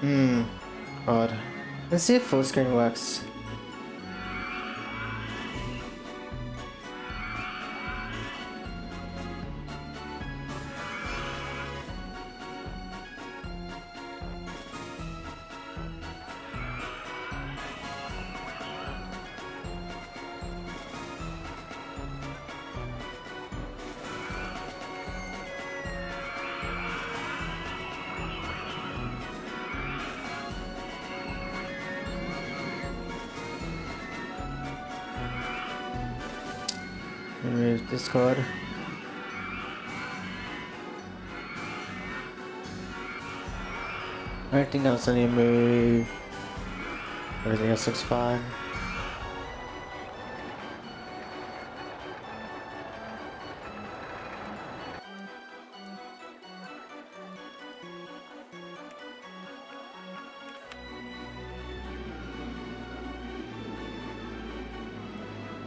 Odd. Let's see if full screen works. Remove Discord. Everything else I need to move. Everything else looks fine.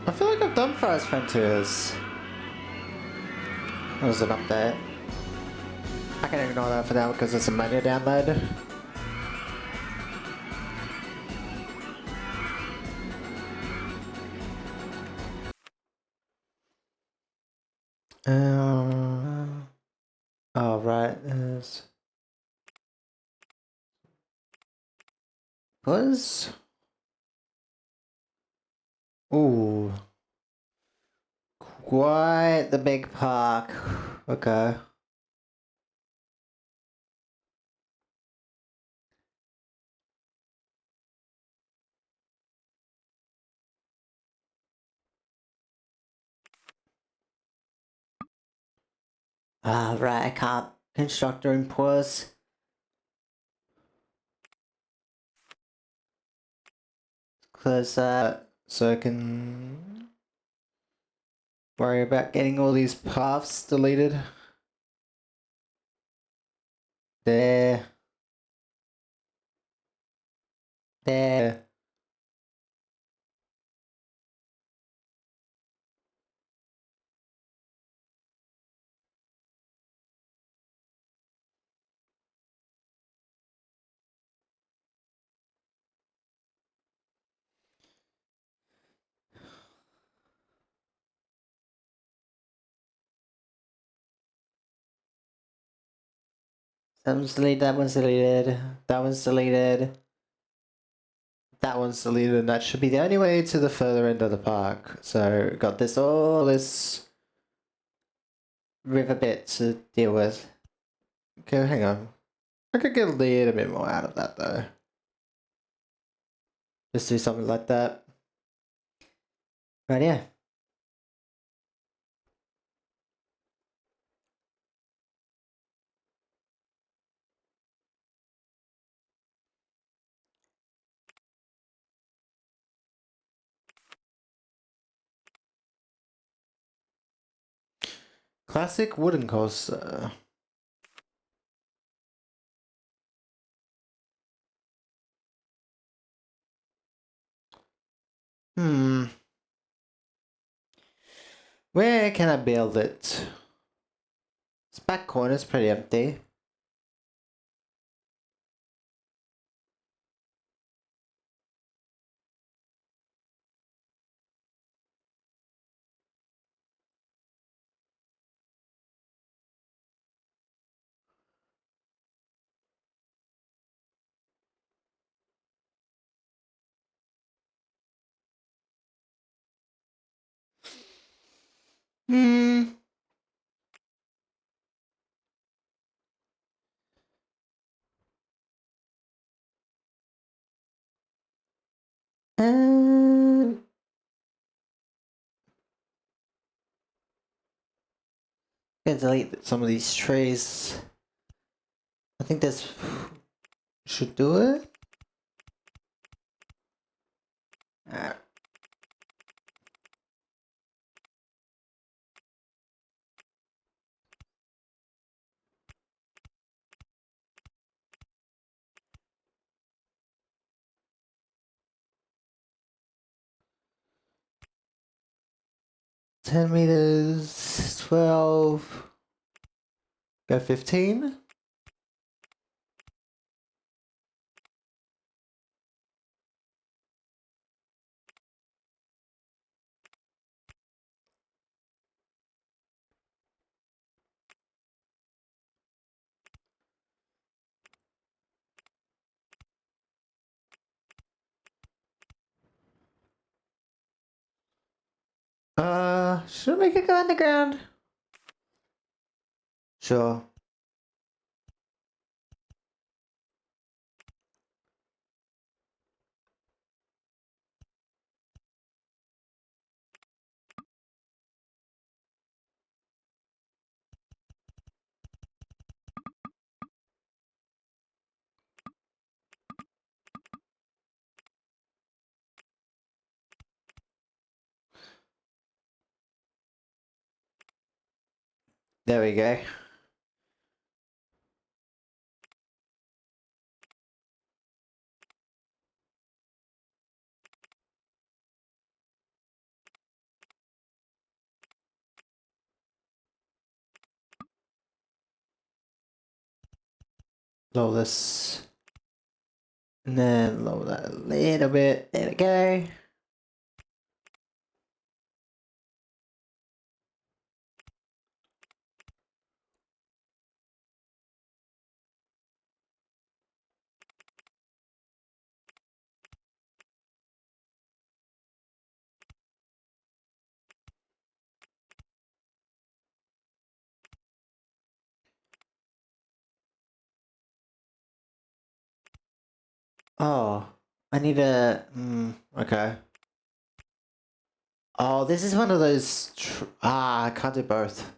I feel like I've done Forest Frontiers. That was an update. I can ignore that for now because it's a menu download. Oh right, there's... Was? Ooh. Quite the big park. Okay. Ah, right, I can't construct during pause. Close that so I can worry about getting all these paths deleted. There. There. That one's deleted, that one's deleted, that one's deleted. That one's deleted, and that should be the only way to the further end of the park. So, got this, all this river bit to deal with. Okay, hang on. I could get a little bit more out of that though. Just do something like that. Right, yeah. Classic wooden coaster. Where can I build it? This back corner's pretty empty. Hmm. Uh, Gonna delete some of these trees. I think this should do it. 10 meters, 12, go 15. Should we make it go underground? Sure. There we go. Lower this. And then lower that a little bit. There we go. Oh, I need a. Okay. Oh, this is one of those. I can't do both.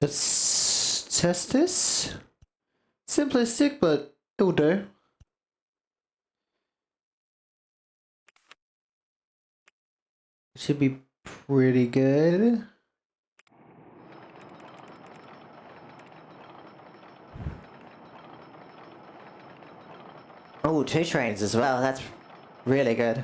Let's test this. Simplistic, but it'll do. Should be pretty good. Oh, 2 trains as well. That's really good.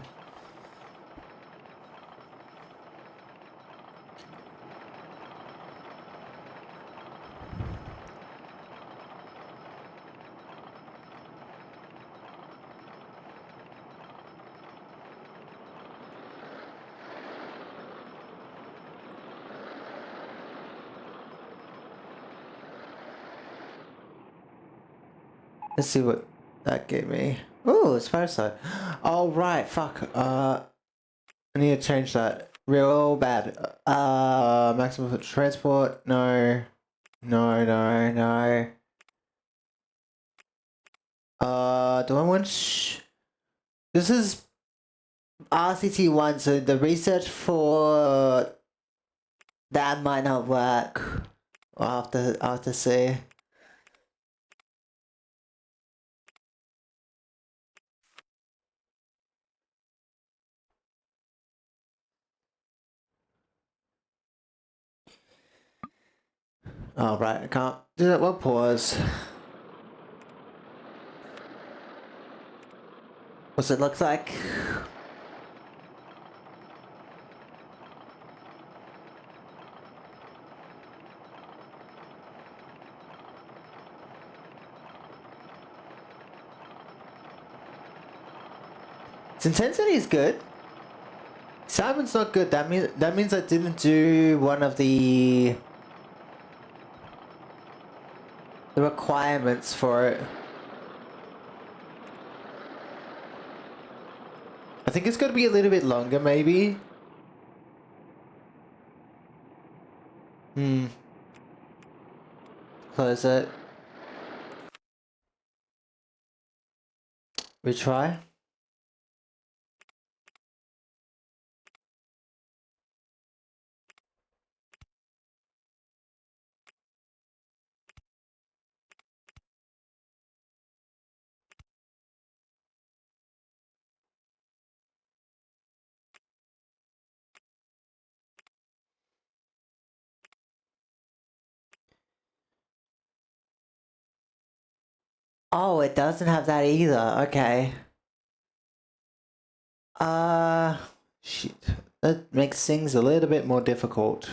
Let's see what that gave me. Oh, it's fireside. Oh, right. Fuck. I need to change that real bad. Maximum for transport. No. No, no, no. Do I want this is RCT1, so the research for that might not work. I'll have to see. Oh, right, I can't do that. Well, pause. What's it look like? Its intensity is good. Sound's not good. That means I didn't do one of the requirements for it. I think it's got to be a little bit longer, maybe. Close it. Retry. Oh, it doesn't have that either. Okay. Shit. That makes things a little bit more difficult.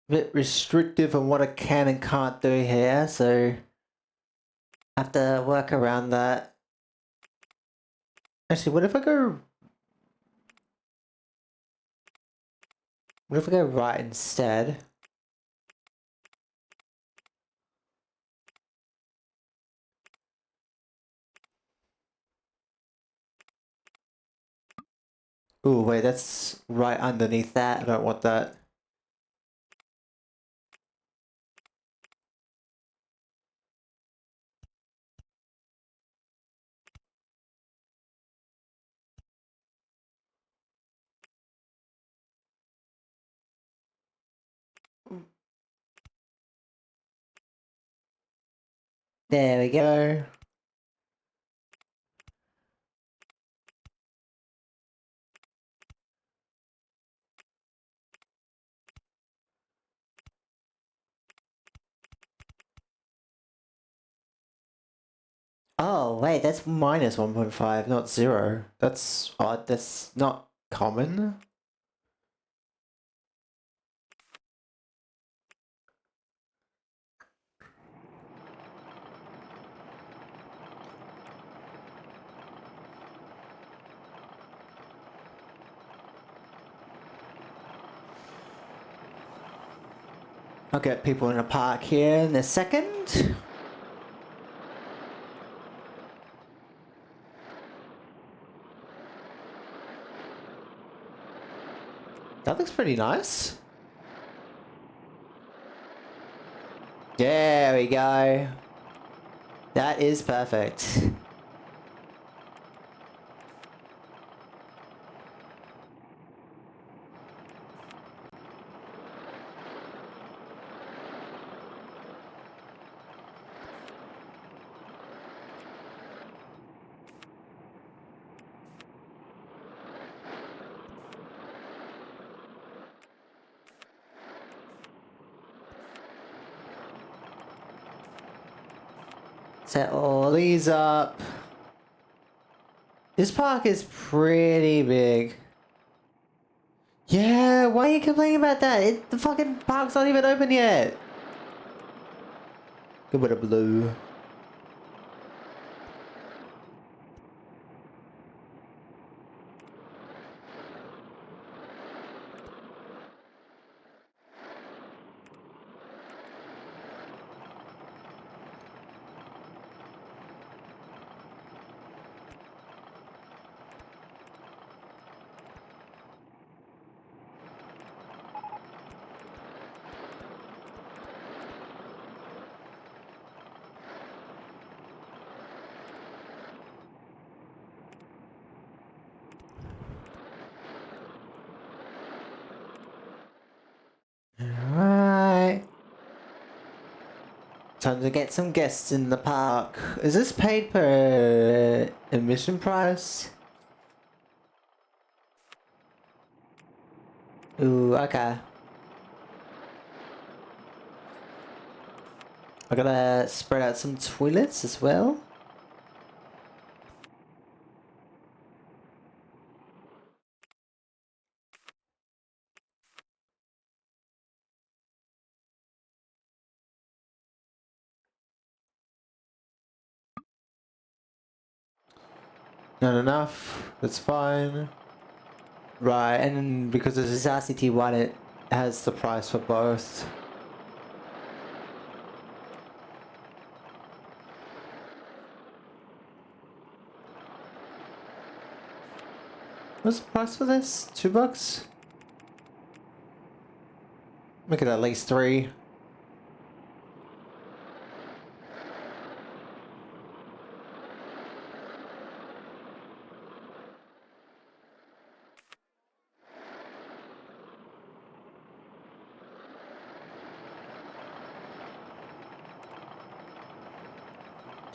Bit restrictive on what I can and can't do here, so I have to work around that. Actually, what if I go... What if I go right instead? Ooh, wait, that's right underneath that. I don't want that. There we go. Oh, wait, that's minus 1.5, not 0. That's odd. That's not common. I'll get people in a park here in a second. That looks pretty nice. There we go. That is perfect. Set all these up. This park is pretty big. Yeah, why are you complaining about that? The fucking park's not even open yet. Good bit of blue. Alright. Time to get some guests in the park. Is this paid per admission price? Ooh, okay. I gotta spread out some toilets as well. Not enough. That's fine. Right, and because this is RCT1, it has the price for both. What's the price for this? $2? Make it at least 3.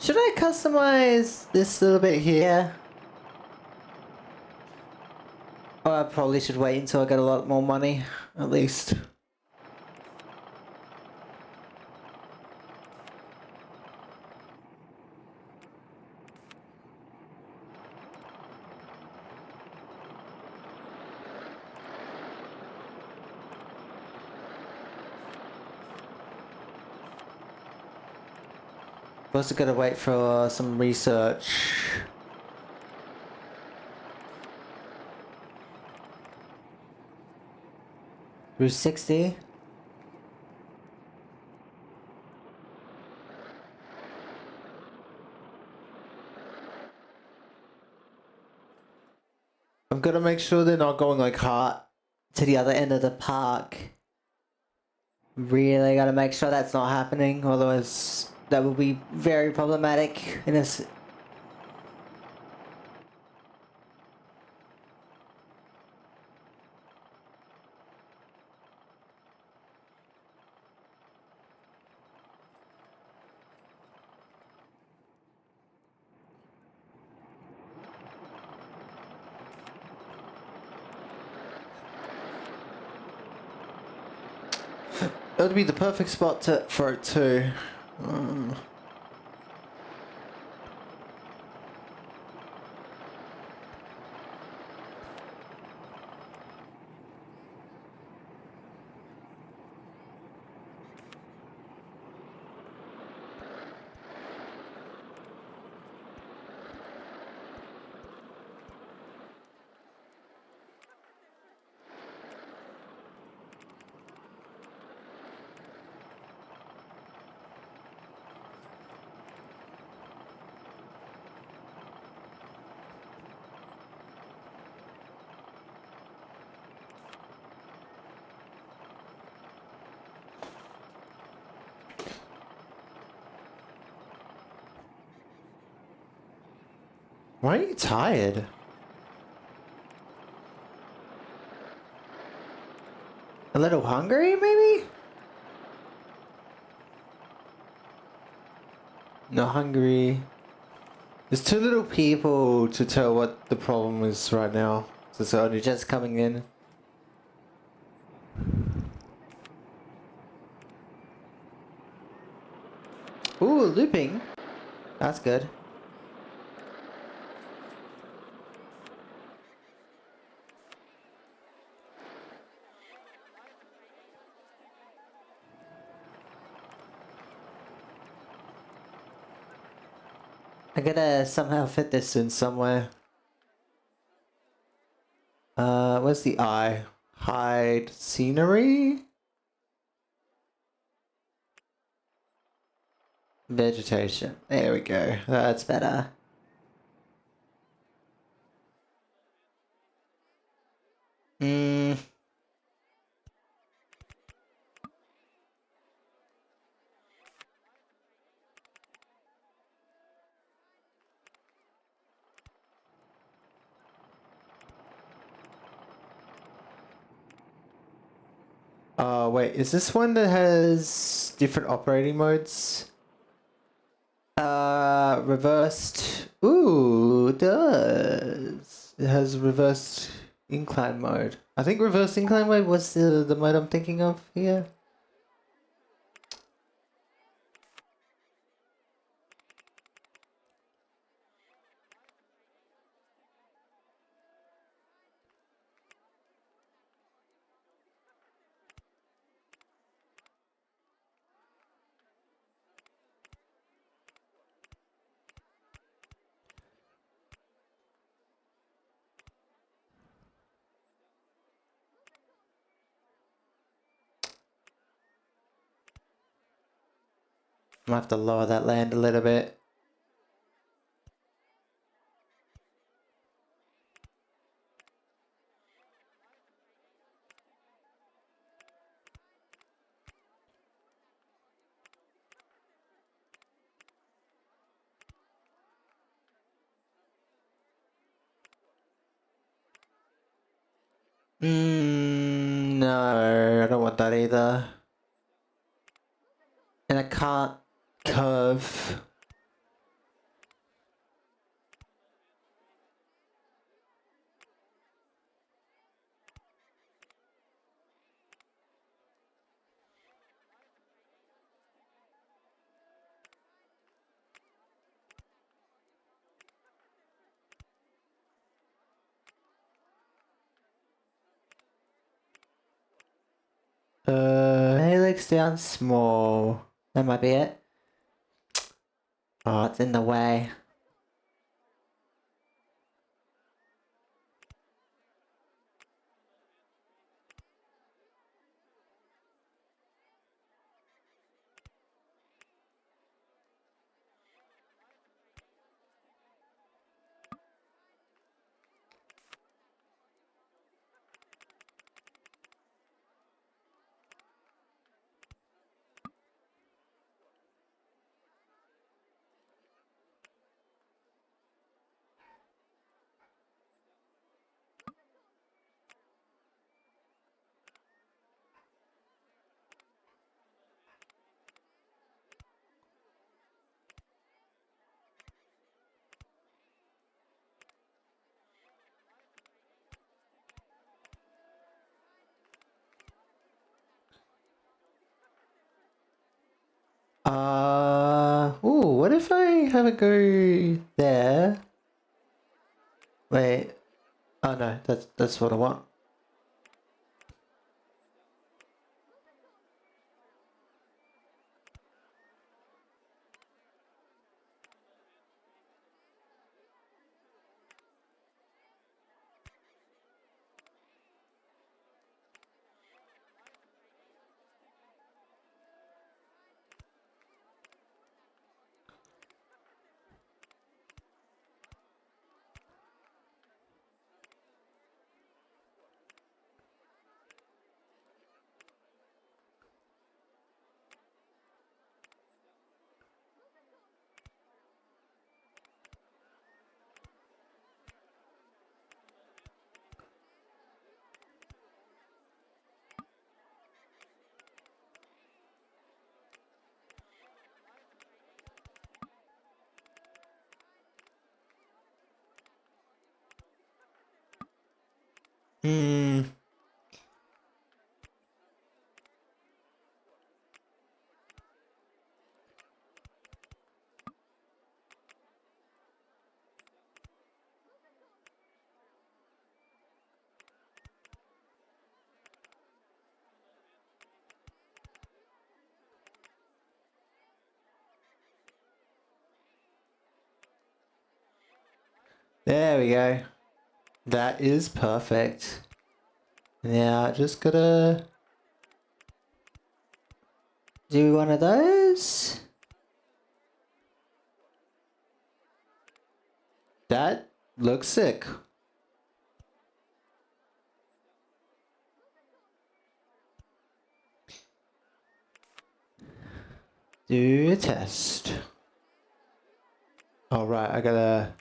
Should I customize this little bit here? Or I probably should wait until I get a lot more money, at least. I've also gotta wait for some research. Through 60? I've gotta make sure they're not going like hot to the other end of the park. Really gotta make sure that's not happening, otherwise that will be very problematic in a It would be the perfect spot for it too. Why are you tired? A little hungry, maybe? Not hungry. There's too little people to tell what the problem is right now. So it's only just coming in. Ooh, looping. That's good. I gotta somehow fit this in somewhere. Where's the eye? Hide scenery? Vegetation. There we go. That's better. Hmm. Wait, is this one that has different operating modes? Reversed. Ooh, it does. It has reversed incline mode. I think reverse incline mode was the mode I'm thinking of here. I'm gonna have to lower that land a little bit. No, I don't want that either. And I can't curve. legs down small. That might be it. Oh, it's in the way. Ooh, what if I have a go there? Wait. Oh no, that's what I want. Hmm. There we go. That is perfect. Now just gotta do one of those. That looks sick. Do a test. All right, I gotta.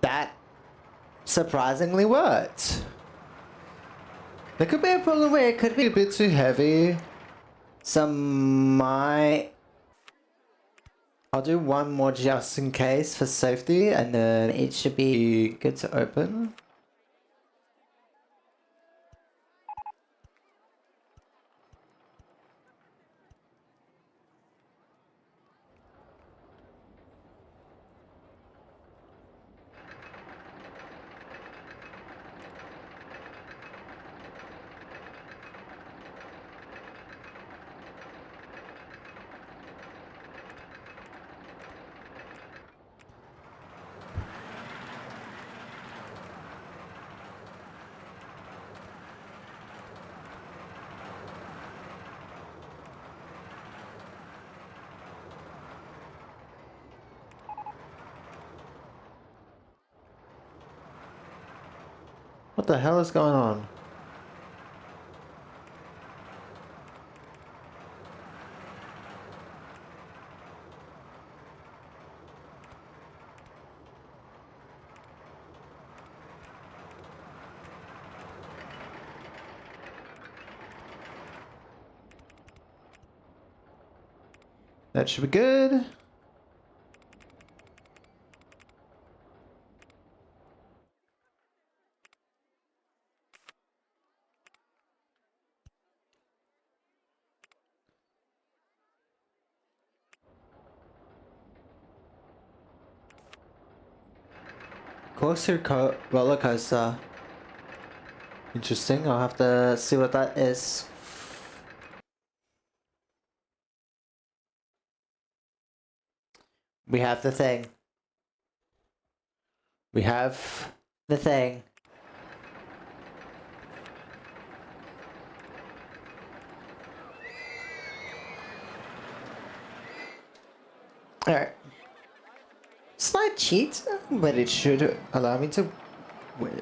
That surprisingly worked. There could be a problem where it could be a bit too heavy. Some might. I'll do one more just in case for safety, and then it should be good to open. What the hell is going on? That should be good. Roller coaster. Interesting. I'll have to see what that is. We have the thing. We have the thing. Alright. Slight cheat, but it should allow me to win.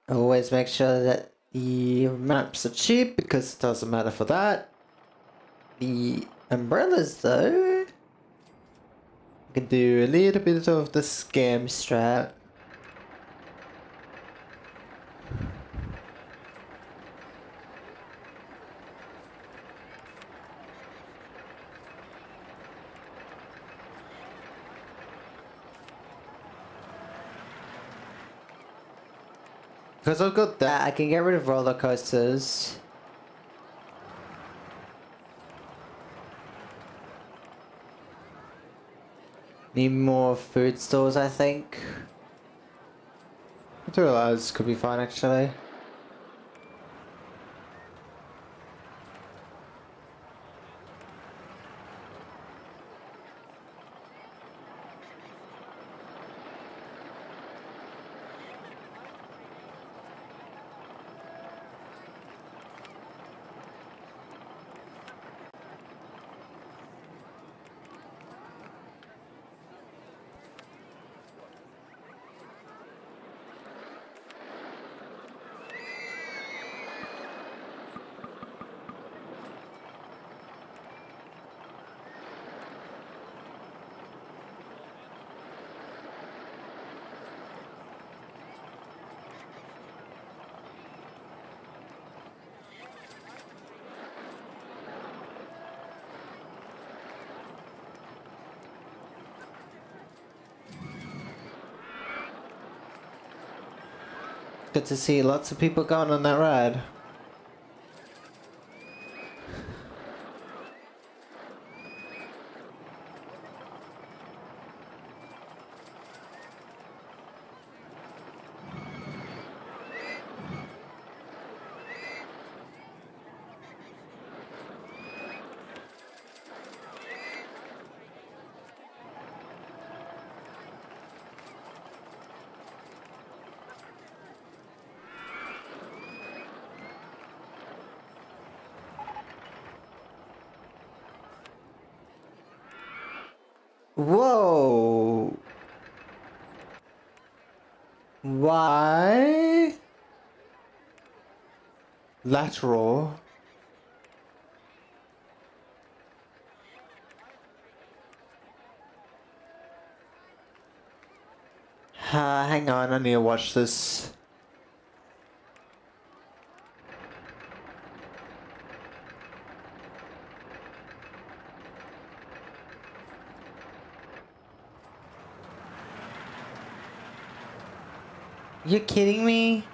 Always make sure that the maps are cheap because it doesn't matter for that. The umbrellas though, I can do a little bit of the scam strat. Because I've got that, I can get rid of roller coasters. Need more food stores, I think. I do realize this could be fine actually. Good to see lots of people going on that ride. Whoa! Why? Lateral. Hang on, I need to watch this. You kidding me?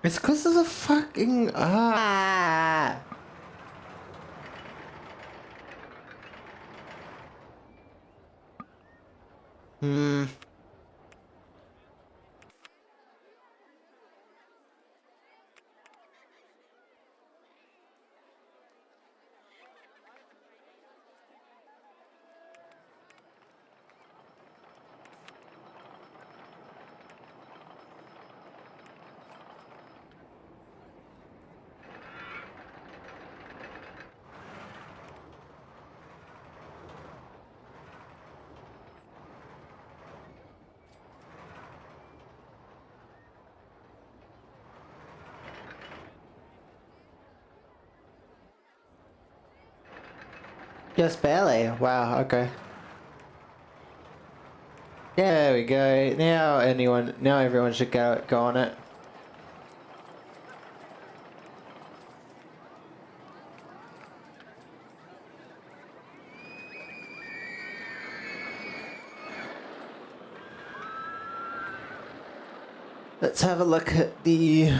It's because of the fucking Hmm. Just barely. Wow, okay. There we go. Now everyone should go on it. Let's have a look at the...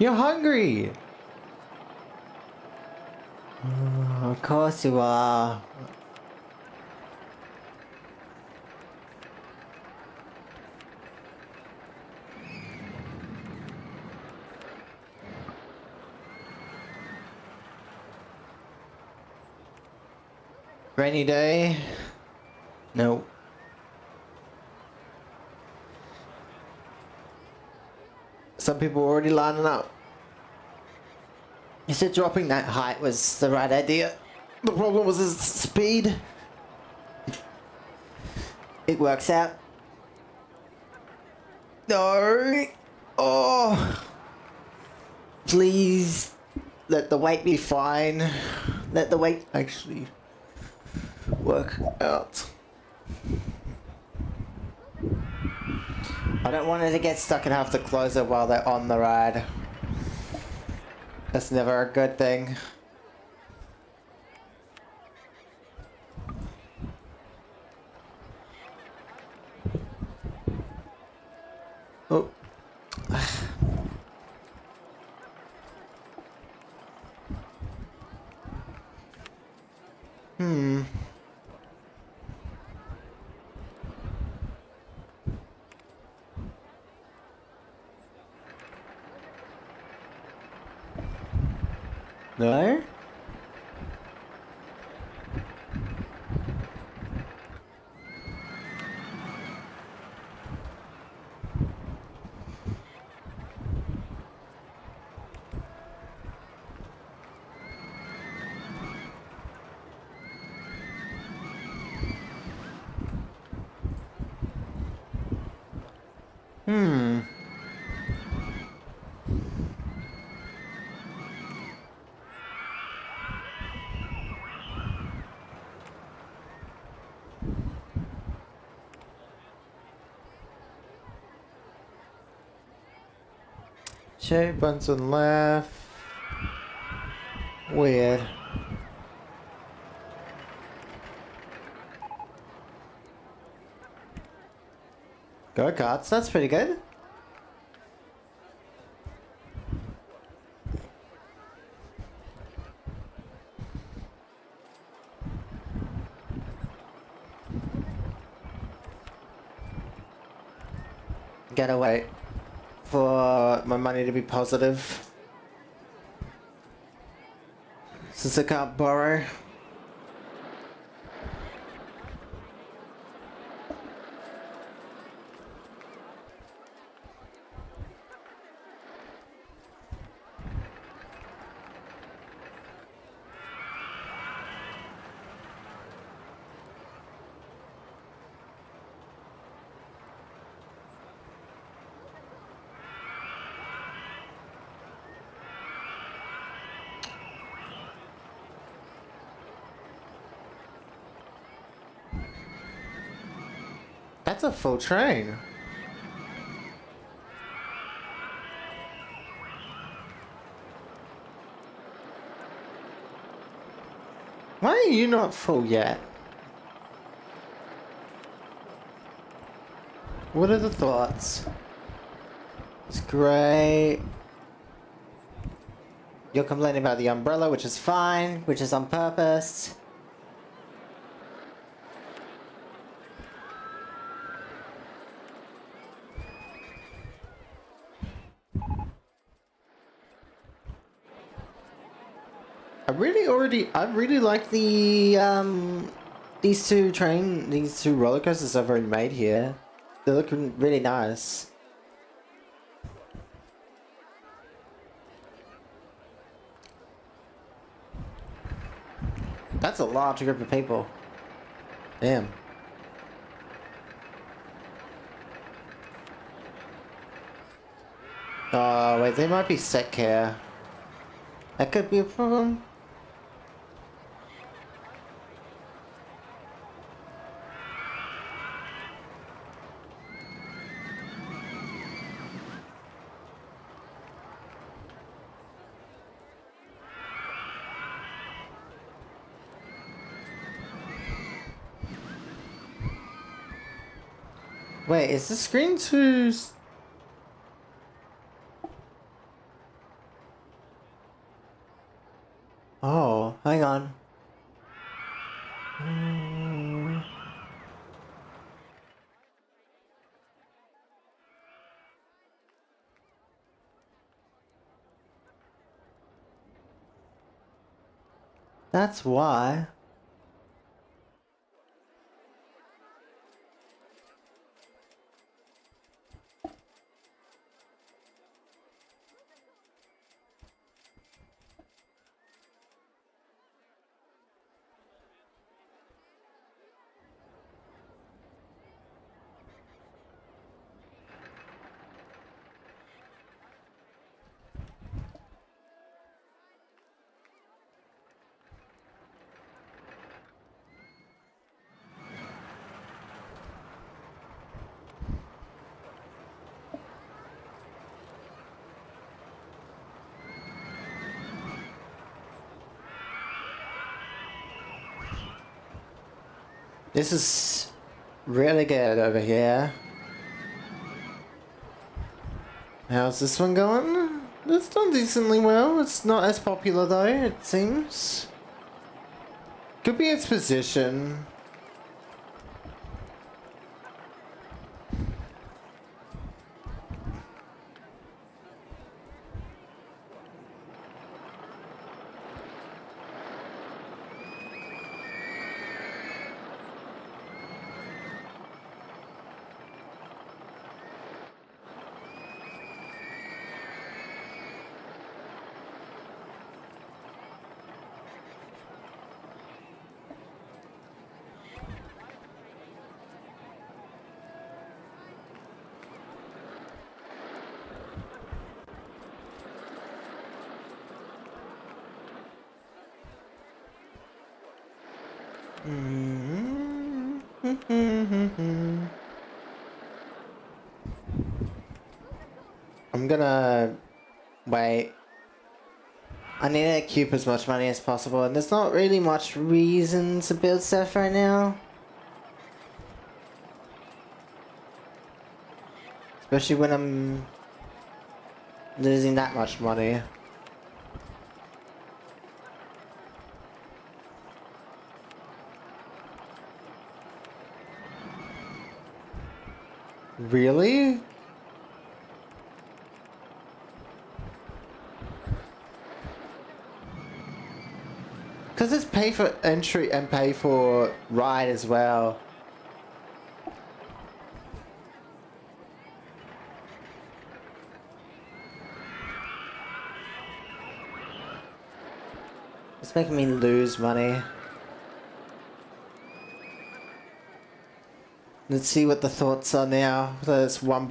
You're hungry! Of course you are. Rainy day? No. Some people are already lining up. You said dropping that height was the right idea. The problem was his speed. It works out. No. Oh. Please. Let the weight be fine. Let the weight actually work out. I don't want it to get stuck and have to close it while they're on the ride. That's never a good thing. Oh. Hmm. No? Hmm. Shape buttons on left. Weird. Go-karts, that's pretty good. Gotta wait for my money to be positive. Since I can't borrow. That's a full train. Why are you not full yet? What are the thoughts? It's great. You're complaining about the umbrella, which is fine, which is on purpose. I really like the, these two roller coasters I've already made here. They look really nice. That's a large group of people. Damn. Oh, wait, they might be sick here. That could be a problem. Wait, is the screen too... Oh, hang on. That's why. This is really good over here. How's this one going? It's done decently well. It's not as popular though, it seems. Could be its position. I'm gonna wait. I need to keep as much money as possible, and there's not really much reason to build stuff right now. Especially when I'm losing that much money. Really? Because it's pay for entry and pay for ride as well. It's making me lose money. Let's see what the thoughts are now. That's $1.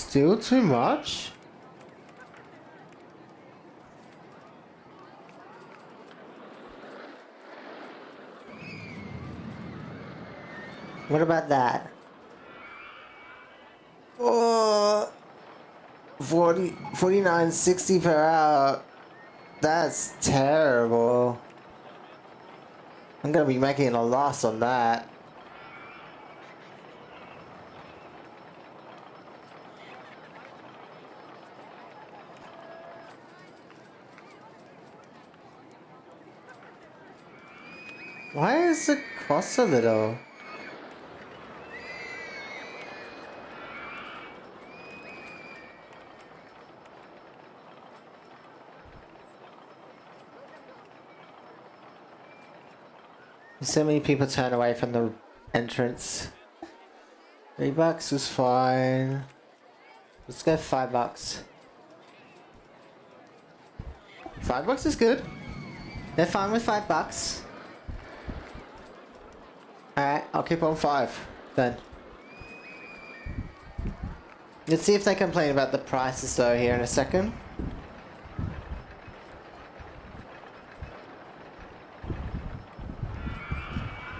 Still too much? What about that? Oh, 49.60 per hour. That's terrible. I'm gonna be making a loss on that. Why does it cost so little? So many people turn away from the entrance. $3 was fine. Let's go $5. $5 is good. They're fine with $5. Alright, I'll keep on 5 then. Let's see if they complain about the prices though here in a second.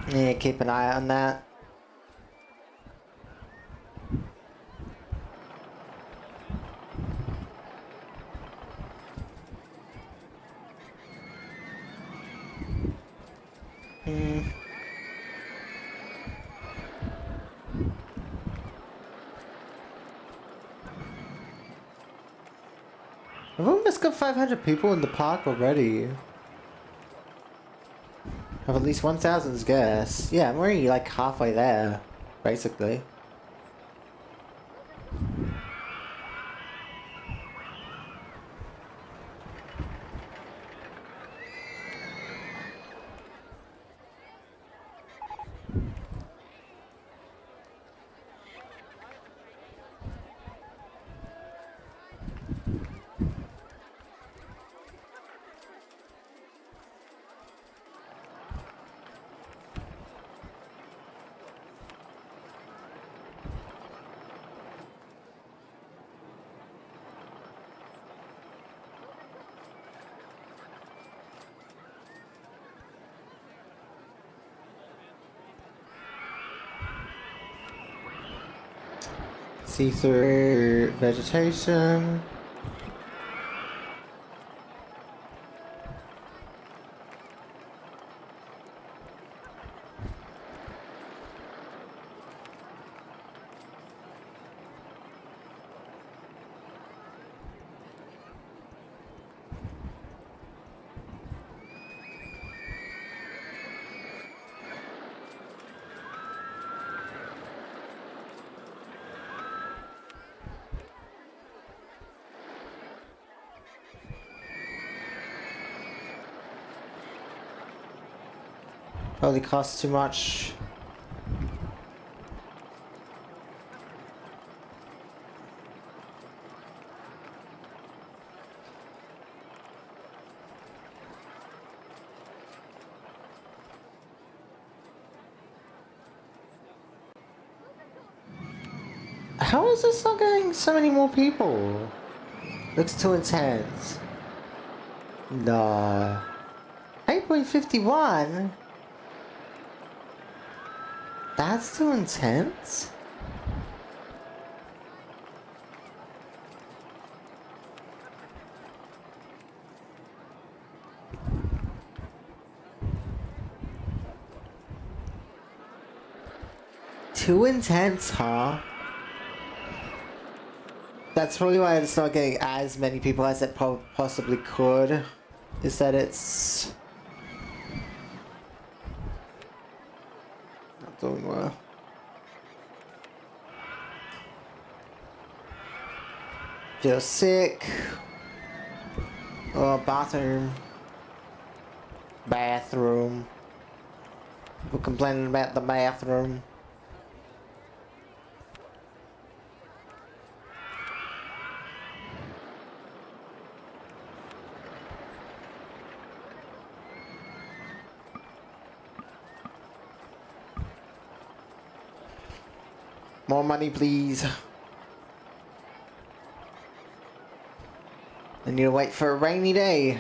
Yeah, keep an eye on that. I've almost got 500 people in the park already. Have at least 1,000's guess. Yeah, I'm already like halfway there, basically. See through vegetation. Probably costs too much. How is this not getting so many more people? Looks too intense. No. 8.51? That's too intense? Too intense, huh? That's probably why it's not getting as many people as it possibly could. Is that it's not doing well. Feel sick. Oh, bathroom. Bathroom. People complaining about the bathroom. More money, please. I need to wait for a rainy day.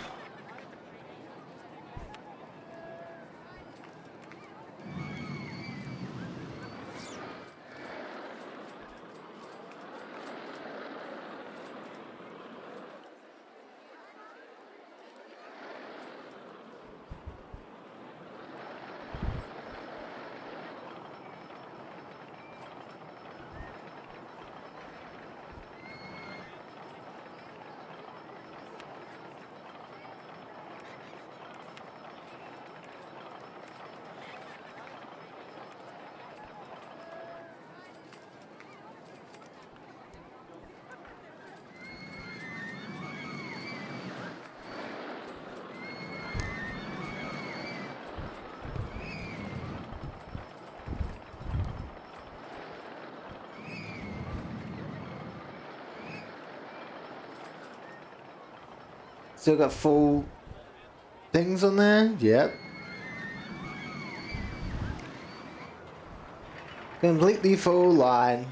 Still got full things on there? Yep. Completely full line.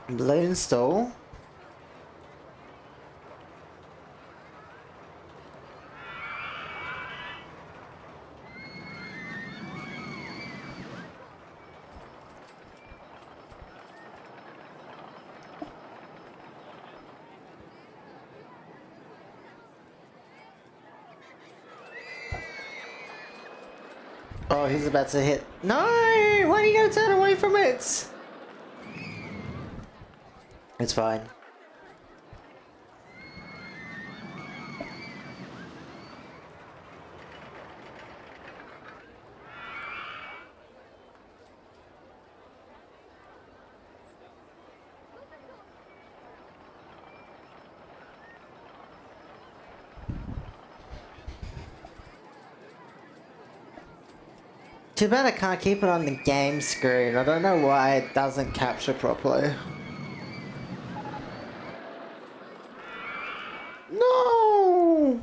Balloon stall. Oh, he's about to hit. No! Why are you gonna turn away from it? It's fine. Too bad I can't keep it on the game screen. I don't know why it doesn't capture properly. No!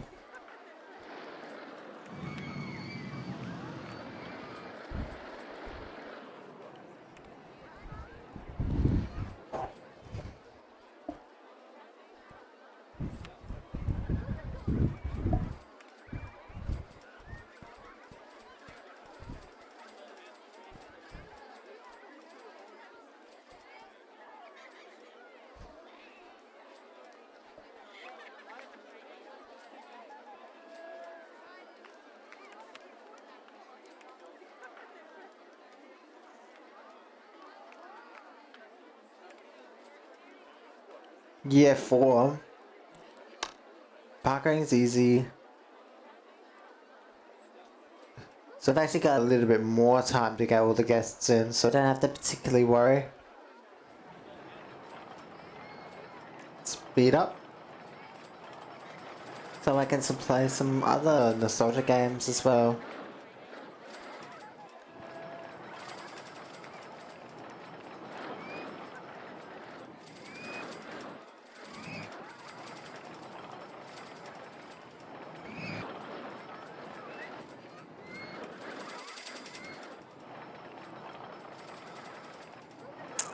Year 4. Parking's easy. So I've actually got a little bit more time to get all the guests in, so I don't have to particularly worry. Speed up. So I can play some other nostalgia games as well.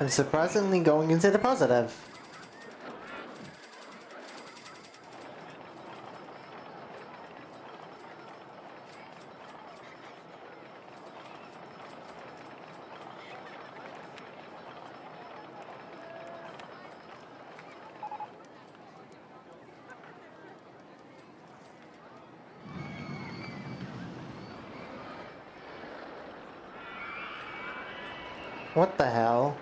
I'm surprisingly going into the positive. What the hell?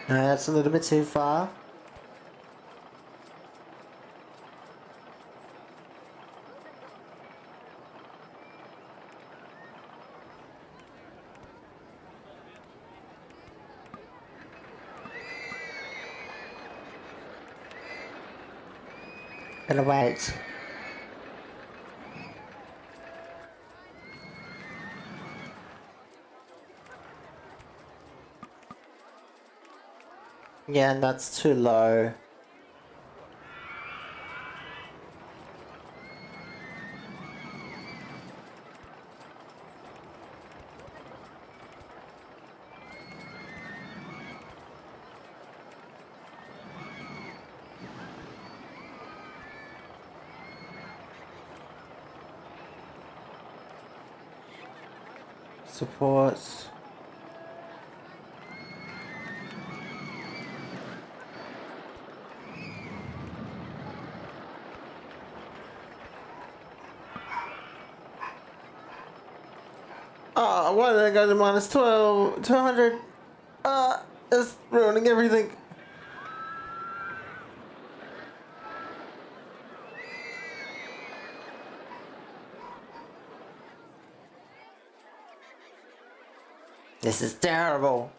That's a little bit too far. Gonna wait. Yeah, and that's too low. Supports. Oh, why did I go to minus 12? 200? It's ruining everything. This is terrible.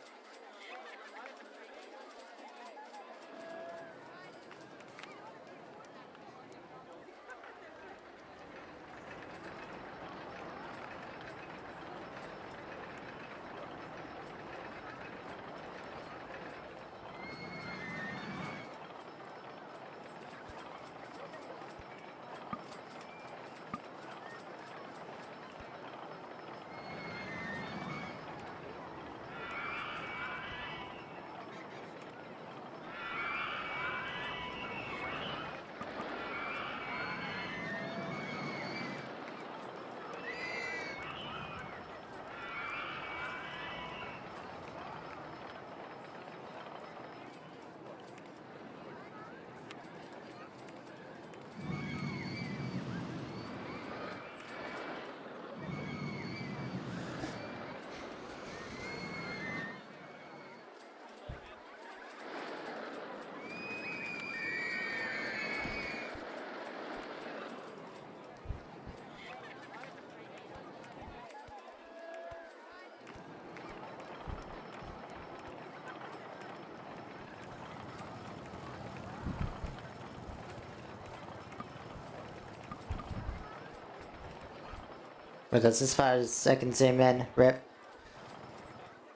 But that's as far as I can zoom in. Rip.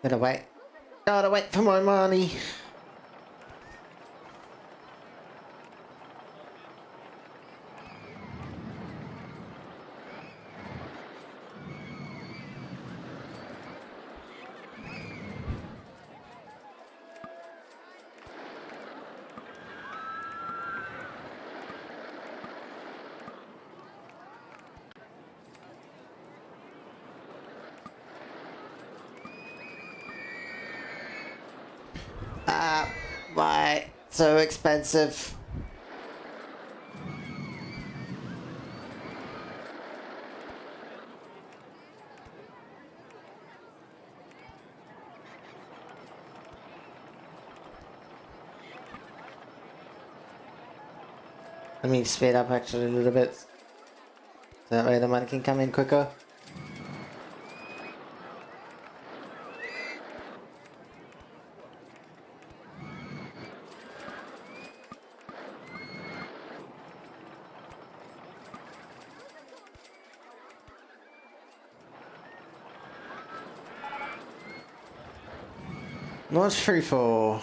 Gotta wait. Gotta wait for my money. Why? So expensive. Let me speed up actually a little bit. So that way the money can come in quicker. Launch free fall.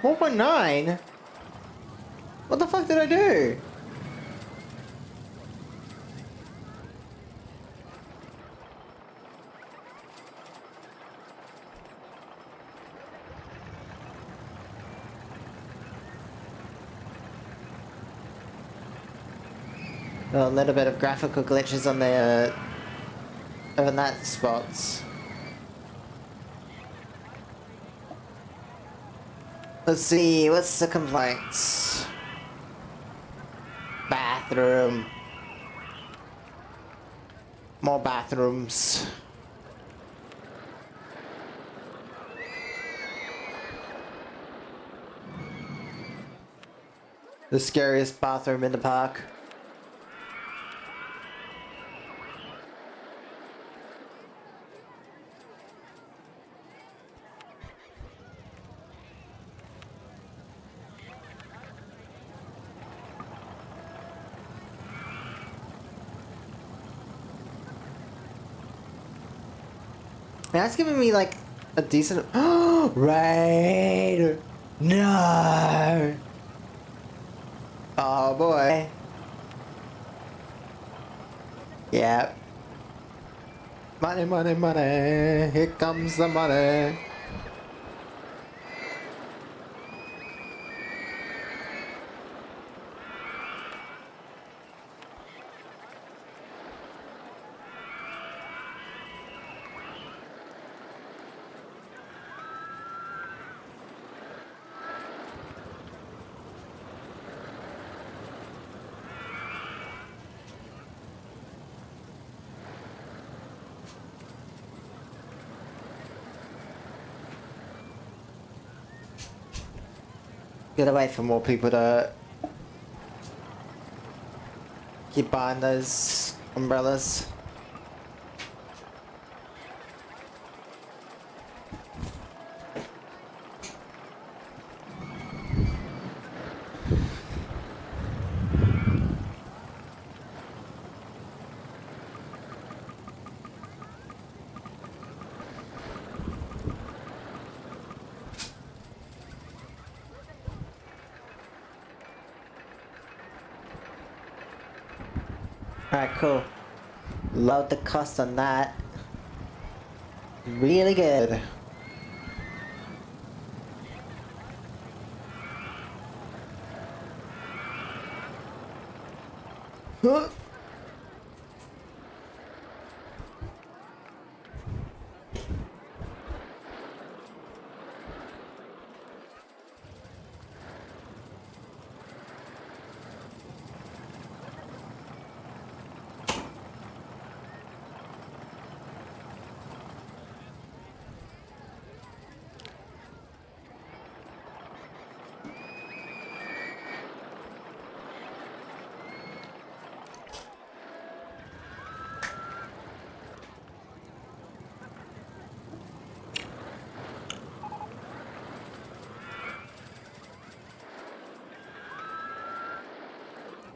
$1.9? What the fuck did I do? A little bit of graphical glitches on the on that spots. Let's see, what's the complaints? bathroom. More bathrooms. The scariest bathroom in the park. That's giving me like a decent. Raid! No! Oh boy. Yeah. Money, money, money. Here comes the money. Gotta wait for more people to keep buying those umbrellas. Alright, cool. Love the cost on that. Really good. Huh?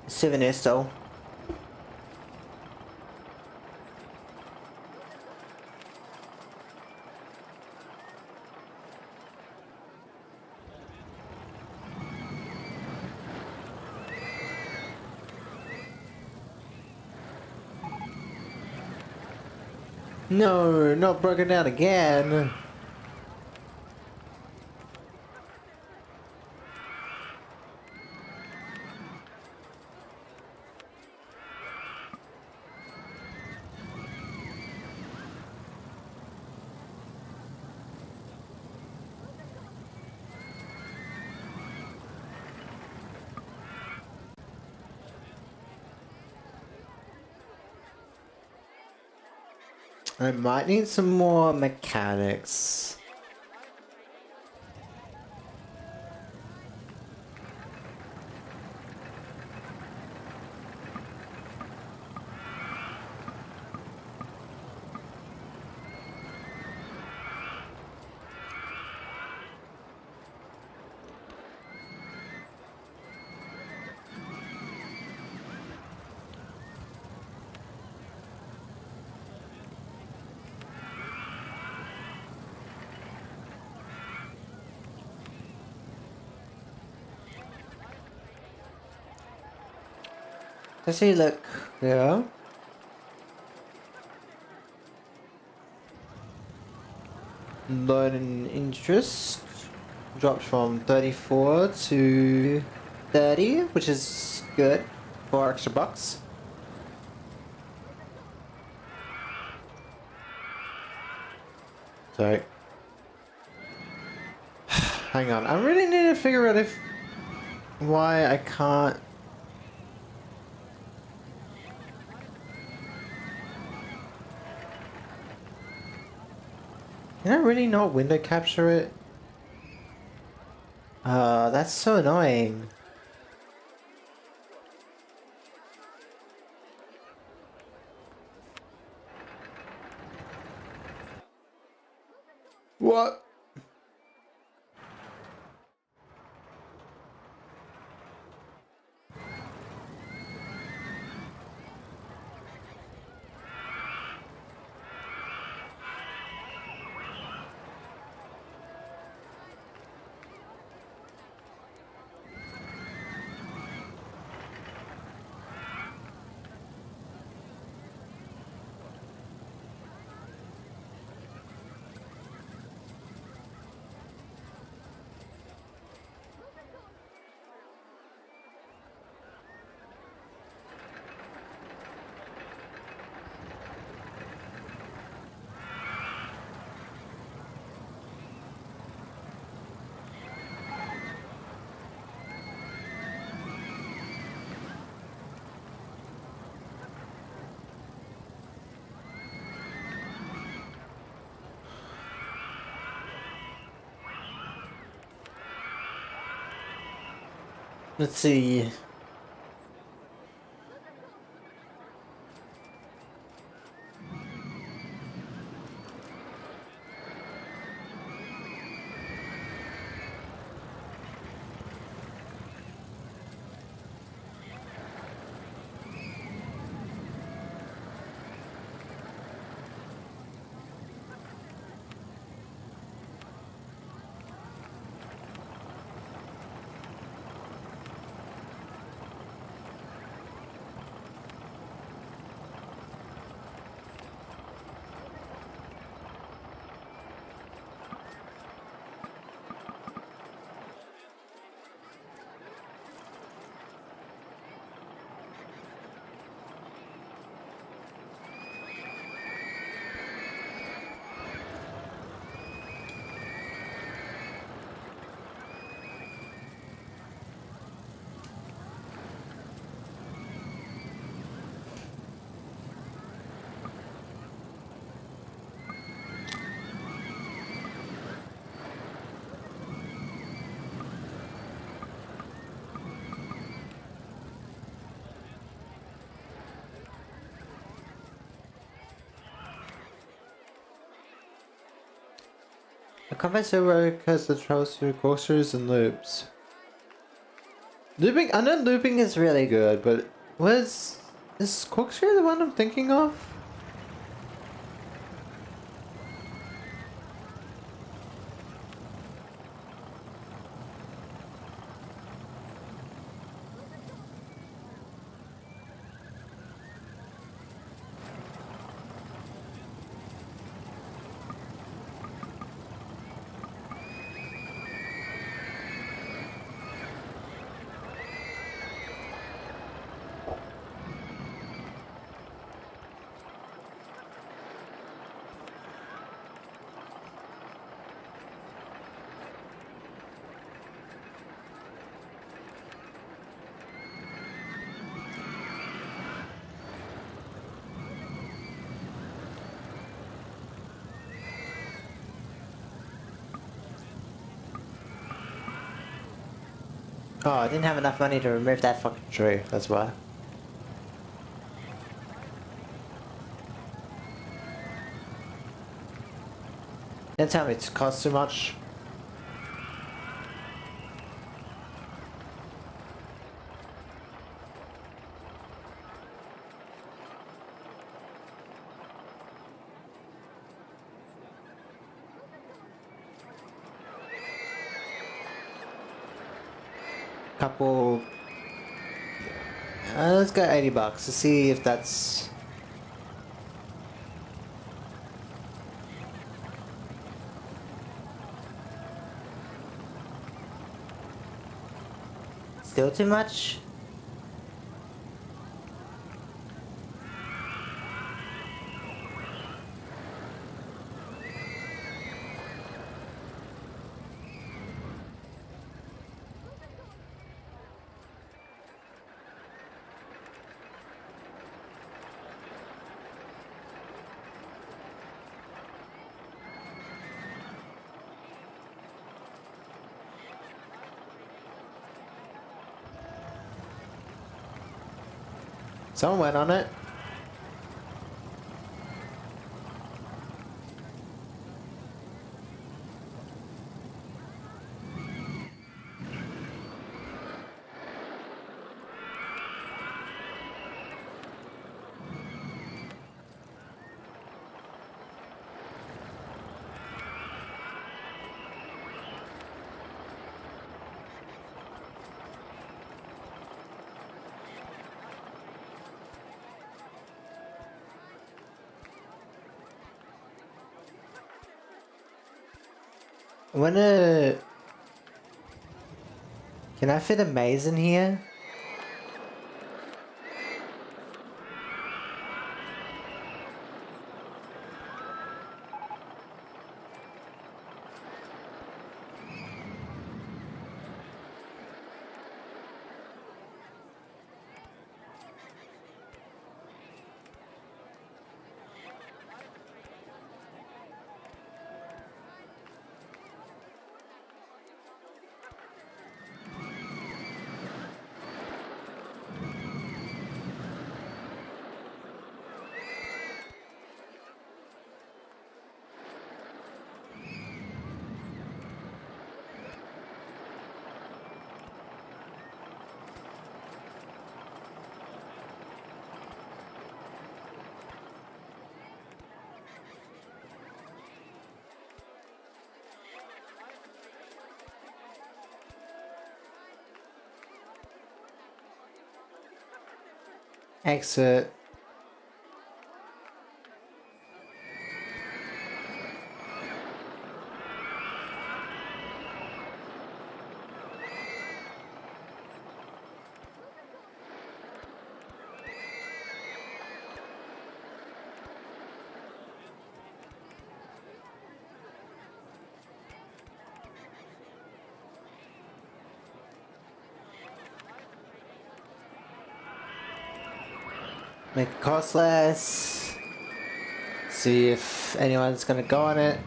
Souvenir store. No, not broken down again. I might need some more mechanics. Does he look? Yeah. Loan interest dropped from 34 to 30, which is good. 4 extra bucks. So, hang on. I really need to figure out why I can't Can I really not window capture it? That's so annoying. What? Let's see. A conventional road has the travels through corkscrews and loops. Looping? I know looping is really good, but is corkscrew the one I'm thinking of? Oh, I didn't have enough money to remove that fucking tree, that's why. Don't tell me it costs too much. Couple... let's go 80 bucks to see if that's... still too much? Someone went on it. I wanna... Can I fit a maze in here? Exit. Make it cost less. See if anyone's gonna go on it.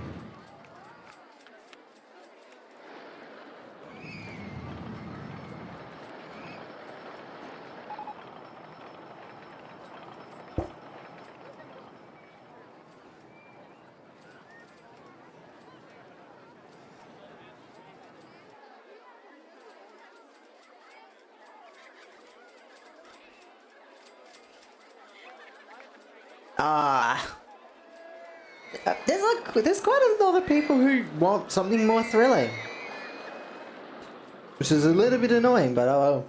Ah. There's quite a lot of people who want something more thrilling. Which is a little bit annoying, but oh well.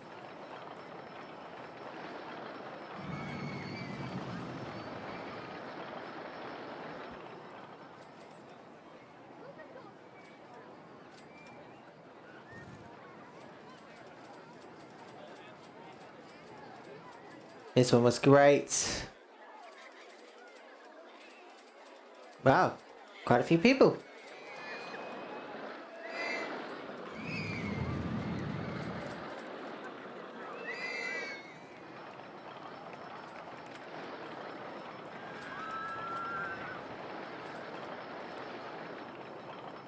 This one was great. Wow, quite a few people.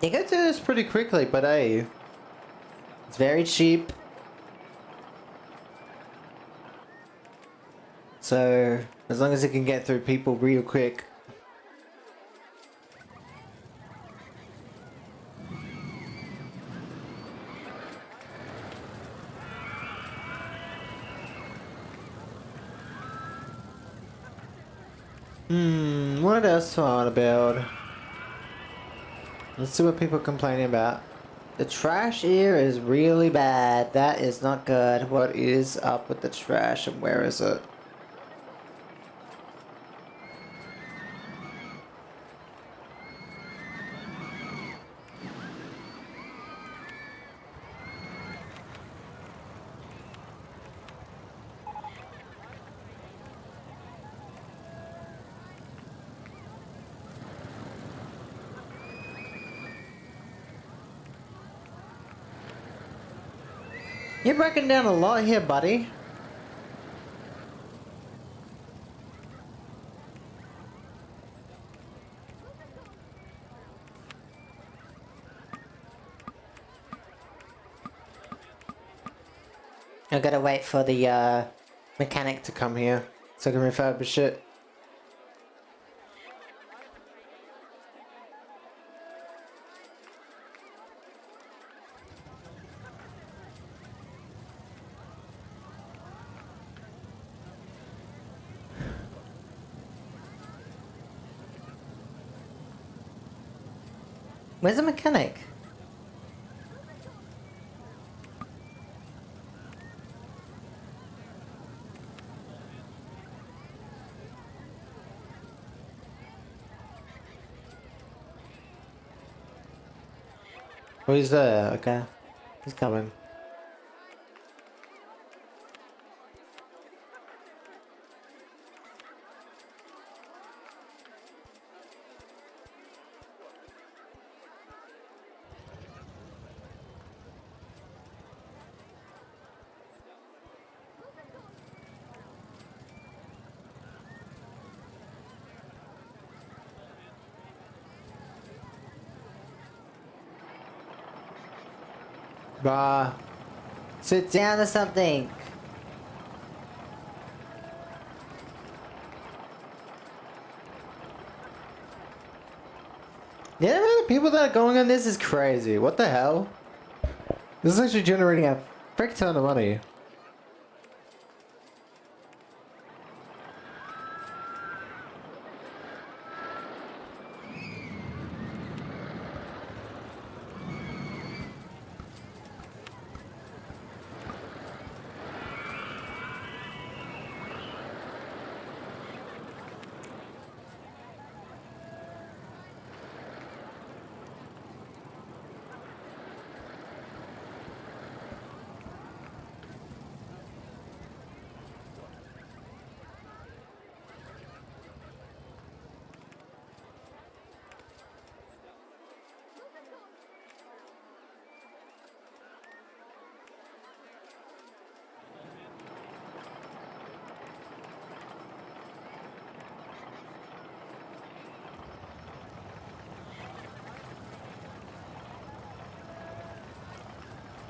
You go through this pretty quickly, but hey, it's very cheap. So, as long as it can get through people real quick. What else do I want to build? Let's see what people are complaining about. The trash here is really bad. That is not good. What is up with the trash and where is it? You're breaking down a lot here, buddy. I gotta wait for the mechanic to come here. So I can refurbish it. Where's the mechanic? Oh, he's there. Okay. He's coming. Bruh. Sit down or something. Yeah, the people that are going on this is crazy. What the hell? This is actually generating a frick ton of money.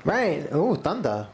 Right. Oh, thunder.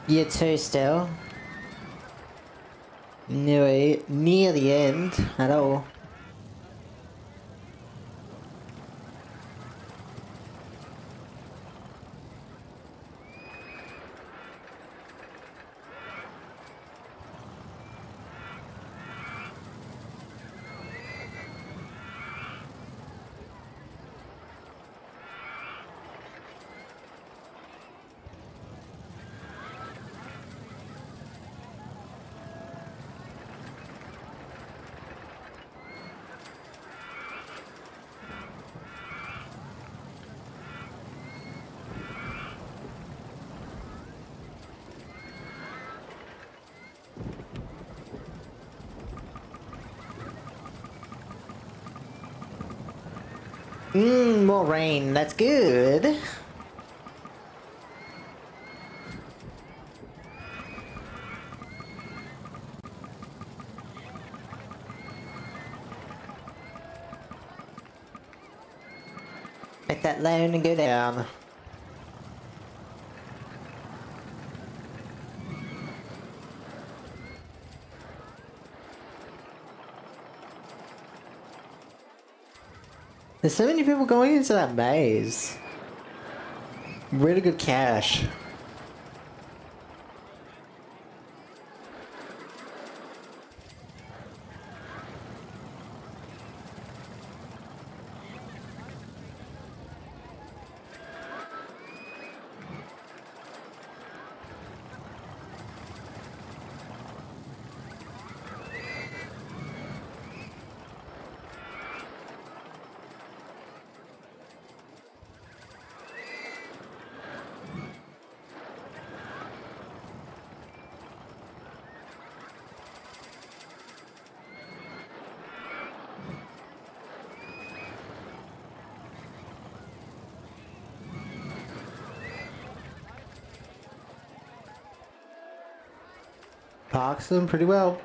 Year 2 still. Near the end at all. More rain. That's good. Let that loan go down. There's so many people going into that maze. Really good cash. Parks them pretty well.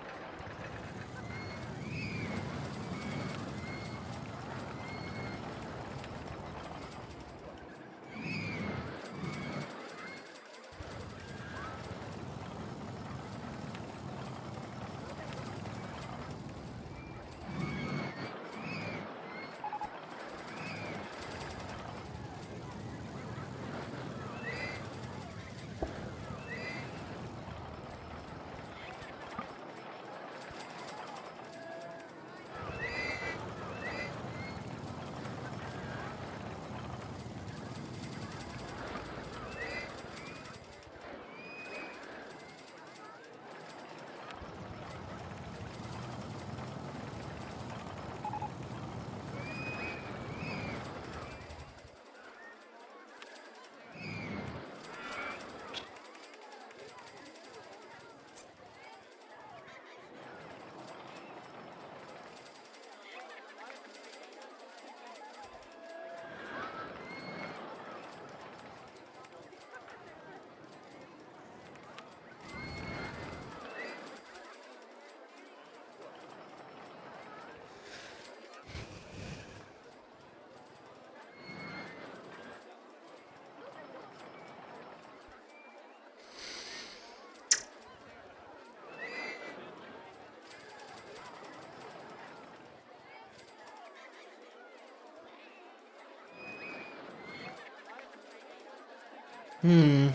Hmm.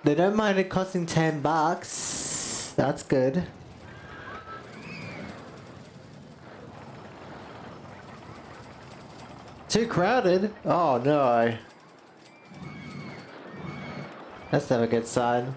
They don't mind it costing $10. That's good. Too crowded? Oh no. That's never a good sign.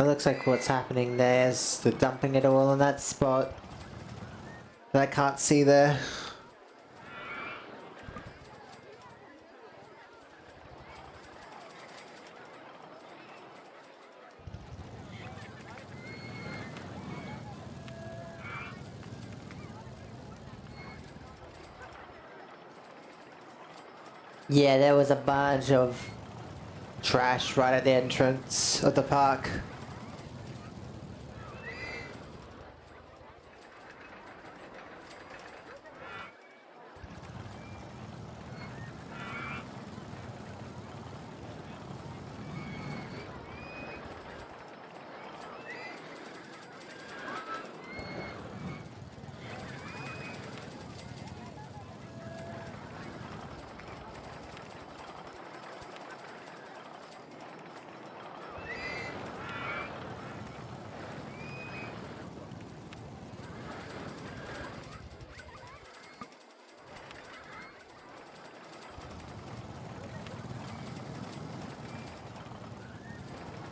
It looks like what's happening there is they're dumping it all in that spot that I can't see there. Yeah, there was a bunch of trash right at the entrance of the park.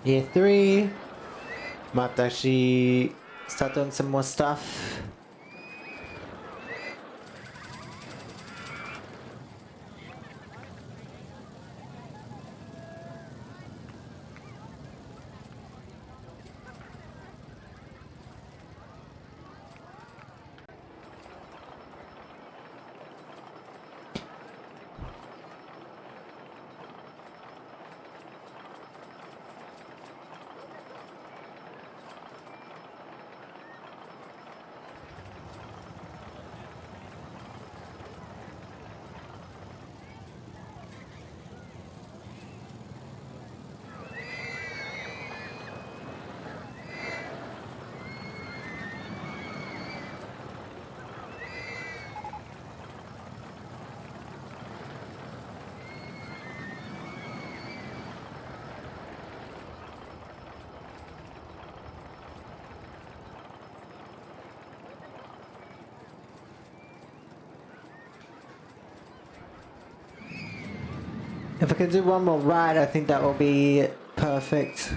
Year 3. Might have to actually start doing some more stuff. If I can do one more ride, I think that will be perfect.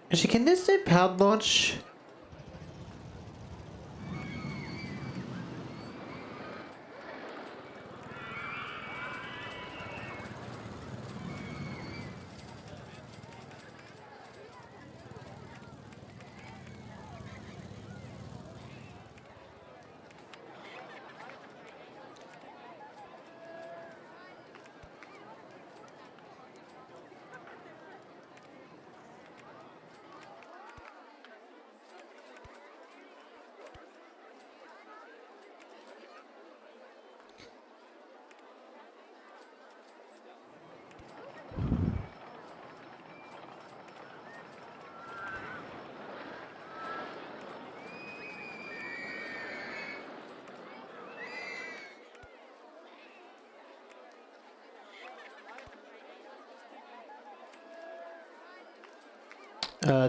Actually, can this do powered launch?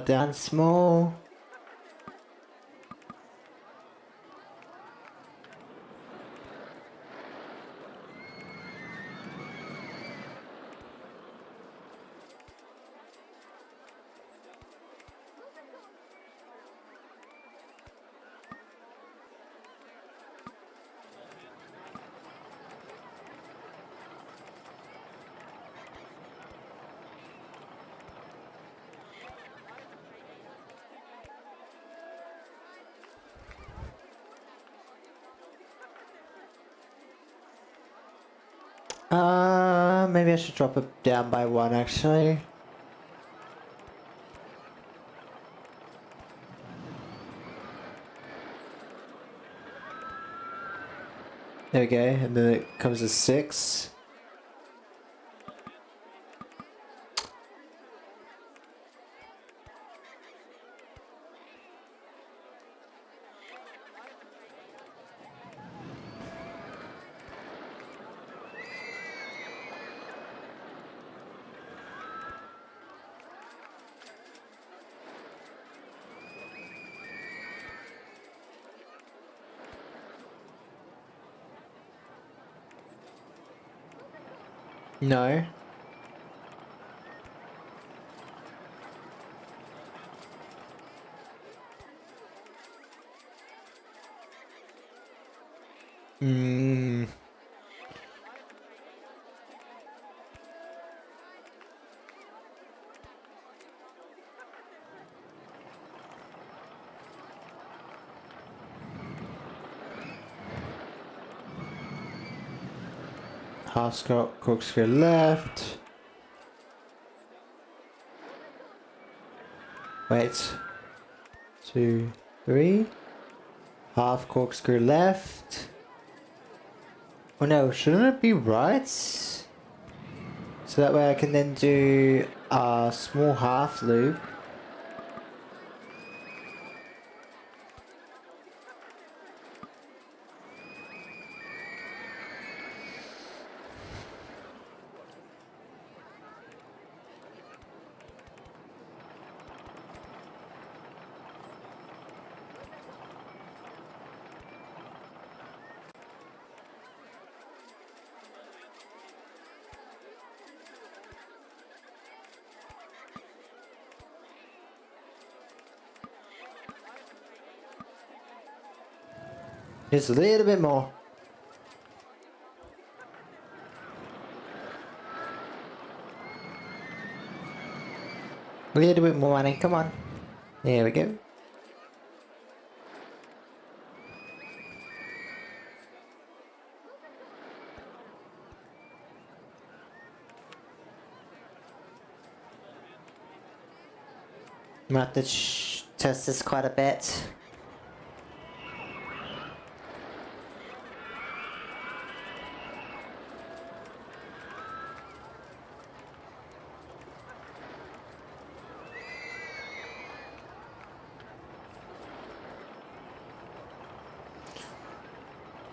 Down small. Maybe I should drop it down by one actually. There we go, and then it comes to 6. No. Hmm. Half corkscrew left. Wait. 2, 3. Half corkscrew left. Oh no, shouldn't it be right? So that way I can then do a small half loop. Just a little bit more. A little bit more money, come on. There we go. I'm gonna have to test this quite a bit.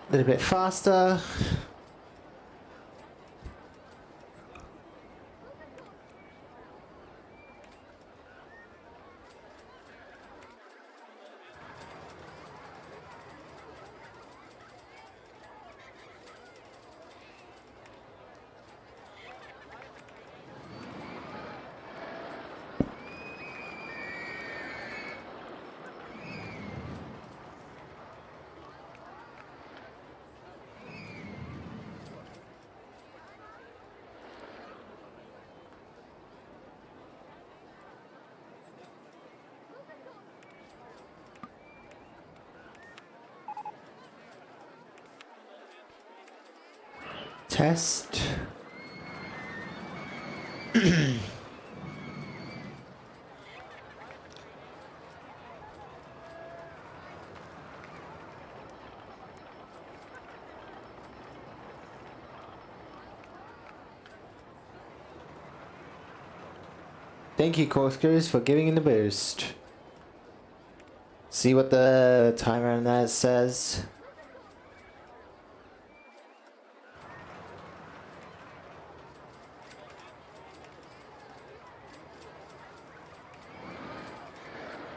A little bit faster. Test. Thank you, Corkscrews, for giving in the boost. See what the timer on that says.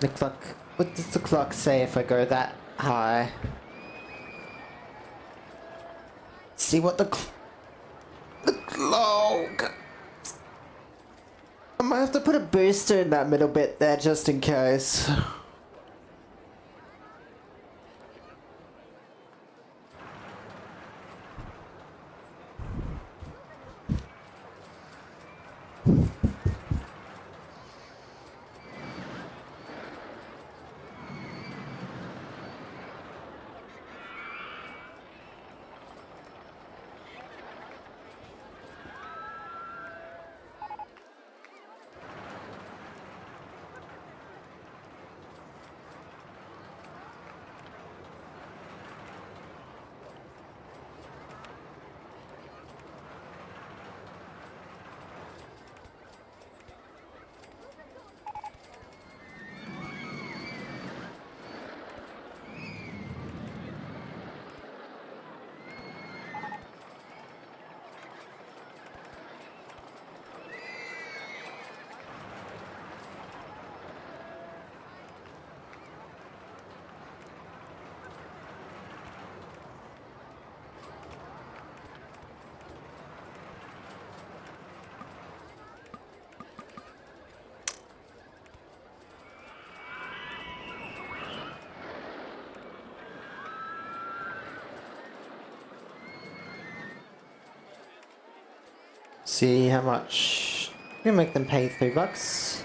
The clock. What does the clock say if I go that high? See what the clock. I might have to put a booster in that middle bit there just in case. See how much. I'm gonna make them pay $3.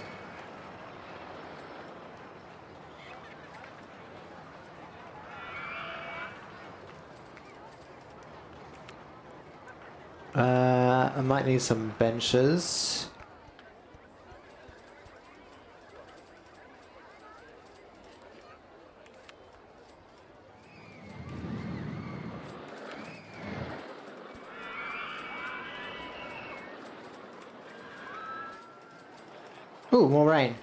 I might need some benches. Ooh, more rain.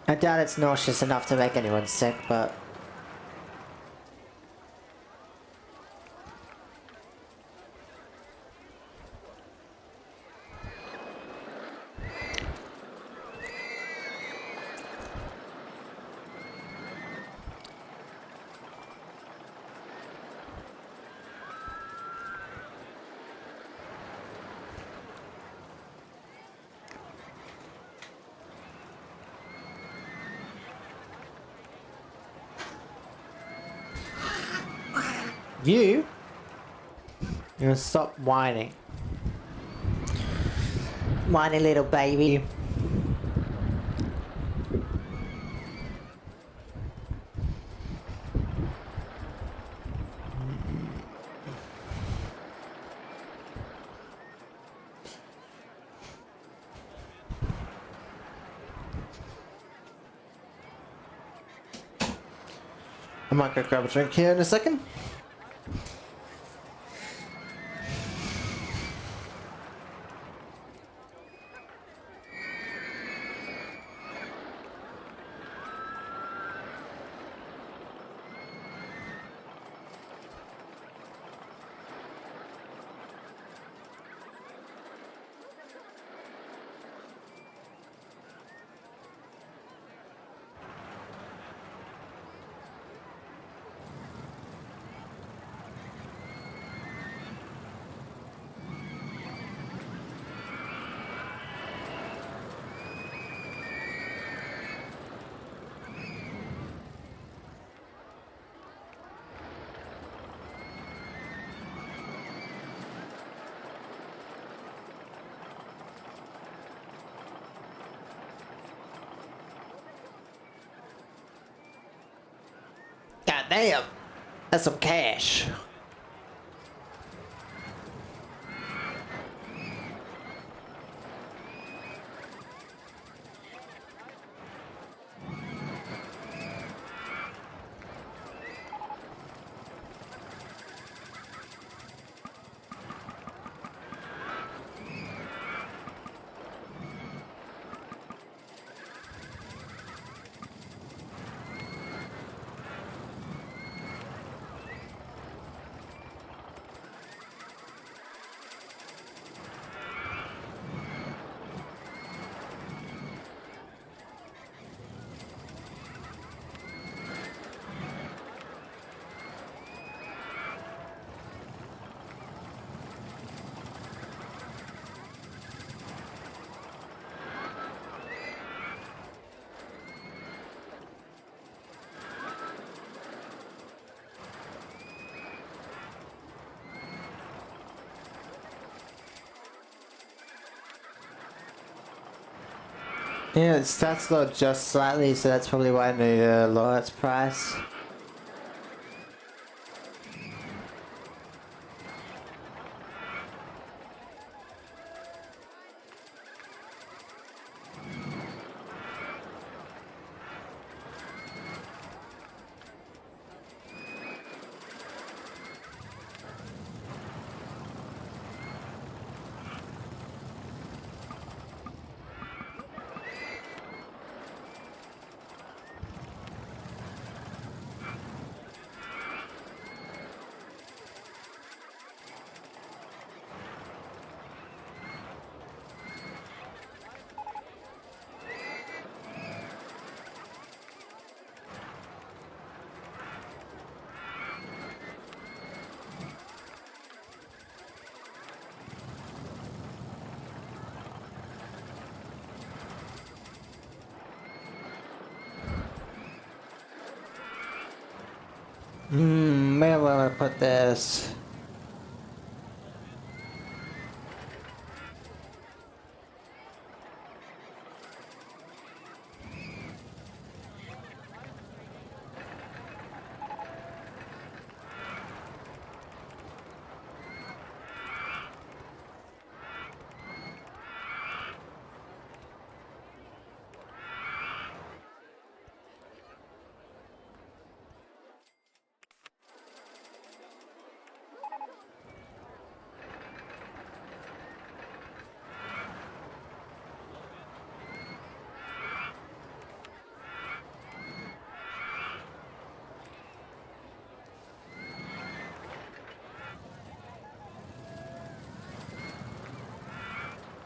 I doubt it's nauseous enough to make anyone sick, but... You gonna stop whining. Whiny little baby. I might go grab a drink here in a second. God damn, that's some cash. Yeah, its stats lowered just slightly, so that's probably why I need to lower its price. Where will I put this?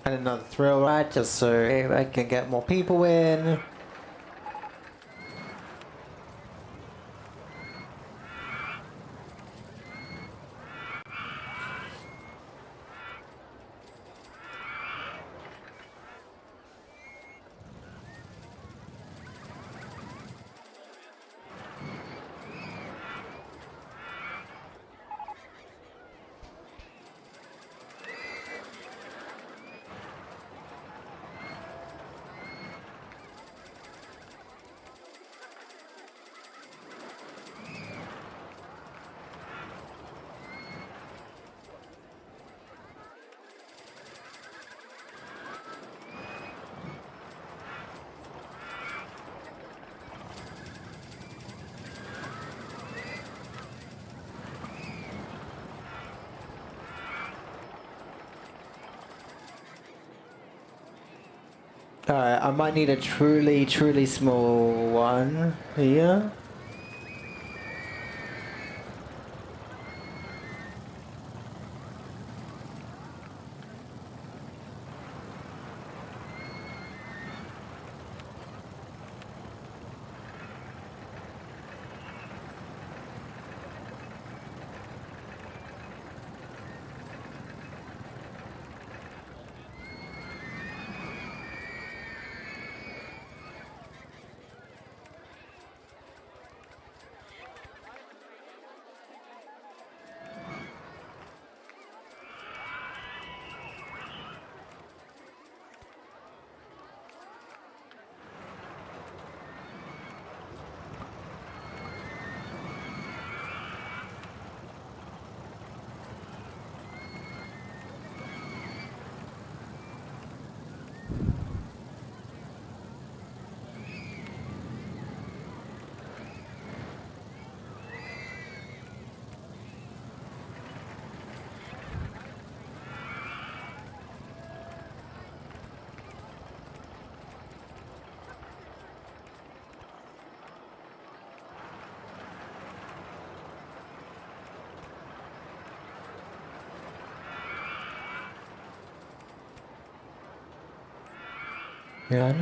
And another thrill ride just so I can get more people in. Alright, I might need a truly, truly small one here. Yeah.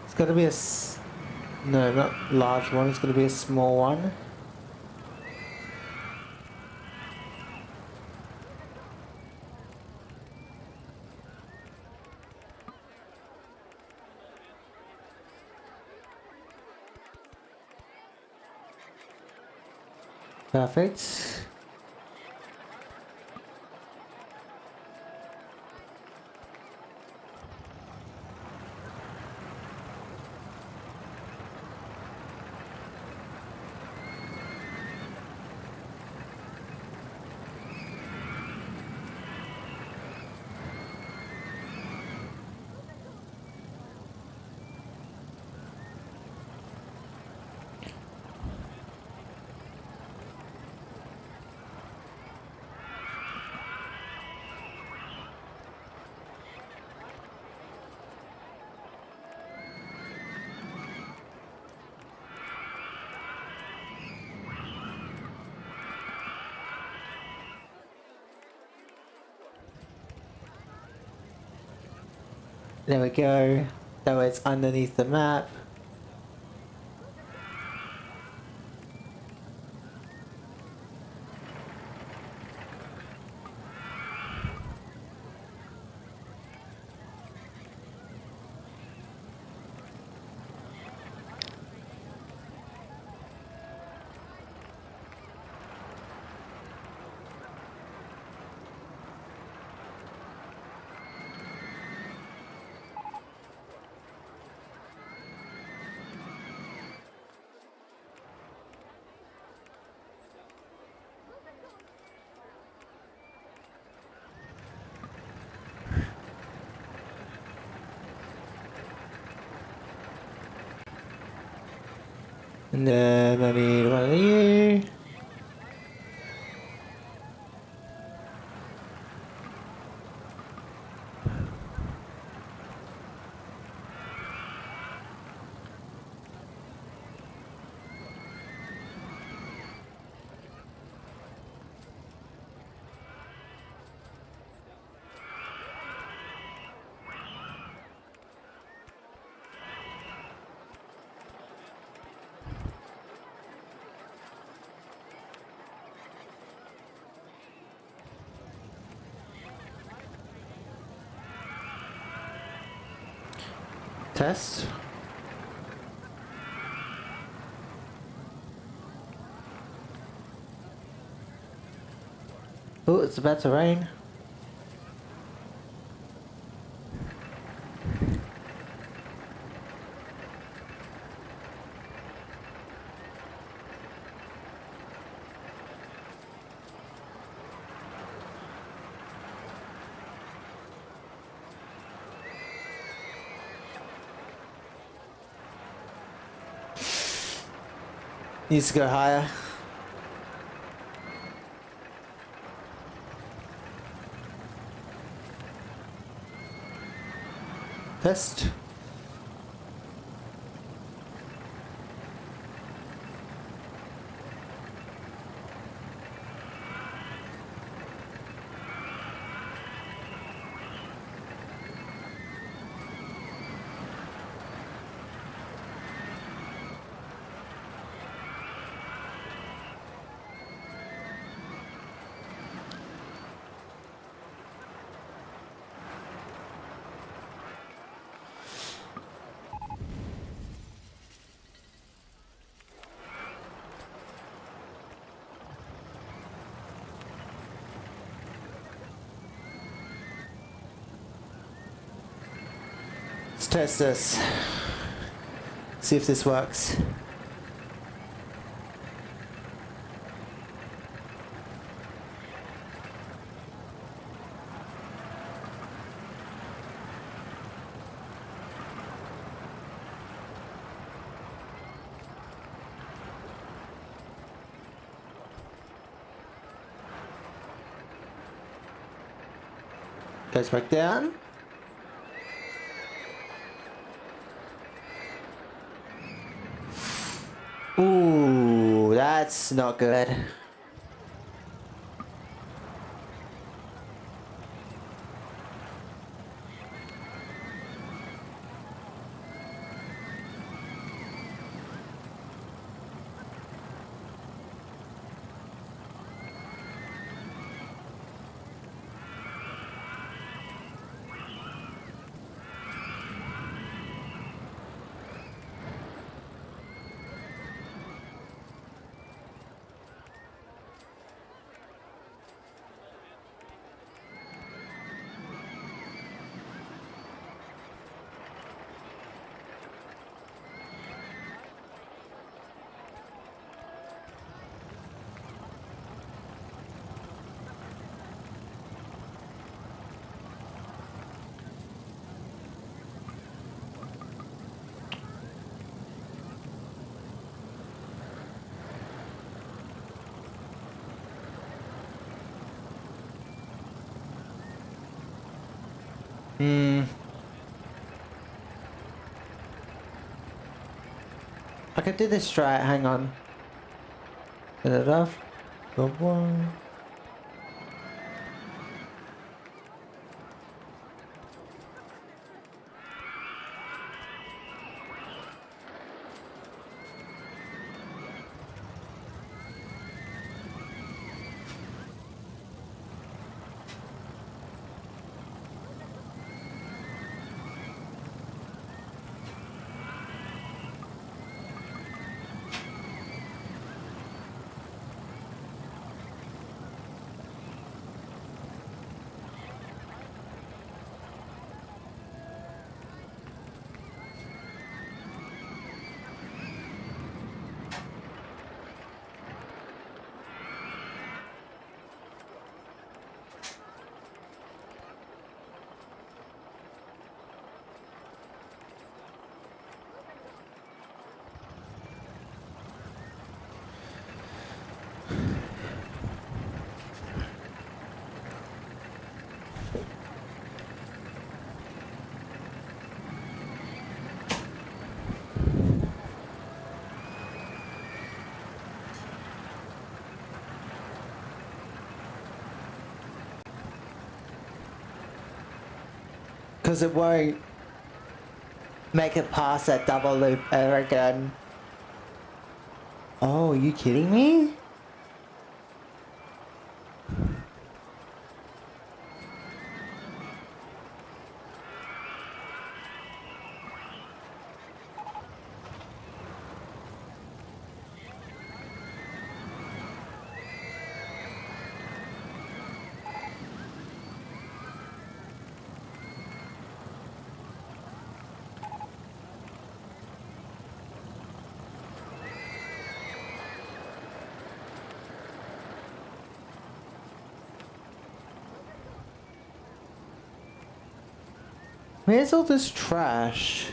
It's gotta be no, not large one, it's gonna be a small one. Perfect. There we go. That way it's underneath the map. And then I need one of you. Test. Oh, it's about to rain. Needs to go higher. Test. Let's test this. See if this works. Goes back down. Ooh, that's not good. I can do this right, hang on. Turn it off. Go one. Because it won't make it past that double loop ever again. Oh, are you kidding me? Where's all this trash?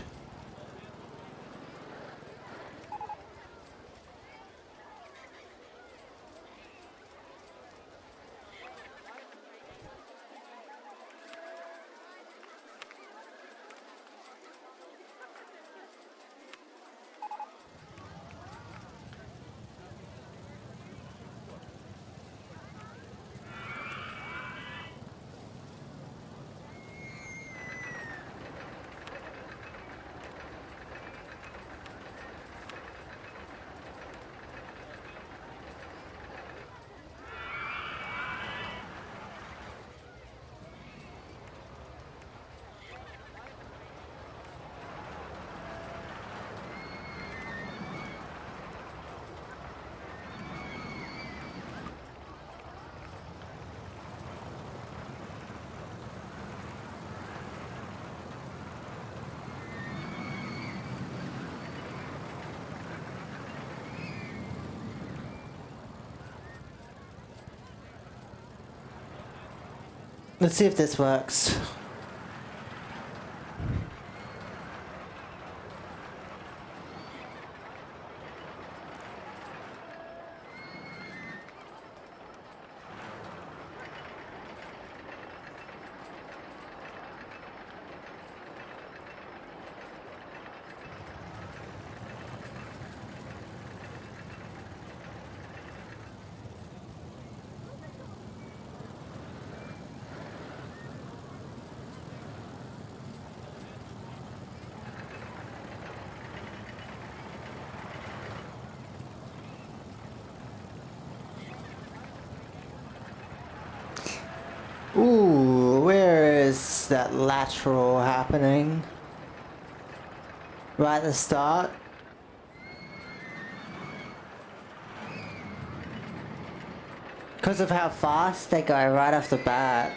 Let's see if this works. Ooh, where is that lateral happening? Right at the start? Because of how fast they go right off the bat.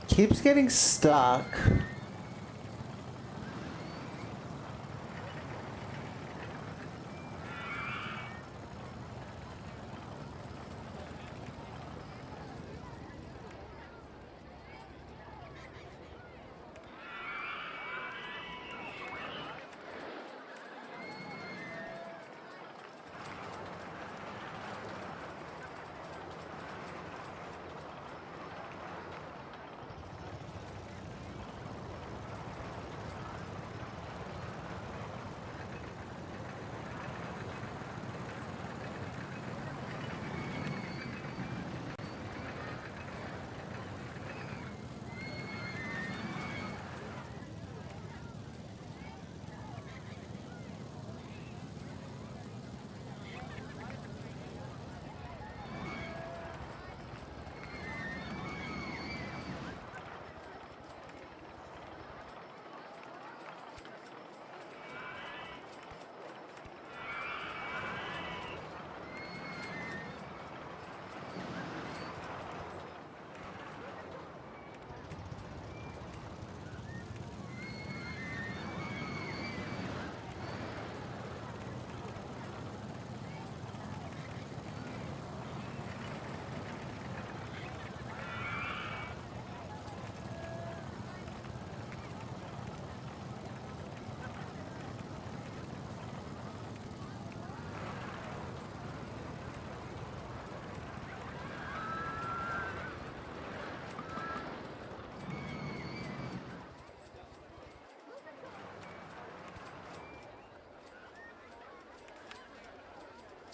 Keeps getting stuck.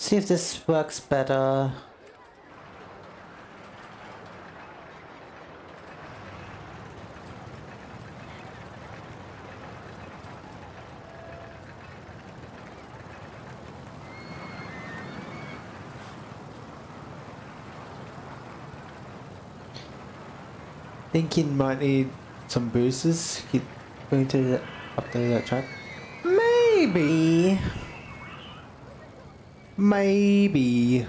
See if this works better. Thinking might need some boosters. Keep going to the, up to that track. Maybe. Maybe.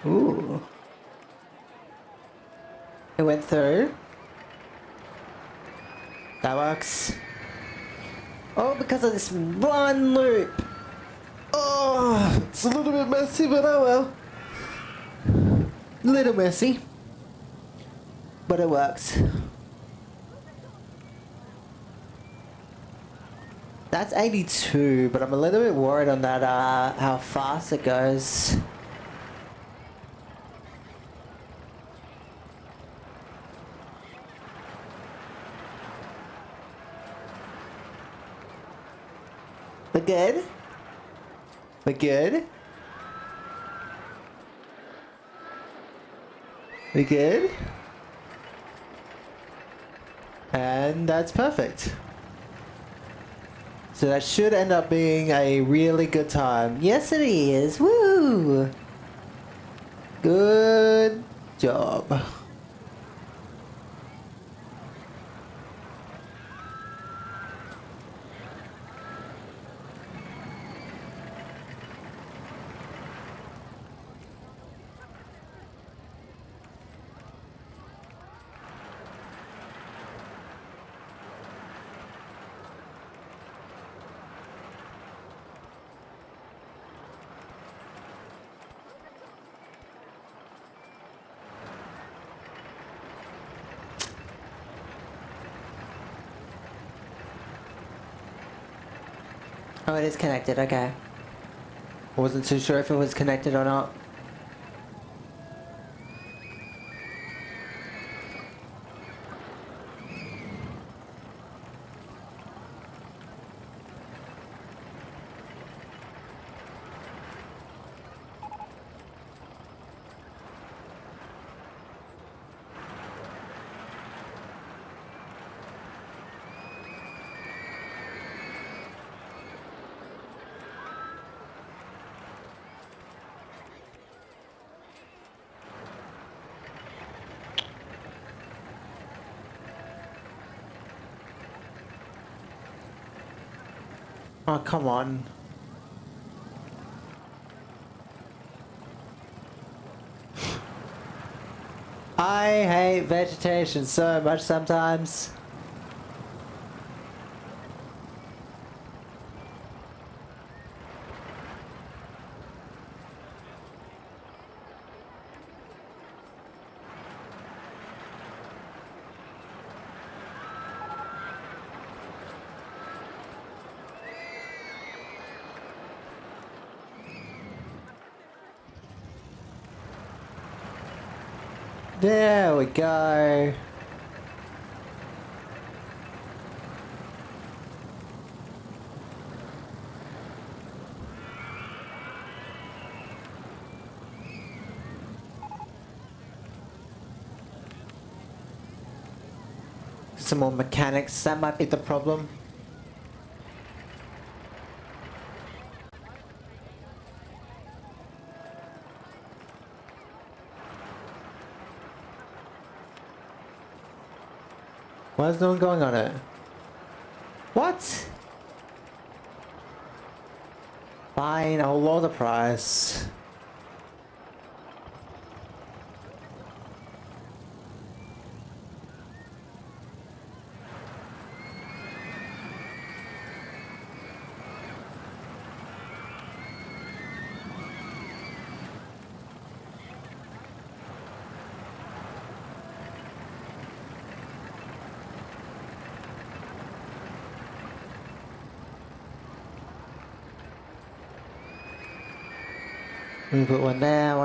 Ooh. It went through. That works. Oh, because of this one loop. Oh, it's a little bit messy, but oh well. Little messy. But it works. That's 82, but I'm a little bit worried on that, how fast it goes. We're good? We're good? We good? And that's perfect. So that should end up being a really good time. Yes, it is. Woo! Good job. Oh, it is connected, okay. I wasn't too sure if it was connected or not. Oh, come on. I hate vegetation so much sometimes. There we go. Some more mechanics, that might be the problem. Why is no one going on it? What? Fine, I'll lower the price. We put one there,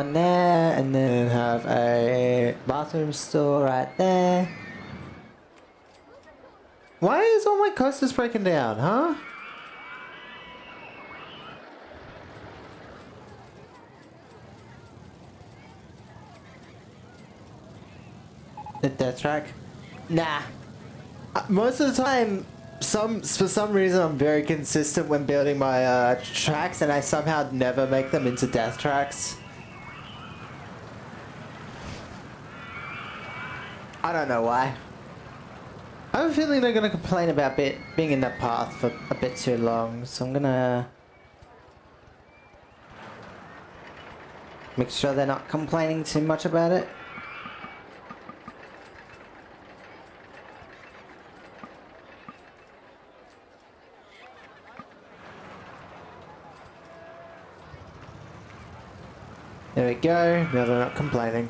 and then have a bathroom store right there. Why is all my coasters breaking down, huh? The death track? Nah. Most of the time, for some reason, I'm very consistent when building my tracks, and I somehow never make them into death tracks. I don't know why. I have a feeling they're gonna complain about being in that path for a bit too long, so I'm gonna make sure they're not complaining too much about it. There we go, now they're not complaining.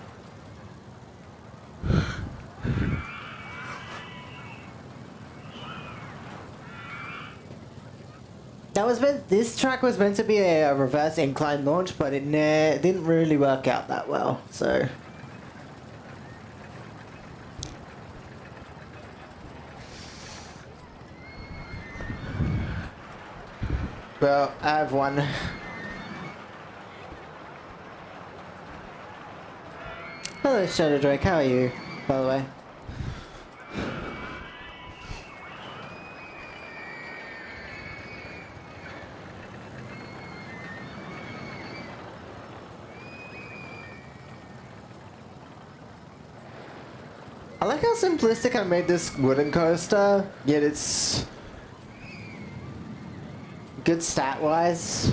This track was meant to be a reverse incline launch, but it didn't really work out that well, so. Well, I have one. Hello, Shadow Drake, how are you, by the way? I like how simplistic I made this wooden coaster, yet it's good stat-wise.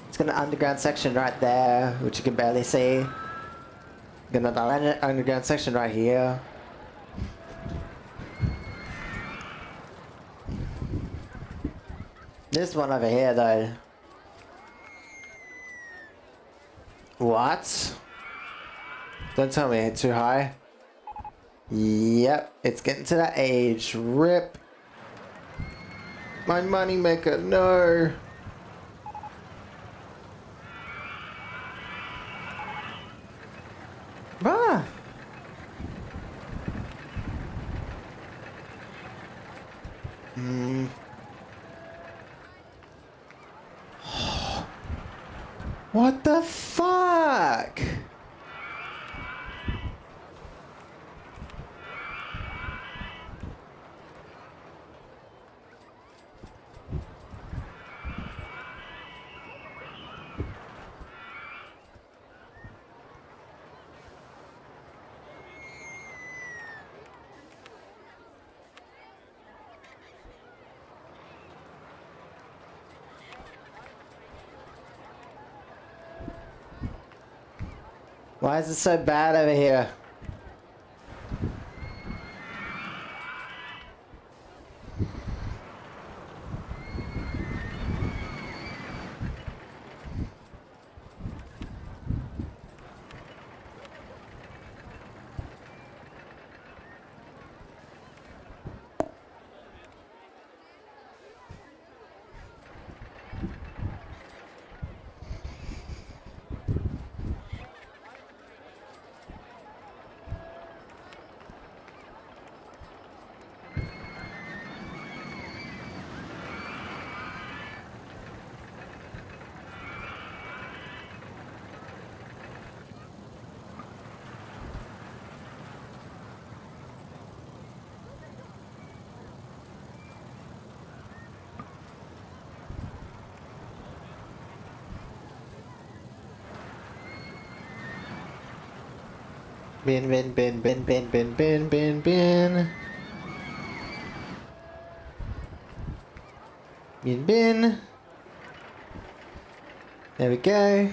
It's got an underground section right there, which you can barely see. Got another underground section right here. This one over here, though. What? Don't tell me it's too high. Yep, it's getting to that age. RIP. My money maker, no. Ah. What the fuck? Why is it so bad over here? Bin. Bin. There we go.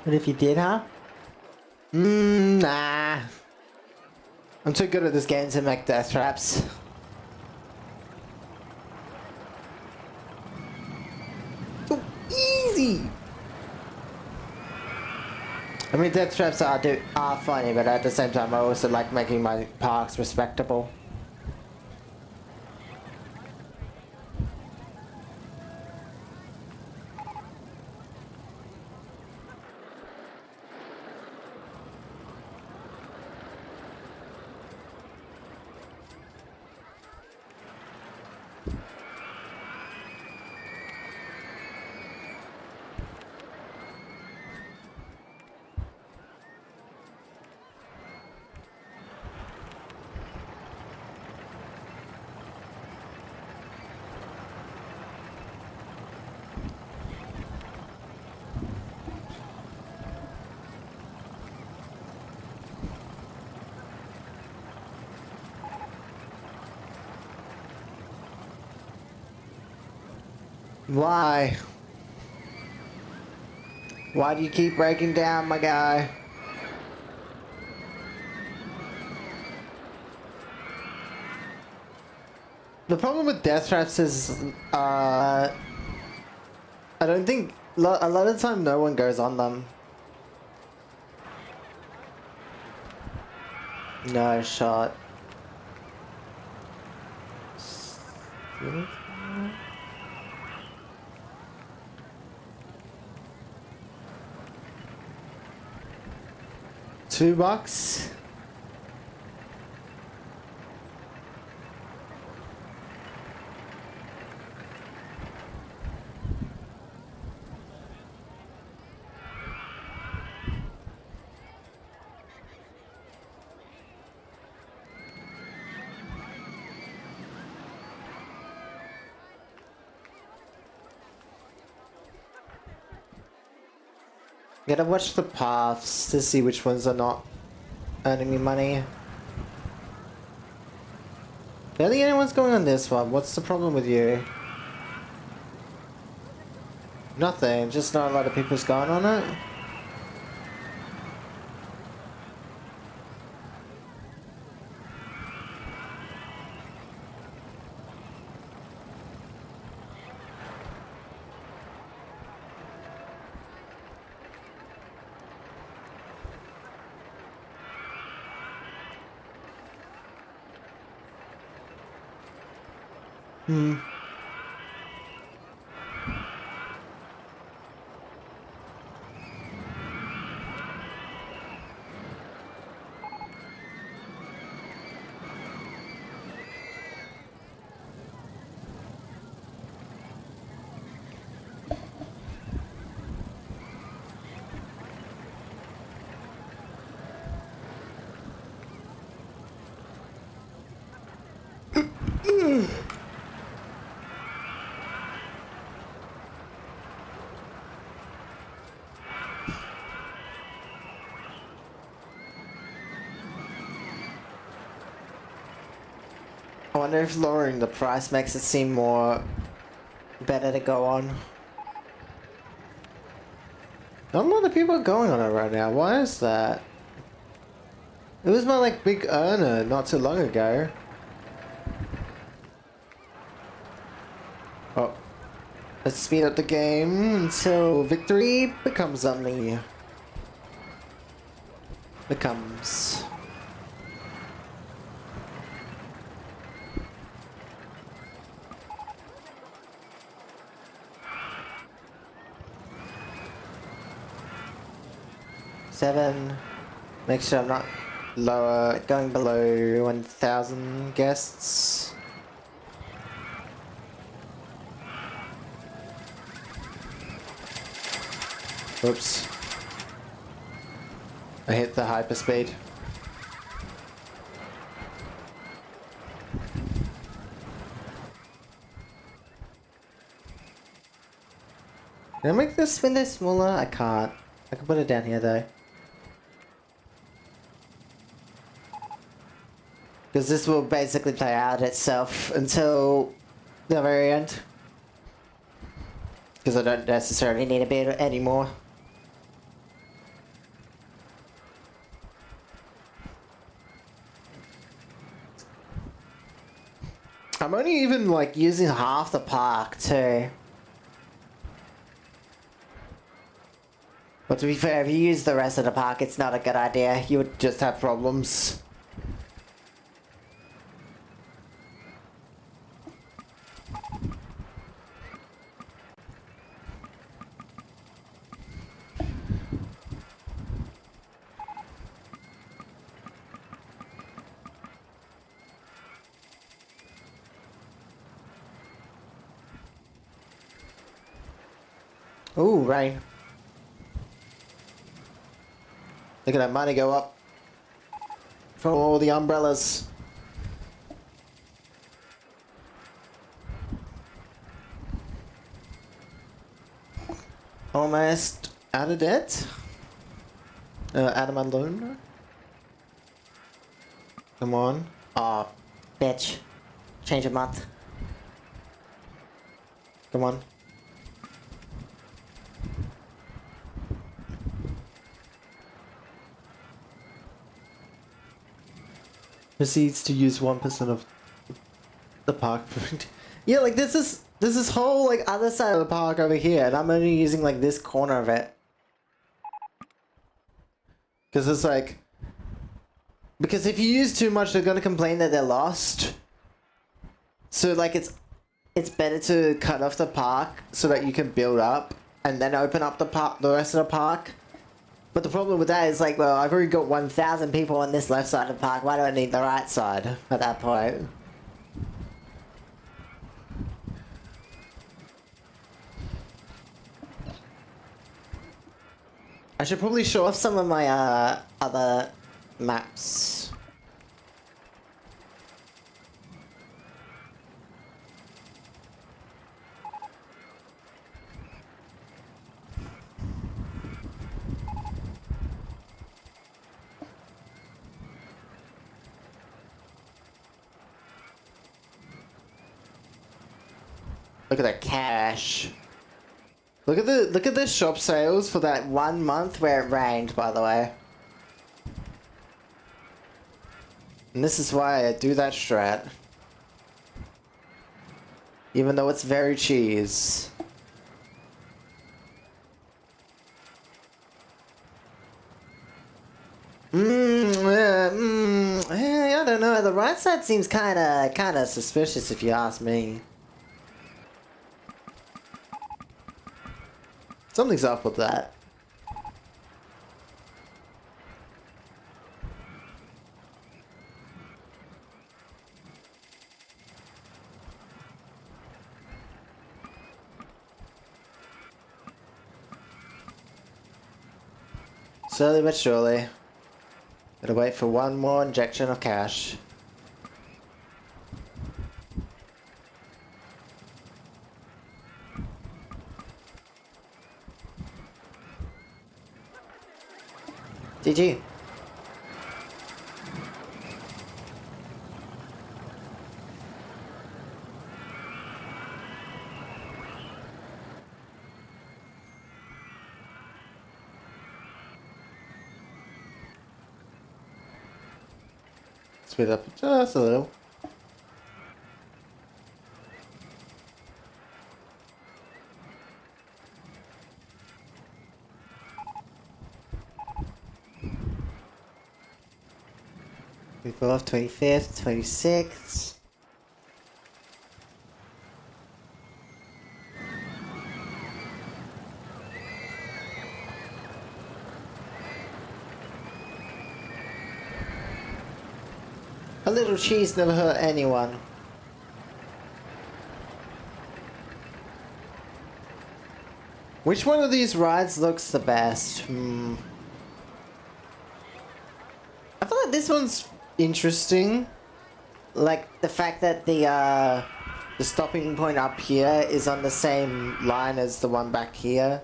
What if you did, huh? Nah. I'm too good at this game to make death traps. Oh, easy! I mean, death traps are funny, but at the same time, I also like making my parks respectable. Why? Why do you keep breaking down, my guy? The problem with death traps is, I don't think, a lot of the time no one goes on them. No shot. $2? Gotta watch the paths to see which ones are not earning me money. Barely anyone's going on this one. What's the problem with you? Nothing, just not a lot of people's going on it. Hmm. I wonder if lowering the price makes it seem more better to go on. Not a lot of people are going on it right now. Why is that? It was my like big earner not too long ago. Oh. Let's speed up the game until victory becomes only becomes. Seven. Make sure I'm not going below 1,000 guests. Oops. I hit the hyperspeed. Can I make this window smaller? I can't. I can put it down here though. Because this will basically play out itself until the very end. Because I don't necessarily need a bit anymore. I'm only even like using half the park too. But to be fair, if you use the rest of the park, it's not a good idea. You would just have problems. Ooh, rain. Look at that money go up. From all the umbrellas. Almost out of debt. Out of my loan. Come on. Aw, bitch. Change a month. Come on. proceeds to use 1% of the park. Yeah, like this is whole like other side of the park over here, and I'm only using like this corner of it. Because it's like, because if you use too much, they're gonna complain that they're lost. So like it's better to cut off the park so that you can build up and then open up the rest of the park. But the problem with that is like, well, I've already got 1,000 people on this left side of the park. Why do I need the right side at that point? I should probably show off some of my other maps. Look at that cash. Look at the shop sales for that 1 month where it rained, by the way. And this is why I do that strat. Even though it's very cheese. I don't know. The right side seems kinda suspicious if you ask me. Something's up with that. Slowly but surely. Gotta wait for one more injection of cash. GG. Speed up just a little. We go off 25th, 26th. A little cheese never hurt anyone. Which one of these rides looks the best? I feel like this one's interesting. Like the fact that the stopping point up here is on the same line as the one back here.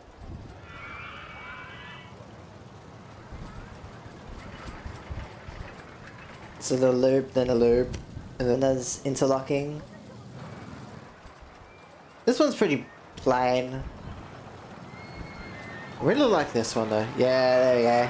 So the loop, then a loop, and then there's interlocking. This one's pretty plain. I really like this one though. Yeah, there we go.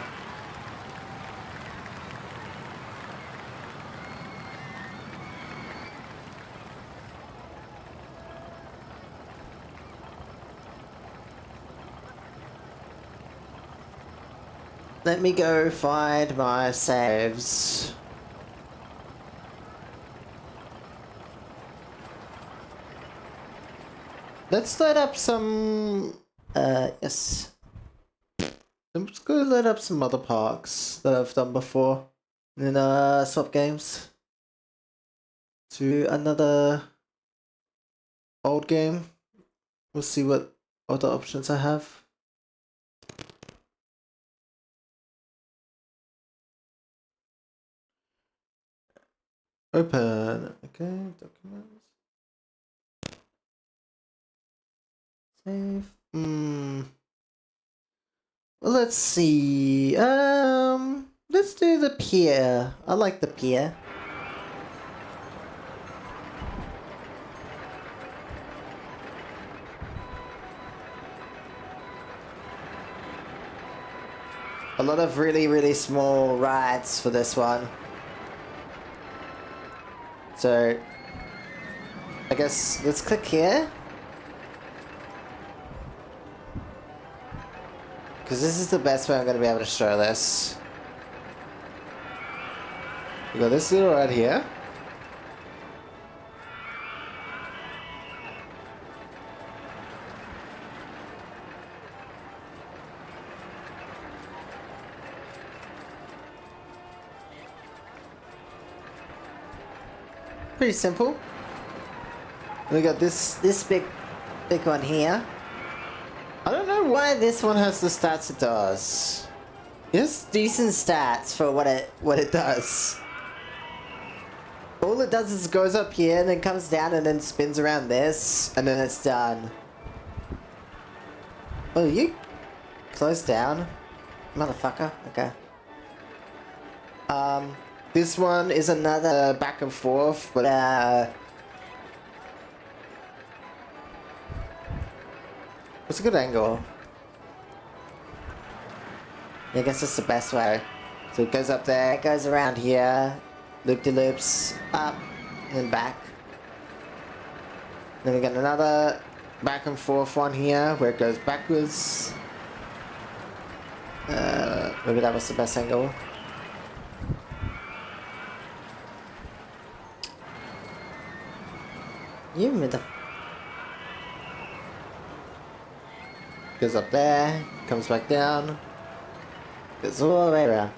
Let me go find my saves. Let's load up some, yes. Let's go load up some other parks that I've done before in, swap games. To another old game. We'll see what other options I have. Open, okay, documents. Save. Well, let's see. Let's do the pier. I like the pier. A lot of really, really small rides for this one. So, I guess let's click here. Because this is the best way I'm going to be able to show this. We got this little right here. Pretty simple. We got this big one here. I don't know why this one has the stats it does. It's decent stats for what it does. All it does is goes up here and then comes down and then spins around this and then it's done. Oh, you close down, motherfucker. Okay. This one is another back and forth, but it's a good angle. I guess it's the best way. So it goes up there, it goes around here, loop-de-loops, up, and then back. Then we got another back and forth one here, where it goes backwards. Maybe that was the best angle. You mother... Goes up there, comes back down, goes all the way around.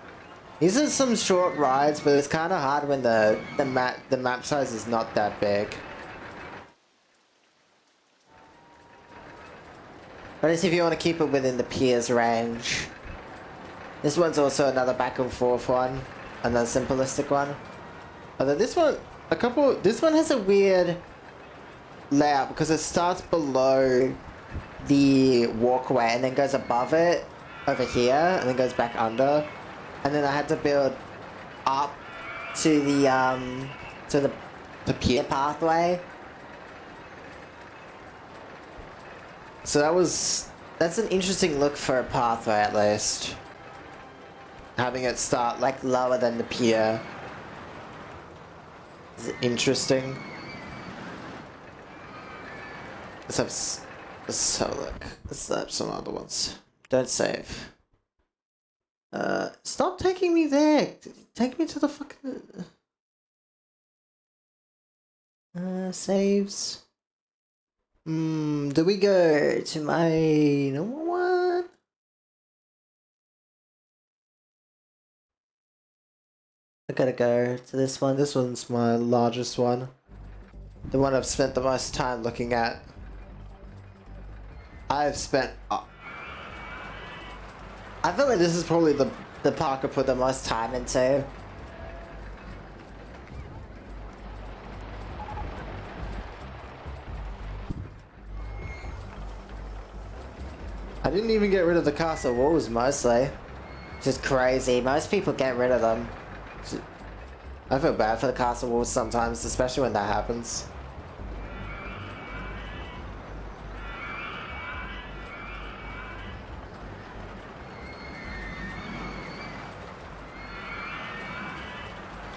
These are some short rides, but it's kind of hard when the map size is not that big. But it's if you want to keep it within the piers range. This one's also another back and forth one, another simplistic one. Although this one, this one has a weird layout because it starts below the walkway and then goes above it over here and then goes back under, and then I had to build up to the pier pathway. So that's an interesting look for a pathway, at least, having it start like lower than the pier is interesting. Let's have a look. Let's have some other ones. Don't save. Stop taking me there. Take me to the fucking... saves. Do we go to my normal one? I gotta go to this one. This one's my largest one. The one I've spent the most time looking at. I've spent... I feel like this is probably the park I put the most time into. I didn't even get rid of the castle walls mostly. Just crazy. Most people get rid of them. I feel bad for the castle walls sometimes, especially when that happens.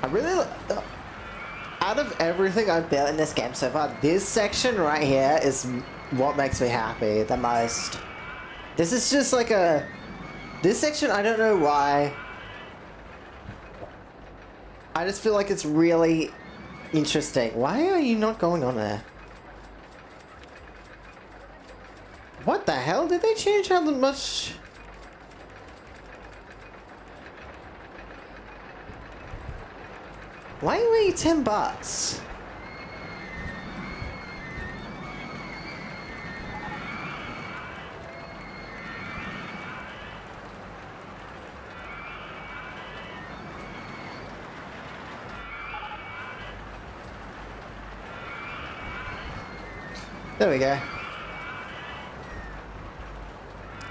I really... out of everything I've built in this game so far, this section right here is what makes me happy the most. This is just like a... This section, I don't know why. I just feel like it's really interesting. Why are you not going on there? What the hell? Did they change how much... Why are you $10? There we go.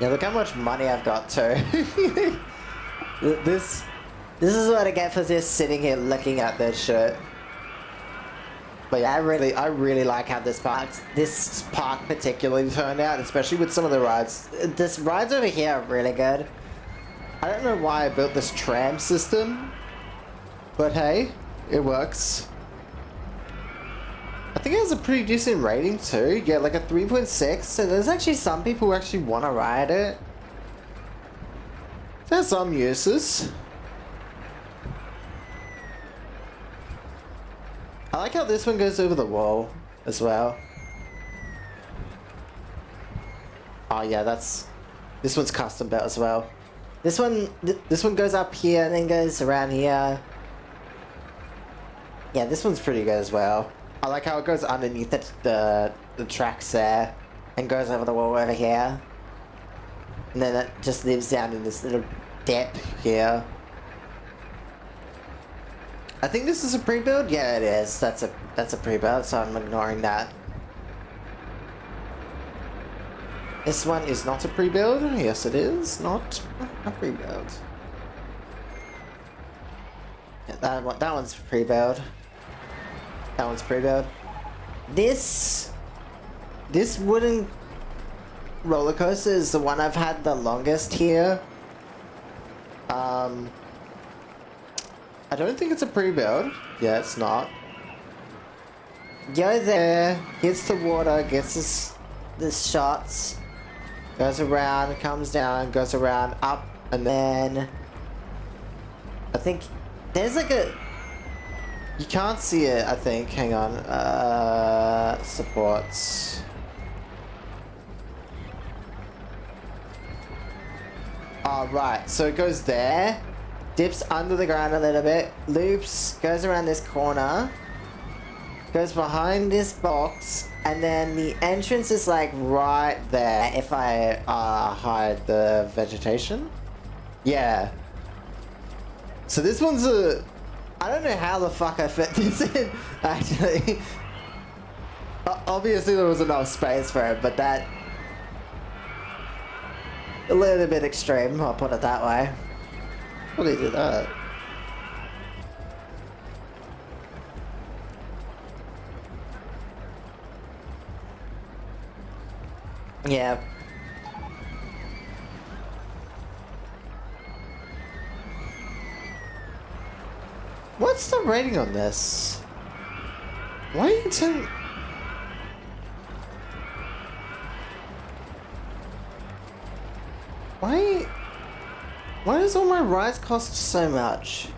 Yeah, look how much money I've got too. This is what I get for just sitting here looking at this shit. But yeah, I really like how this park particularly turned out, especially with some of the rides. This rides over here are really good. I don't know why I built this tram system, but hey, it works. think it has a pretty decent rating too. Yeah, like a 3.6. So there's actually some people who actually want to ride it. There's some uses. I like how this one goes over the wall as well. Oh yeah, this one's custom built as well. This one goes up here and then goes around here. Yeah, this one's pretty good as well. I like how it goes underneath the tracks there and goes over the wall over here. And then it just lives down in this little dip here. I think this is a pre-build? Yeah, it is. That's a pre-build, so I'm ignoring that. This one is not a pre-build. Yes, it is not a pre-build. Yeah, that one's pre-build. That one's pre-build. This wooden roller coaster is the one I've had the longest here. I don't think it's a pre-build. Yeah, it's not. Go there, hits the water, gets the shots, goes around, comes down, goes around, up, and then I think there's like a, you can't see it, I think. Hang on. Supports. Oh, right. So it goes there, dips under the ground a little bit, loops, goes around this corner, goes behind this box, and then the entrance is like right there if I hide the vegetation. Yeah. So this one's I don't know how the fuck I fit this in, actually. Obviously there was enough space for it, but that... a little bit extreme, I'll put it that way. What did he do that? Yeah. What's the rating on this? Why are you telling... Why does all my rides cost so much?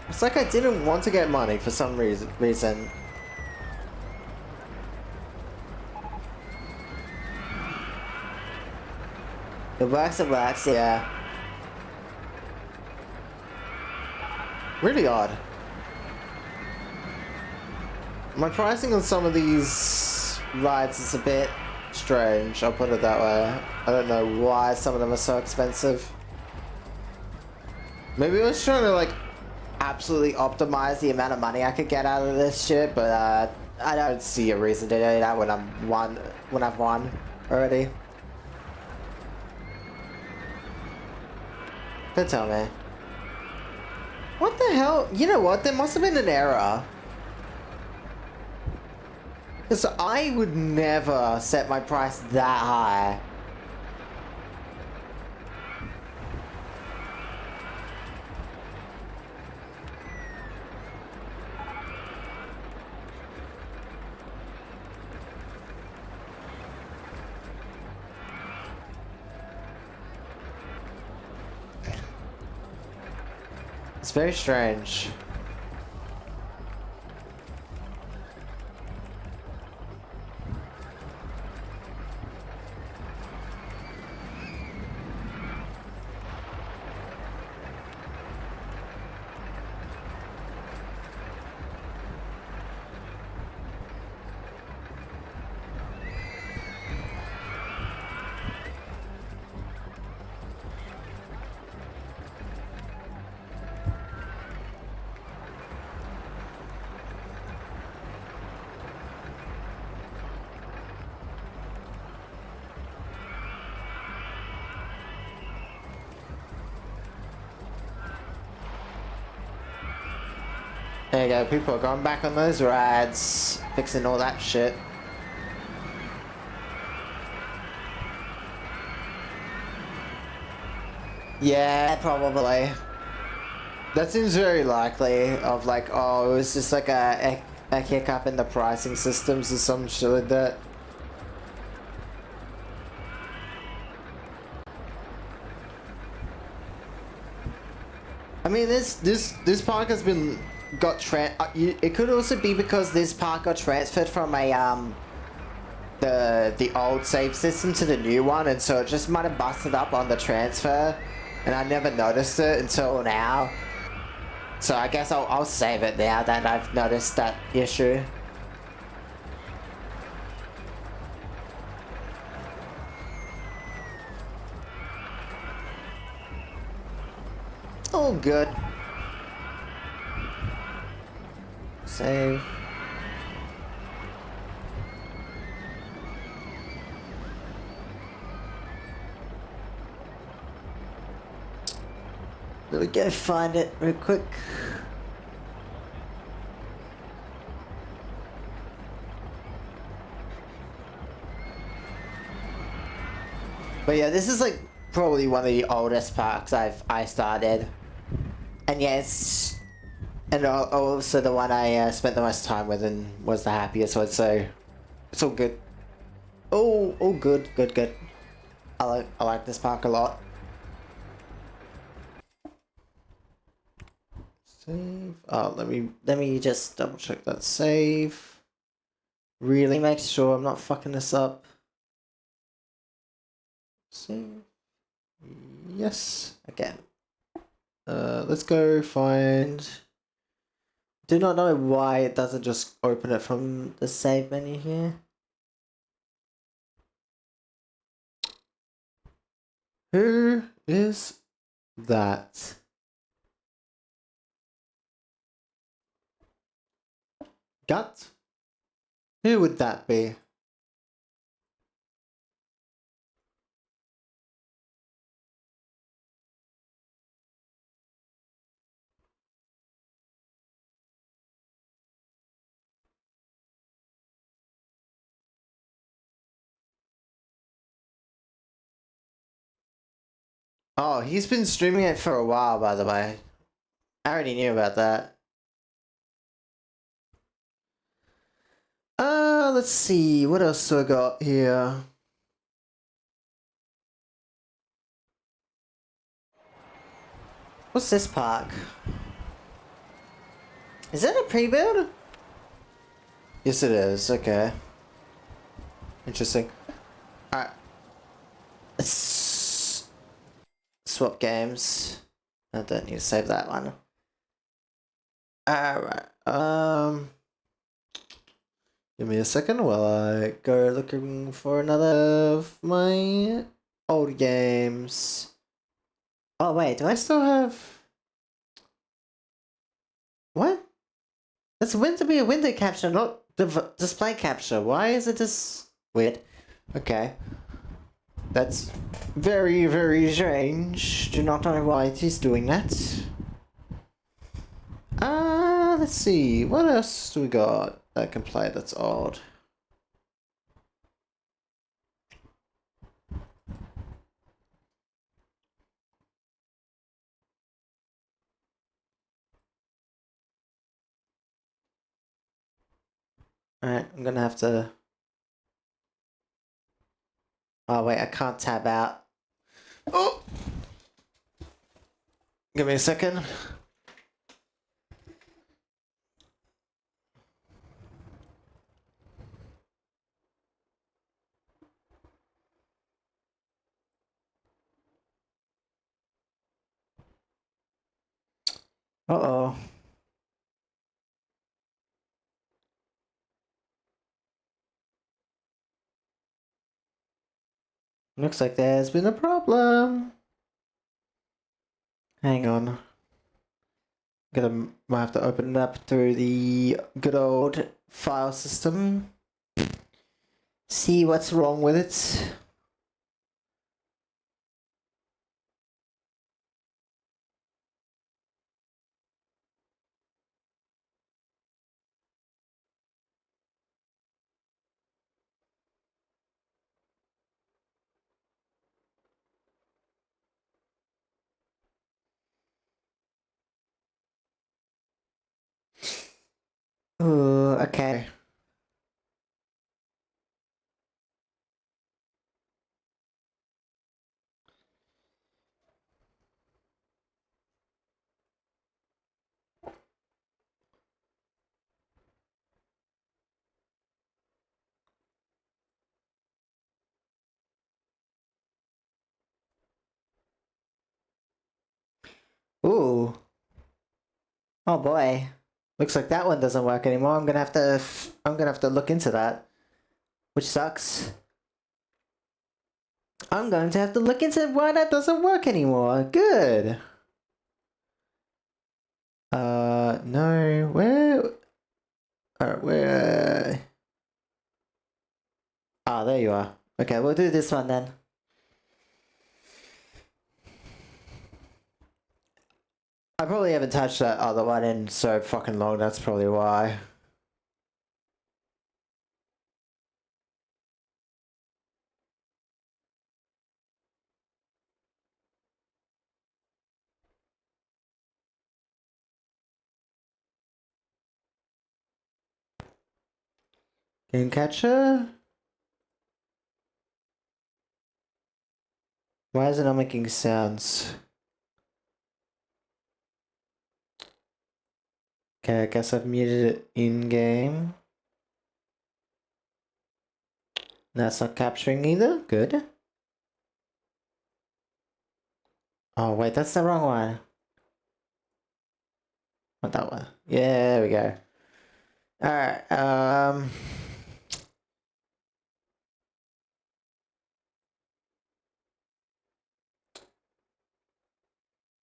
It's like I didn't want to get money for some reason. It works, yeah. Really odd. My pricing on some of these rides is a bit strange, I'll put it that way. I don't know why some of them are so expensive. Maybe I was trying to like absolutely optimize the amount of money I could get out of this shit, but I don't see a reason to do that when I've won already. Don't tell me. What the hell? You know what? There must have been an error. Because I would never set my price that high. It's very strange. There you go, people are going back on those rides, fixing all that shit. Yeah, probably. That seems very likely. Of like, oh, it was just like a hiccup in the pricing systems or some shit like that. I mean, this park has been it could also be because this park got transferred from a the old save system to the new one, and so it just might have busted up on the transfer, and I never noticed it until now. So I guess I'll save it now that I've noticed that issue. All good. Save. Let me go find it real quick. But yeah, this is like probably one of the oldest parks I started, and yes, and also the one I spent the most time with and was the happiest one. So it's all good. Oh, good. I like this park a lot. Save. Oh, let me just double check that save. Really make sure I'm not fucking this up. Save. Yes. Again. Let's go find. Do not know why it doesn't just open it from the save menu here. Who is that? Gut? Who would that be? Oh, he's been streaming it for a while, by the way. I already knew about that. Let's see. What else do I got here? What's this park? Is that a pre-build? Yes, it is. Okay. Interesting. Alright. Let's swap games. I don't need to save that one. Alright. Give me a second while I go looking for another of my old games. Oh wait, do I still have... What? That's meant to be a window capture, not display capture. Why is it this weird? Okay. That's very, very strange. Do not know why it is doing that. Let's see. What else do we got that I can play that's odd? Alright, I'm gonna have to... Oh wait, I can't tab out. Oh! Give me a second. Uh-oh. Looks like there's been a problem. Hang on. Might have to open it up through the good old file system. See what's wrong with it. Okay. Ooh. Oh boy. Looks like that one doesn't work anymore. I'm gonna have to look into that. Which sucks. I'm going to have to look into why that doesn't work anymore. Good. No, where? Alright, where? Ah, there you are. Okay, we'll do this one then. I probably haven't touched that other one in so fucking long, that's probably why. Can you catch her? Why is it not making sounds? Okay, I guess I've muted it in-game. That's not capturing either. Good. Oh wait, that's the wrong one. Not that one. Yeah, there we go. Alright,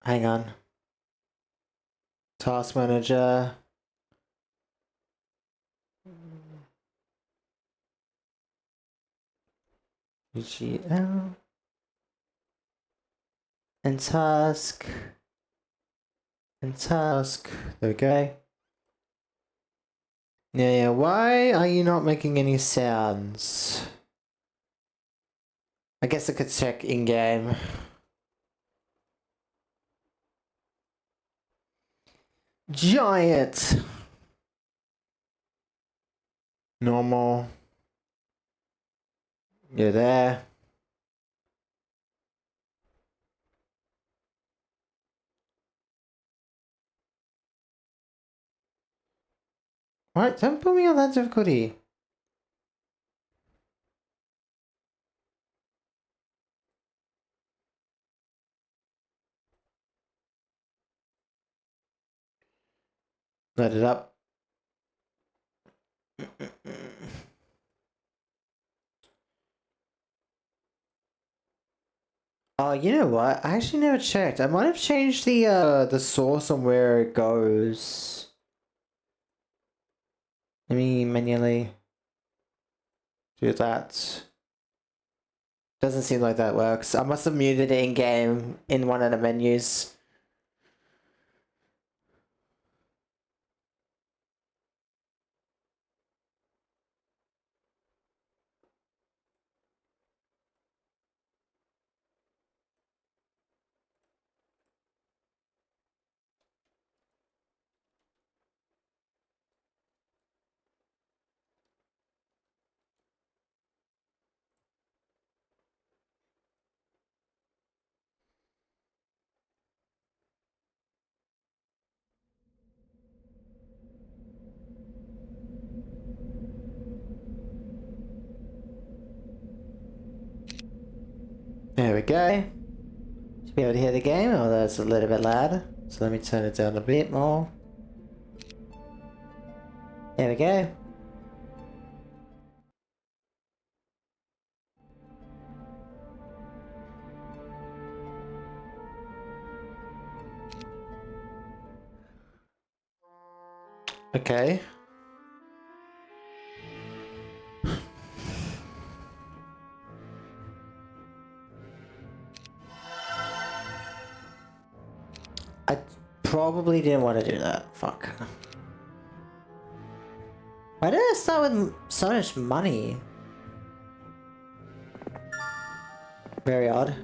hang on. Task manager. GL. And task. And task. There we go. Yeah, why are you not making any sounds? I guess I could check in-game. Giant! Normal. You're there. What? Don't put me on that difficulty. Let it up. Oh, you know what? I actually never checked. I might have changed the source on where it goes. Let me manually do that. Doesn't seem like that works. I must have muted it in-game in one of the menus. There we go. Should be able to hear the game, although it's a little bit loud. So let me turn it down a bit more. There we go. Okay. I probably didn't want to do that. Fuck. Why did I start with so much money? Very odd.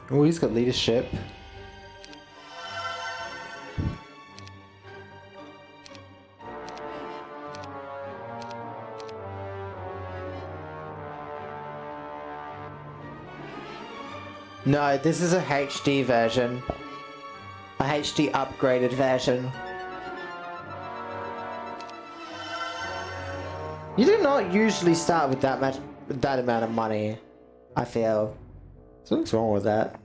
Oh, he's got leadership. No, this is a HD version. A HD upgraded version. You do not usually start with that much, with that amount of money, I feel. Something's wrong with that.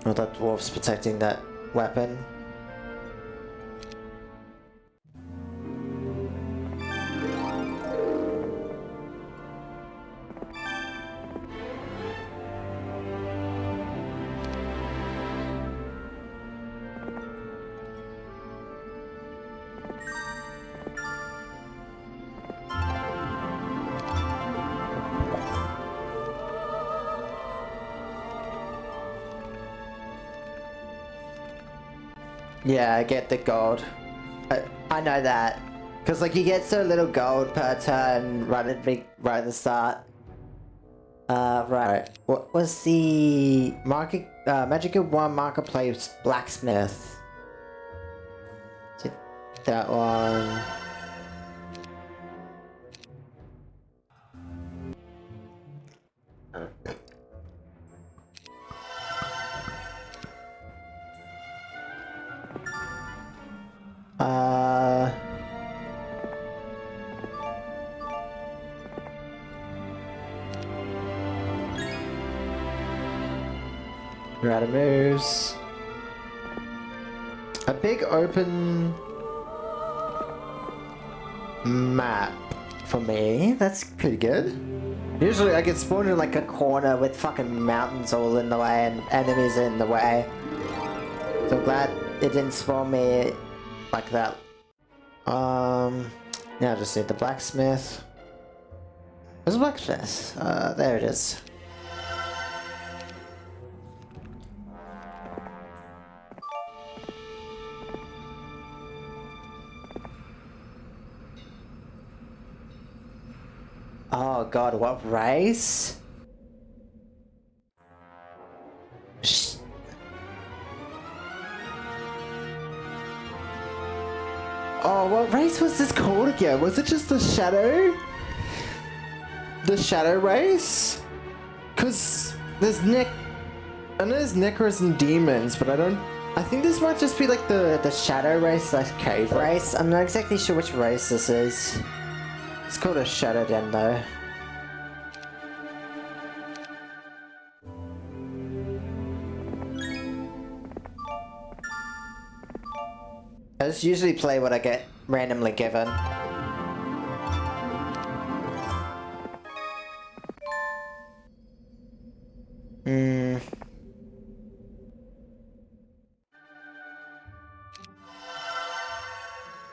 Oh, that dwarf's protecting that weapon. Yeah, I get the gold. I know that. Because, like, you get so little gold per turn right at the start. Right. What was the market, Magic 1 Marketplace Blacksmith? Did that one. We're out of moves. A big open map for me. That's pretty good. Usually I get spawned in like a corner with fucking mountains all in the way and enemies in the way. So I'm glad it didn't spawn me like that. Now I just need the blacksmith. Where's the blacksmith? There it is. Oh god, what race? Oh, what race was this called again? Was it just the shadow? The shadow race? Cause there's I know there's Necros and demons, but I think this might just be like the shadow race / cave race. I'm not exactly sure which race this is. It's called a shadow den though. I just usually play what I get randomly given.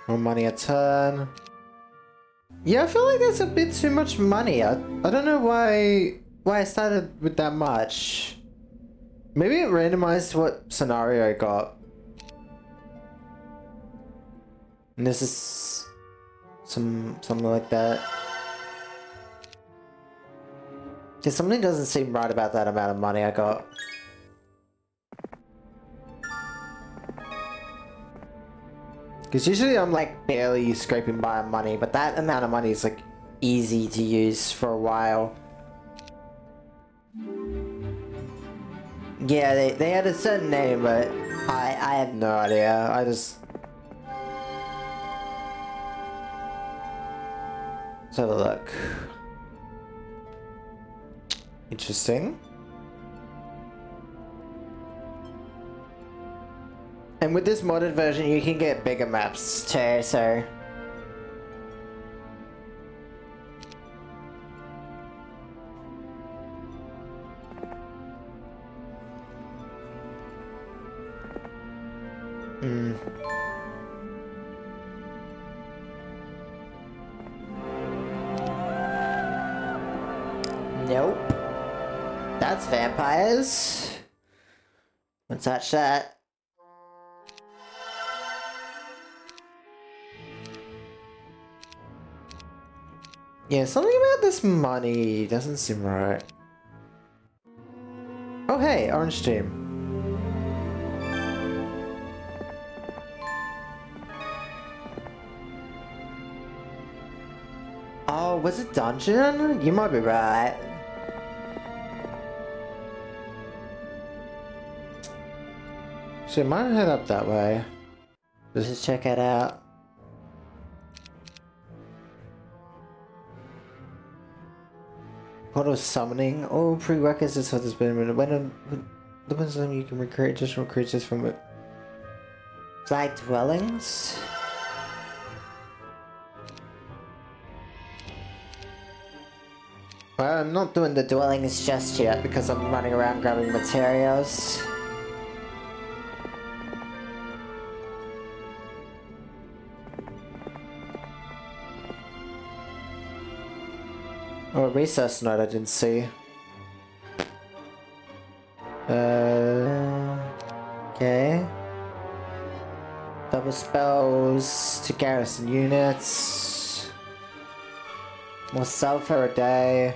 More money a turn. Yeah, I feel like that's a bit too much money. I don't know why I started with that much. Maybe it randomized what scenario I got. And this is something like that. Yeah, something doesn't seem right about that amount of money I got. Because usually I'm like barely scraping by on money, but that amount of money is like easy to use for a while. Yeah, they had a certain name, but I have no idea. I just... Let's have a look. Interesting. And with this modded version, you can get bigger maps too, so... Nope. That's vampires. Don't touch that. Yeah, something about this money doesn't seem right. Oh hey, orange team. Oh, was it dungeon? You might be right. So might head up that way. Just to check it out. Portal summoning. All prerequisites for this been when the time you can recruit additional creatures from it. Flag dwellings. Well, I'm not doing the dwellings just yet because I'm running around grabbing materials. Oh, a resource node I didn't see. Okay. Double spells to garrison units. More sulfur a day.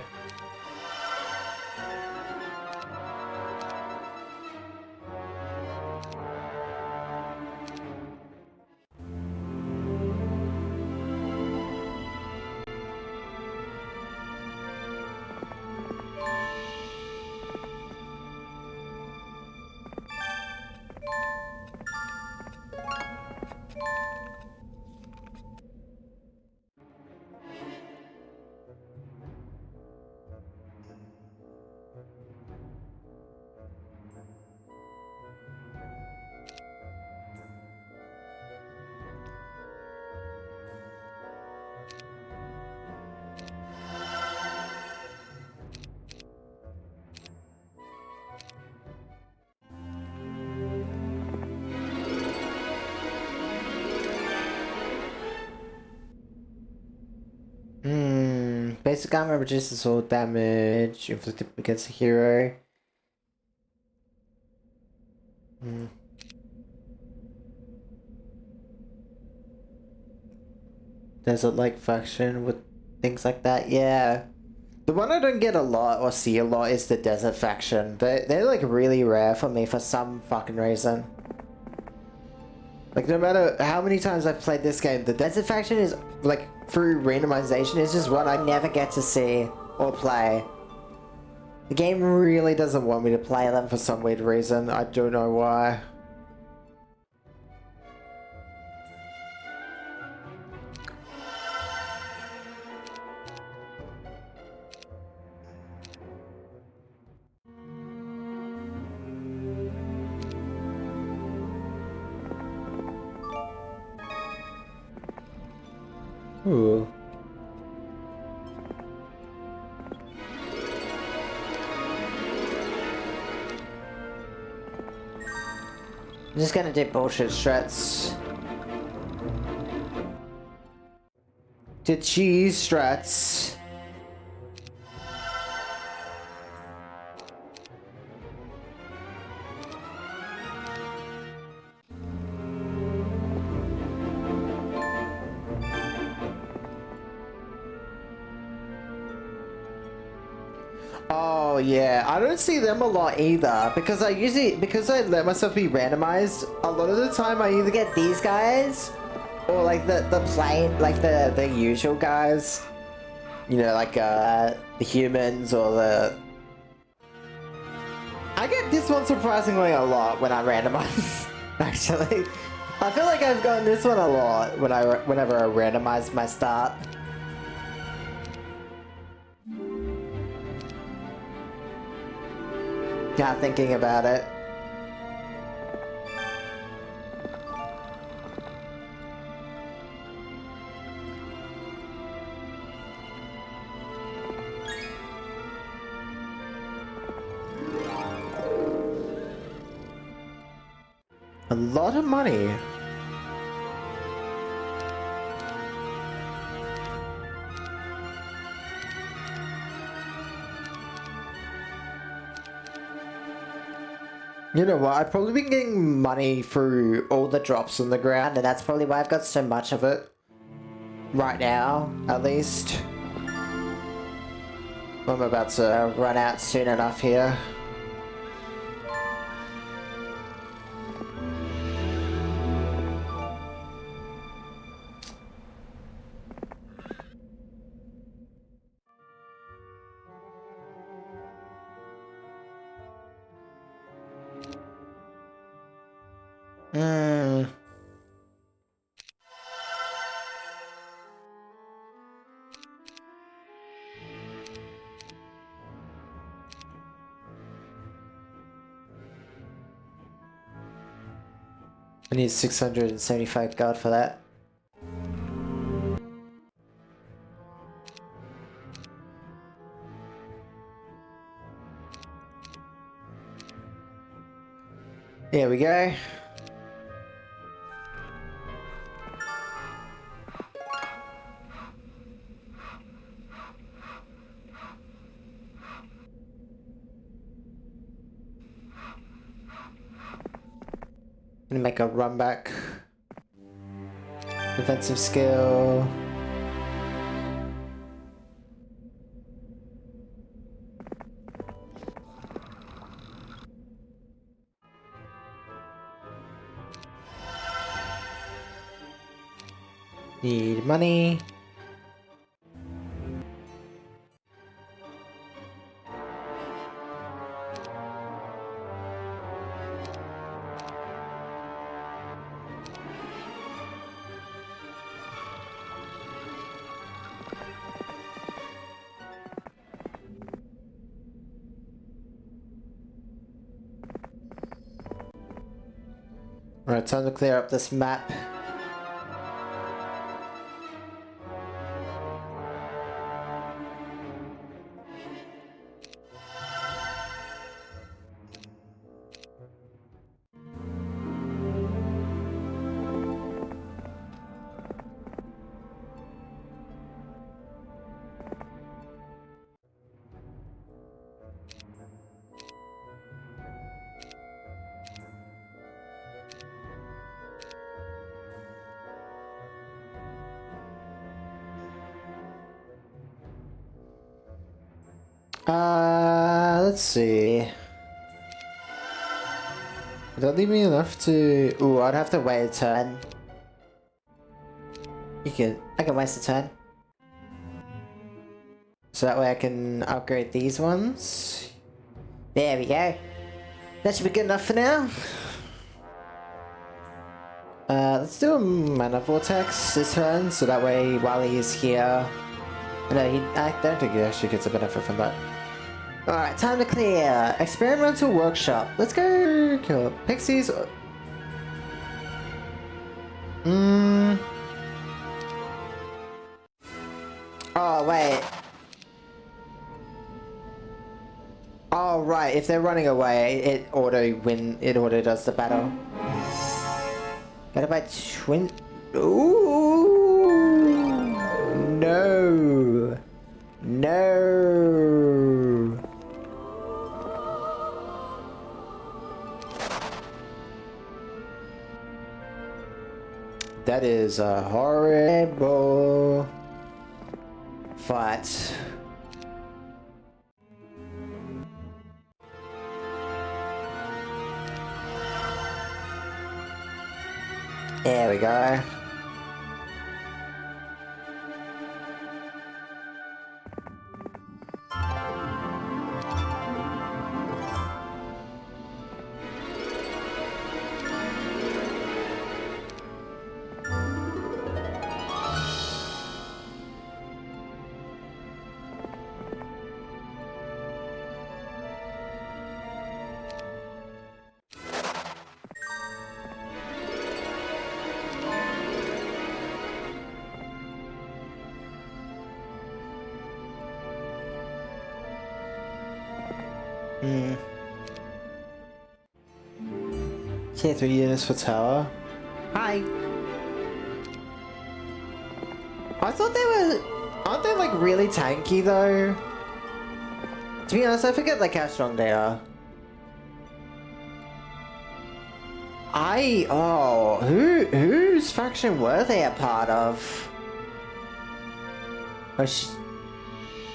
Basic armor reduces all damage inflicted against a hero. Desert like faction with things like that, yeah. The one I don't get a lot or see a lot is the desert faction. They're like really rare for me for some fucking reason. Like no matter how many times I've played this game, the desert faction is like through randomization is just one I never get to see or play. The game really doesn't want me to play them for some weird reason. I don't know why. Ooh. I'm just gonna do bullshit strats. To cheese strats. Oh yeah, I don't see them a lot either because I let myself be randomized. A lot of the time I either get these guys or like the plain, like the usual guys. You know, like the humans or the. I get this one surprisingly a lot when I randomize. Actually, I feel like I've gotten this one a lot whenever I randomize my start. Not thinking about it. A lot of money. You know what, I've probably been getting money through all the drops on the ground, and that's probably why I've got so much of it. Right now, at least. I'm about to run out soon enough here. I need 675 gold for that. There we go. Gonna make a run back. Defensive skill. Need money. Alright, time to clear up this map. Let's see. Would that leave me enough to... Ooh, I'd have to wait a turn. I can waste a turn. So that way I can upgrade these ones. There we go. That should be good enough for now. Let's do a mana vortex this turn, so that way while he is here... No, I don't think he actually gets a benefit from that. Alright, time to clear. Experimental workshop. Let's go kill pixies. Oh, wait. Oh, right. If they're running away, it auto does the battle. Got it by twin... Ooh! No! No! That is a horrible fight. There we go. Tier 3 units for tower. Hi! I thought they were... Aren't they like really tanky though? To be honest, I forget like how strong they are. Whose faction were they a part of?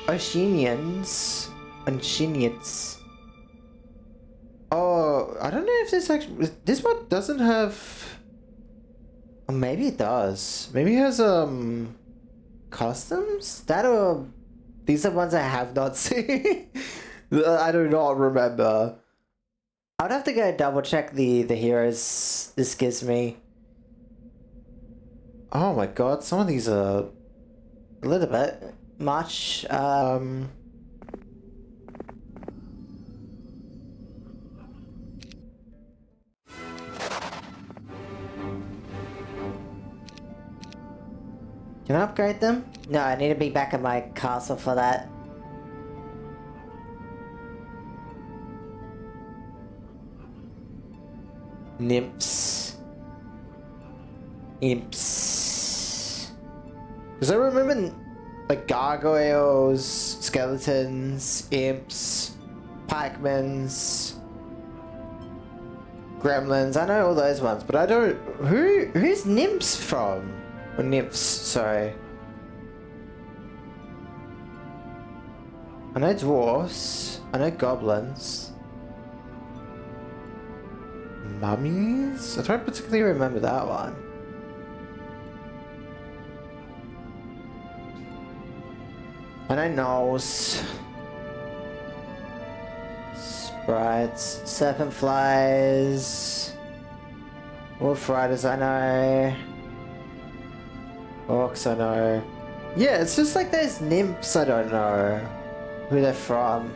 Oceanians? Oceanians. Oh, I don't know if this one doesn't have... Or maybe it does. Maybe it has, customs? These are ones I have not seen. I do not remember. I'd have to go double check the heroes this gives me. Oh my god, some of these are a little bit much. Can I upgrade them? No, I need to be back at my castle for that. Nymphs. Imps. Because I remember like gargoyles, skeletons, imps, pikemans, gremlins. I know all those ones, but I don't... Who's nymphs from? Or nymphs, sorry. I know dwarves. I know goblins. Mummies? I don't particularly remember that one. I know gnolls. Sprites. Serpent flies. Wolf riders I know. Orcs I know. Yeah, it's just like those nymphs I don't know who they're from.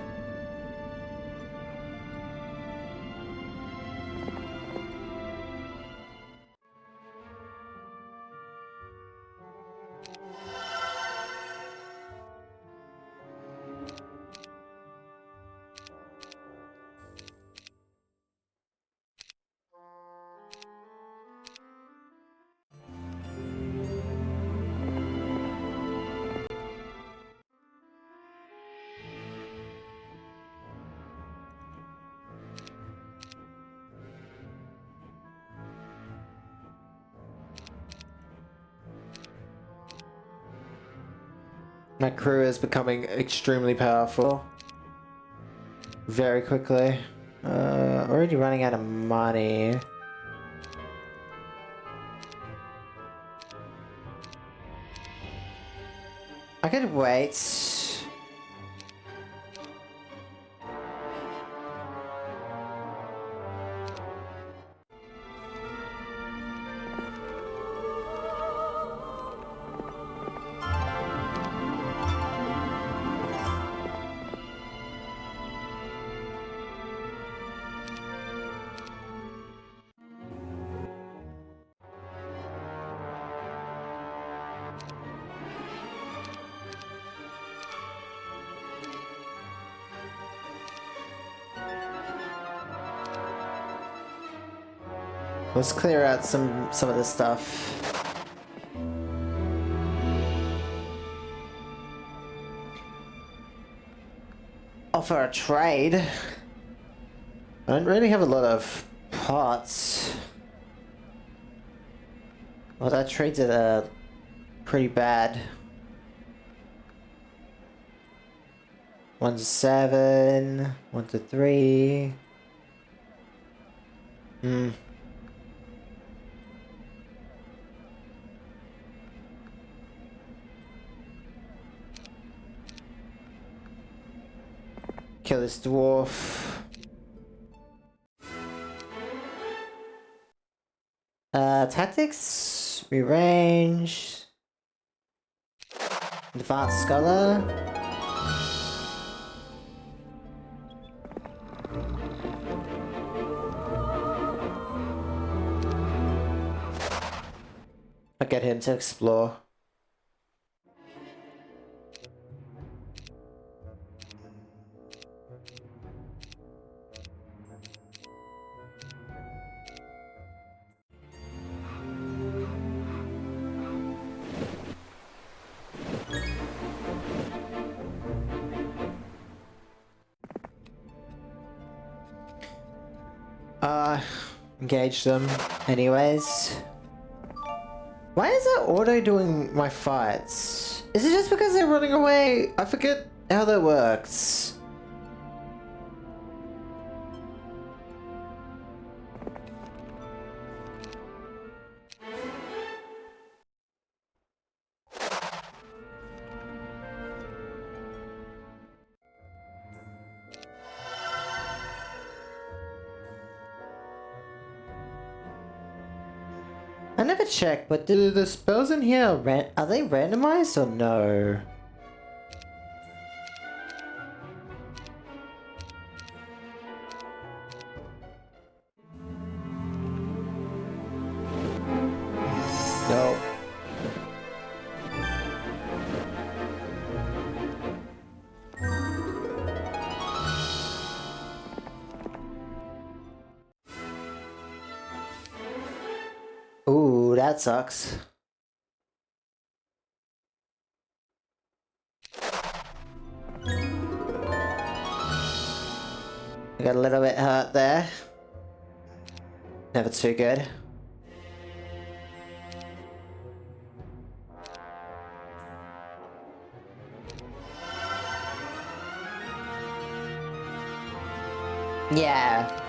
My crew is becoming extremely powerful. Very quickly. Already running out of money. I could wait. Let's clear out some of this stuff. Offer a trade. I don't really have a lot of pots. Well, that trades are pretty bad. 1 to 7, 1 to 3. Kill this dwarf. Tactics, rearrange, advanced scholar. I'll get him to explore. engage them anyways. Why is it auto doing my fights? Is it just because they're running away? I forget how that works. I never checked, but do the spells in here are they randomized or no? No. Ooh, that sucks. I got a little bit hurt there. Never too good. Yeah.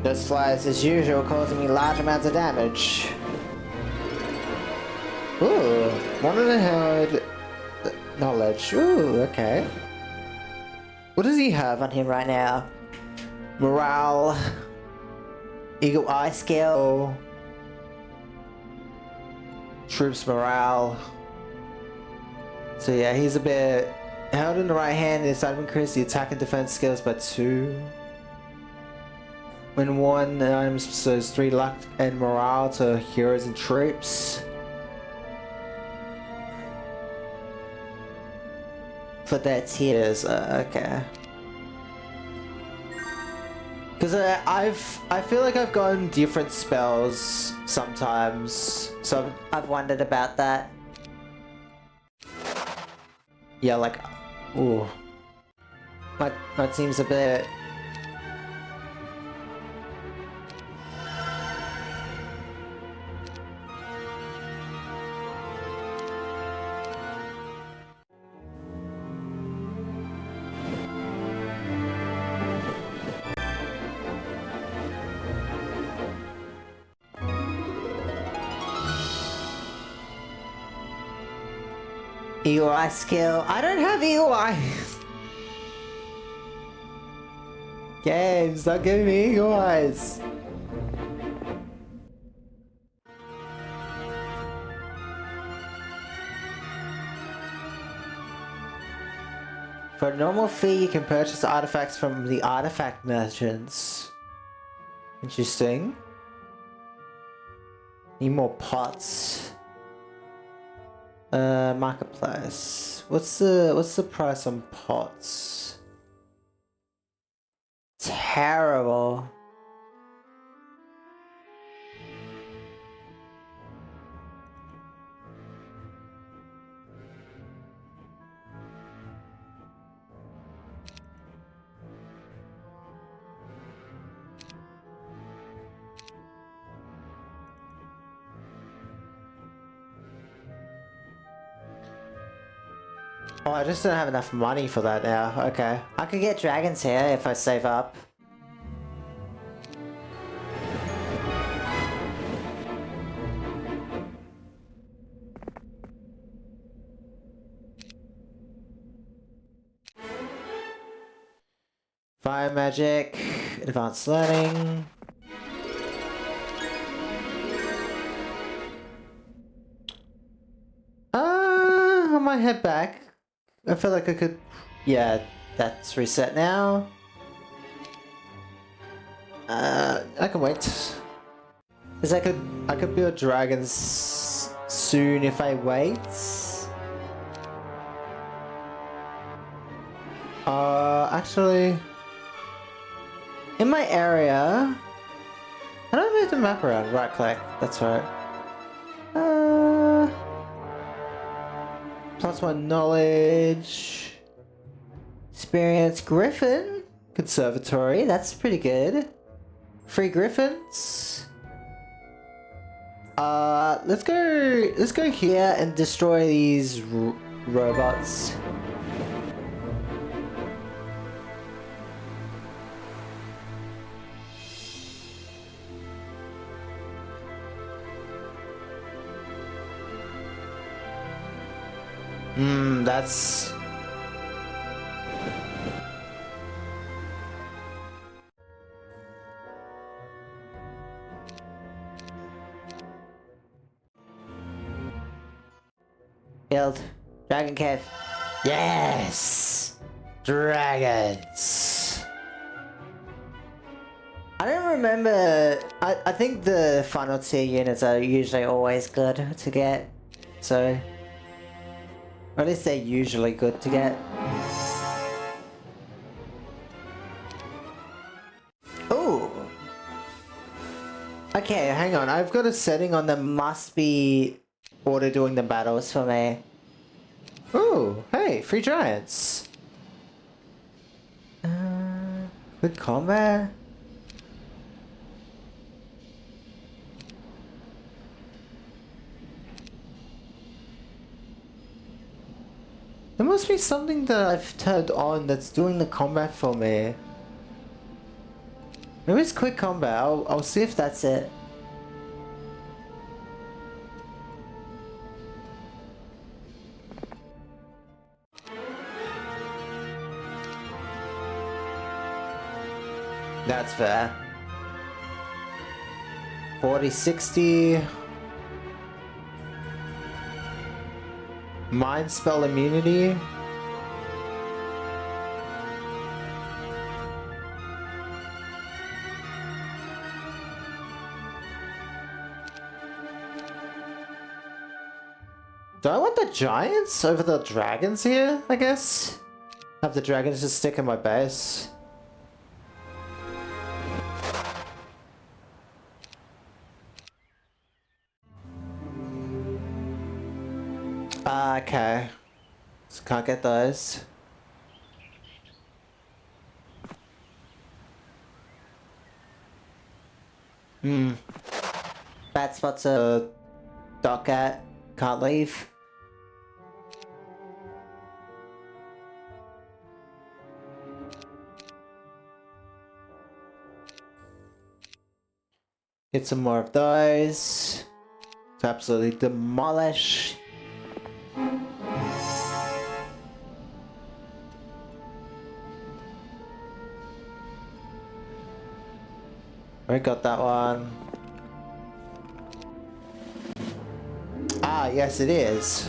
Those flies, as usual, causing me large amounts of damage. Ooh, one in the head. Knowledge. Ooh, okay. What does he have on him right now? Morale. Eagle Eye skill. Troops morale. So yeah, he's a bit held in the right hand. It's time to increase the attack and defense skills by 2. When one item bestows 3 luck and morale to heroes and troops. For their tiers, okay. Because I feel like I've gotten different spells sometimes, so I've wondered about that. Yeah, like, ooh, that seems a bit. Eagle Eye skill. I don't have Eagle Eyes. Games, stop giving me Eagle Eyes. For a normal fee, you can purchase artifacts from the artifact merchants. Interesting. Need more pots. Marketplace. What's the price on pots? Terrible. Oh, I just don't have enough money for that now. Okay. I could get dragons here if I save up. Fire magic, advanced learning. I might head back. I feel like I could. Yeah, that's reset now. I can wait. Cause I could build dragons soon if I wait. Actually, in my area, how do I move the map around? Right click. That's right. +1 knowledge, experience. Griffin Conservatory, that's pretty good. Free griffins. Let's go here and destroy these robots. That's... Killed. Dragon cave. Yes! Dragons! I don't remember... I think the final tier units are usually always good to get. So... Or at least they're usually good to get. Ooh! Okay, hang on. I've got a setting on that must be auto doing the battles for me. Ooh, hey, free giants. Good combat. There must be something that I've turned on that's doing the combat for me. Maybe it's quick combat. I'll see if that's it. That's fair. 40, 60. Mind spell immunity. Do I want the giants over the dragons here, I guess? Have the dragons just stick in my base. Okay. So can't get those. Bad spot to dock at. Can't leave. Get some more of those. To absolutely demolish. I got that one. Ah, yes it is.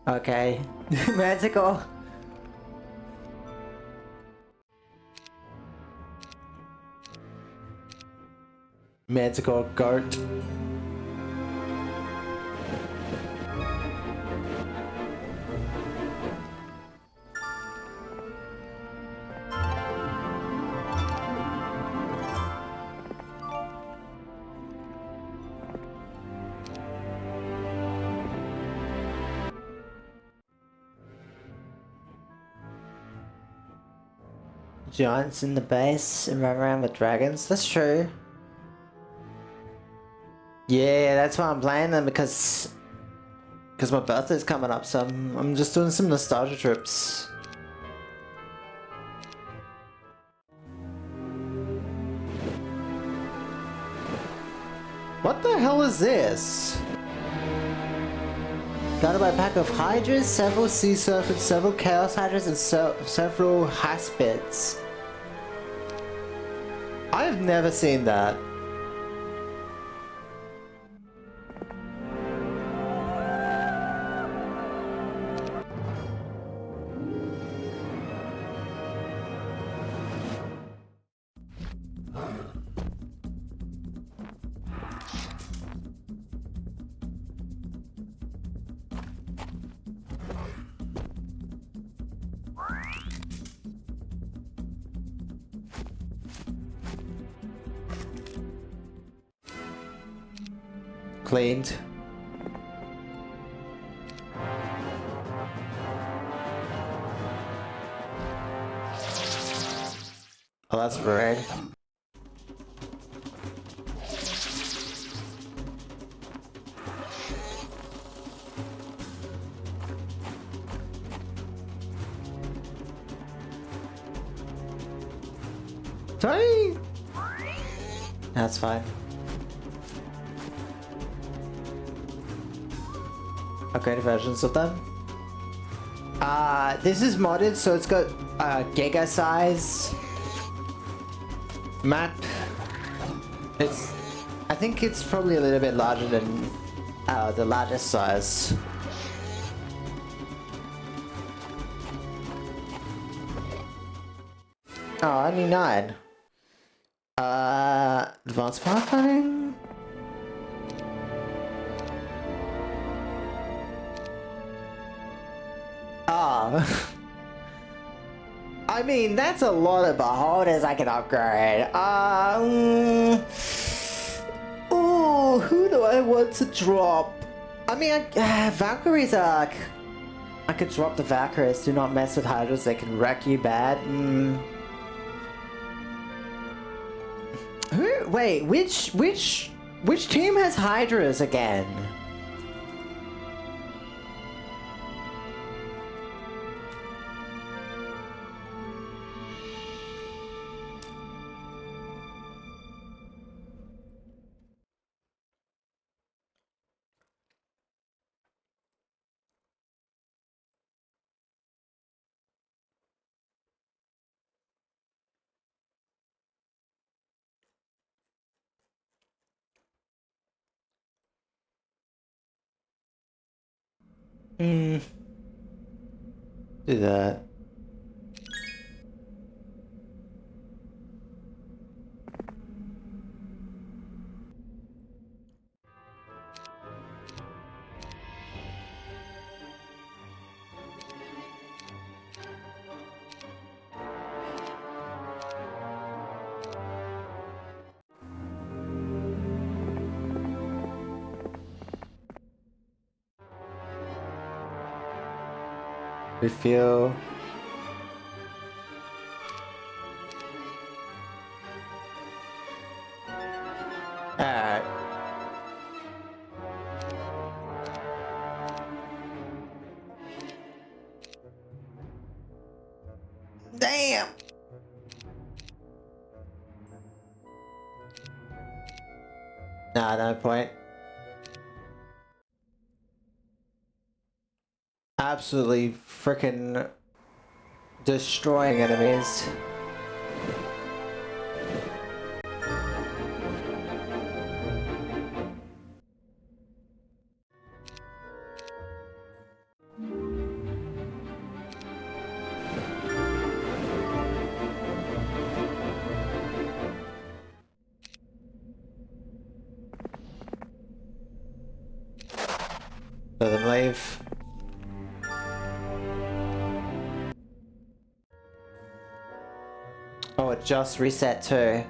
Okay. Magical. Magical goat. Giants in the base and run around with dragons. That's true. Yeah, that's why I'm playing them because my birthday's coming up, so I'm just doing some nostalgia trips. What the hell is this? Guided by a pack of hydras, several sea serpents, several chaos hydras, and several haspids. I've never seen that. cleaned. Oh, that's rude. Sorry. That's fine. Upgraded versions of them. This is modded, so it's got giga size map. I think it's probably a little bit larger than the largest size. Oh, only 9. Advanced pathfinding? Ah. I mean, that's a lot of beholders I can upgrade. Ooh, who do I want to drop? I mean, Valkyries are... I could drop the Valkyries. Do not mess with Hydras, they can wreck you bad. Wait, which team has Hydras again? Do that. Refuel. Alright. Damn! Nah, no point. Absolutely freaking destroying enemies. Let them leave. Oh, it just reset too.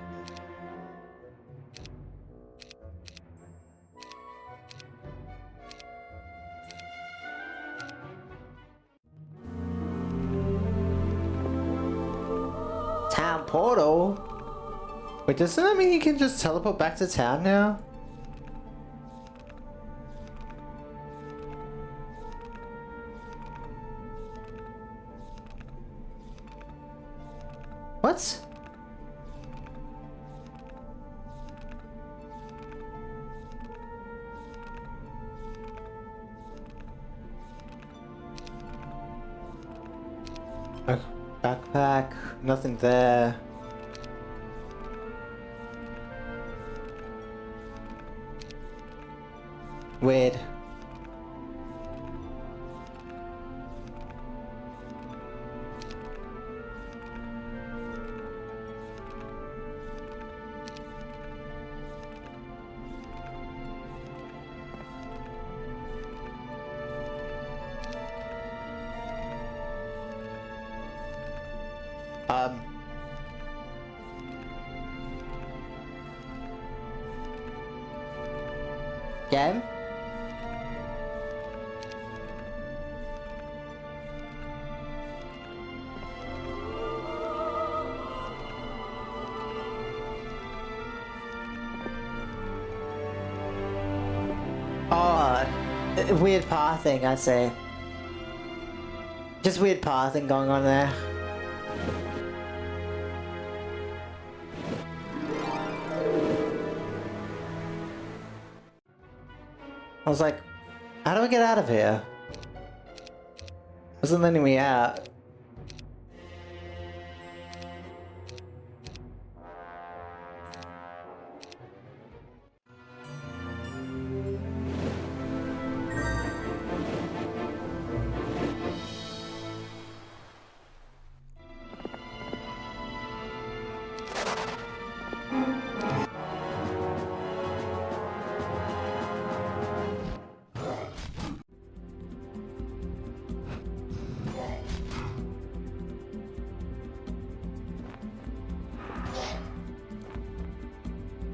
Town portal? Wait, doesn't that mean you can just teleport back to town now? What? A backpack, nothing there. Weird. Game? Oh, weird pathing, I see. Just weird pathing going on there. I was like, how do I get out of here? Wasn't letting me out.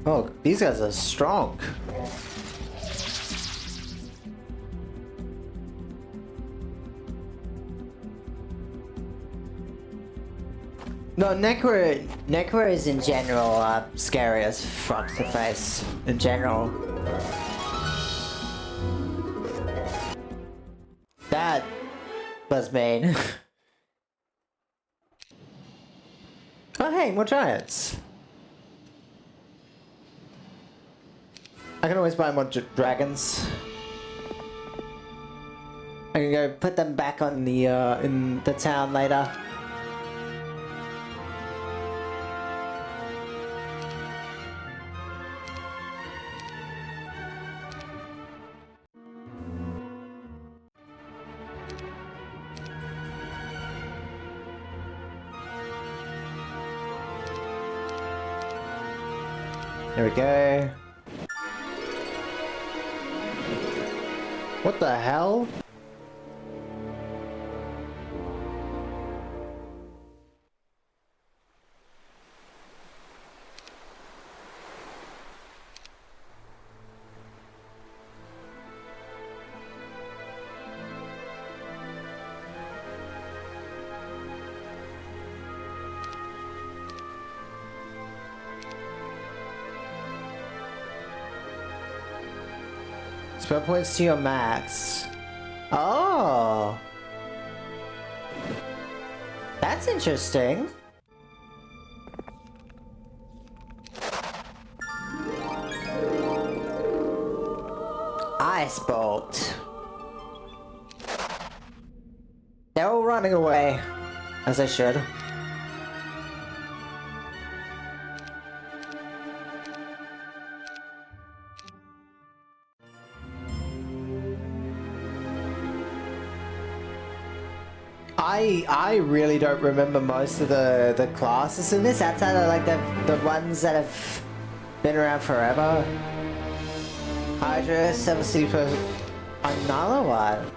Oh, these guys are strong. No, Necros in general are scary as fuck to face, in general. That was mean. Oh hey, more giants. I can always buy more dragons. I can go put them back on the in the town later. There we go. What the hell? Spell points to your max. Oh! That's interesting. Ice Bolt. They're all running away. As they should. I really don't remember most of the classes in this outside of like the ones that have been around forever. Hydra, Silver Super, another one.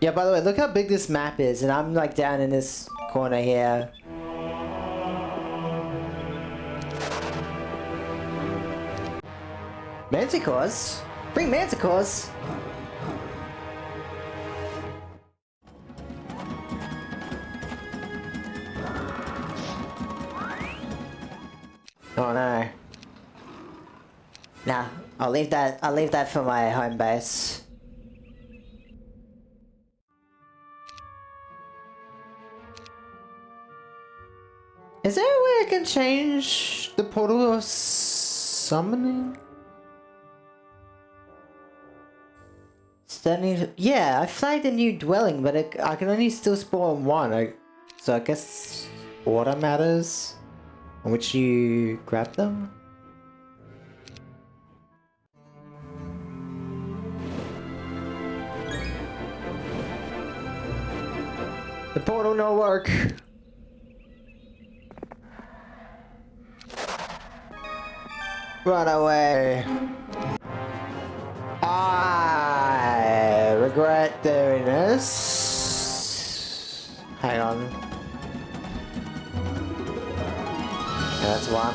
Yeah, by the way, look how big this map is, and I'm like down in this corner here. Manticores? Bring Manticores! Oh no. Nah, I'll leave that for my home base. Is there a way I can change the portal of summoning? Yeah, I flagged a new dwelling, but I can only still spawn one. So I guess order matters on which you grab them. The portal no work. Run away. I regret doing this. Hang on. That's one.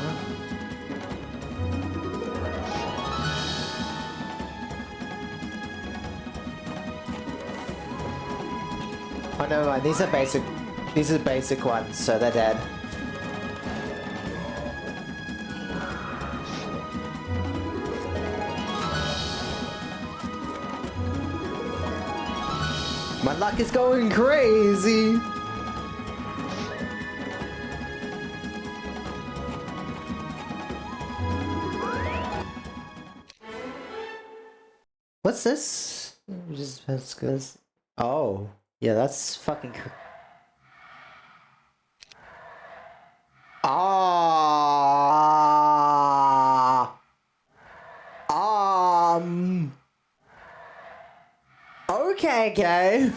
Oh, never mind. These are basic. These are basic ones, so they're dead. My luck is going crazy. What's this? Just because. Oh, yeah, that's fucking. Ah. Okay, okay.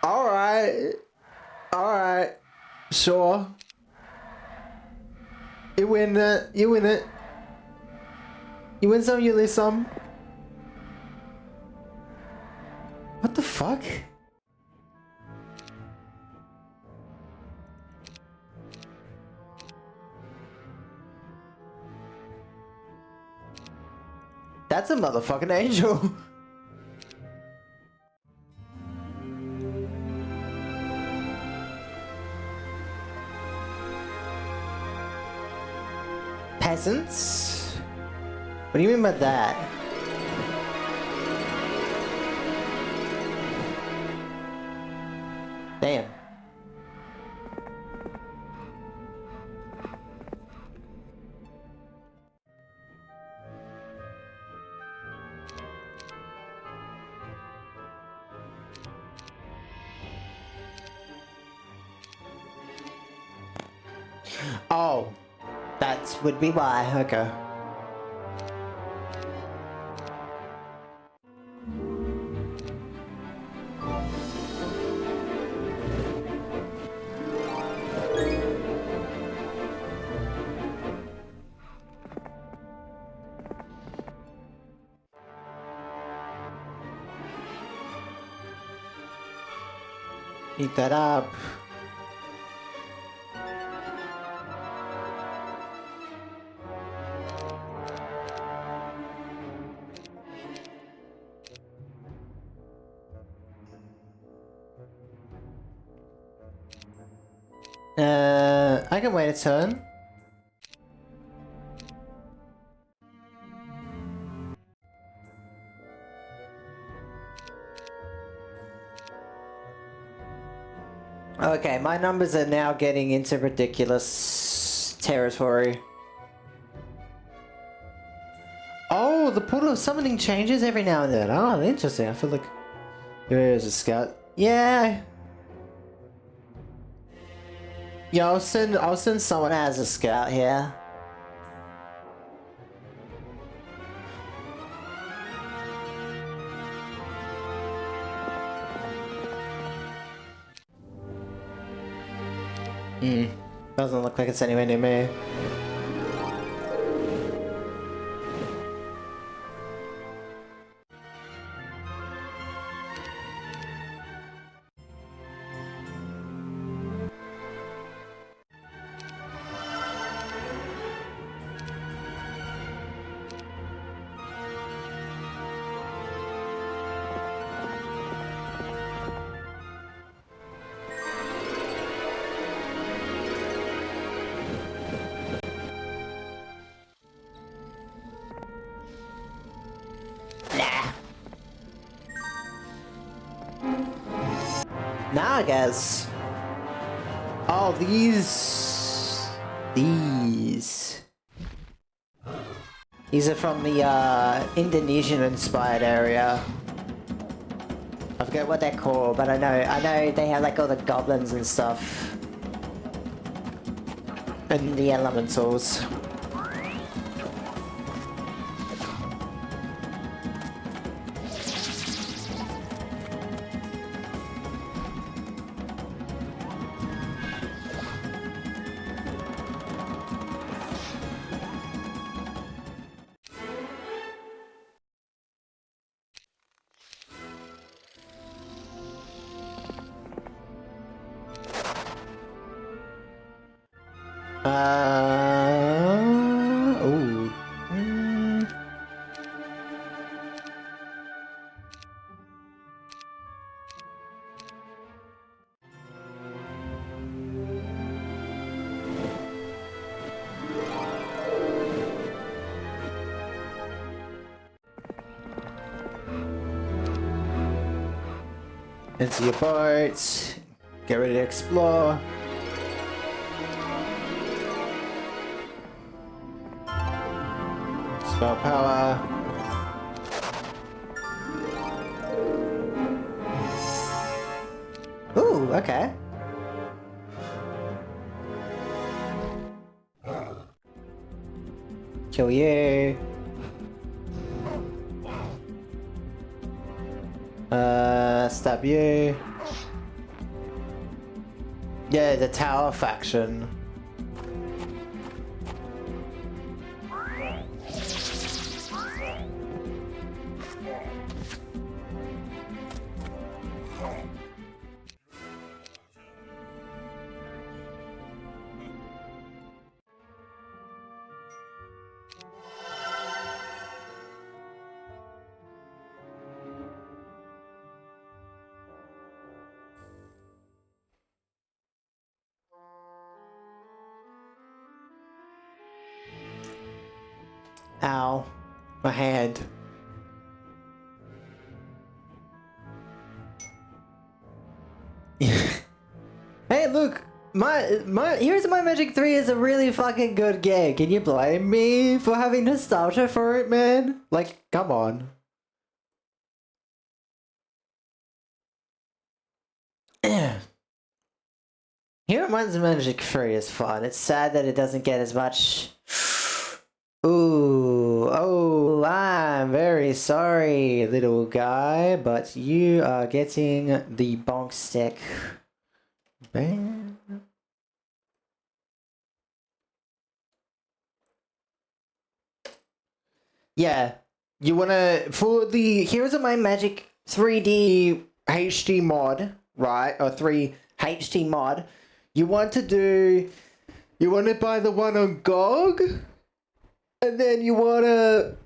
Alright. Alright. Sure. You win it. You win it. You win some, you lose some. What the fuck? That's a motherfucking angel. Peasants? What do you mean by that? Damn. Oh, that would be why. Okay. Eat that up. I can wait a turn. Okay, my numbers are now getting into ridiculous territory. Oh, the pool of summoning changes every now and then. Oh, interesting. I feel like here's a scout. Yeah. Yeah, I'll send someone as a scout here. Doesn't look like it's anywhere near me. Now I guess. Oh, these are from the Indonesian-inspired area. I forget what they're called, but I know they have like all the goblins and stuff, and the elementals. Oh. Into your boat. Get ready to explore. Spell power. Ooh, okay. Kill you. Stab you. Yeah, the tower faction. Ow. My hand. Hey, look! My Heroes of Might and Magic 3 is a really fucking good game. Can you blame me for having nostalgia for it, man? Like, come on. Hero of Might and Magic 3 is fun. It's sad that it doesn't get as much... Ooh, oh, I'm very sorry, little guy, but you are getting the bonk stick. Bam. Yeah, you wanna, for the Heroes of Might and Magic 3D HD mod, right, or 3 HD mod, you want to buy the one on GOG? And then you wanna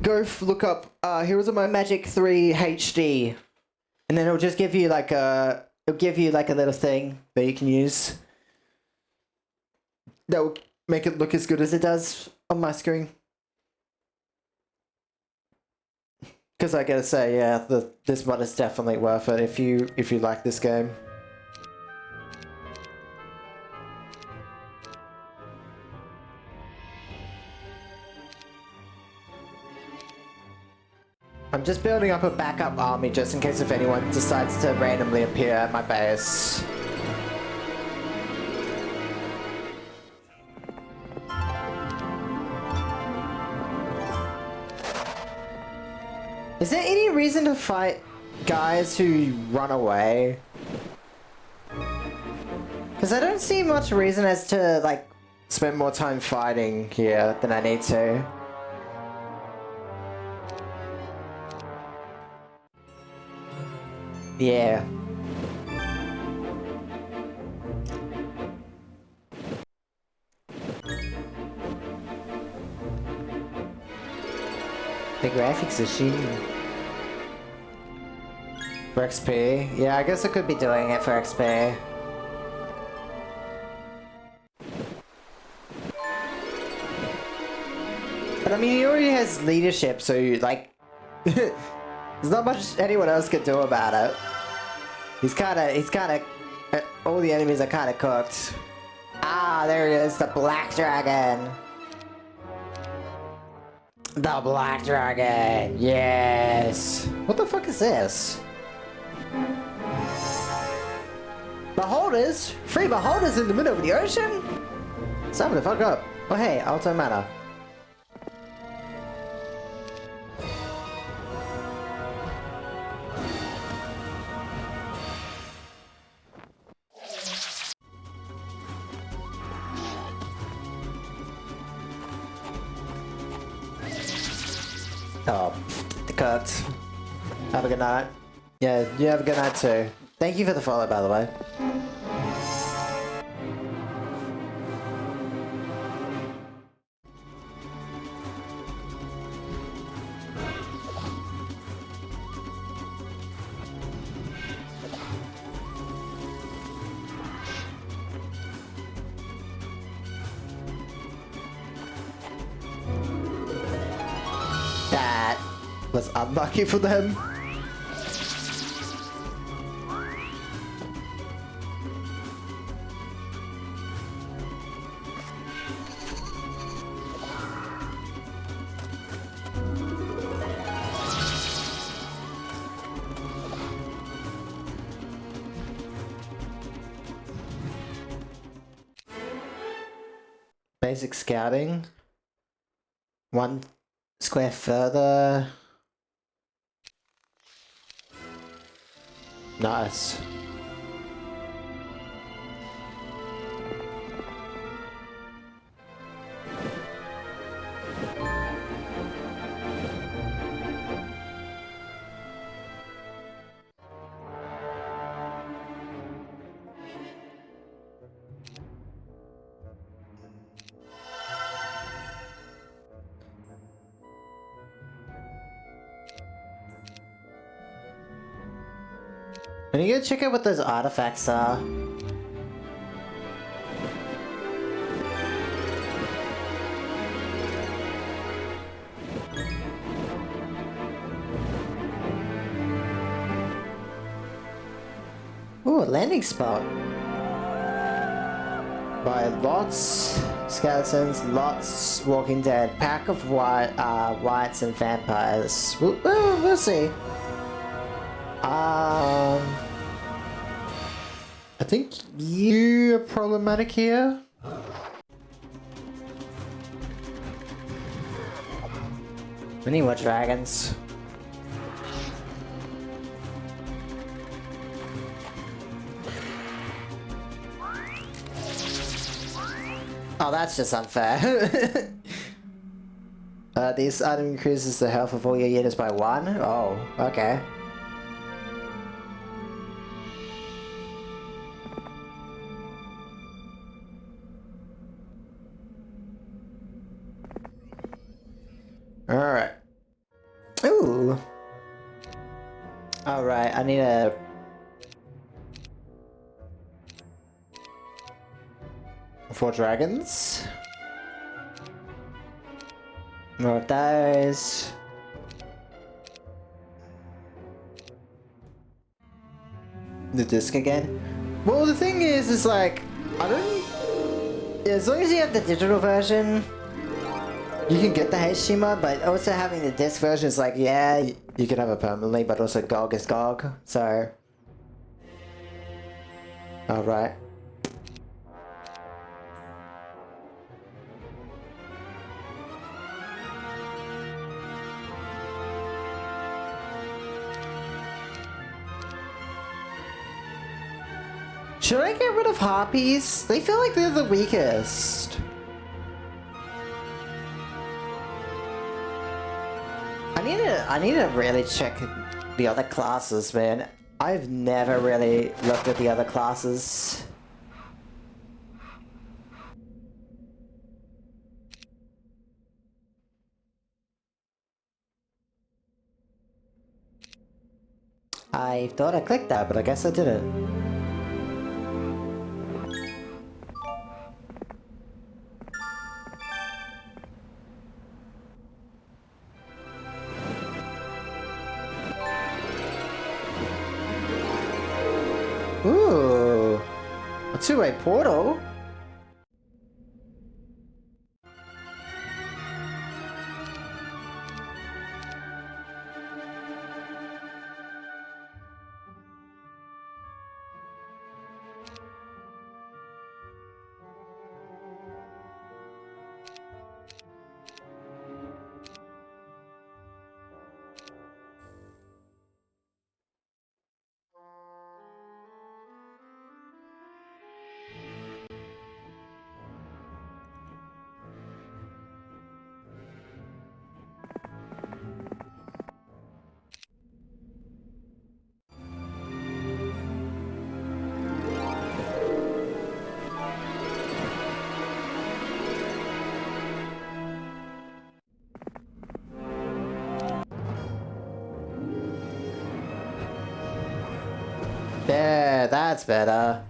go look up Heroes of Might and Magic 3 HD, and then it'll just give you like a little thing that you can use that will make it look as good as it does on my screen. Because I gotta say, yeah, this mod is definitely worth it if you like this game. I'm just building up a backup army just in case if anyone decides to randomly appear at my base. Is there any reason to fight guys who run away? Because I don't see much reason as to, like, spend more time fighting here than I need to. Yeah. The graphics are shitty. For XP? Yeah, I guess I could be doing it for XP. But I mean, he already has leadership, so like... There's not much anyone else could do about it. He's kinda, all the enemies are kinda cooked. Ah, there it is, the Black Dragon. The Black Dragon, yes. What the fuck is this? Beholders? Free beholders in the middle of the ocean? Sum the fuck up. Oh hey, Alto Mana. Oh, cooked. Have a good night. Yeah, you have a good night too. Thank you for the follow, by the way. That was unlucky for them. Basic scouting. 1 square further. Nice. Can you go check out what those artifacts are? Ooh, a landing spot. By Lots, Skeletons, Lots, Walking Dead, Pack of Whites and Vampires. We'll see. I think you are problematic here. We need more dragons. Oh, that's just unfair. This item increases the health of all your units by 1? Oh, okay. Alright. Ooh. Alright, I need a... Four dragons. More of those. The disc again. Well, the thing is like, I don't... As long as you have the digital version, you can get the HD mod, but also having the disc version is like, yeah, you can have it permanently, but also GOG is GOG, so... Alright. Should I get rid of harpies? They feel like they're the weakest. I need to really check the other classes, man. I've never really looked at the other classes. I thought I clicked that, but I guess I didn't. Ooh, a two-way portal? Yeah, that's better.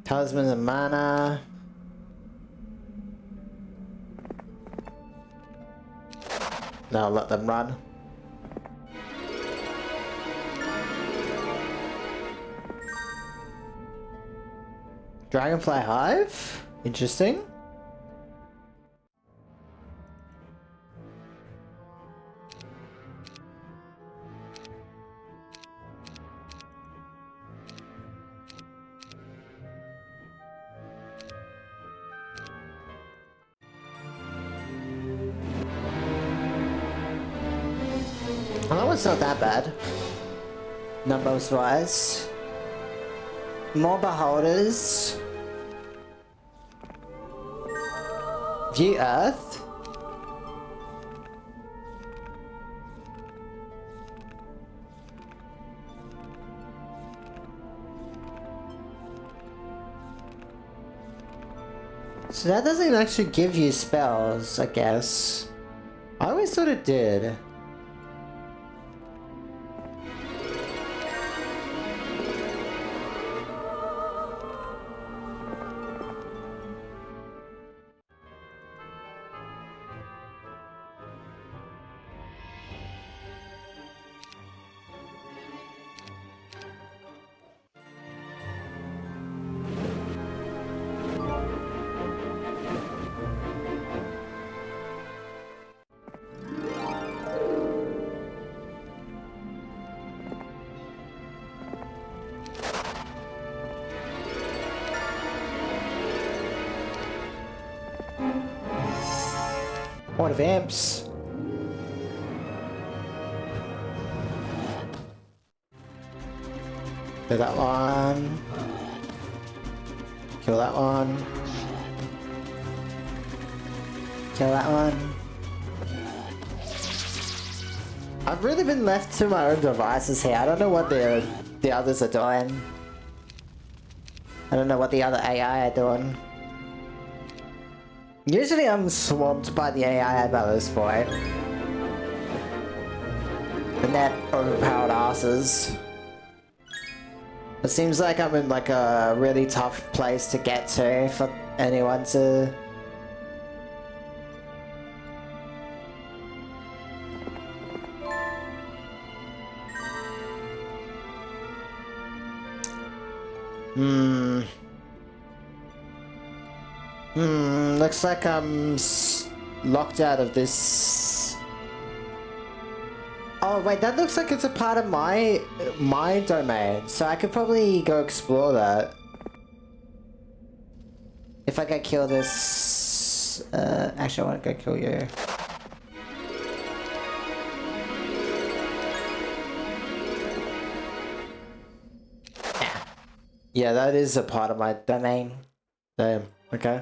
Talisman and mana. Now let them run. Dragonfly Hive? Interesting. Well, that one's not that bad. Numbers wise. More beholders. View Earth. So that doesn't actually give you spells, I guess. I always thought it did. What of amps? Kill that one. Kill that one. Kill that one. I've really been left to my own devices here. I don't know what the others are doing. I don't know what the other AI are doing. Usually I'm swamped by the AI by this point. And that overpowered asses. It seems like I'm in like a really tough place to get to for anyone to... Looks like I'm locked out of this. Oh wait, that looks like it's a part of my domain, so I could probably go explore that. If I go kill this... actually I want to go kill you. Yeah, that is a part of my domain. Damn, okay.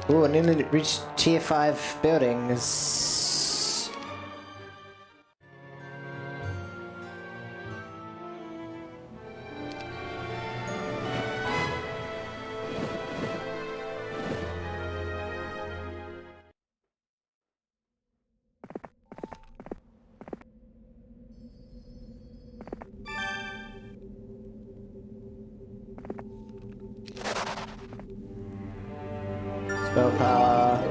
Ooh, I need to reach tier 5 buildings. Spell power.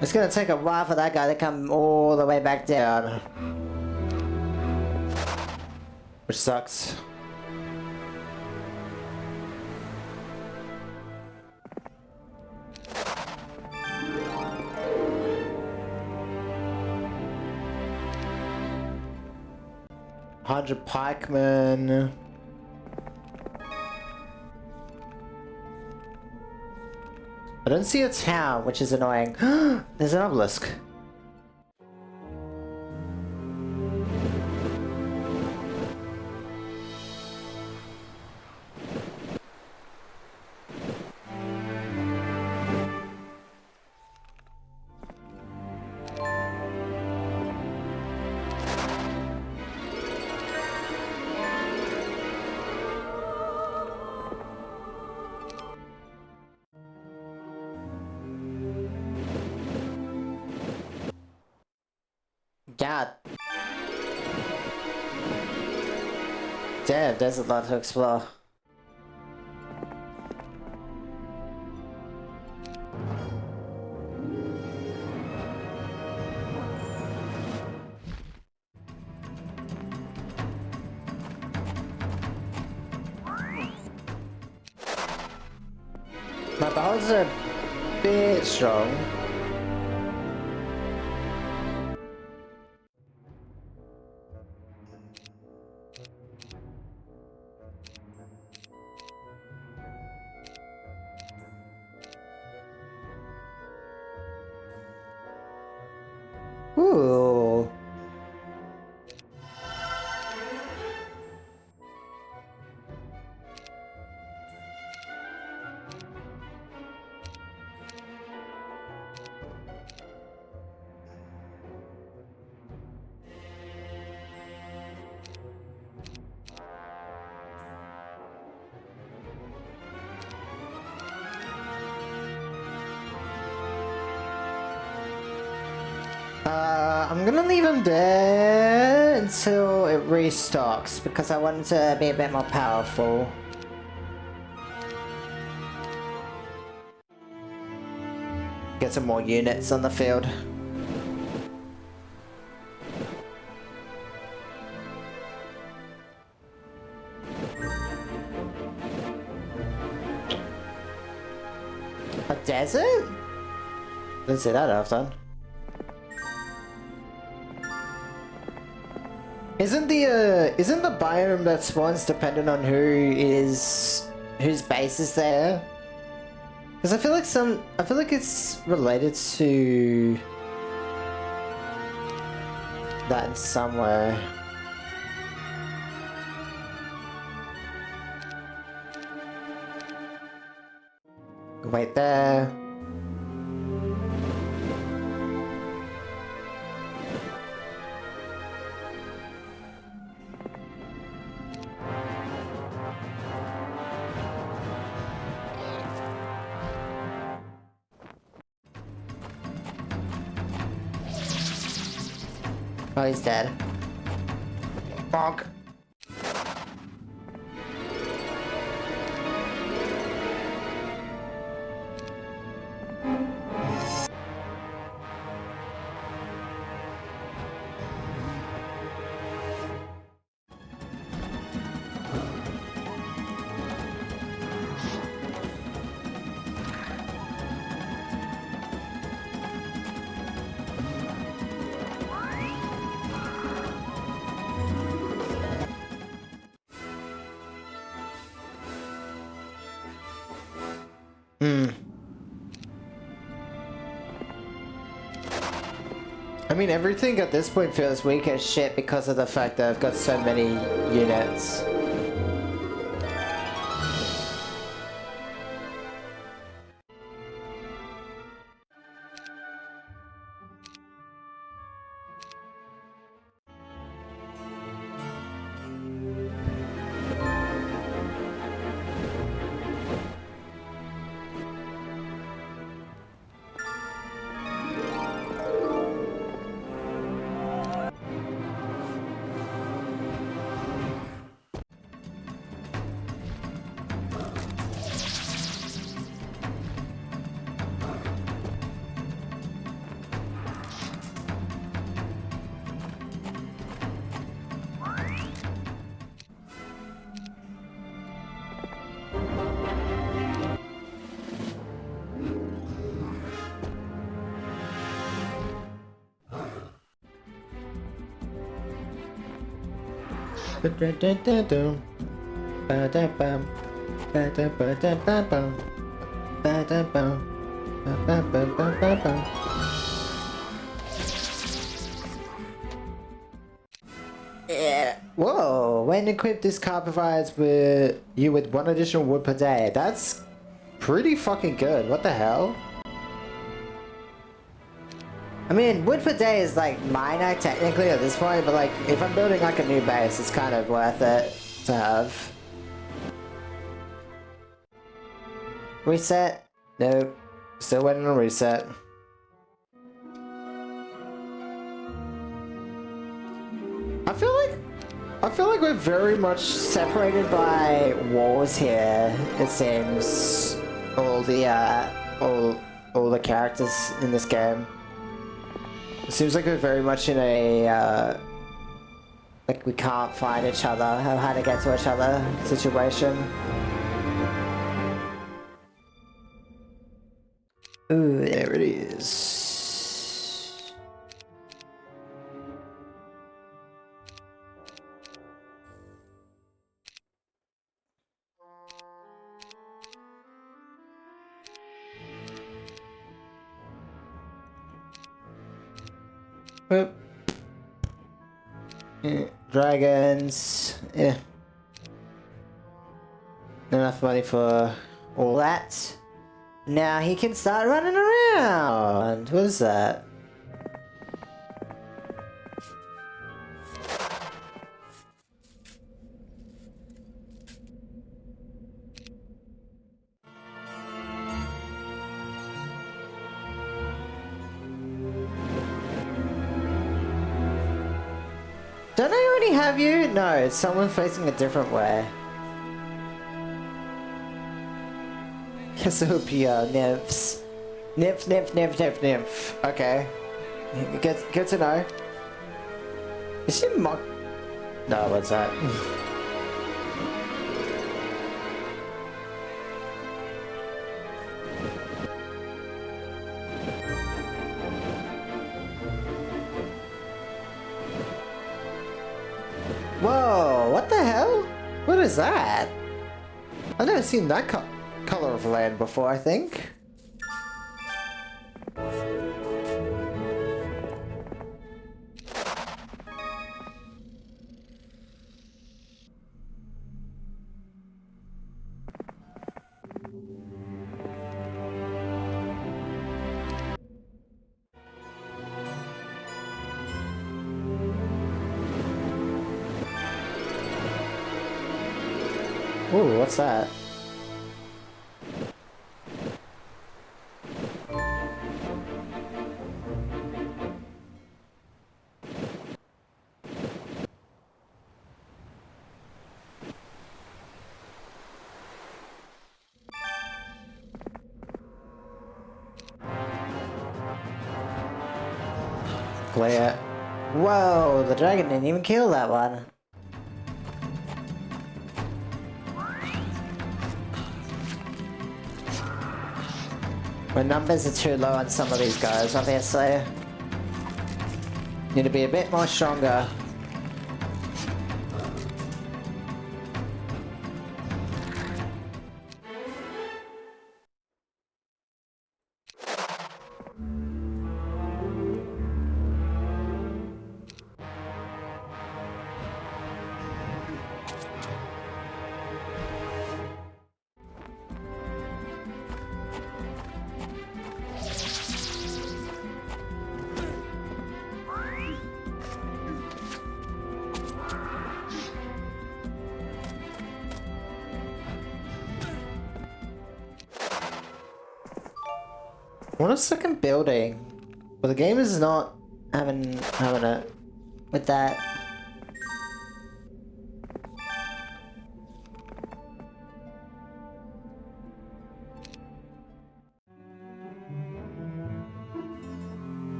It's gonna take a while for that guy to come all the way back down. Which sucks. $100 pikemen. I don't see a town, which is annoying. There's an obelisk. Damn, there's a lot to explore. My balls are a bit strong. Ooh. I'm gonna leave him there until it restocks because I want him to be a bit more powerful. Get some more units on the field. A desert? Didn't see that often. Isn't the biome that spawns dependent on whose base is there? Because I feel like it's related to that in some way. Wait there. Oh, he's dead. Bonk. I mean, everything at this point feels weak as shit because of the fact that I've got so many units. Yeah. Whoa! When equipped, this car provides you with 1 additional wood per day. That's pretty fucking good. What the hell? I mean, wood per day is like minor technically at this point, but like if I'm building like a new base, it's kind of worth it to have. Reset? Nope. Still waiting on reset. I feel like we're very much separated by walls here. It seems all the characters in this game. It seems like we're very much in a like we can't find each other, or how to get to each other situation. Ooh, there it is. Oop. Dragons. Yeah. Enough money for all that. Now he can start running around. What is that? Don't I already have you? No, it's someone facing a different way. Cassiopeia, nymphs. Nymph. Okay. Good to know. Is she mock? No, what's that? Whoa, what the hell? What is that? I've never seen that color of land before, I think. Ooh, what's that? Clear. Whoa, the dragon didn't even kill that one. My numbers are too low on some of these guys, obviously. Need to be a bit more stronger. What a second building. Well, the game is not having it with that.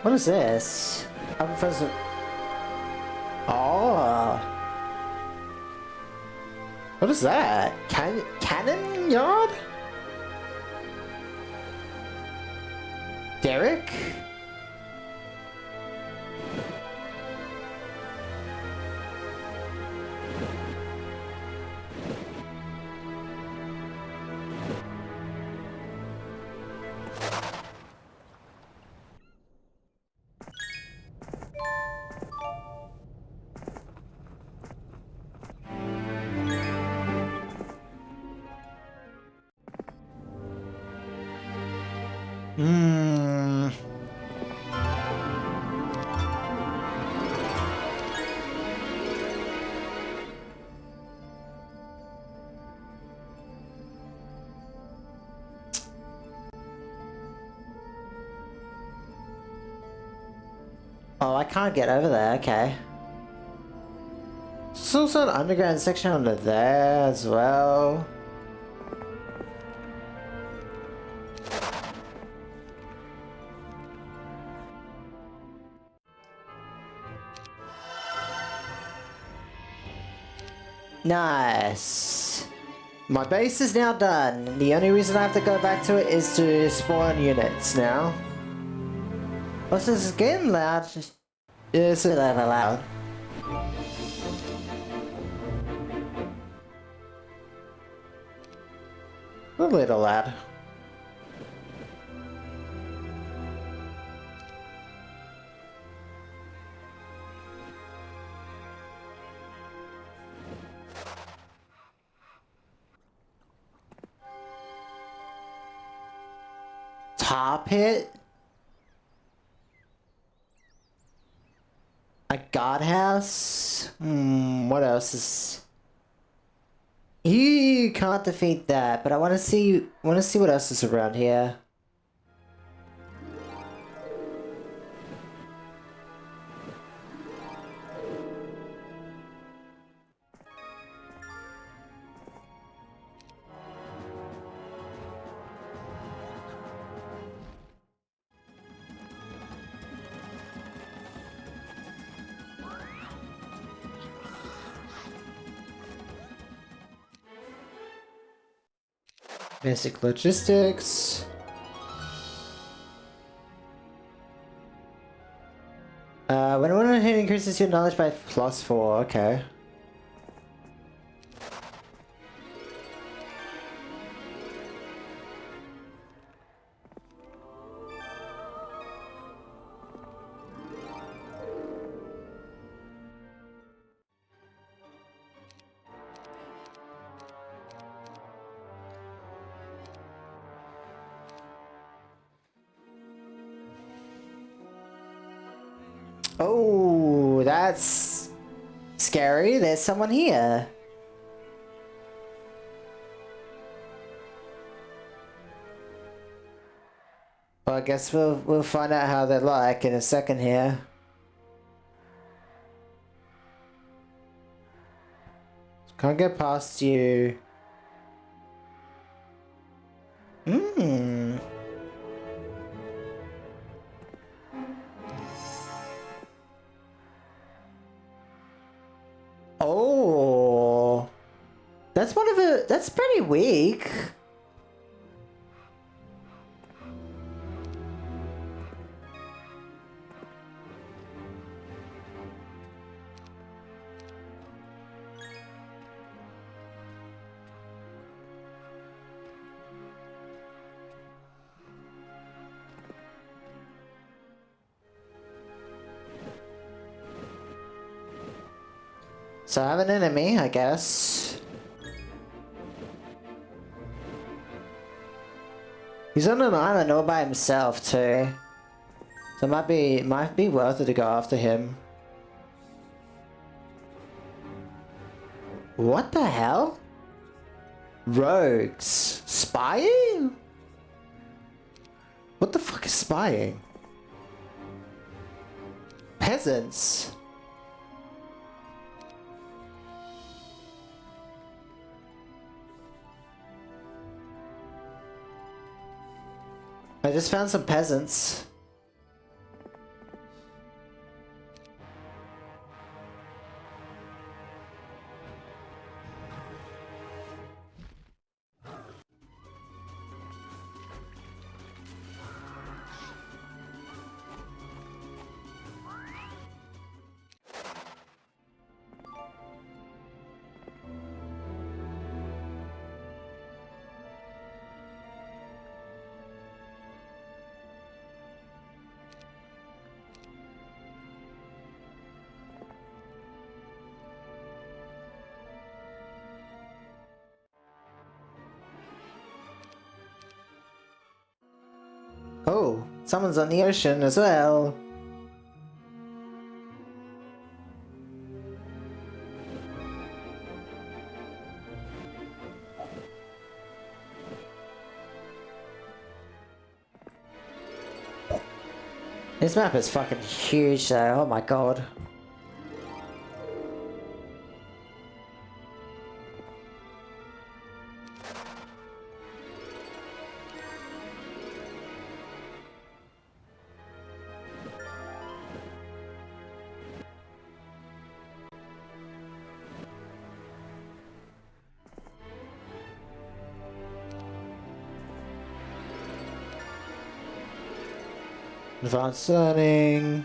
What is this? I'm friends with... Oh. What is that? Cannon yard? Derek? Hmm. Oh, I can't get over there, okay. There's also an underground section under there as well. Nice. My base is now done. The only reason I have to go back to it is to spawn units now. Also, this is getting loud. It's a little loud. A little loud. Tar pit? A guardhouse? What else is... You can't defeat that, but I want to see what else is around here. Basic logistics. When one hit increases your knowledge by +4, okay. Oh, that's scary. There's someone here. Well, I guess we'll find out how they're like in a second here. Can't get past you. Oh, that's one of the. That's pretty weak. So I have an enemy, I guess. He's on an island all by himself too. So it might be worth it to go after him. What the hell? Rogues. Spying? What the fuck is spying? Peasants. I just found some peasants. Oh, someone's on the ocean as well. This map is fucking huge though, oh my god. Advanced learning.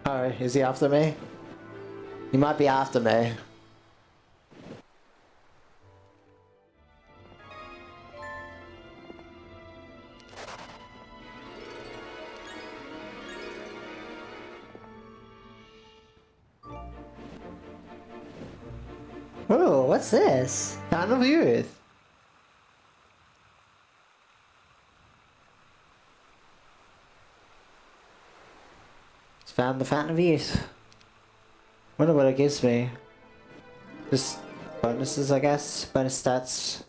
Oh, is he after me? He might be after me. Ooh, what's this? Fountain of Youth. Just found the Fountain of Youth. Wonder what it gives me. Just bonuses, I guess. Bonus stats.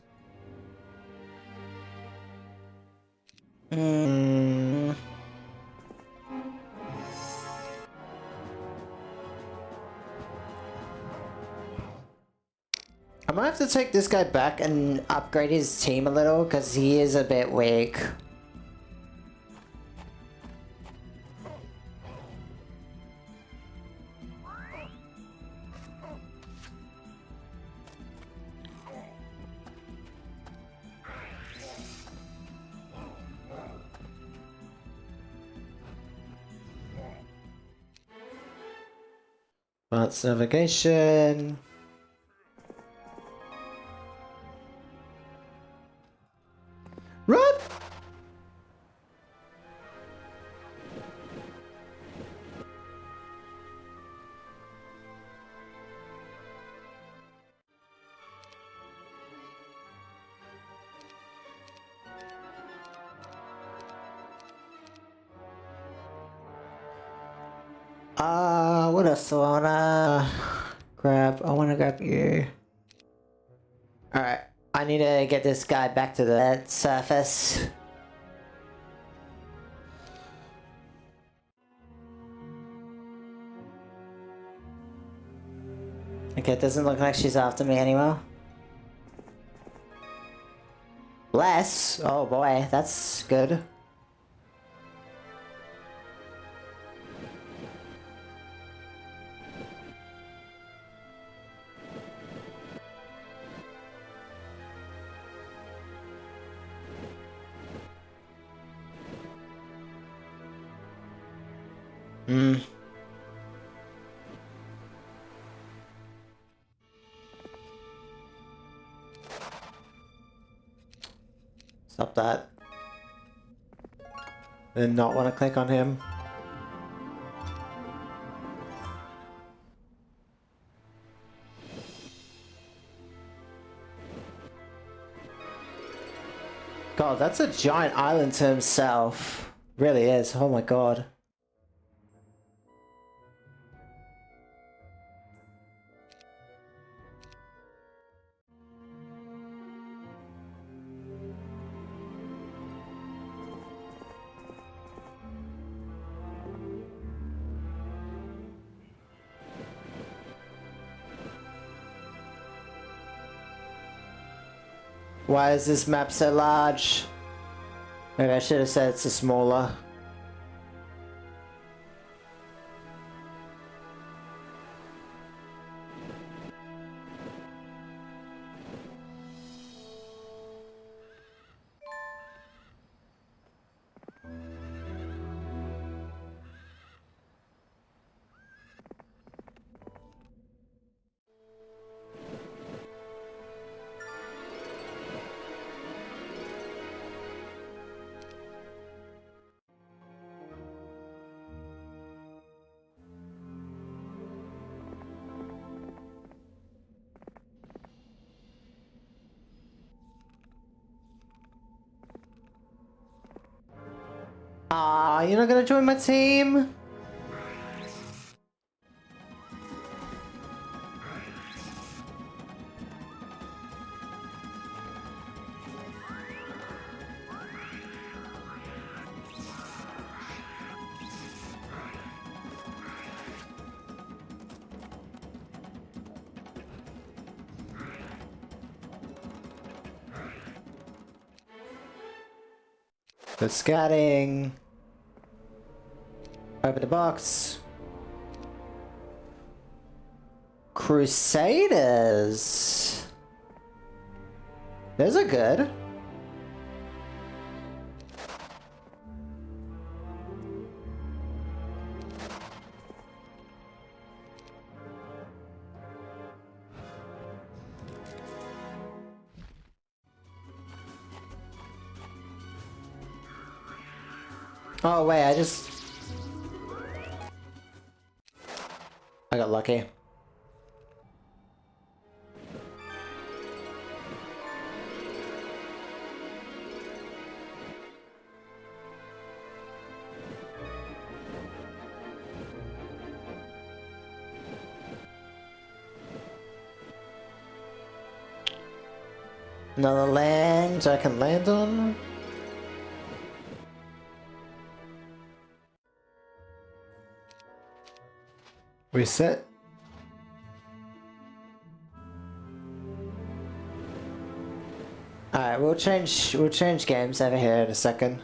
I might have to take this guy back and upgrade his team a little, because he is a bit weak. Advanced navigation. Run! What else do I wanna grab? I wanna grab you. Alright, I need to get this guy back to the surface. Okay, it doesn't look like she's after me anymore. Less? Oh boy, that's good. Stop that. Did not want to click on him. God, that's a giant island to himself. Really is. Oh my god. Why is this map so large? Maybe I should have said it's a smaller. Aw, you're not gonna join my team? The scatting. Open the box. Crusaders. Those are good. Oh wait, I got lucky. Another land I can land on. Reset. Alright, we'll change games over here in a second.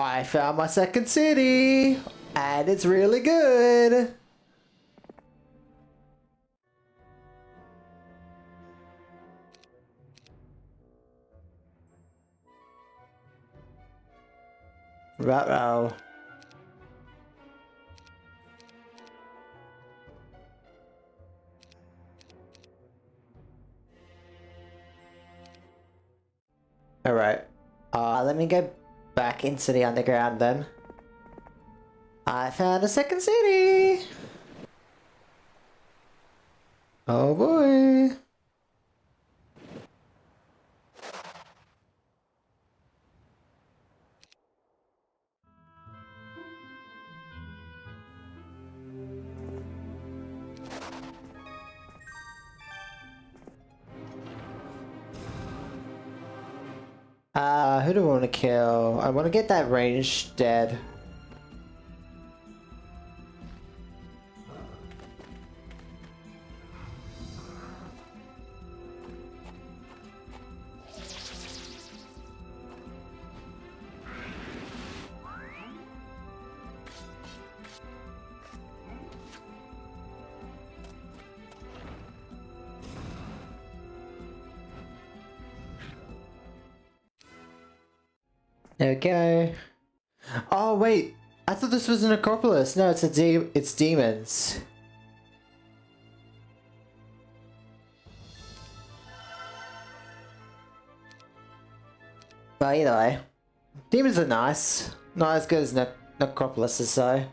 I found my second city, and it's really good. Ruh-roh. Alright. Let me go back into the underground then. I found a second city! Oh boy! Who do I want to kill? I want to get that range dead. There we go. Oh wait, I thought this was an Acropolis. No, it's it's demons. But either way, demons are nice. Not as good as Necropolises though.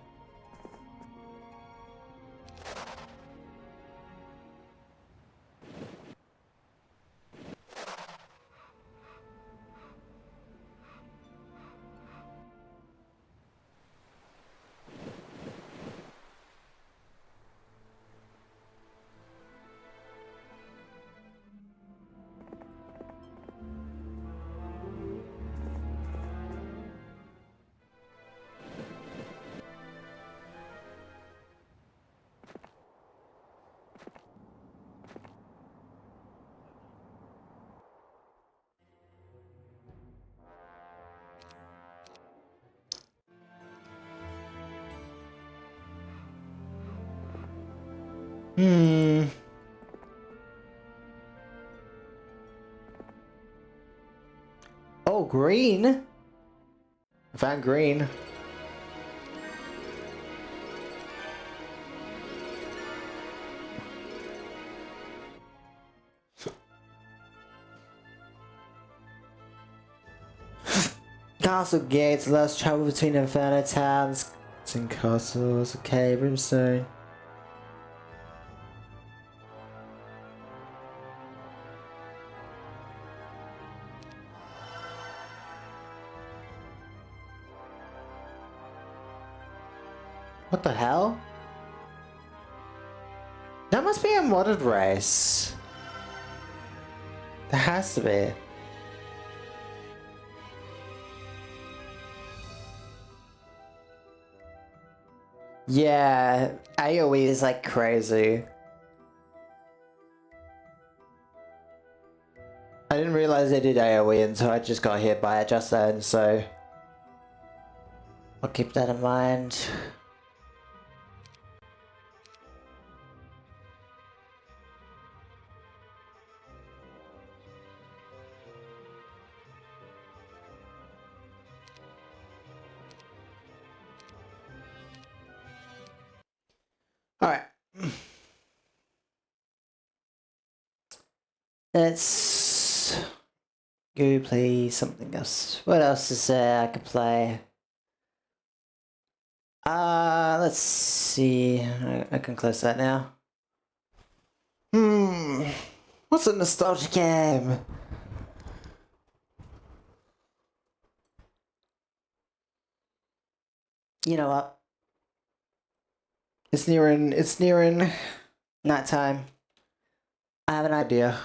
Oh, green. I found green. Castle gates, less travel between Inferno towns and castles. Okay, Brimstone. What the hell? That must be a modded race. There has to be. Yeah, AoE is like crazy. I didn't realize they did AoE until I just got hit by it just then, so I'll keep that in mind. Alright. Let's go play something else. What else is there I can play? Let's see. I can close that now. What's a nostalgic game? You know what? It's nearing night time. I have an idea.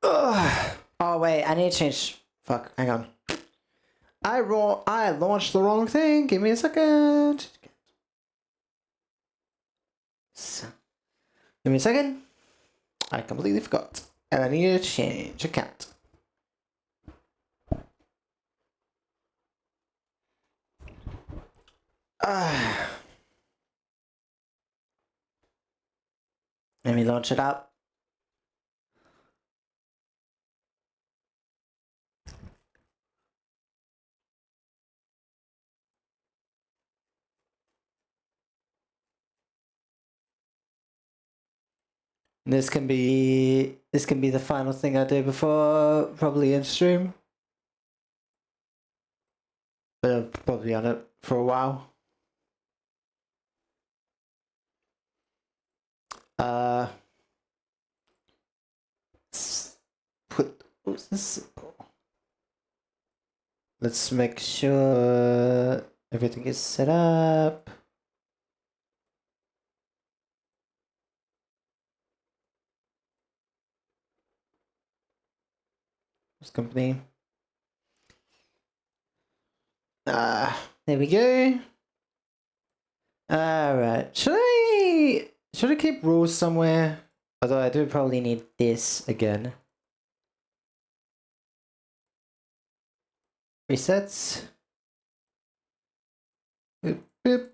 Ugh. Oh wait, I need to change. Fuck, hang on. I launched the wrong thing. Give me a second. Give me a second. I completely forgot, and I need to change account. Let me launch it up. This can be the final thing I do before probably in stream. But I'll probably be on it for a while. What's this? Let's make sure everything is set up. This company. There we go. Alright. Should I keep rules somewhere? Although I do probably need this again. Resets. Boop, boop.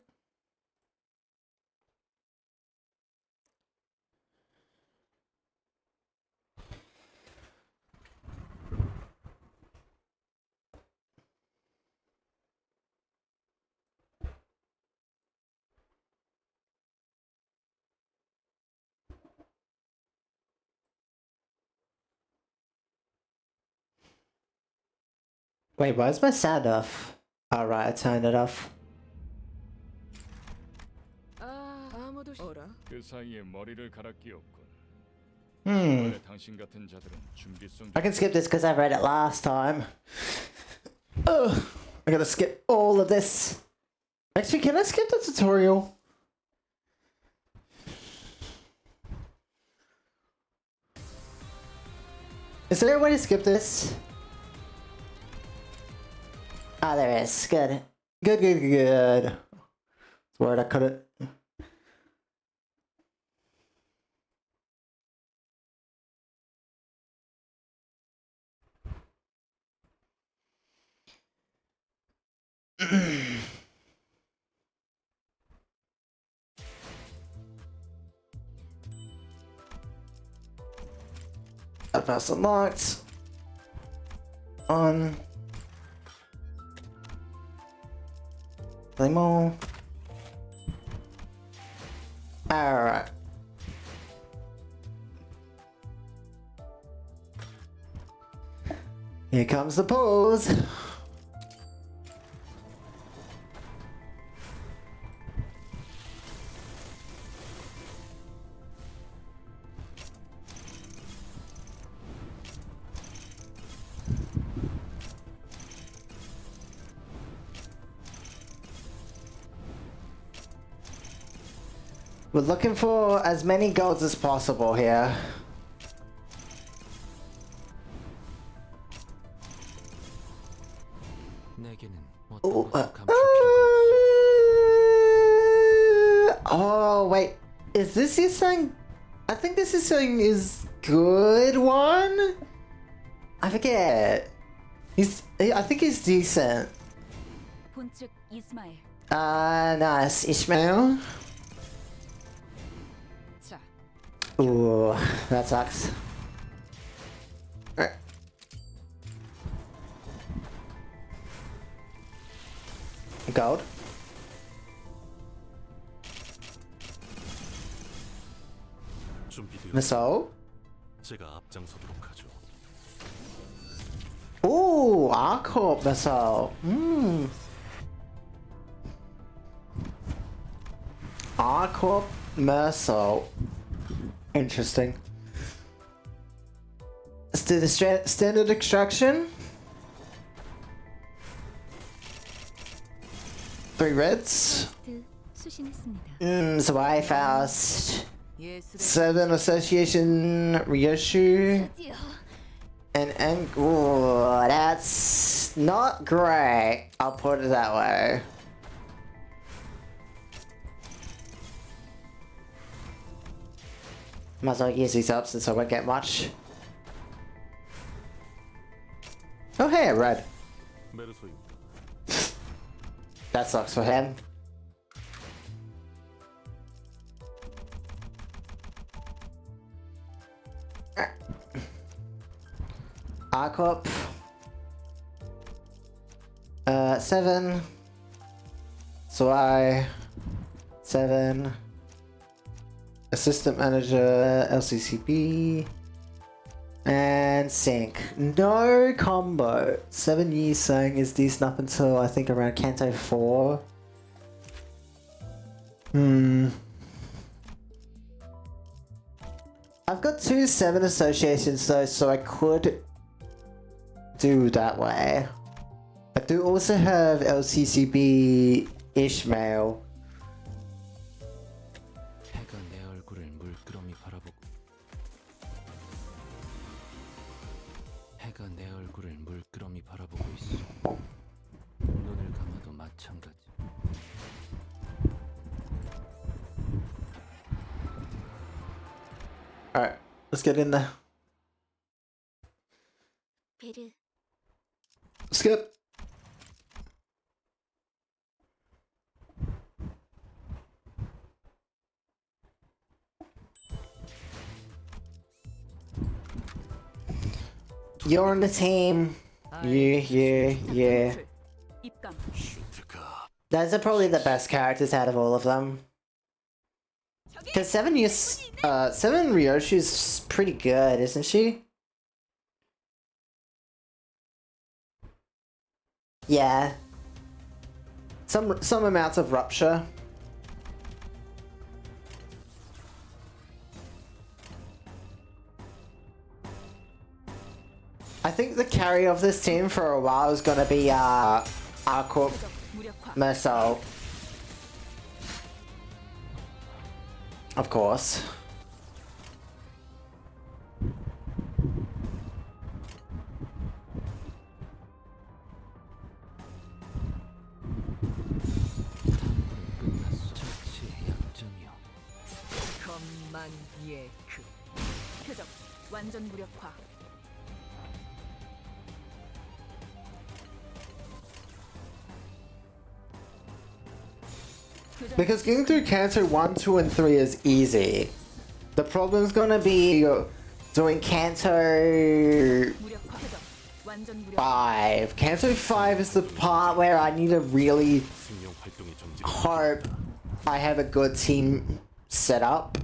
Wait, why is my sound off? Alright, I turned it off. 그 사이에 머리를 갈아 끼웠군. I can skip this because I read it last time. Oh, I gotta skip all of this. Actually, can I skip the tutorial? Is there a way to skip this? Ah, there is. Good. Good, good, good. That's word I couldn't. Advanced unlocked. On. Play more. Alright. Here comes the pose. We're looking for as many golds as possible here. Ooh, oh wait, is this his thing? I think this is saying is good one. I forget. I think he's decent. Nice, Ishmael. Ooh, that sucks. Alright. Gold. Missile. Ooh, Arcorp missile. Arcorp missile. Interesting. Let's do the standard extraction. 3 reds. Zwei Faust. 7 Association Ryoshu. And ooh, that's not great. I'll put it that way. Might as well use these up since I won't get much. Oh hey, red. That sucks for him. Arcop. 7. Zwei. 7. Assistant Manager, LCCB. And Sync. No combo. 7 years saying is decent up until I think around Canto 4. I've got 2 7 associations though, so I could do that way. I do also have LCCB Ishmael. Alright, let's get in there. Skip. You're on the team. Yeah. Those are probably the best characters out of all of them. Because 7 Ryoshi's pretty good, isn't she? Yeah. Some amounts of rupture. I think the carry of this team for a while is gonna be Aqua Mercel. Of course. 표적 완전 무력화. Because getting through Canto 1, 2, and 3 is easy. The problem's gonna be doing Canto 무력화. 표적 완전 무력화. 5. Canto 5 is the part where I need to really hope I have a good team set up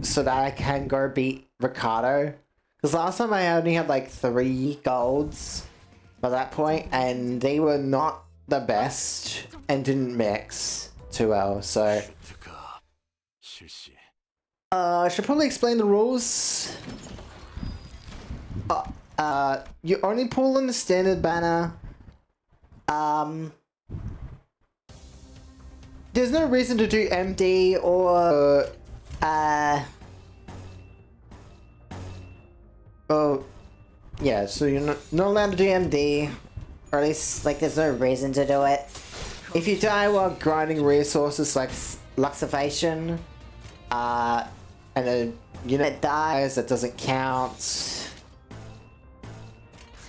so that I can go beat Ricardo. Because last time I only had like 3 golds by that point, and they were not the best and didn't mix too well, so I should probably explain the rules. You only pull on the standard banner. There's no reason to do MD or oh yeah, so you're not allowed to do MD, or at least like there's no reason to do it. If you die while grinding resources like Luxivation, and a unit dies, that doesn't count.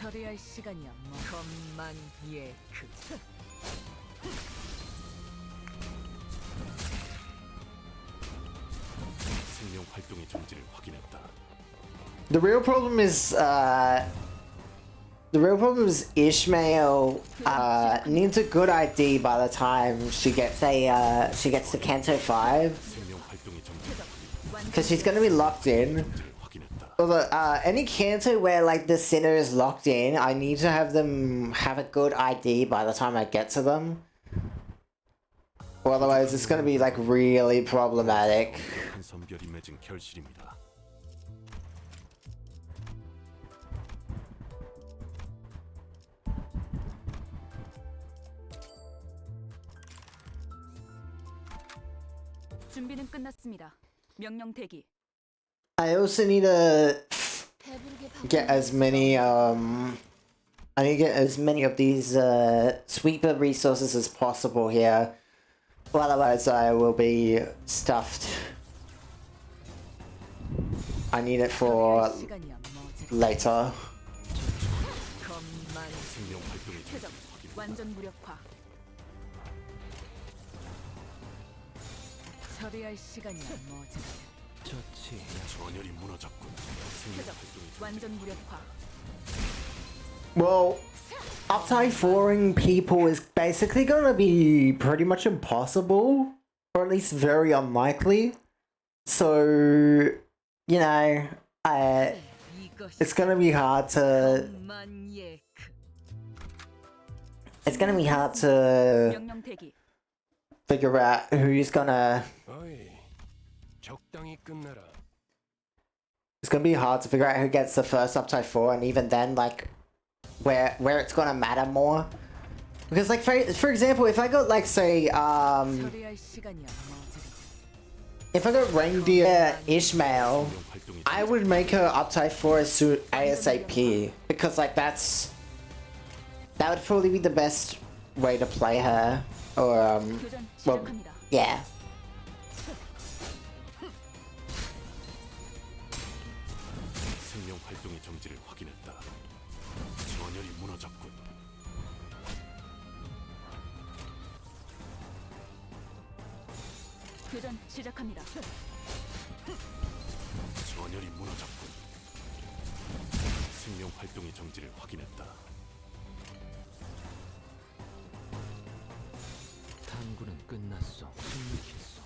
처리할 시간이야. 겉만 예크. 생명 활동의 정지를 확인했다. The real problem is Ishmael needs a good ID by the time she gets to Canto 5, 생명 활동의 정지를 because she's gonna be locked in. 확인했다. Although any Canto where like the sinner is locked in, I need to have them have a good ID by the time I get to them. Or otherwise it's gonna be like really problematic. 한 선별이 맺은 결실입니다. 준비는 끝났습니다. 명령 대기. I also need to get as many I need to get as many of these sweeper resources as possible here. Otherwise I will be stuffed. I need it for 시간이야. 뭐지? later. 겉만 생명 활동의 정지를 표적 확인했다. 완전 무력화. 처리할 시간이야. 뭐지? 전열이 무너졌군. 생명 표적 활동의 완전 무력화. Well, upside 4ing people is basically gonna be pretty much impossible, or at least very unlikely. So, you know, 이것이 it's gonna be hard to 겉만 예크. 명령 대기. figure out who's gonna. 어이, 적당히 끝내라. It's gonna be hard to figure out who gets the first upside 4, and even then, like, where it's gonna matter more. Because, like, for example, if I got like say 처리할 시간이야. 뭐지? if I got reindeer Ishmael, 생명 활동의 I would make her upside 4 as soon ASAP, because like that would probably be the best way to play her. Or 교전 well, 시작합니다. yeah. 생명 활동의 정지를 확인했다. 전열이 무너졌군. 교전 시작합니다. 전열이 무너졌군. 생명 활동의 정지를 확인했다. 탐구는 끝났어. 승리했어.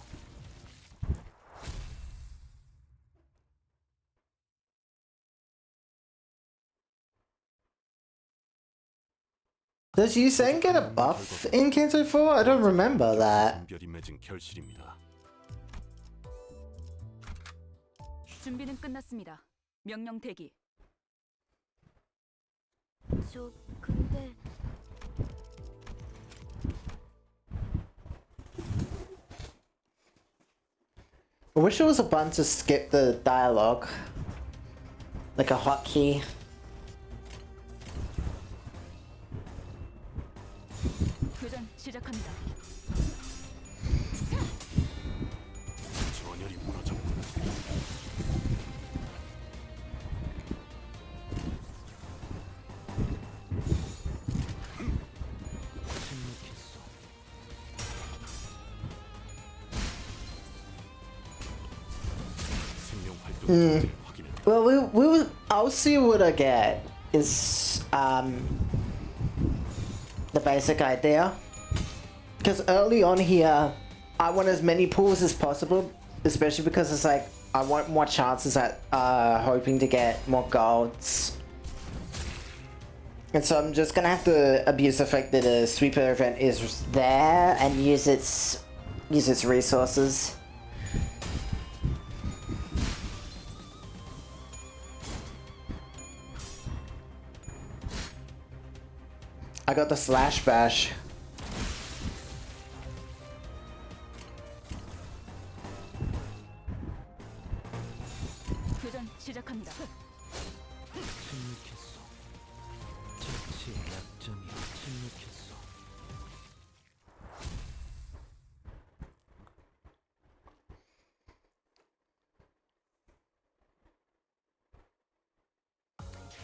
Does Yuseng get a buff in Kanto 4? I don't remember that. 선별이 맺은 결실입니다. 준비는 끝났습니다. 명령 대기. 근데 I wish there was a button to skip the dialogue. Like a hotkey. 교전 시작합니다. 전열이 무너졌군. 침묵했어. 생명 활동의 정지를 확인했다. Well, I'll see what I get. Is the basic idea. Because early on here, I want as many pulls as possible, especially because it's like I want more chances at hoping to get more golds. And so I'm just gonna have to abuse the fact that a sweeper event is there and use its resources. I got the slash bash. 교전 시작합니다. 침묵했어. 자치의 약점이야. 침묵했어.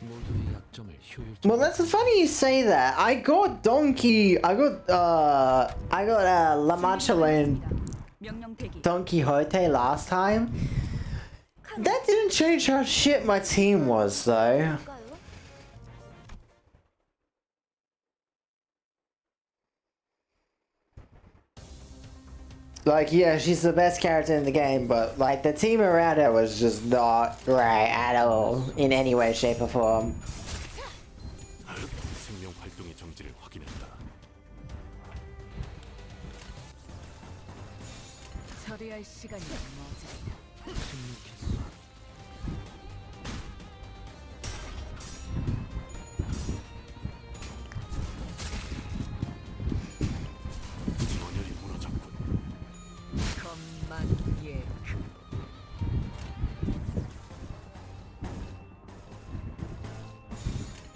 모두의 약점을 효율적으로 Well, that's funny you say that. I got La Mancha Lane 명령 대기. Don Quixote last time. That didn't change how shit my team was, though. 볼까요? Like, yeah, she's the best character in the game, but like the team around her was just not right at all in any way, shape, or form. 생명 활동의 정지를 확인했다. 처리할 시간이 머지다. 침묵했어. 전열이 무너졌군. 것만 예.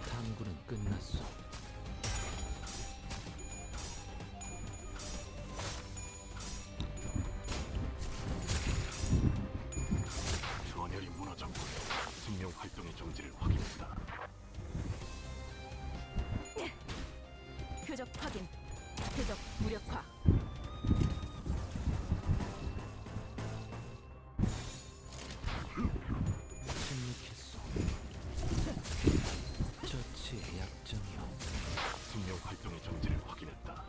탐구는 끝났어. 전열이 무너졌군. 생명 활동의 정지를 확인했다. 표적 확인. 표적 무력화. 침묵했어. 자치의 약점이야. 생명 활동의 정지를 확인했다.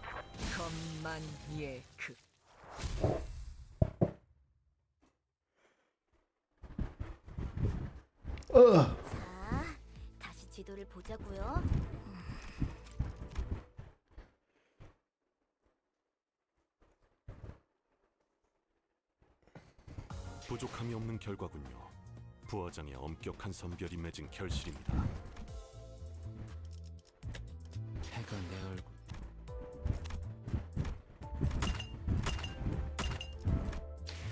것만 예. Ugh. 자, 다시 지도를 보자고요. 부족함이 없는 결과군요. 부화장의 엄격한 선별이 맺은 결실입니다. 해가 내 얼굴.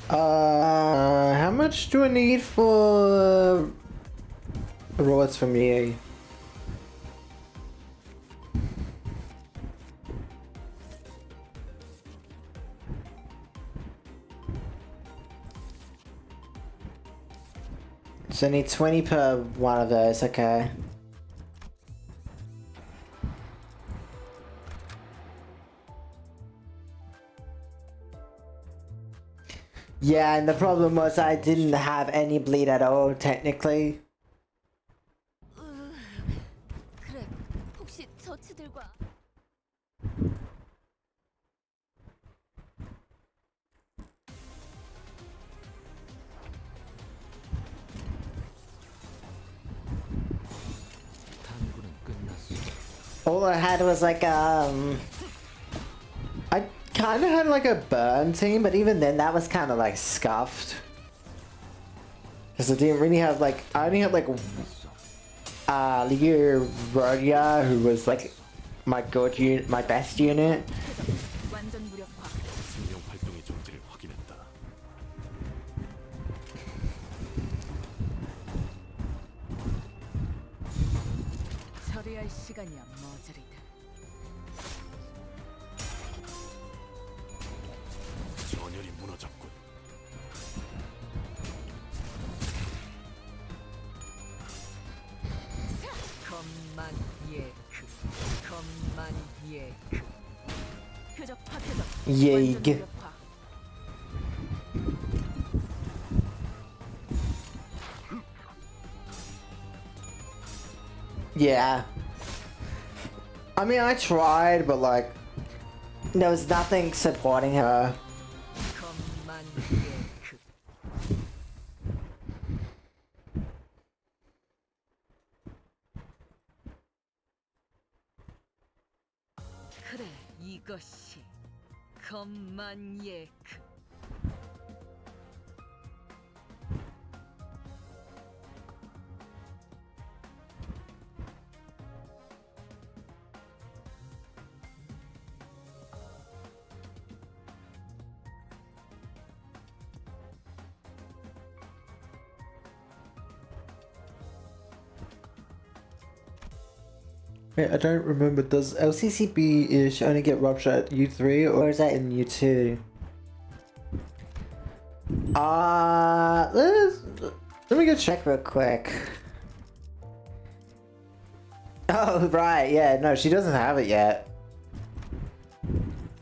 How much do I need for rewards from EA? So I need 20 per one of those, okay. Yeah, and the problem was I didn't have any bleed at all, technically. 그래, 혹시 저치들과 탐구는 끝났어. All I had was like I kind of had like a burn team, but even then that was kind of like scuffed. Because I didn't really have like, I only had like, 끝났어. Liu Rodia, who was like my my best unit. 완전 무력화. 생명 활동의 정지를 확인했다. 처리할 시간이야 머저리다. 전열이 무너졌군. 검만 예크. 검만 예크. 표적 파괴적. 예, 완전 이게. 무력화. Yeah. I mean, I tried, but like, there was nothing supporting her. 검만 예크. 그래, 이것이 검만 예크. Wait, I don't remember. Does LCCB ish only get rupture at U3 or is that in U2? Let me go check. Check real quick. Oh, right, yeah, no, she doesn't have it yet.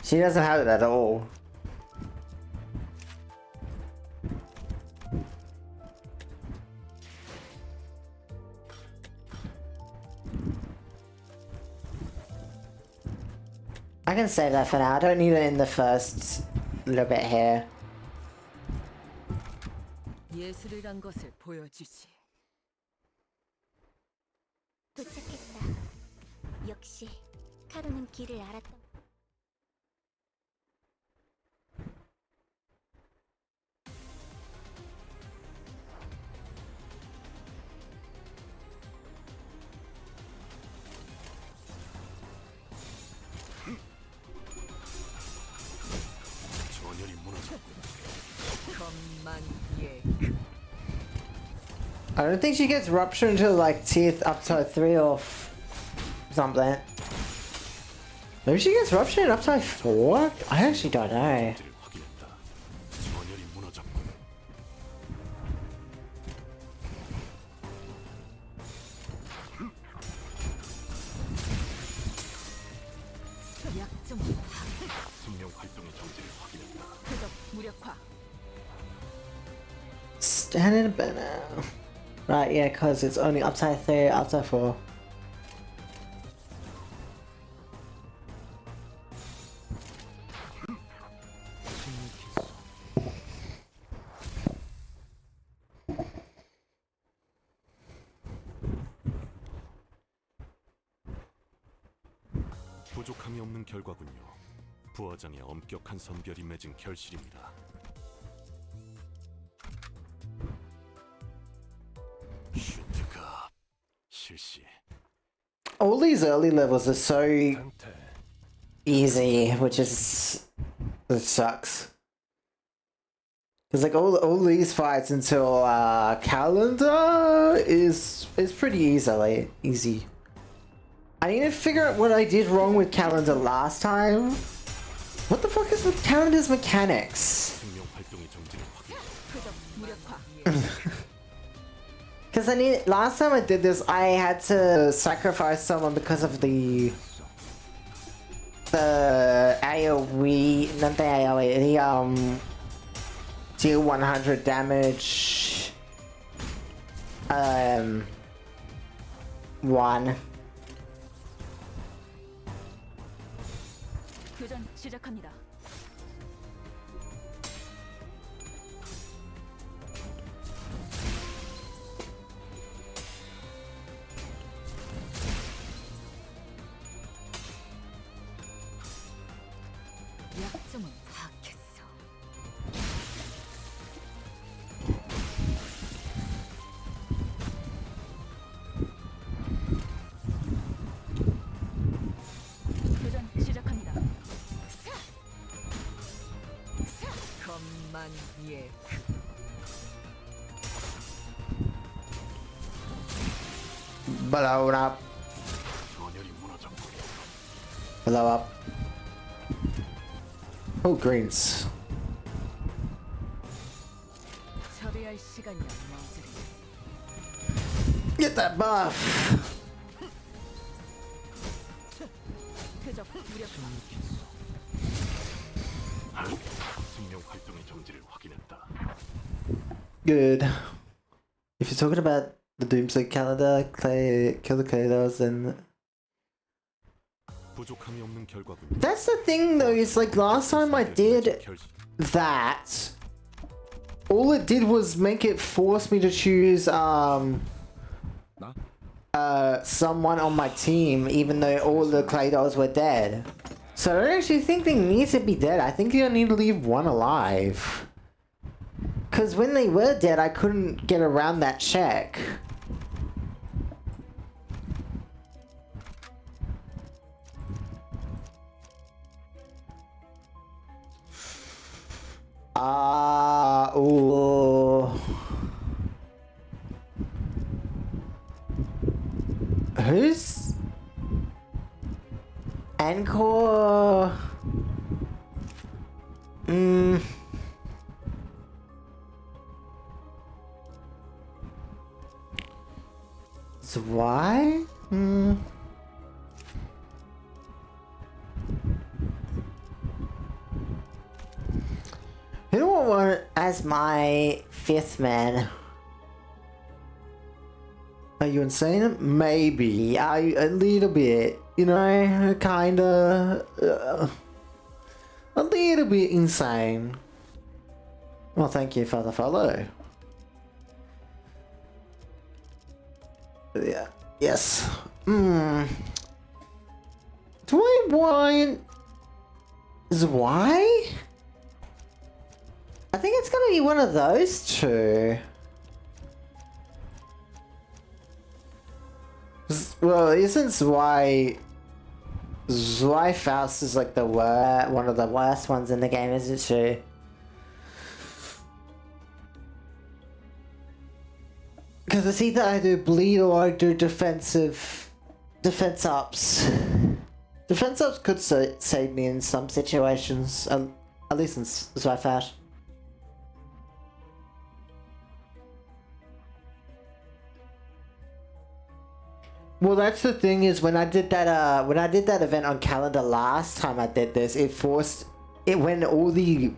She doesn't have it at all. I can save that for now. I don't need it in the first little bit here. 예술이란 것을 보여주지. 도착했다. 역시 카루는 길을 알았던. 전열이 무너졌군. 검만 예크. I don't think she gets rupture until like tier up to 3 or something. Maybe she gets rupture in up to 4? I actually don't know. 정지를 확인했다. 전열이 무너졌군. 약점 생명 활동의 정지를 확인했다. 표적 무력화. Standing banner. Right, yeah, because it's only upside 3, upside 4. 침묵했어. 부족함이 없는 결과군요. 부화장의 엄격한 선별이 맺은 결실입니다. 슈트가 실시. All these early levels are so easy, which is... it sucks. Because like all these fights until calendar is pretty easy. I need to figure out what I did wrong with calendar last time. What the fuck is with calendar's mechanics? 생명 활동의 정지를 확인. 표적 무력화. Because last time I did this, I had to sacrifice someone because of the AoE, not the AoE, the deal 100 damage one. 교전 시작합니다. 약점은 파악했어. Blow up. 전열이 무너졌고 Blow up. Oh, greens. 처리할 시간이야, 머저리. Get that buff. 표적 무력화. 생명 활동의 정지를 확인했다. Good. If you're talking about the Doomsday calendar, kill the Kalos, then 부족함이 없는 결과군요. that's the thing though. Is like last time I did that, all it did was make it force me to choose someone on my team, even though all the Kalos were dead. So I don't actually think they need to be dead. I think you need to leave one alive. Because when they were dead, I couldn't get around that check. Ooh. Who's... Encore... Why? Who do I want as my fifth man? Are you insane? Maybe. A little bit. You know, kinda... a little bit insane. Well, thank you for the follow. Yeah. Yes. Do I want... Why? I think it's gonna be one of those two. Well, isn't Zwei Faust is like the one of the worst ones in the game, isn't she? Because it's either I do bleed or I do defense ups. Defense ups could save me in some situations, at least in Zwei Faust. Well, that's the thing is when I did that event on calendar last time I did this, it forced it when all the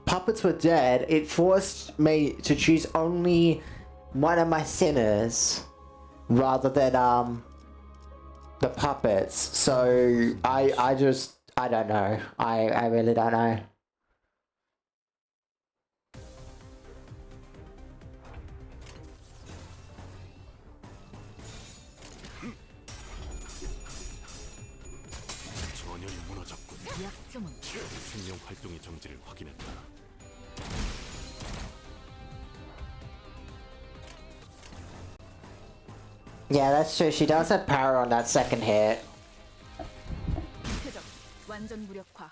puppets were dead, it forced me to choose only one of my sinners rather than the puppets. So I don't know. I really don't know. 전열이 무너졌군. 약점은 생명 활동의 정지를 확인했다. Yeah, that's true. She does have power on that second hit. 표적 완전 무력화.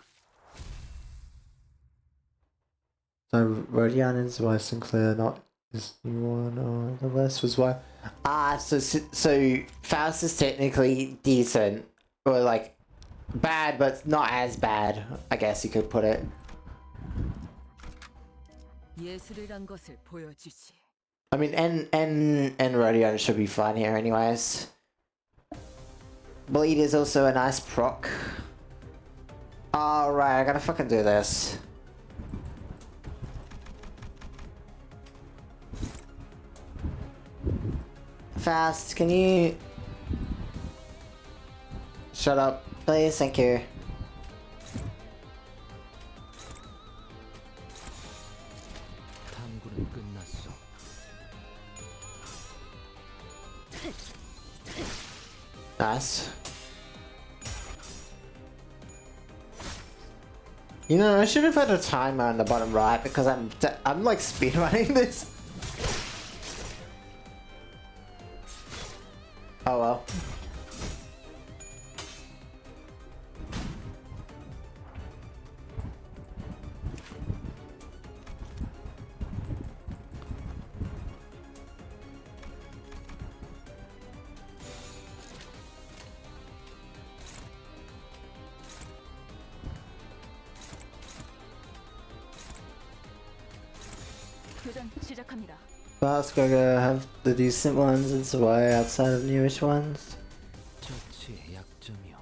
So Rodion is why Sinclair not is new one or the rest was why. So Faust is technically decent or like bad, but not as bad. I guess you could put it. 예술이란 것을 보여주지. I mean, and Rodion should be fine here, anyways. Bleed is also a nice proc. Alright, I gotta fucking do this. Fast, can you... Shut up, please, thank you. 탐구는 끝났어. Nice. You know, I should have had a timer on the bottom right because I'm like speedrunning this. Oh well. 교전 시작합니다. Fast gotta have the decent ones and survive outside of newish ones. 저치의 약점이요.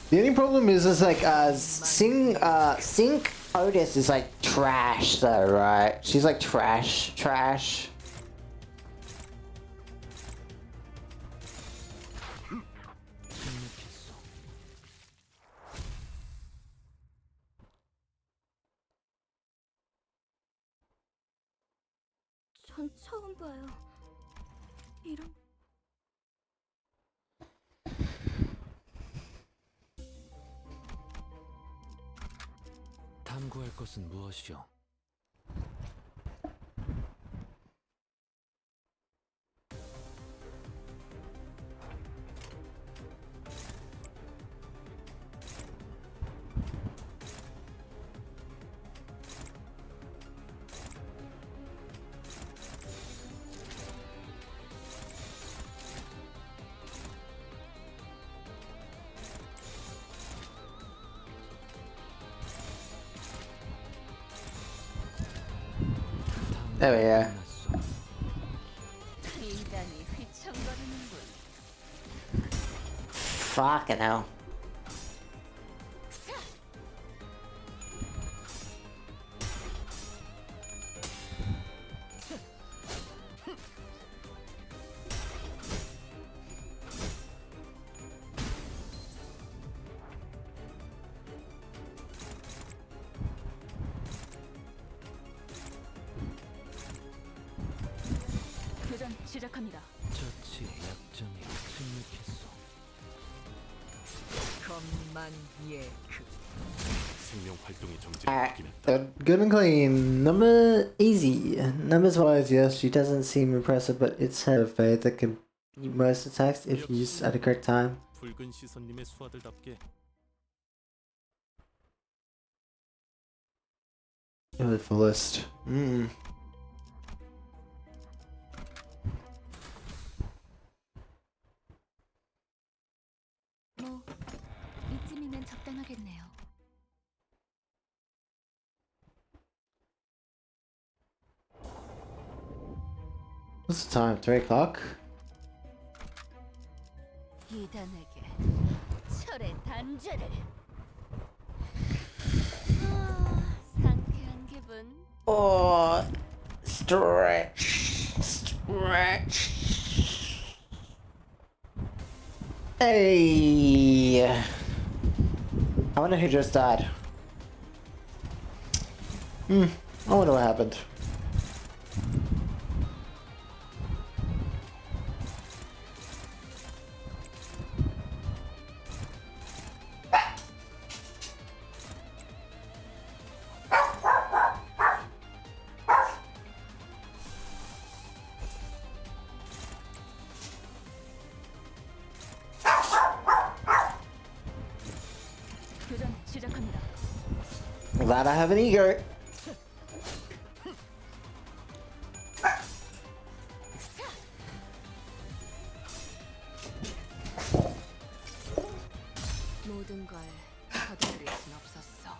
The only problem is like Sync Otis is like trash though, right? She's like trash. 생략했어. 전 처음 봐요. 이런 탐구할 것은 무엇이요? There we go. 끝났어. 인간이 휘청거리는군. Fucking hell. 교전 시작합니다. 저치의 약점이요. 생략했어. 겁만 예크. 생명 활동의 정지를 Alright, 느끼겠다. good and clean. Number easy. Numbers wise, yes, she doesn't seem impressive, but it's her faith that can beat most attacks if used at the correct time. 붉은 시선님의 수하들답게 You're the fullest. 뭐 이쯤이면 적당하겠네요. What's the time? 3 o'clock? 이단에게 철의 단죄를. 상쾌한 기분. Oh, stretch. Hey. I wonder who just died. I wonder what happened. 교전 시작합니다. Glad I have an ego. 모든 걸 거둬들일 순 없었어.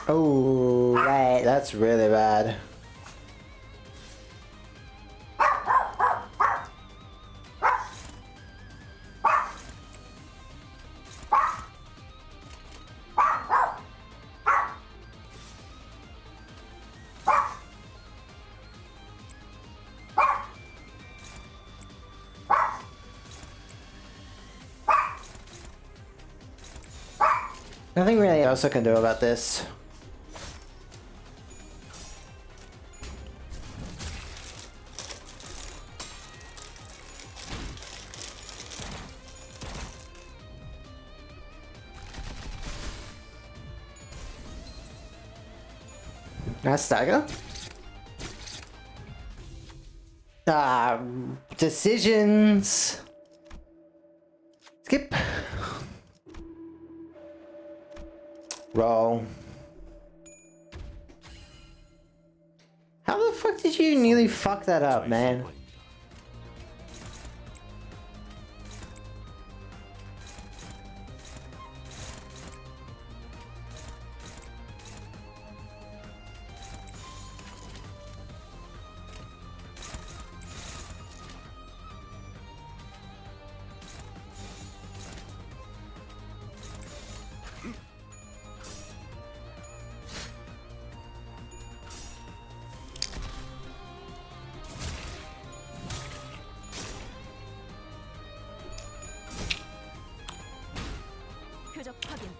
Oh, right. That's really bad. Nothing really else I can do about this. Nice stagger. Decisions. Skip. Roll. How the fuck did you nearly fuck that up, 저의 man? 성과입니다. 표적 확인.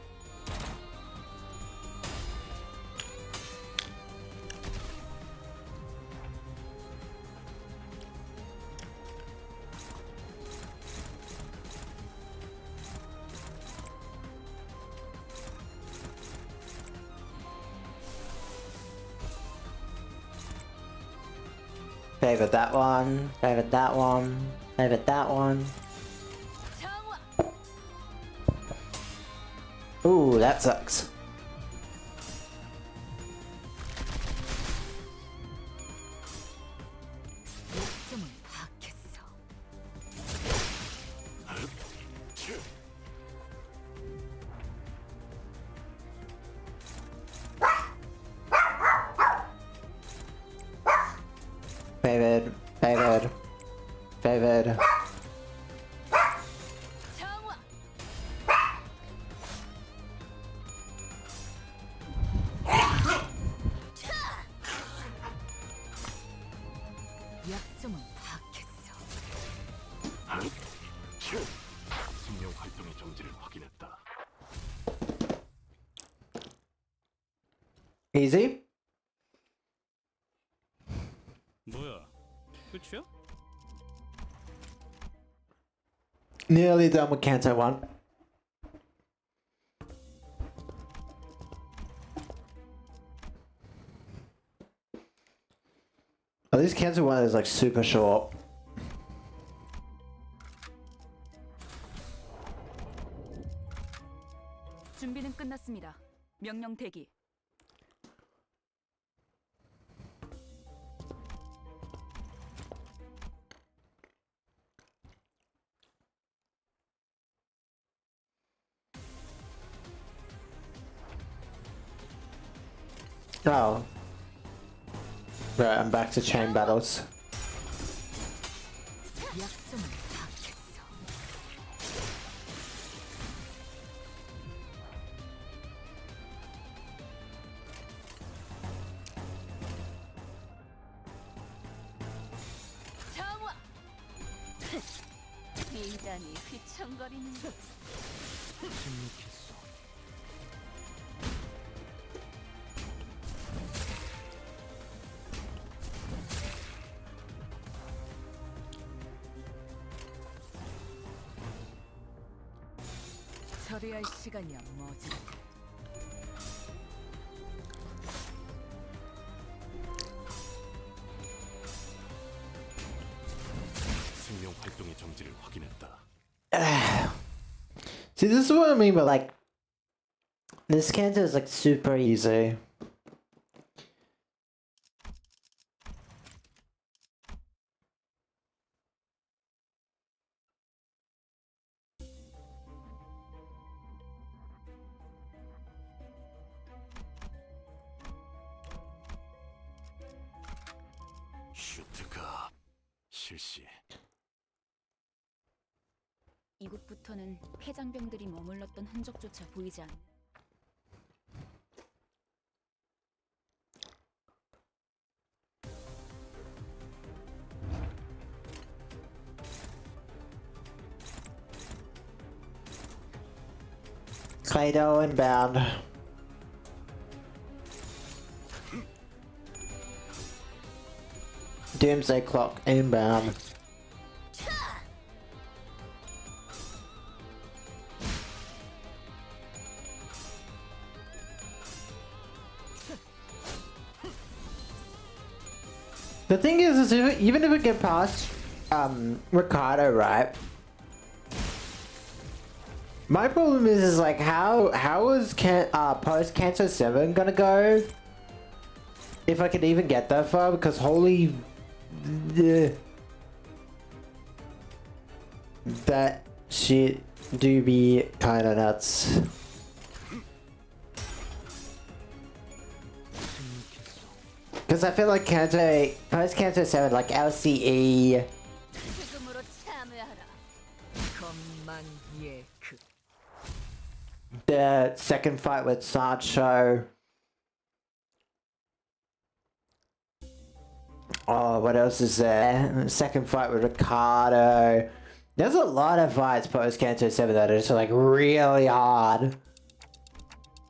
Favorite that one. Favorite that one. Favorite that one. 정화. Ooh, that sucks. 목숨을 파악했어. Favorite. Favorite. Favorite. 정화. 약점은 파악했어. 생명 활동의 정지를 확인했다. Easy. 뭐야? 끝이야? Nearly done with Canto 1. At least Canto 1 is like super short. 준비는 끝났습니다. 명령 대기. Oh. Right, I'm back to chain battles. 약점을 파악했어. 정화. 미단이 휘청거리는 것. 침묵했어. 처리할 시간이야 뭐지? 생명 활동의 정지를 확인했다. See, this is what I mean by like, this Canto is like super easy. 슈트가 실시. 이곳부터는 폐장병들이 머물렀던 흔적조차 보이지 않. Kaito inbound. Doomsday Clock inbound. The thing is even if we get past Ricardo, right? My problem is like how is post Cancer 7 gonna go? If I could even get that far, because holy that shit do be kinda nuts. Because I feel like post Cancer 7, like LCE. 죽음으로 참여하라. 것만 예크. The second fight with Sancho. Oh, what else is there? Second fight with Ricardo. There's a lot of fights post Cancer 7 that are just like really hard.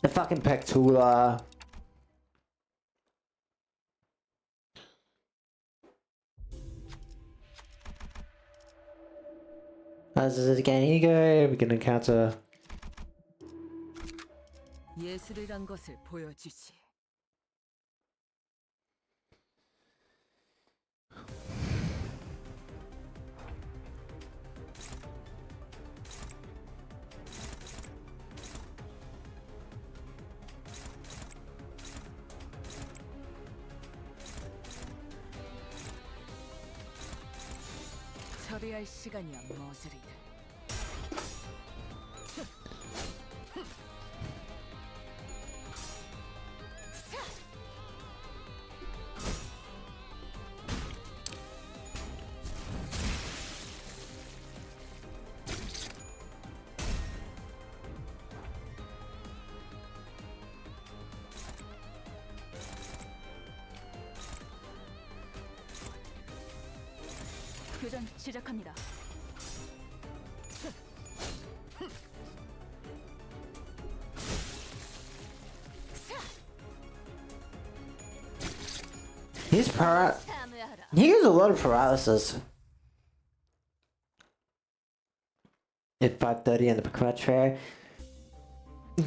The fucking Pectula. As is it again? Here you go. We're gonna encounter. 예술이란 것을 보여주지. 처리할 시간이야, 머저리들. 교전 시작합니다. He's 참여하라. he has a lot of paralysis. At 5:30 in the quattro.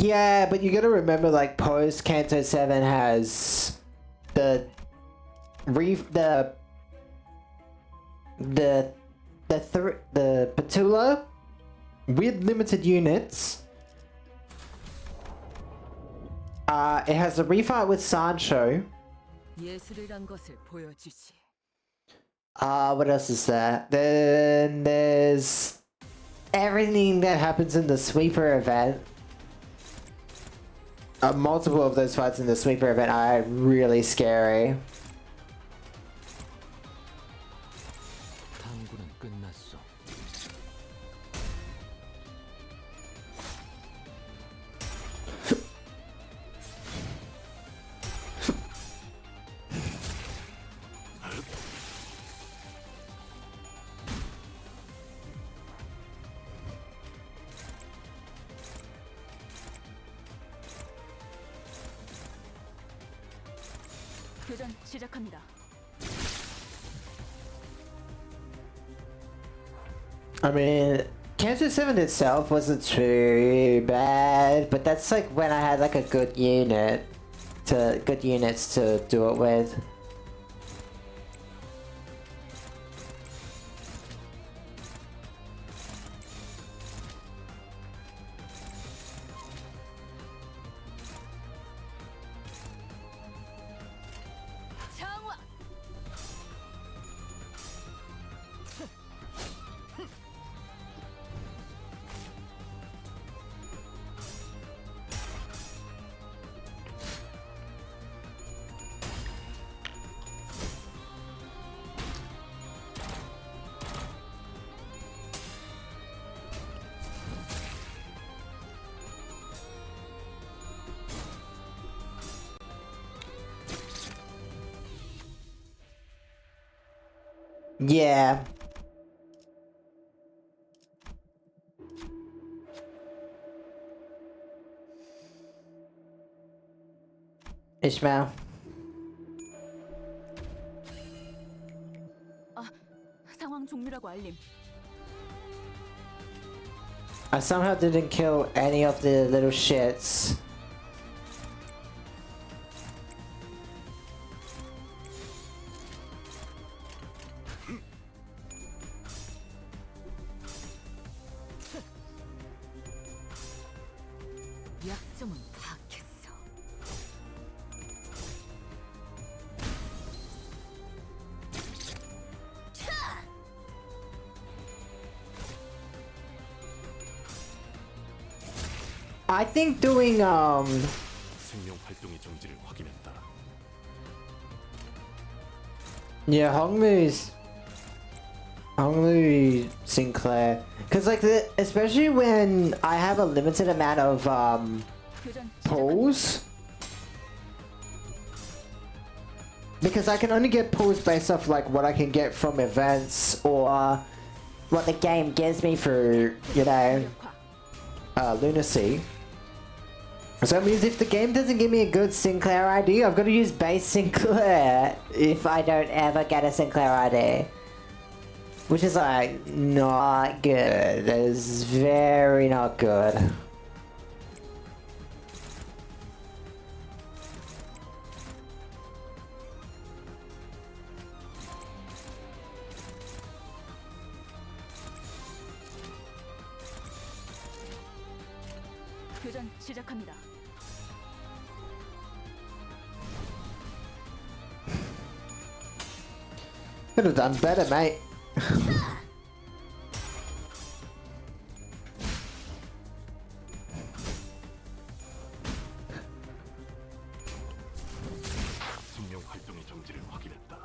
Yeah, but you gotta remember, like, post Canto 7 has the Petula with limited units. It has a refight with Sancho. 예술이란 것을 보여주지. What else is there? Then there's everything that happens in the sweeper event. Multiple of those fights in the sweeper event are really scary. 당구는 끝났어. 교전 시작합니다. I mean, Cancer 7 itself wasn't too bad, but that's like when I had like a good units to do it with. 정화. Yeah. Ishmael. 상황 종료라고 알림. I somehow didn't kill any of the little shits. 약점은 파악했어. I think doing 생명 활동의 정지를 확인했다. yeah, Honglu Sinclair, because like especially when I have a limited amount of 교전 pulls, because I can only get pulls based off like what I can get from events or what the game gives me for, you know, 무력화. lunacy. So it means if the game doesn't give me a good Sinclair ID, I've got to use base Sinclair if I don't ever get a Sinclair ID. Which is like not good. That is very not good. 교전 시작합니다. Could have done better, mate. 생명 활동의 정지를 확인했다.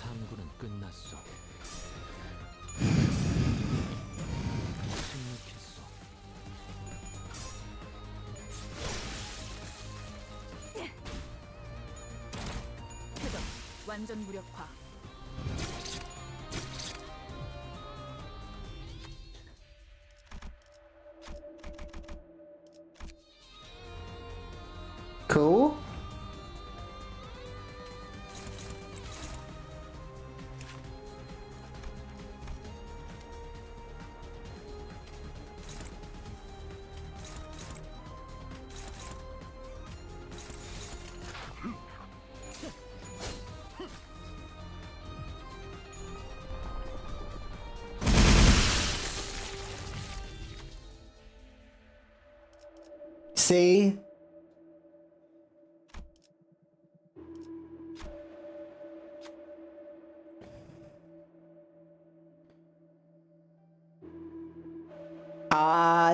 탐구는 끝났어. 침묵했어. 교전 완전 무력화. Cool. See?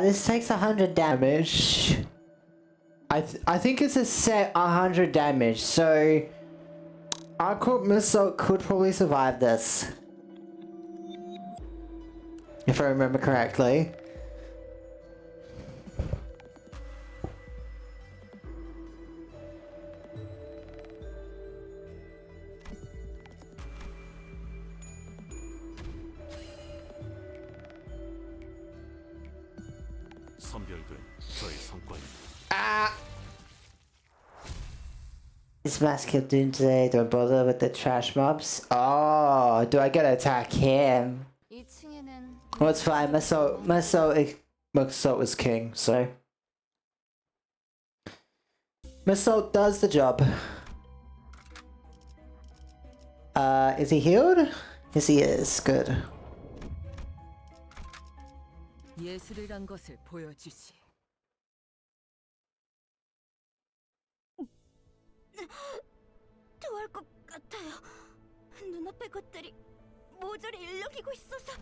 This takes 100 damage. I think it's a set 100 damage, so our Corp Missile could probably survive this. If I remember correctly. 선별된 저의 성과입니다. Is Mass killed Doom today? Don't bother with the trash mobs. Oh, do I get to attack him? 2층에는 Well, it's fine. Massault was king, so. Massault does the job. Is he healed? Yes, he is. Good. 예술이란 것을 보여주지. 토할 것 같아요. 눈앞의 것들이 모조리 일렁이고 있어서.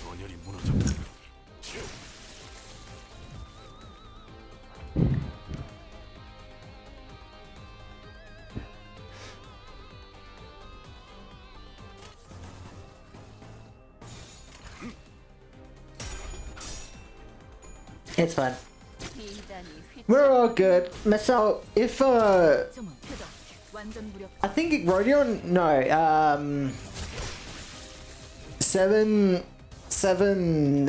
전열이 무너졌다. It's fine. We're all good. Marcel, if 점은 표적. 완전 무력. I think Rodion, no, seven, seven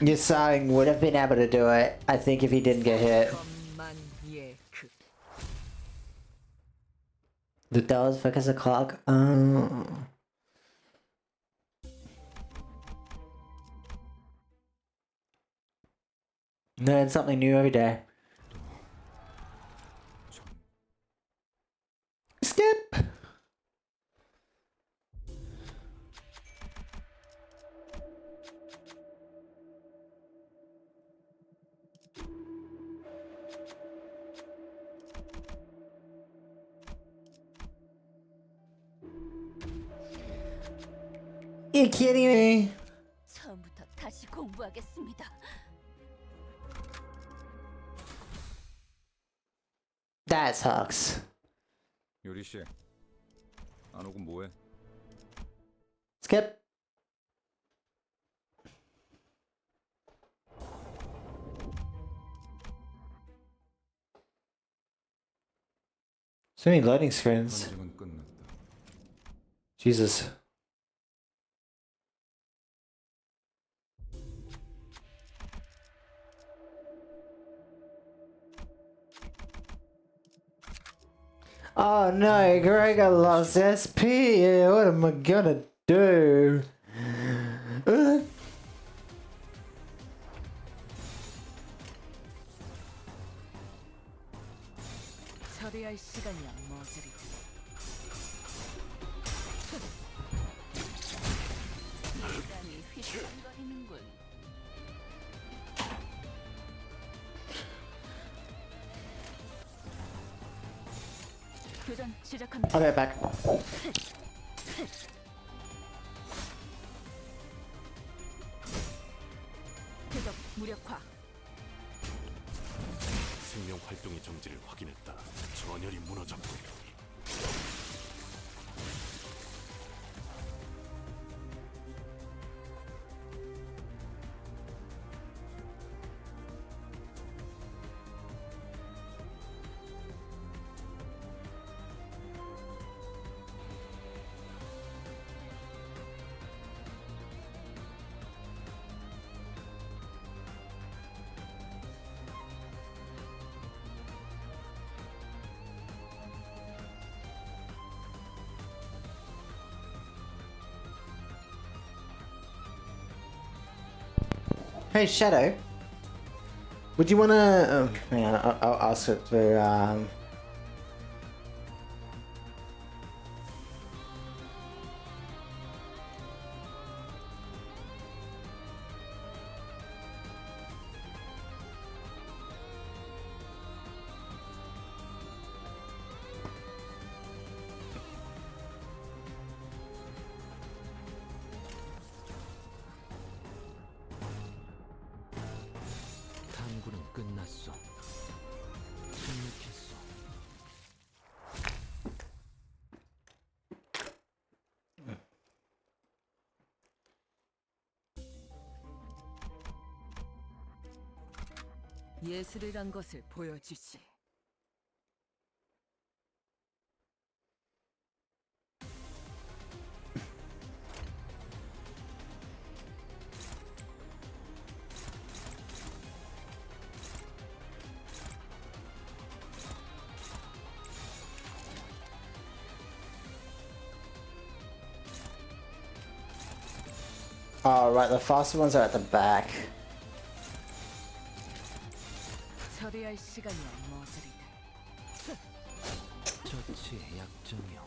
Yasang would have been able to do it, I think, if he didn't get hit. 것만 예 그. The dollars focus the clock. Learn something new every day. Skip. You kidding me? 처음부터 다시 공부하겠습니다. That sucks. 요리 씨, 안 오고 뭐해? Skip. So many loading screens. 전쟁은 끝났다. Jesus. Oh no, Gregor lost SP. What am I gonna do? 처리할 시간이야 머저리. 시간이 휘청거리는군. 교전 시작합니다. I'll be back. 표적 무력화. 생명 활동의 정지를 확인했다. 전열이 무너졌군. Hey Shadow, would you wanna? Oh, hang on, I'll ask it to. 탐구는 끝났어. 침묵했어. 예술이란 것을 보여주지. Oh right, the faster ones are at the back. 처리할 시간이야 머저리들. 처치의 약점이요.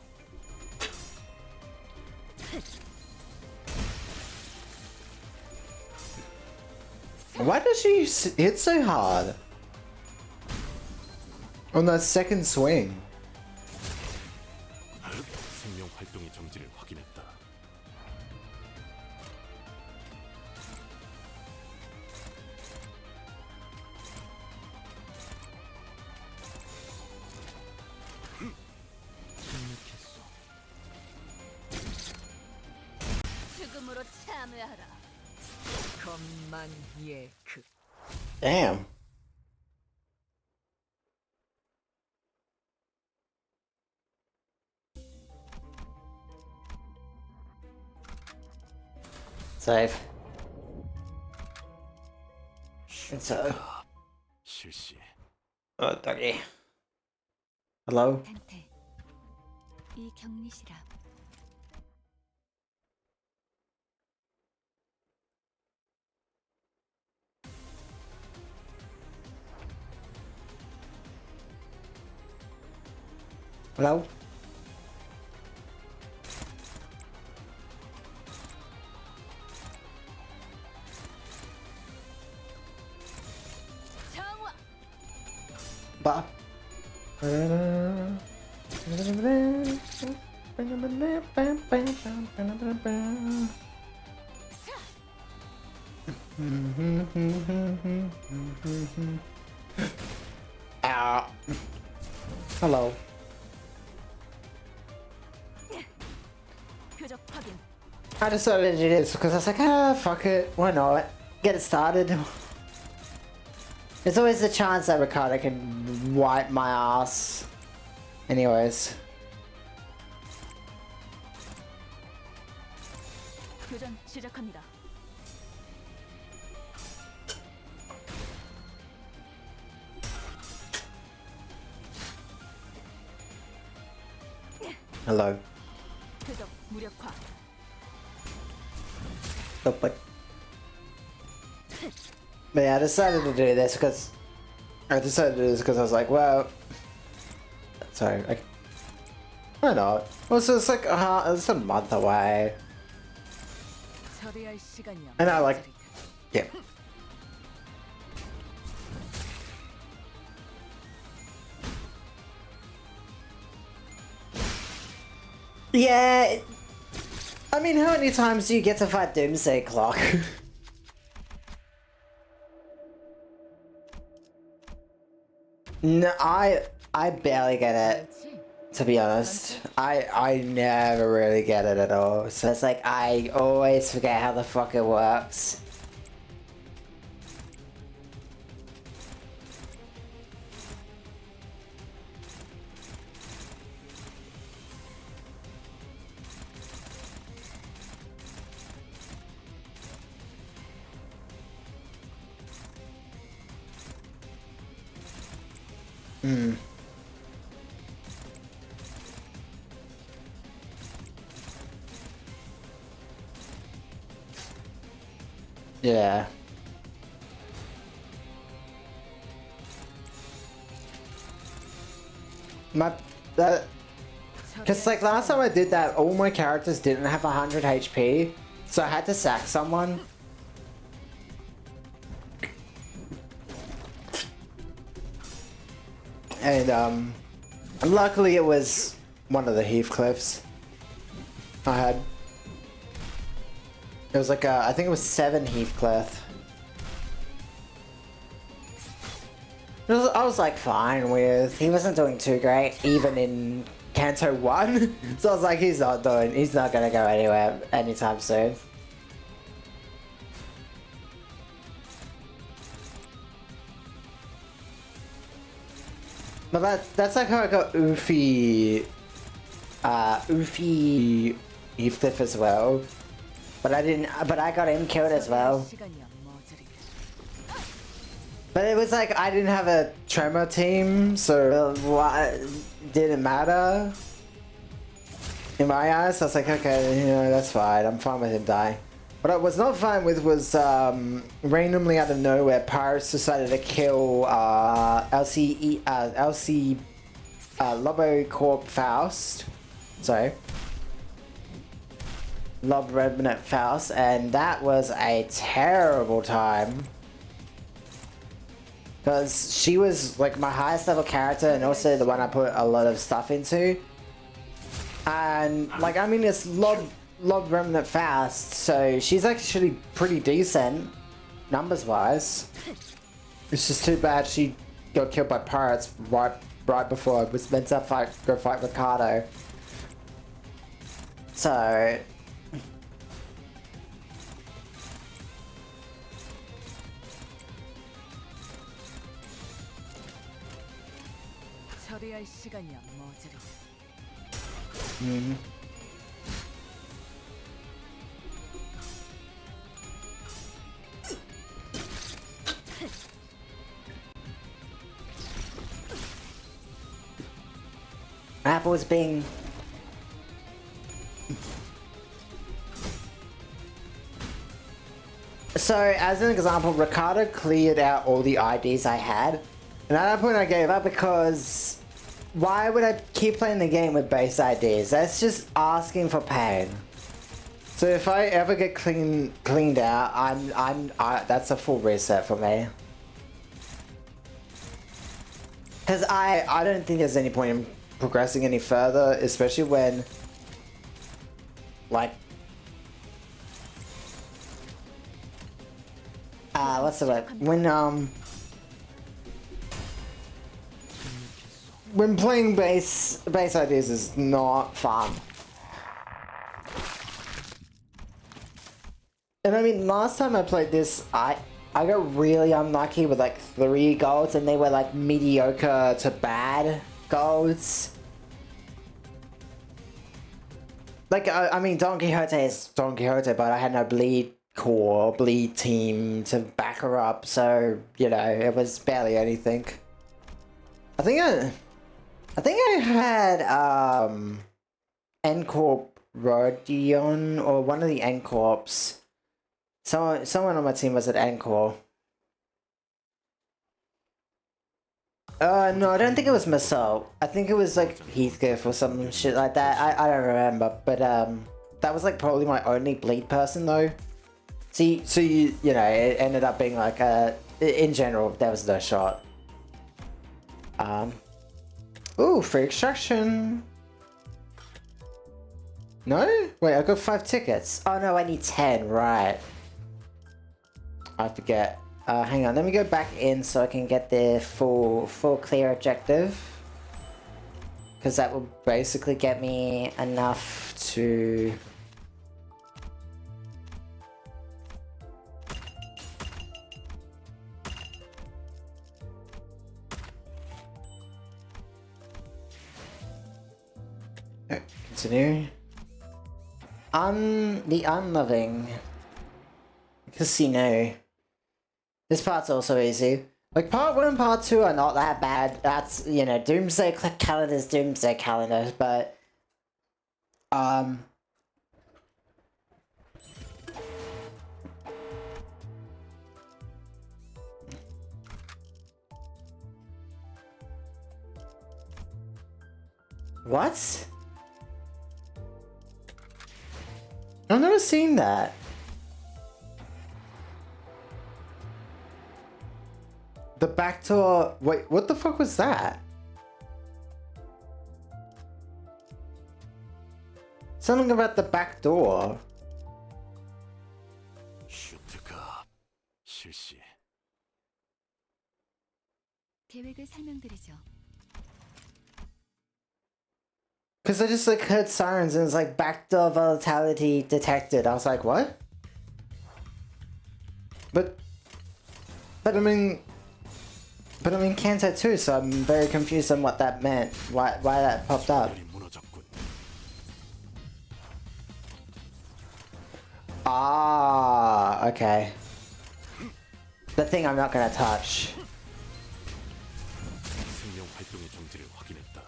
Why does she hit so hard on that second swing? 생명 활동의 정지를 확인했다. 침묵했어. 죽음으로 이해하라. 것만 예크. Damn. Save. So. 실시. Oh, doggy. Hello? 단테, 이 격리시라. Hello? 정화. Ba. Ow. Hello. 표적 확인. I decided to do this because I was like, ah, fuck it, why not? Get it started. There's always the chance that Ricardo can wipe my ass. Anyways. 교전 시작합니다. Hello. 표적 무력화. But yeah, I decided to do this because I was like, well, sorry, why not? Also, it's like it's a month away, 처리할 시간이야. and I like, yeah. Yeah, I mean, how many times do you get to fight Doomsday Clock? No, I barely get it, 그렇지? to be honest. I never really get it at all. So it's like I always forget how the fuck it works. Hmm. Yeah. Because like last time I did that, all my characters didn't have 100 HP, so I had to sack someone. And luckily it was one of the Heathcliffs I had. It was like I think it was 7 Heathcliff. I was like fine with. He wasn't doing too great, even in Kanto 1. So I was like, he's not gonna go anywhere anytime soon. But that's like how I got Oofy Heathcliff as well. But I got him killed as well. 시간이야, 머저리. But it was like I didn't have a tremor team, so it didn't matter in my eyes. So I was like, okay, you know, that's fine. I'm fine with him dying. What I was not fine with was randomly out of nowhere, Pirates decided to kill LC Lobo Corp Faust. Sorry. Lob Remnant Faust, and that was a terrible time. Because she was like my highest level character and also the one I put a lot of stuff into. And like, I mean, it's Lob Remnant Faust, so she's actually pretty decent, numbers wise. It's just too bad she got killed by pirates right before I was meant to go fight Ricardo. So 할 시간이야, 머저리. Apple's being... So, as an example, Ricardo cleared out all the IDs I had. And at that point I gave up because... Why would I keep playing the game with base IDs? That's just asking for pain. So if I ever get cleaned out, that's a full reset for me. Because I don't think there's any point in progressing any further, especially when, like, what's the word? When playing base ideas is not fun. And I mean, last time I played this, I got really unlucky with like 3 golds, and they were like mediocre to bad golds. Like, I mean, Don Quixote is Don Quixote, but I had no bleed team to back her up, so, you know, it was barely anything. I think I had, N-Corp Rodion, or one of the N-Corps. Someone on my team was at N-Corp. No, I don't think it was Masol. I think it was like Heathcliff or some shit like that. I don't remember, but that was like probably my only bleed person though. So you know, it ended up being like in general there was no shot. Ooh, free extraction. No? Wait, I got 5 tickets. Oh no, I need 10, right. I forget. Hang on, let me go back in so I can get the full clear objective. Because that will basically get me enough to... Continue. The Unloving Casino. This part's also easy. Like, part 1 and part 2 are not that bad. That's, you know, Doomsday Calendar's Doomsday Calendar, but... What? I've never seen that. The backdoor... Wait, what the fuck was that? Something about the back door. 슈트가 실시. 계획을 설명드리죠. Because I just like heard sirens and it's like backdoor volatility detected. I was like, what? But I mean Kanto too, so I'm very confused on what that meant. Why that popped up. Ah, okay. The thing I'm not gonna touch. 생명 활동의 정지를 확인했다.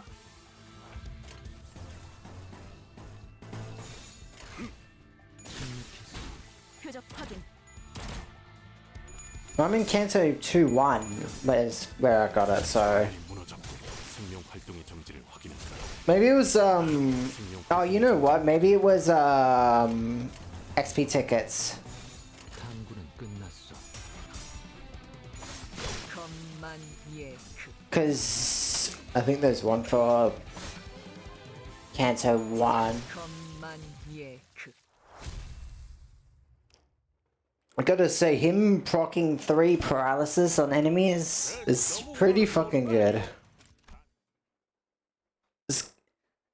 표적 확인. I'm in Kanto 2-1, is where I got it, so... 생명 활동의 정지를 확인했다. Maybe it was, oh, you know what? Maybe it was, XP tickets. 탐구는 끝났어. 것만 예크. Because I think there's one for Kanto 1. 것만 예크. I gotta say, him proccing 3 paralysis on enemies is pretty fucking good.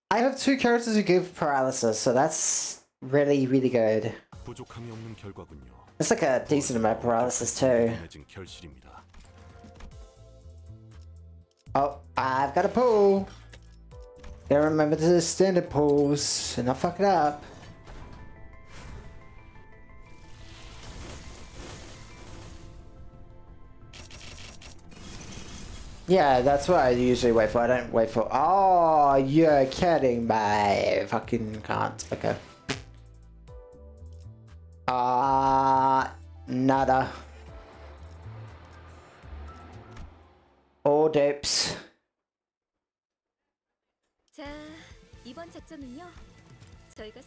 I have 2 characters who give paralysis, so that's really, really good. 부족함이 없는 결과군요. It's like a decent amount of paralysis too. 결실입니다. Oh, I've got a pull. Gotta remember the standard pulls and not fuck it up. Yeah, that's what I usually wait for. I don't wait for. Oh, you're kidding me. Fucking can't. Okay. Nada. All dupes. 자, 이번 작전은요. 저희가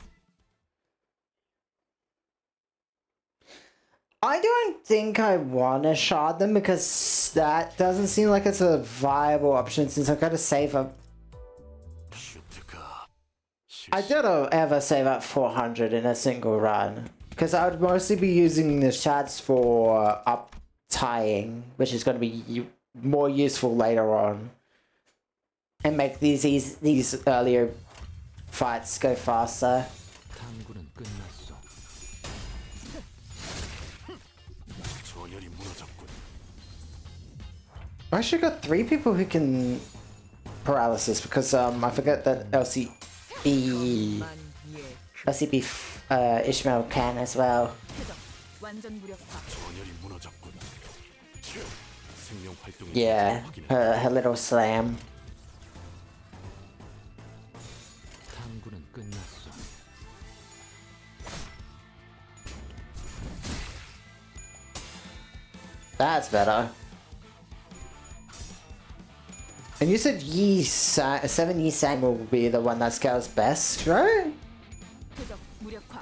I don't think I want to shard them because that doesn't seem like it's a viable option since I've got to save up. 슈트가 I don't ever save up 400 in a single run because I would mostly be using the shards for up tying, which is going to be more useful later on and make these earlier fights go faster. 탐구는 끝났어. 전열이 무너졌군. I actually got 3 people who can paralysis because I forget that LCB Ishmael can as well. 완전 무력화. 전열이 무너졌군. 생명 활동이 Yeah, her little slam. 탐구는 끝났어. That's better. And you said 7 Yi Sang will be the one that scales best, right? 표적 무력화.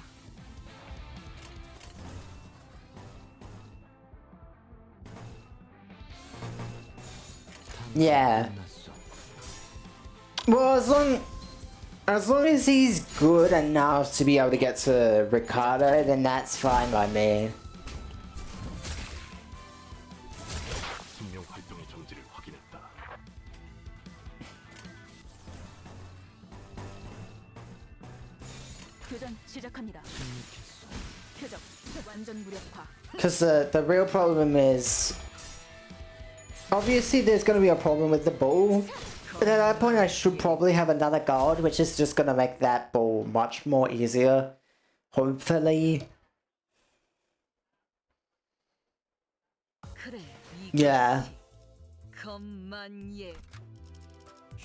Yeah. 끝났어. Well, as long as he's good enough to be able to get to Ricardo, then that's fine by me. 생명 활동의 정지를 확인했다. 교전 시작합니다. 표적 완전 무력화. Because the real problem is, obviously there's going to be a problem with the ball. But at that point I should probably have another guard, which is just going to make that ball much more easier. Hopefully. 그래. Yeah. 겁만예.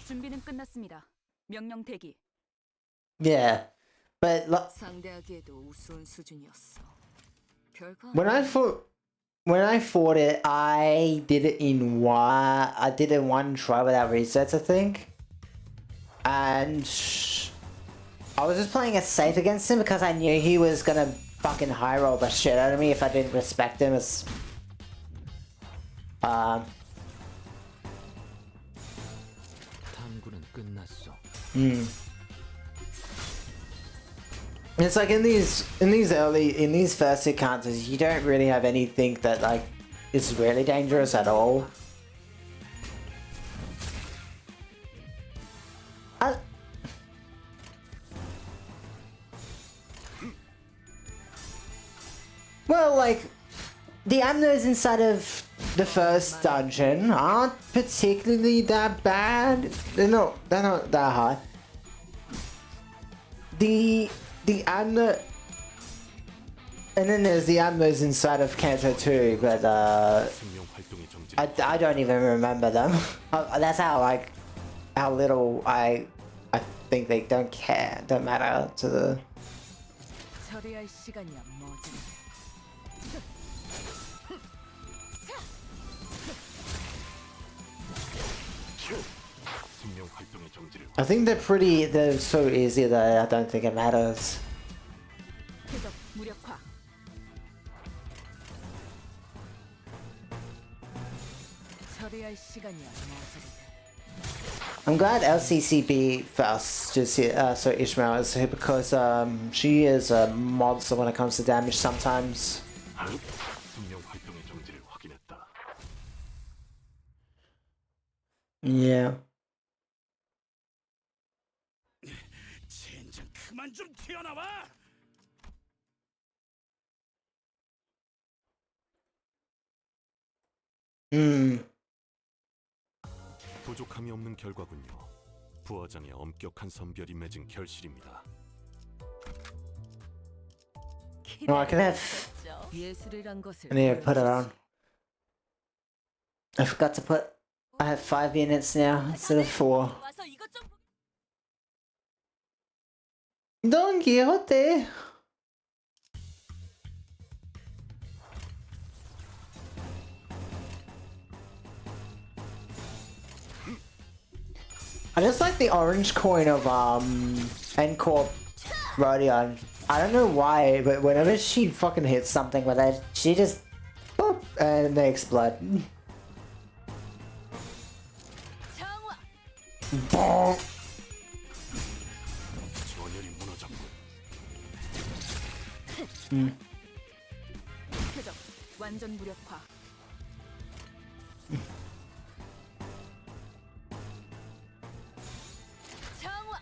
준비는 끝났습니다. 명령 대기. Yeah. But 상대하기에도 우스운 수준이었어. 별거 when I fought it, I did it in one try without resets, I think. And I was just playing it safe against him because I knew he was gonna fucking high roll the shit out of me if I didn't respect him as 탐구는 끝났어. It's like in these first encounters, you don't really have anything that like is really dangerous at all. Well, like the amnos inside of the first dungeon aren't particularly that bad. They're not that hard. The amno, and then there's the amnos inside of Kanto 2, but 생명 활동의 정지를 I don't even remember them. That's how little I think they don't matter to the. 처리할 시간이야 뭐지? 생명 활동의 정지를 I think they're so easy that I don't think it matters. 표적 무력화. 처리할 시간이야 뭐지? I'm glad LCCB Faust is here, so Ishmael is here because she is a monster when it comes to damage sometimes. 생명 활동의 정지를 확인했다. Yeah. 젠장 그만 좀 튀어나와. 부족함이 없는 결과군요. 부화장의 엄격한 선별이 맺은 결실입니다. Oh, I can have. 예술이란 것을 I need to put it on. 보여주지. I forgot to put. I have 5 units now instead of 4. 와서 이것 좀 Don Quixote. I just like the orange coin of N-Corp Rodion. I don't know why, but whenever she fucking hits something with it, she just boop, and they explode. 장화. Bonk. 전열이 무너졌고 표적 완전 무력화. 장화.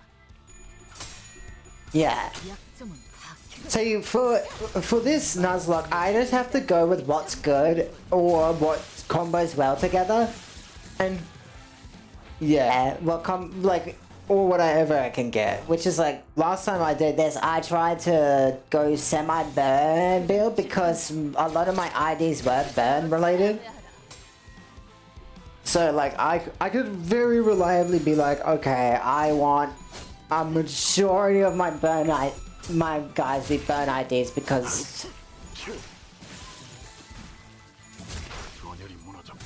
Yeah. 약점은 파괴. So for this nuzlock, I just have to go with what's good or what combos well together, and yeah, or whatever I can get. Which is like last time I did this, I tried to go semi-burn build because a lot of my IDs were burn related. So like I could very reliably be like, okay, I want a majority of my my guys be burn IDs because 전열이 무너졌고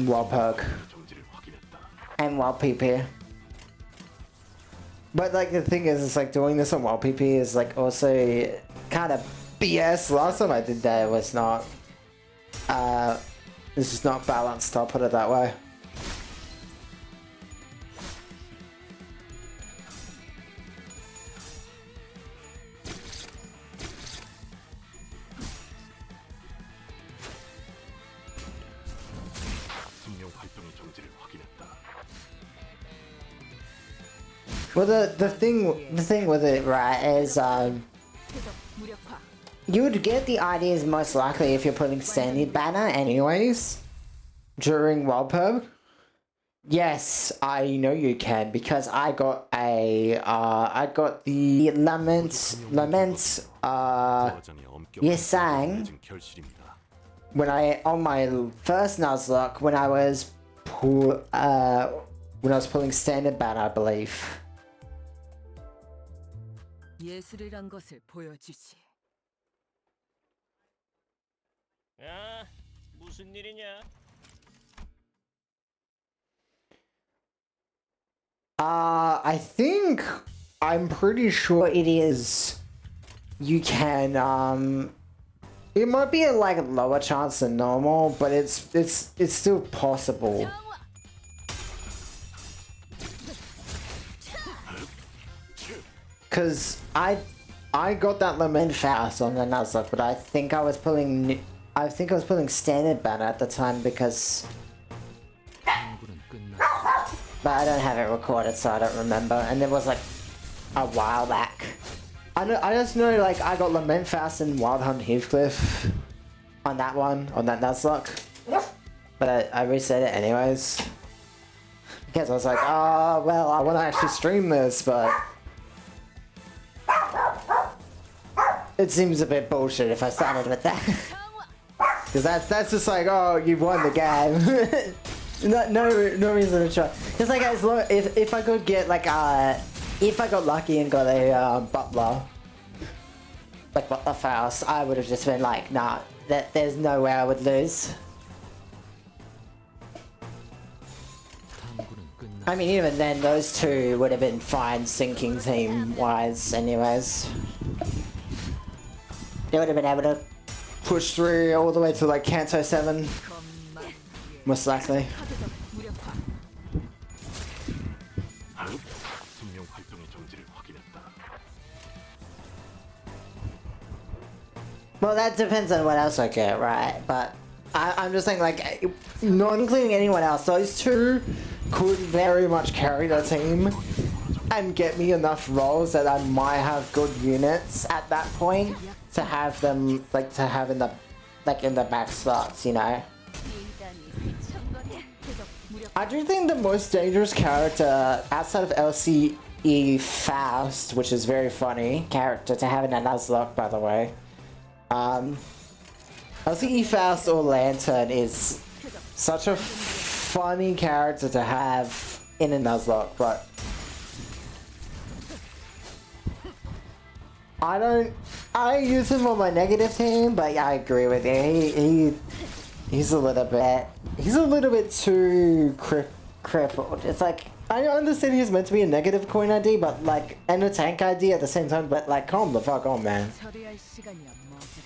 wall perk 정지를 확인했다. and wall PP. But like the thing is, it's like doing this on wall PP is like also kind of BS. Last time I did that, it was not. This is not balanced. I'll put it that way. 생명 활동의 정지를 확인했다. Well, the thing with it, right, is 표적 무력화. you would get the IDs most likely if you're putting standing banner anyways during wild perk. Yes, I know you can because I got the laments 부화장의 엄격한 예상. 선별이 맺은 결실입니다. when I on my first nuzlock when I was pulling standard banner, I believe. 예술이란 것을 보여주지. 야, 무슨 일이냐? I think I'm pretty sure it is. You can it might be a like lower chance than normal, but it's still possible. 장화. Cause I got that lament fast on the nuzlock, but I think I was pulling standard banner at the time because. 탐구는 끝났어. But I don't have it recorded, so I don't remember. And it was like a while back. I just know like I got Lament Fast and Wild Hunt Heathcliff on that Nuzlocke. But I reset it anyways. Because I was like, oh well, I want to actually stream this, but it seems a bit bullshit if I started with that. Because that's just like, oh, you've won the game. no reason to try. Just like as long if I could get like if I got lucky and got a butler, like Butler Faust, I would have just been like, nah, there's no way I would lose. 탐구는 끝났어. I mean, even then, those two would have been fine sinking team wise, anyways. They would have been able to push through all the way to like Kanto 7, most likely. 파괴적 무력화. 생명 활동의 정지를 확인했다. Well, that depends on what else I get, right? But I'm just saying, like, not including anyone else, those two could very much carry the team and get me enough rolls that I might have good units at that point to have them, like, to have in the back slots, you know? 이단이 휘청거려. 표적 무력화. I do think the most dangerous character outside of LCE Faust, which is very funny character to have in a nuzlock, by the way. LCE Faust or Lantern is such a funny character to have in a nuzlock, but I use him on my negative team, but yeah, I agree with you. He's a little bit too crippled. It's like, I understand he's meant to be a negative coin ID, but like, and a tank ID at the same time, but like, calm the fuck on, man. 처리할 시간이야, 머저리.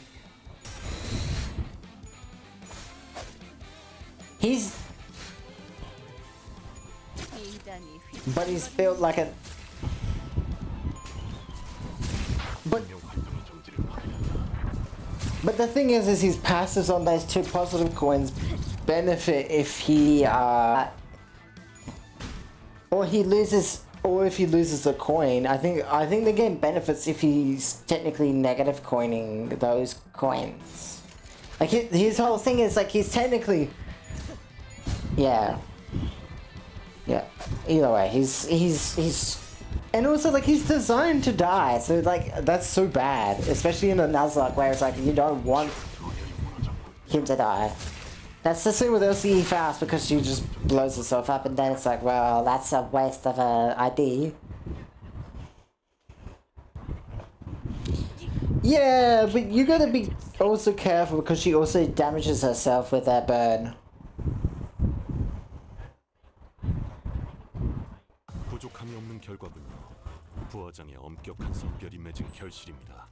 But he's built like a... But the thing is his passives on those 2 positive coins benefit if he, or if he loses a coin. I think the game benefits if he's technically negative coining those coins. Like his whole thing is like he's technically, yeah. Either way, he's. And also, like, he's designed to die, so, like, that's so bad. Especially in a nuzlock where it's like, you don't want him to die. That's the same with LCE Faust, because she just blows herself up, and then it's like, well, that's a waste of a ID. Yeah, but you gotta be also careful, because she also damages herself with that burn. 부족함이 없는 결과군요. 부화장의 엄격한 선별이 맺은 결실입니다.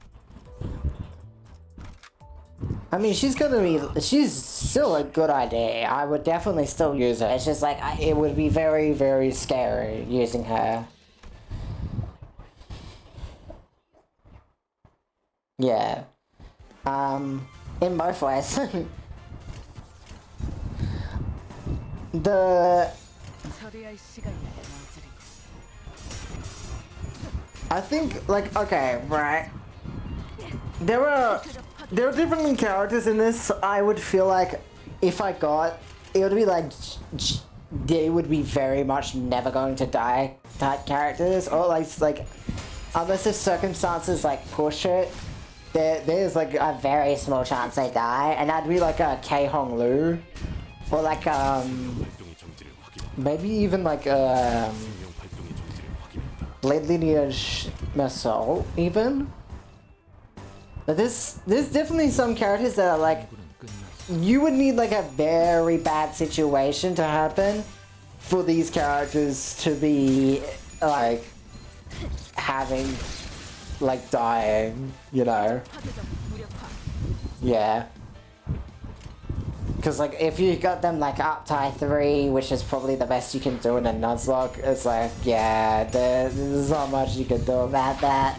I mean, she's still a good idea. I would definitely still use her. It's just like, it would be very, very scary using her. Yeah. In both ways. 처리할 시간이야, 머저리. I think, like, okay, right. There are different characters in this. I would feel like if I got, it would be like they would be very much never going to die type characters, or like unless if circumstances like push it, there's like a very small chance they die, and that'd be like a K Hong Lu, or like maybe even like Blade Lineage Assault even. But there's definitely some characters that are like, you would need like a very bad situation to happen for these characters to be like having like dying, you know? Yeah. Because like if you got them like up tie 3, which is probably the best you can do in a nuzlock, it's like, yeah, there's not much you can do about that.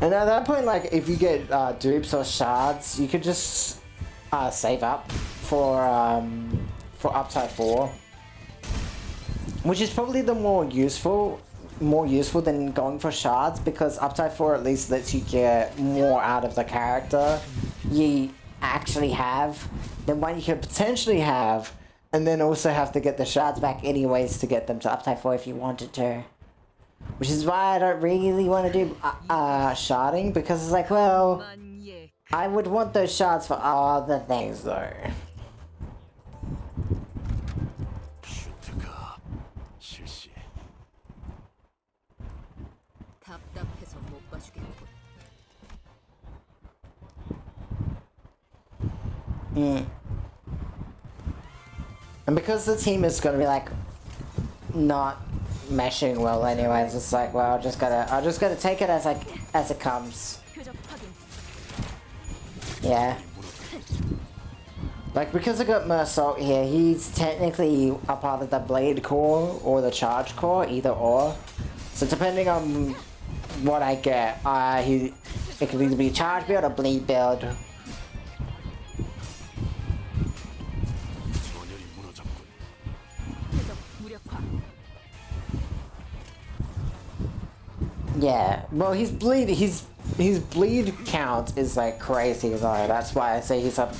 And at that point, like, if you get dupes or shards, you could just save up for uptide 4, which is probably the more useful than going for shards, because uptide 4 at least lets you get more out of the character you actually have than what you could potentially have, and then also have to get the shards back anyways to get them to uptide 4 if you wanted to. Which is why I don't really want to do sharding, because it's like, well, I would want those shards for other things though. 답답해서 못 봐주겠군. And because the team is gonna be like not meshing well anyways, it's like, well, I just gotta take it as it comes. Yeah. Like, because I got Mersault here, he's technically a part of the Blade Core or the Charge Core, either or. So depending on what I get, it could either be Charge build or Bleed build. Yeah, well, his bleed count is like crazy though. That's why I say he's up.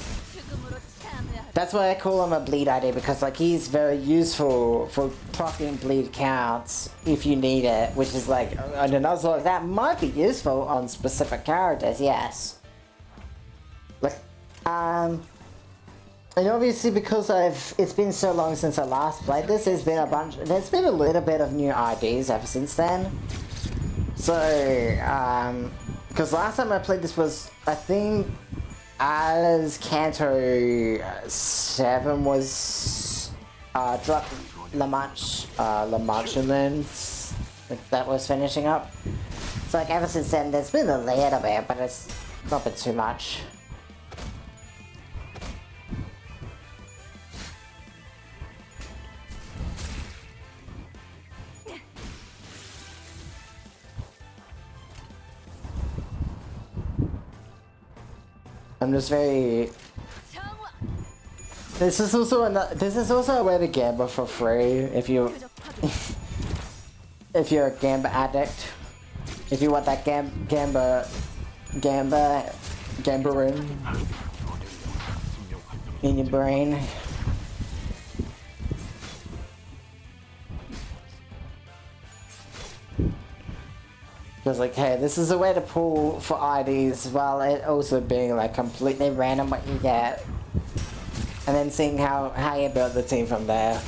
That's why I call him a bleed ID, because like he's very useful for proccing bleed counts if you need it, which is like an nuzlock that might be useful on specific characters, yes. Like, and obviously because it's been so long since I last played this, there's been a little bit of new IDs ever since then. So, because last time I played this was, I think, as Kanto 7 was dropped La Manche and then that was finishing up. So like ever since then there's been a little bit, but it's not been too much. I'm just very. This is also a way to gamble for free if you if you're a gamba addict. If you want that gambling in your brain. Because like, hey, this is a way to pull for IDs while it also being like completely random what you get. And then seeing how you build the team from there.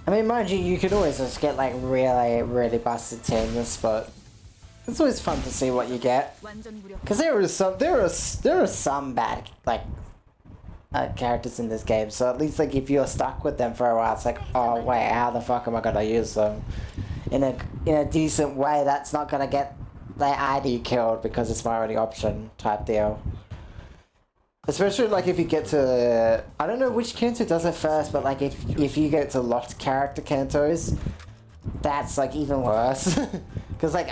I mean, mind you could always just get like really busted teams, but it's always fun to see what you get. Because there are some bad like characters in this game, so at least like if you're stuck with them for a while, it's like, oh wait, how the fuck am I gonna use them in a decent way that's not gonna get their ID killed because it's my only option type deal. Especially like if you get to, I don't know which Kanto does it first, but like if you get to locked character Kantos, that's like even worse. Because like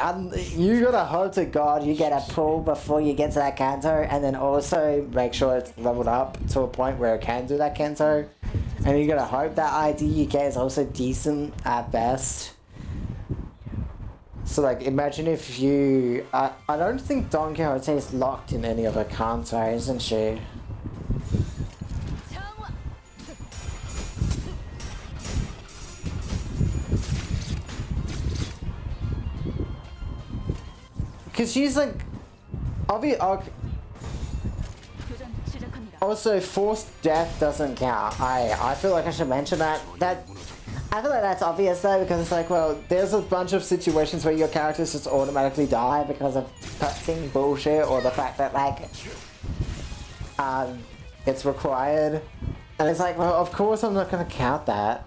you gotta hope to God you get a pull before you get to that Kanto, and then also make sure it's leveled up to a point where it can do that Kanto. And you gotta hope that ID you get is also decent at best. So like imagine if you... I don't think Don Quixote is locked in any of her Kanto, isn't she? Because she's like... Also, forced death doesn't count. I feel like I should mention that. I feel like that's obvious though, because it's like, well, there's a bunch of situations where your characters just automatically die because of cutscene bullshit or the fact that like it's required. And it's like, well, of course I'm not gonna count that.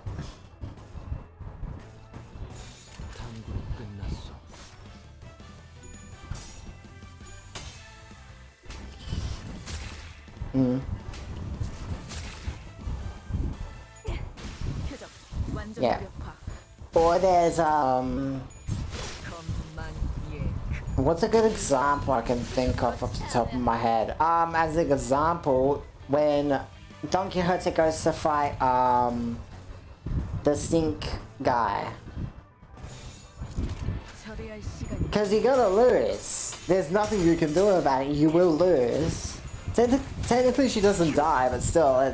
Yeah. Or there's what's a good example I can think of off the top of my head? As an example, when Don Quixote goes to fight the sink guy. Because you're gonna lose. There's nothing you can do about it, you will lose. Technically she doesn't die, but still,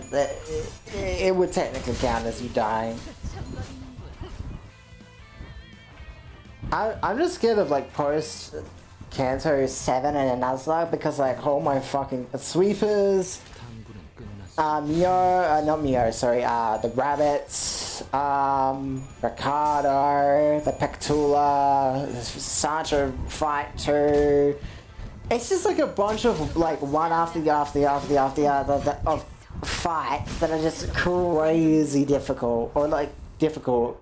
it would technically count as you dying. I'm just scared of like post Kanto 7 and a nuzlock because like all my fucking sweepers, the rabbits, Ricardo, the Pectula, Sancho fight 2. It's just like a bunch of like one after the other of fights that are just crazy difficult, or like difficult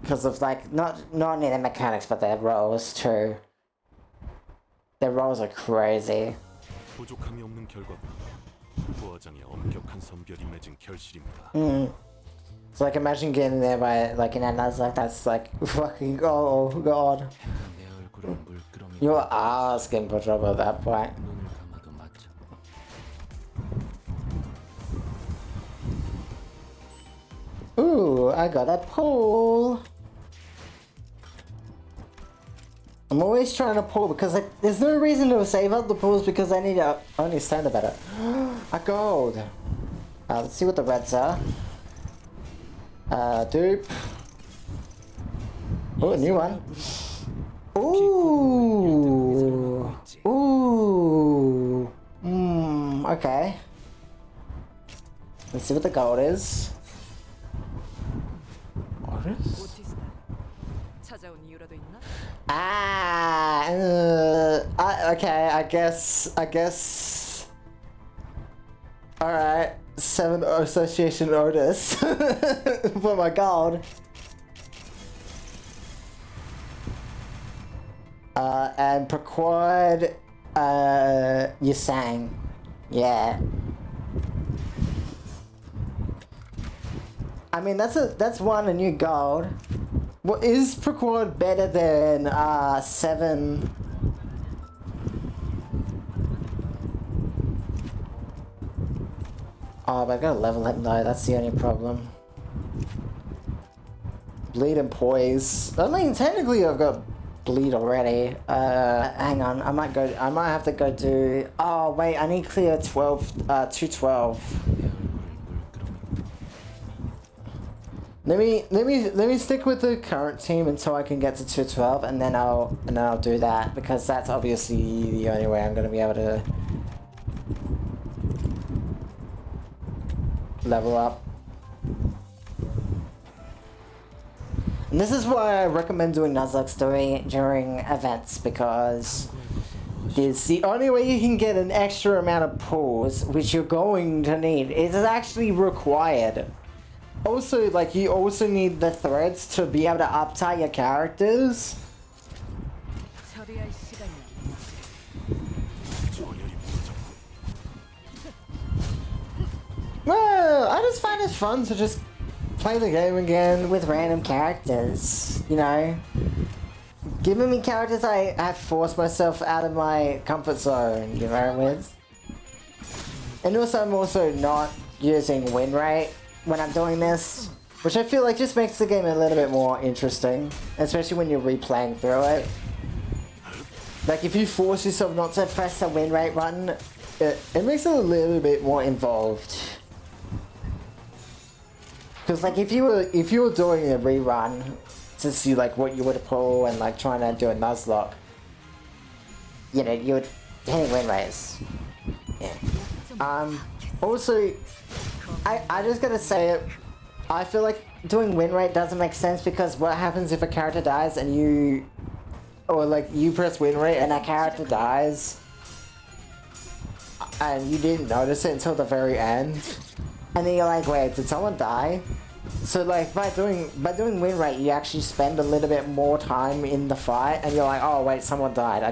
because of like not only the mechanics but their roles too. Their roles are crazy. 부족함이 없는 결과고 부화장의 엄격한 선별이 맺은 결실입니다. So like imagine getting there by like in a nuzlock, that's like fucking oh god. Your ass getting put up at that point. Ooh, I got a pole. I'm always trying to pull because like there's no reason to save up the pulls because I need to only stand about it. A gold. Let's see what the reds are. Dupe. Oh, a new one. Ooh. Ooh. Okay. Let's see what the gold is. What is? 오티스다. 찾아온 이유라도 있나? Okay, I guess. Alright, 7 Association Otis for my gold. And procured, Yusang. Yeah. I mean, that's one a new gold. What is procured better than 7? Oh, but I gotta level him though. That's the only problem. Bleed and poise. I mean, technically, I've got bleed already. Hang on. I might have to go do. Oh wait, I need clear 212. Let me stick with the current team until I can get to 212, and then I'll do that because that's obviously the only way I'm gonna be able to level up. And this is why I recommend doing nuzlock during events because it's the only way you can get an extra amount of pulls, which you're going to need. It is actually required. Also, like, you also need the threads to be able to uptie your characters. 처리할 시간이야. Well, I just find it fun to just play the game again with random characters, you know? Giving me characters I have forced myself out of my comfort zone, you know, with. And also, I'm also not using win rate when I'm doing this, which I feel like just makes the game a little bit more interesting, especially when you're replaying through it. Like, if you force yourself not to press the win rate button, it makes it a little bit more involved. Because like if you were doing a rerun to see like what you would pull and like trying to do a nuzlock, you know, you would hitting win rates. Yeah. Also, I just gotta say it. I feel like doing win rate doesn't make sense because what happens if a character dies and you, or like you press win rate and that character dies, and you didn't notice it until the very end, and then you're like, wait, did someone die? So like by doing win rate, you actually spend a little bit more time in the fight, and you're like, oh wait, someone died.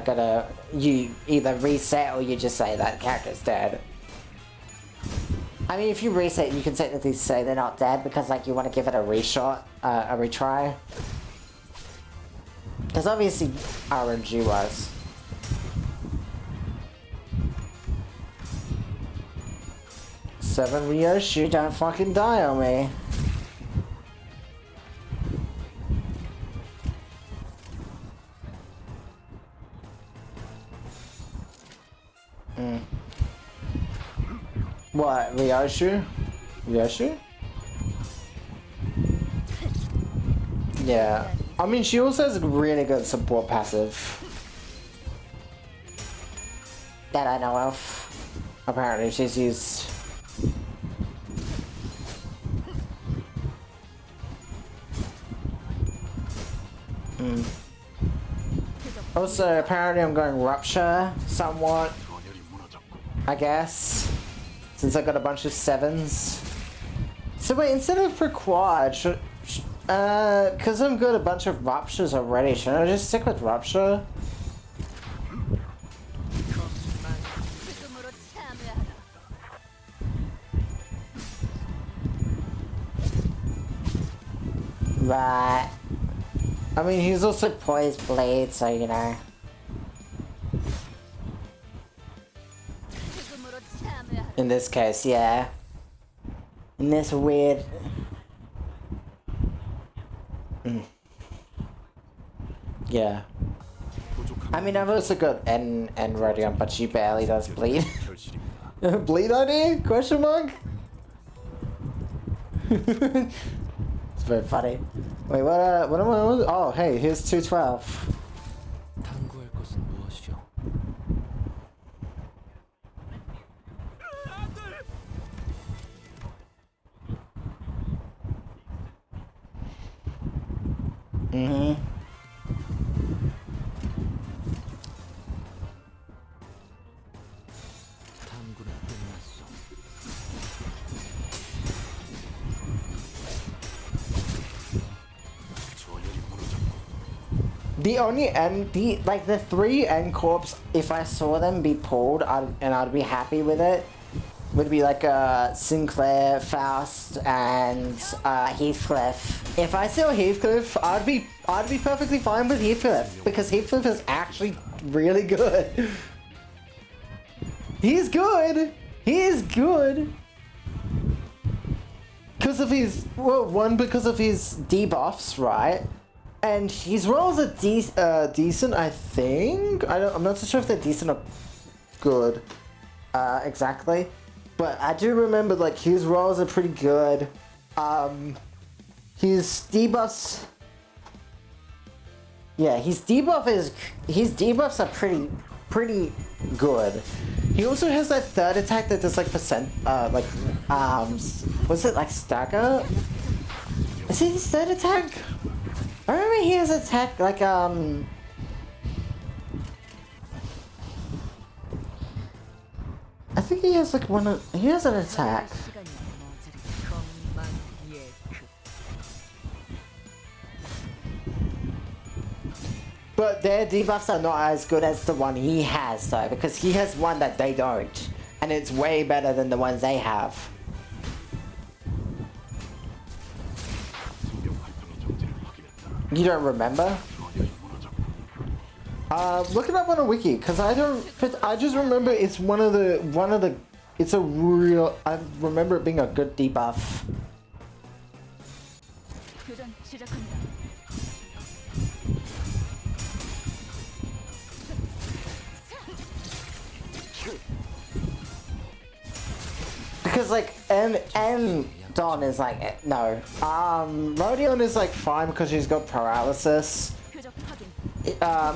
You either reset or you just say that character's dead. I mean, if you reset, you can technically say they're not dead because like you want to give it a reshot, a retry. Because obviously RNG was. Seven Ryoshi, don't fucking die on me. What, Ryoshi? Ryoshi? Yeah. I mean, she also has a really good support passive. That I know of. Apparently, she's used. Also, apparently I'm going Rupture somewhat, I guess, since I got a bunch of 7s. So wait, instead of per quad, because I've got a bunch of Ruptures already, should I just stick with Rupture? 죽음으로 참여하라. Right. I mean, he's also Poise Blade, so you know. 죽음으로 참여하라. In this case, yeah. In this weird... Yeah. I mean, I've also got N Rodion, but she barely does bleed. 결실입니다. Bleed idea? Question mark? It's very funny. Wait, what am I on? Oh, hey, here's 212. 탐구할 것은 무엇이오? Mm-hmm. 탐구는 끝났소. 저열이 무너졌고 The only the 3 N corps, if I saw them be pulled, I'd be happy with it, would be like Sinclair, Faust, and Heathcliff. If I saw Heathcliff, I'd be perfectly fine with Heathcliff because Heathcliff is actually really good. He's good. He is good. Because of his because of his debuffs, right? And his rolls are decent, I think. I'm not so sure if they're decent or good, exactly. But I do remember like his rolls are pretty good. His debuffs. Yeah, his debuffs are pretty good. He also has that third attack that does like was it like stagger? Is it his third attack? I remember he has attack like I think he has like he has an attack. But their debuffs are not as good as the one he has though, because he has one that they don't. And it's way better than the ones they have. You don't remember? Look it up on a wiki, because I just remember it's it's a real, I remember it being a good debuff. 교전 시작합니다. Because like, and Dawn is like, no. Rodion is like fine because she's got paralysis. 표적 확인.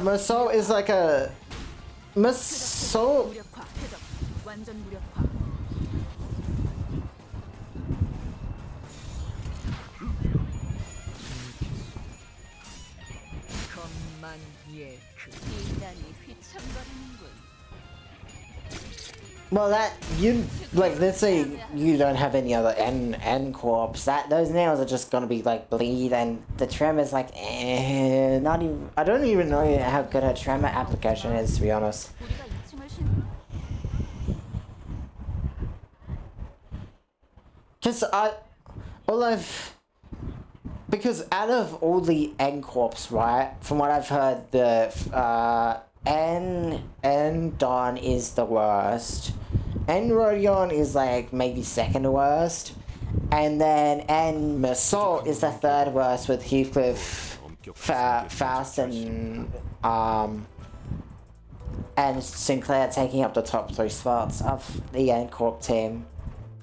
Musou is like a... Musou... 무력화. 표적 완전 무력화. 것만 예. 그 인간이 휘청거리는군. Well, that, like, let's say you don't have any other N corps, those nails are just gonna be, like, bleed, and the tremor is, like, not even, I don't even know how good her tremor application is, to be honest. 우리가 2층을 신. Because out of all the N corps, right, from what I've heard, the, N Dawn is the worst. N Rodion is like maybe second worst. And then N Musou is the third worst with Heathcliff, Faust and Sinclair taking up the top 3 spots of the N Corp team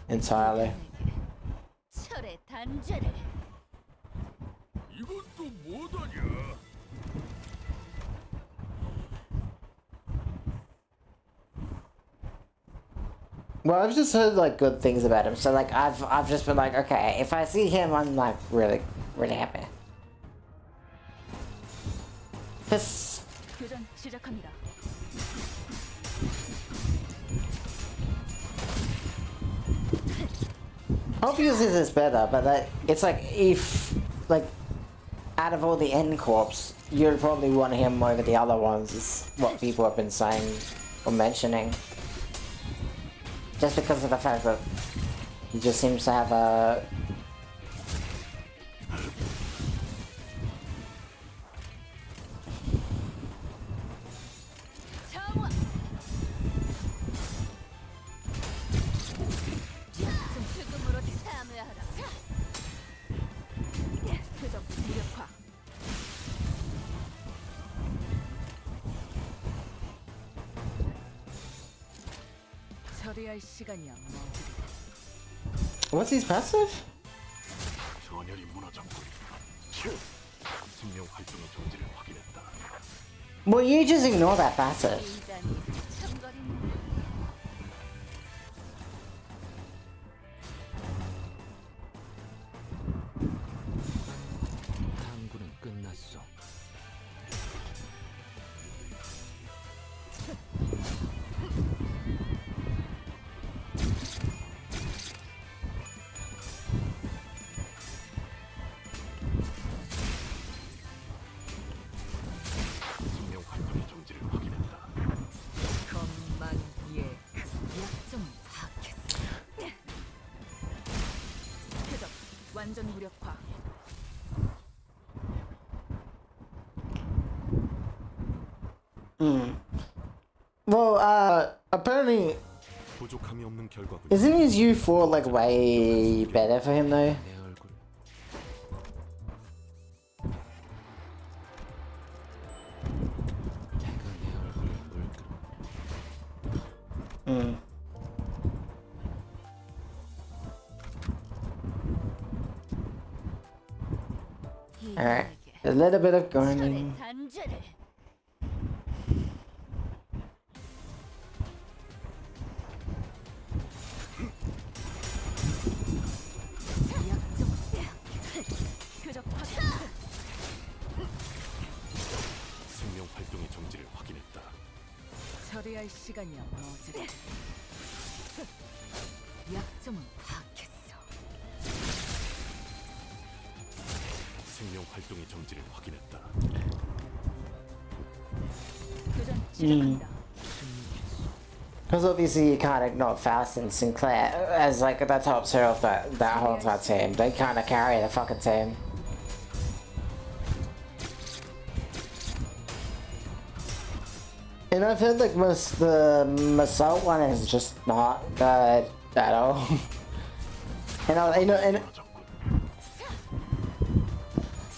entirely. 철의 단죄를. 이건 또 뭐다냐? Well, I've just heard like good things about him, so like I've just been like, okay, if I see him, I'm like really happy. Cause 교전 시작합니다. obviously this is better, but that it's like if like out of all the N corps, you'd probably want him over the other ones. Is what people have been saying or mentioning. Just because of the fact that he just seems to have a... 정화. 죽음으로 참여하라. 표적 무력화. 처리할 시간이야. What's his passive? 전열이 무너졌군. 생명 활동의 정지를 확인했다. Well, you just ignore that passive. 인간이 참거리는 탐구는 끝났어. 생명 활동의 정지를 확인했다. 것만 예. 약점을 파악했어. 표적 완전 무력화. Well, apparently, 부족함이 없는 결과군. isn't his U4 like way better for him though? 내 얼굴. 내가 내 얼굴을 물끄러. Alright, a little bit of 철의 grinding. 단죄를 약점. 표적 확인. 생명 활동의 정지를 확인했다. 처리할 시간이야. 머지르. 약점은 파악했어. 생명 활동의 정지를 확인했다. 교전 시작한다. Because obviously you can't ignore Faust and Sinclair as like the top two of that whole entire team. They kind of carry the fucking team. And I feel like the Massault one is just not good at all. and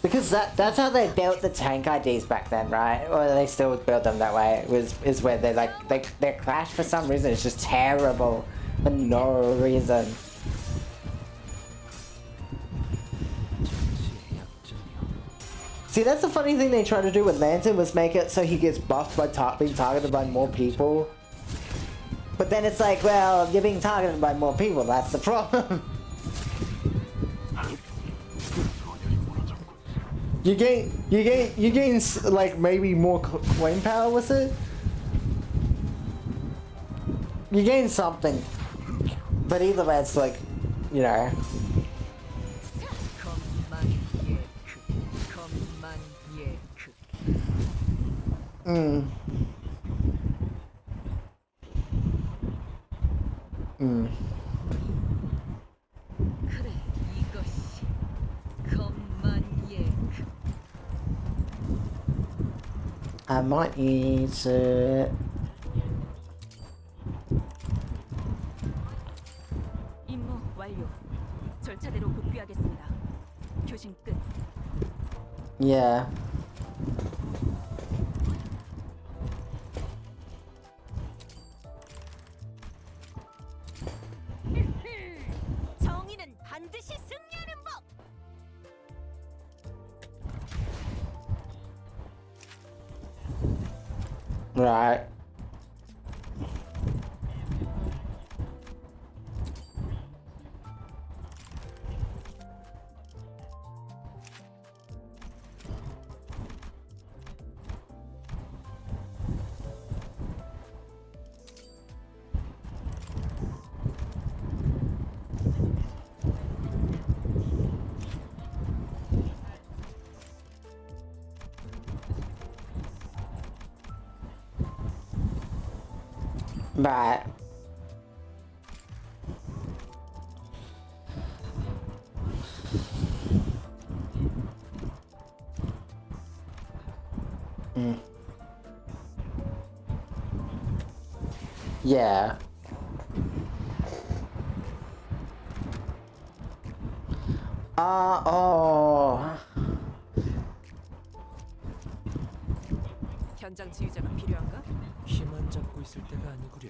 because that's how they built the tank IDs back then, right? Or they still build them that way. Is where they like their clash for some reason is just terrible for no reason. 전시의 약점이요. See, that's the funny thing they tried to do with Lantern was make it so he gets buffed by being targeted by more people. But then it's like, well, you're being targeted by more people. That's the problem. You gain like maybe more coin power with it. You gain something, but either way, it's like, you know. 것만 예. 것만 예. 그래 이것이 것만 예. I might need to. 임무 완료. 절차대로 복귀하겠습니다. 교신 끝. Yeah. 정의는 반드시 승리하는 법. Right. Right. Yeah. Oh. 현장 현장 지휘자가 필요한가? 키만 잡고 있을 때가 아니구려.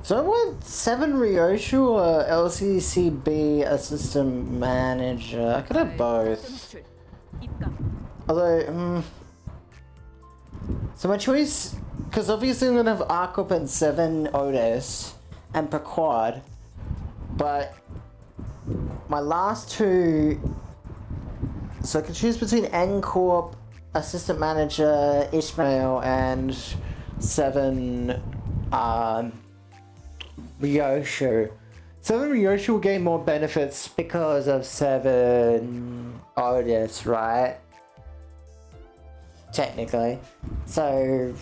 So I want 7 Ryoshu or LCCB assistant manager. I could have both. 노출. 입감. Although, so my choice, because obviously I'm gonna have Arkup and 7 Otis and Pequod, but my last two, so I can choose between N-Corp, assistant manager Ishmael, and 7 Ryoshu. 7 Ryoshu will gain more benefits because of 7 Otis, right? Technically. So,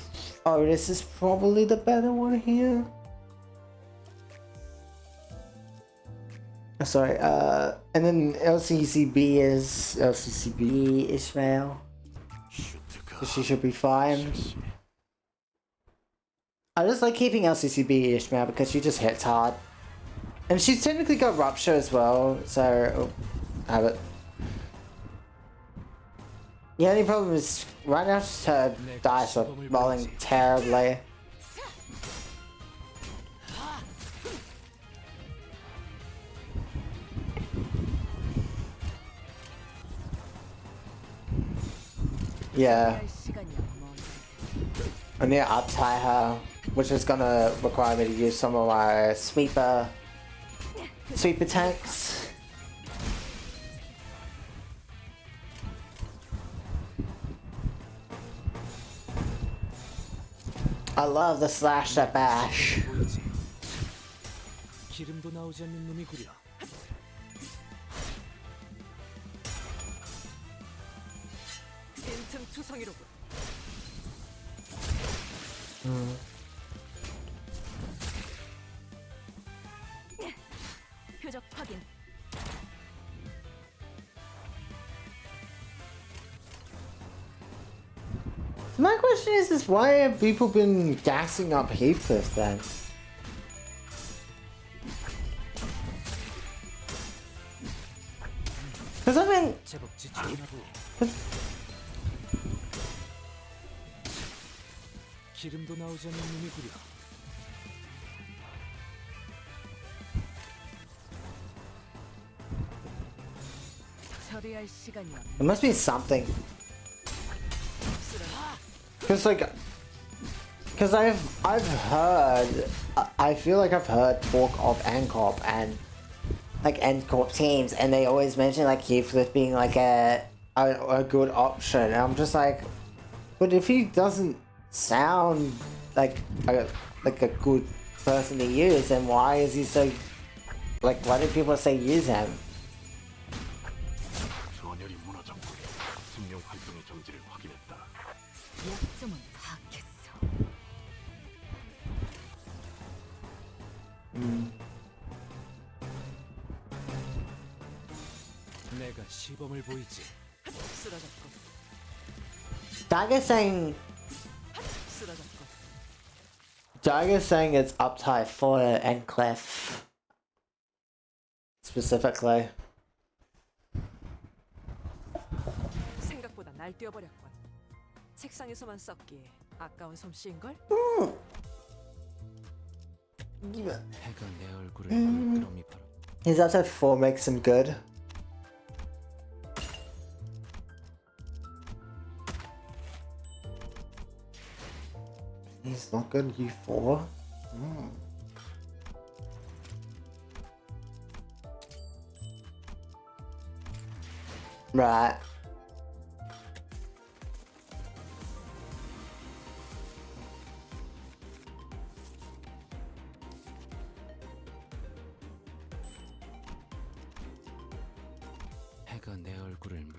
Otis is probably the better one here. Sorry, and then LCCB is LCCB Ishmael. So she should be fine. I just like keeping LCCB Ishmael because she just hits hard. And she's technically got Rupture as well, so have it. The only problem is right now her dice are rolling terribly. Yeah. 할 시간이야. 뭐. I need to uptie her, which is gonna require me to use some of my sweeper tanks. I love the slash that bash. 보이지? 기름도 나오지 않는 놈이구려. 빈틈 투성이로군. 표적 확인. My question is why have people been gassing up Heathcliff then? Because I mean, 제법 지치나 보. 기름도 나오지 않는 놈이구려. 처리할 시간이야. it must be something. Because I've heard, I feel like I've heard talk of Ancorp and like Ancorp teams, and they always mention like Heathcliff being like a good option. And I'm just like, but if he doesn't sound like a good person to use, then why is he so like? Why do people say use him? 전열이 무너졌고 생명 활동의 정지를 확인했다. 약점은 파악했어. 내가 시범을 보이지. 쓰러졌고. Dagger's saying 쓰러졌고. Dagger's saying it's uptight for Enclef specifically. 생각보다 날 뛰어버렸군. 책상에서만 썩기에 아까운 솜씨인걸? 해가 내 얼굴을 물끄러미 바로. His uptight 4 makes him good. He's not good, U4. Right. 해가 내 얼굴을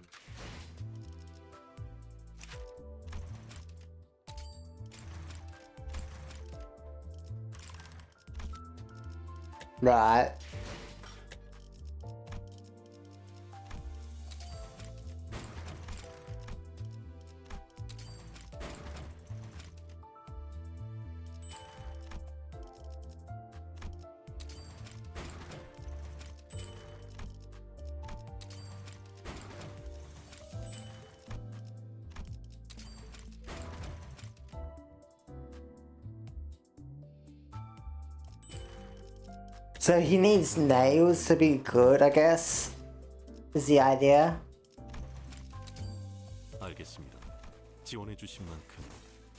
Right. So he needs nails to be good, I guess. Is the idea? 알겠습니다. 지원해 주신 만큼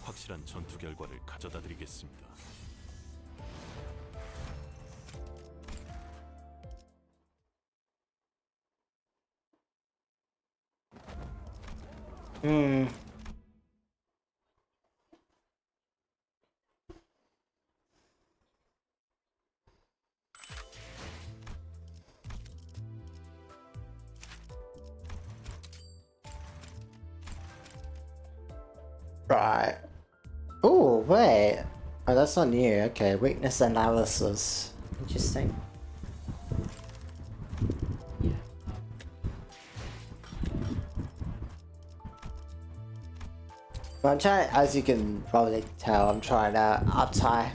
확실한 전투 결과를 가져다 드리겠습니다. Hmm. Right. Oh, wait. Oh, that's not new. Okay, weakness analysis. Interesting. Well, I'm trying, as you can probably tell, I'm trying to uptie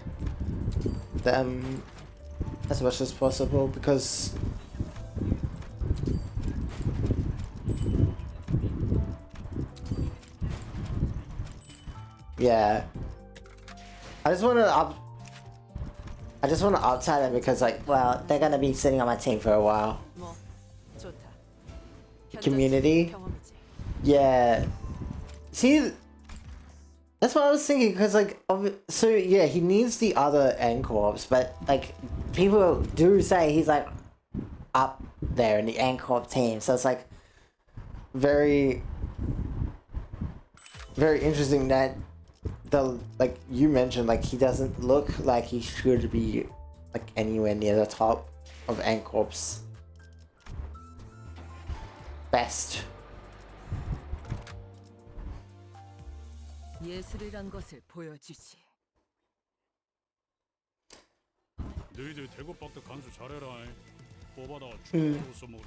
them as much as possible because yeah, I just want to uptie them because, like, well, they're gonna be sitting on my team for a while. 뭐 좋다. Community? 경험이지. Yeah. See, that's what I was thinking, because, like, so, yeah, he needs the other end corps, but, like, people do say he's, like, up there in the end corps team, so it's, like, very, very interesting that like, you mentioned, like, he doesn't look like he should be, like, anywhere near the top of end corps best. 예술이란 것을 보여주지. 너희들 대구박도 간수 잘해라. 뽑아다 축구로서 뭐.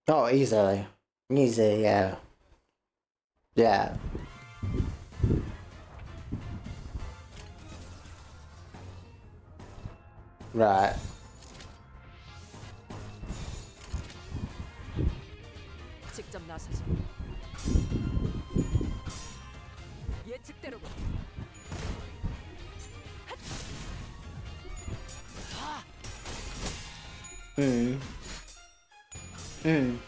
Oh, easily. Easy, yeah. Yeah. Right. 직접 나서서. 예측대로고. Hmm. Hmm.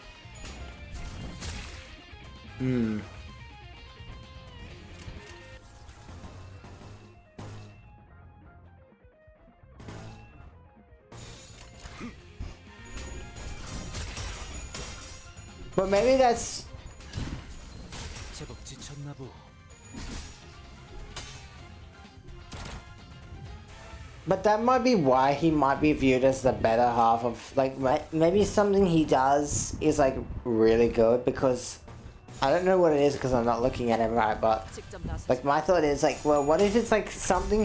Hmm. But maybe that's 제법 지쳤나 보. But that might be why he might be viewed as the better half of, like, maybe something he does is, like, really good, because I don't know what it is because I'm not looking at him right, but, 직접 나서서. like, my thought is, like, well, what if it's, like, something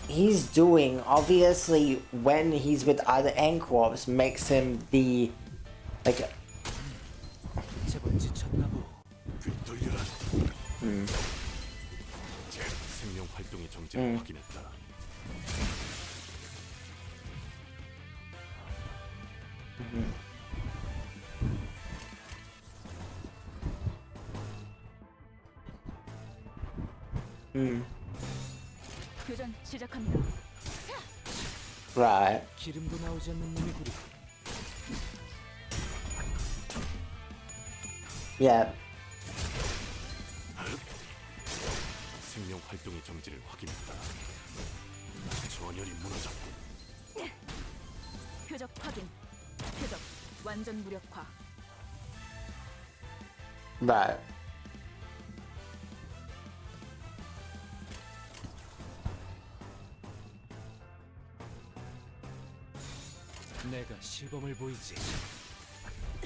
he's doing, obviously, when he's with other end corps makes him the, like, 제법 지쳤나 보. 되돌려라. 생명 활동의 정지를 확인했다. 교전 시작합니다. right. 기름도 나오지 않는 놈이구려. Yeah. 생명 활동의 정지를 확인했다. 전열이 무너졌고 표적 확인. 표적 완전 무력화. Right. 내가 시범을 보이지.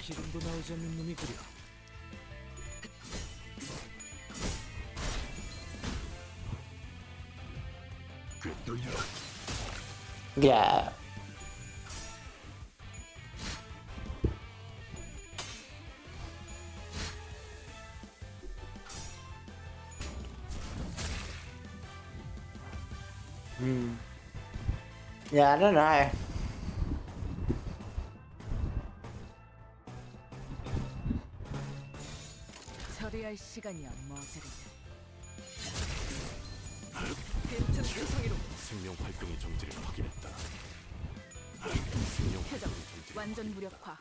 기름도 나오지 않는 놈이구려. 되돌려라. Yeah. Yeah, I don't know. 처리할 시간이야, 머저리. 빈틈 구성이로 생명 활동의 정지를 확인했다. 생명 표적 활동의 정지. 완전 무력화.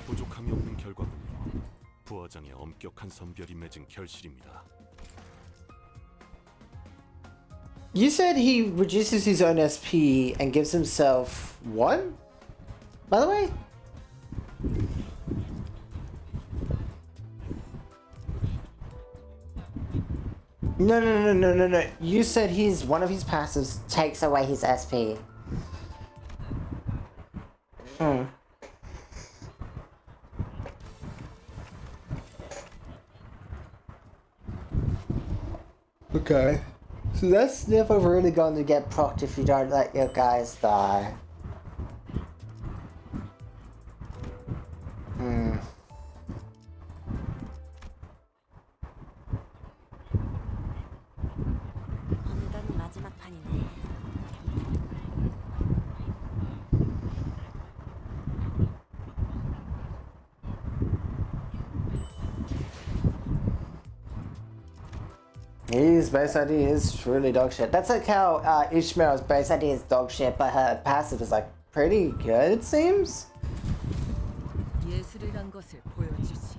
부족함이 없는 결과군요. 부화장의 엄격한 선별이 맺은 결실입니다. You said he reduces his own SP and gives himself what? By the way? No. You said one of his passives takes away his SP. Okay. So that's never really going to get procced if you don't let your guys die. 어느덧 마지막 판이네. His base ID is really dog shit. That's like how Ishmael's base ID is dog shit, but her passive is like pretty good, it seems. 예술이란 것을 보여주지.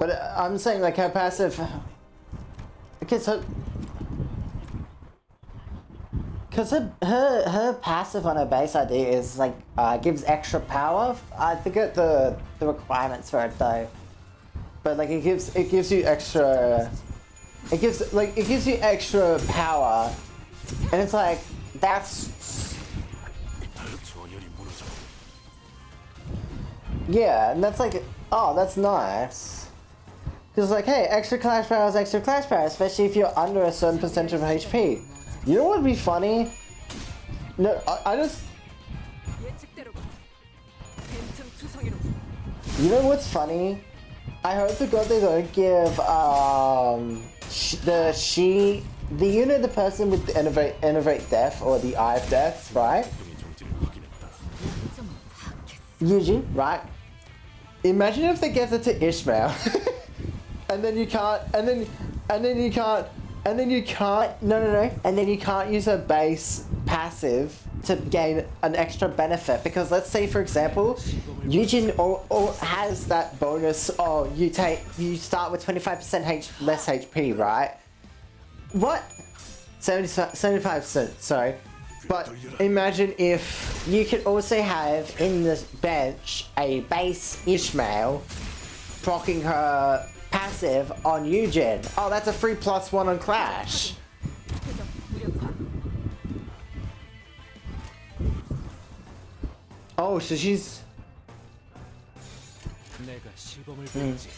But I'm saying like her passive, because her passive on her base ID is like gives extra power. I forget the requirements for it though. But like it gives you extra, it gives you extra power, and it's like that's yeah, and that's like oh that's nice. Because like hey, extra clash power is extra clash power, especially if you're under a certain percentage of HP. You know what would be funny? No, I just 예측대로군. 빈틈 투성이로. you know what's funny? I hope to God they don't give the person with the innovate death or the eye of death, right? Yuji, right? Imagine if they gave it to Ishmael, and then you can't use her base passive to gain an extra benefit, because let's say for example Eugene has that bonus. Oh, you start with 25% less HP, right? What? 75%, sorry. But imagine if you could also have in this bench a base Ishmael proccing her passive on Eugene. Oh, that's a free +1 on Clash. Oh, so she's 내가 시범을 보이지.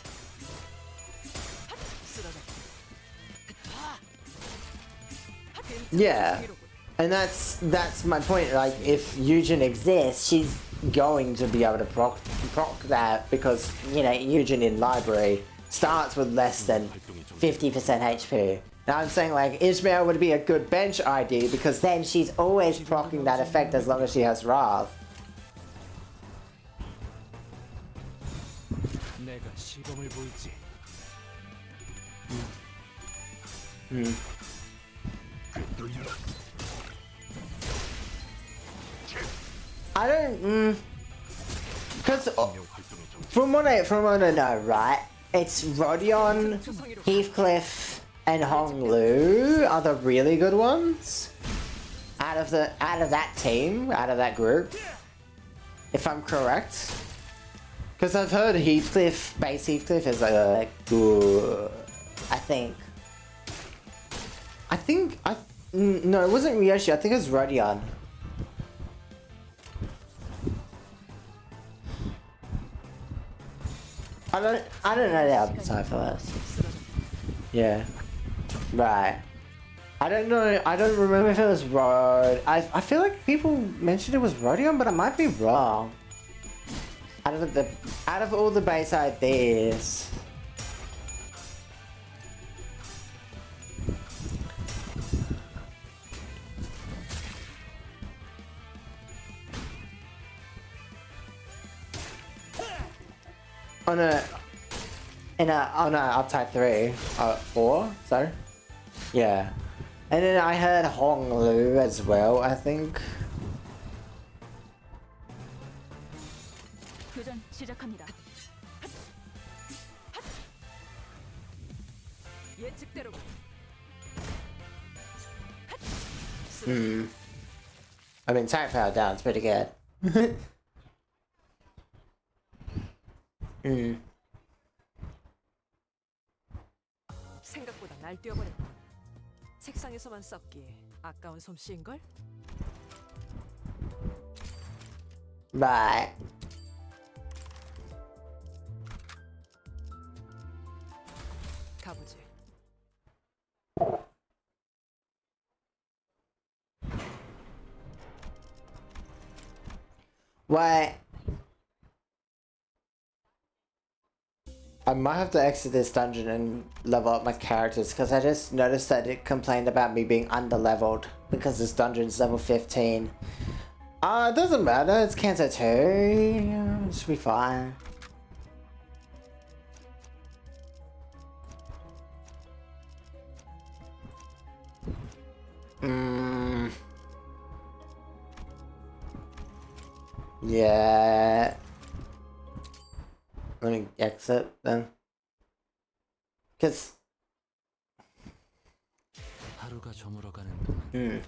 yeah, and that's my point. Like, if Eugen exists, she's going to be able to proc that, because you know Eugen in library starts with less than 50% HP. Now I'm saying like Ishmael would be a good bench ID, because then she's always proccing that effect as long as she has Wrath. 내가 시범을 보이지. I don't, because from what I know, right, it's Rodion, Heathcliff, and Honglu are the really good ones out of that team, out of that group, if I'm correct. Because I've heard Heathcliff, base Heathcliff is like good. No, it wasn't Ryoshi. I think it was Rodion. I don't know the other side for this. Yeah. Right. I don't know. I don't remember if it was Rod. I feel like people mentioned it was Rodion, but I might be wrong. Out of all the base ideas, on a uptype 3, 4, sorry. Yeah. And then I heard Hong Lu as well, I think. 교전 시작합니다. 예측대로. I mean, type power down is pretty good. 생각보다 날뛰어버렸다. 책상에서만 썩기에 아까운 솜씨인걸? Right. 가보지. Wait. I might have to exit this dungeon and level up my characters because I just noticed that it complained about me being under-leveled because this dungeon's level 15. It doesn't matter, it's Cancer 2. It should be fine. Yeah. Let me exit then. Cause 하루가 저물어가는 동안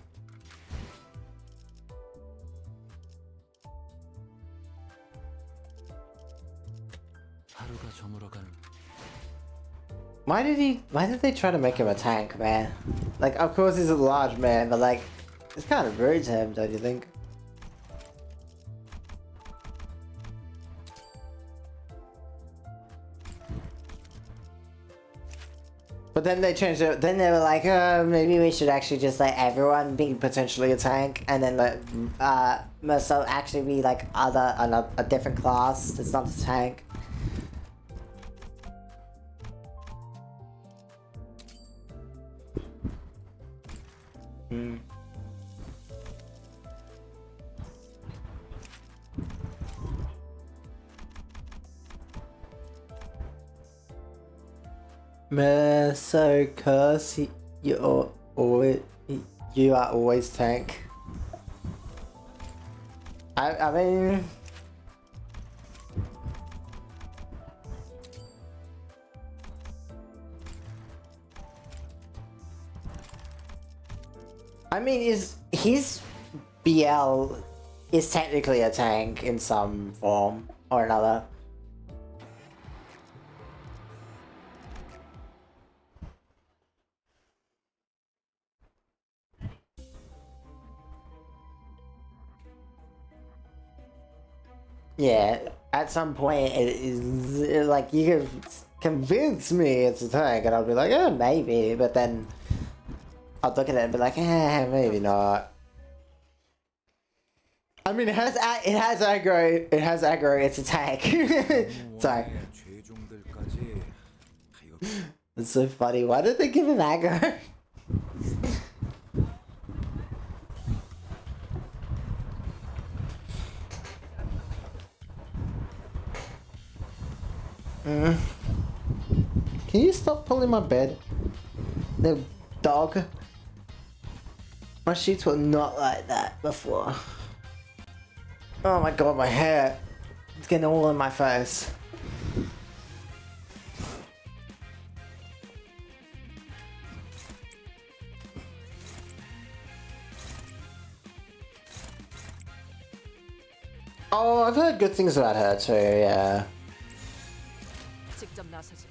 하루가 저물어가는 why did they try to make him a tank, man? Like, of course he's a large man, but like, it's kind of rude to him, don't you think? But then they changed it. Then they were like, maybe we should actually just let everyone be potentially a tank, and then let Merceau actually be like a different class that's not a tank. Merceau curse, you are always tank. I mean, is his BL is technically a tank in some form or another. Yeah, at some point it is like you can convince me it's a tank, and I'll be like, yeah, maybe, but then I'll look at it and be like, maybe not. I mean, it has aggro, it's a tank. Sorry. It's so funny. Why did they give him aggro? Can you stop pulling my bed? The dog. My sheets were not like that before. Oh my god, my hair. It's getting all in my face. Oh, I've heard good things about her too, yeah. 직접 나서지.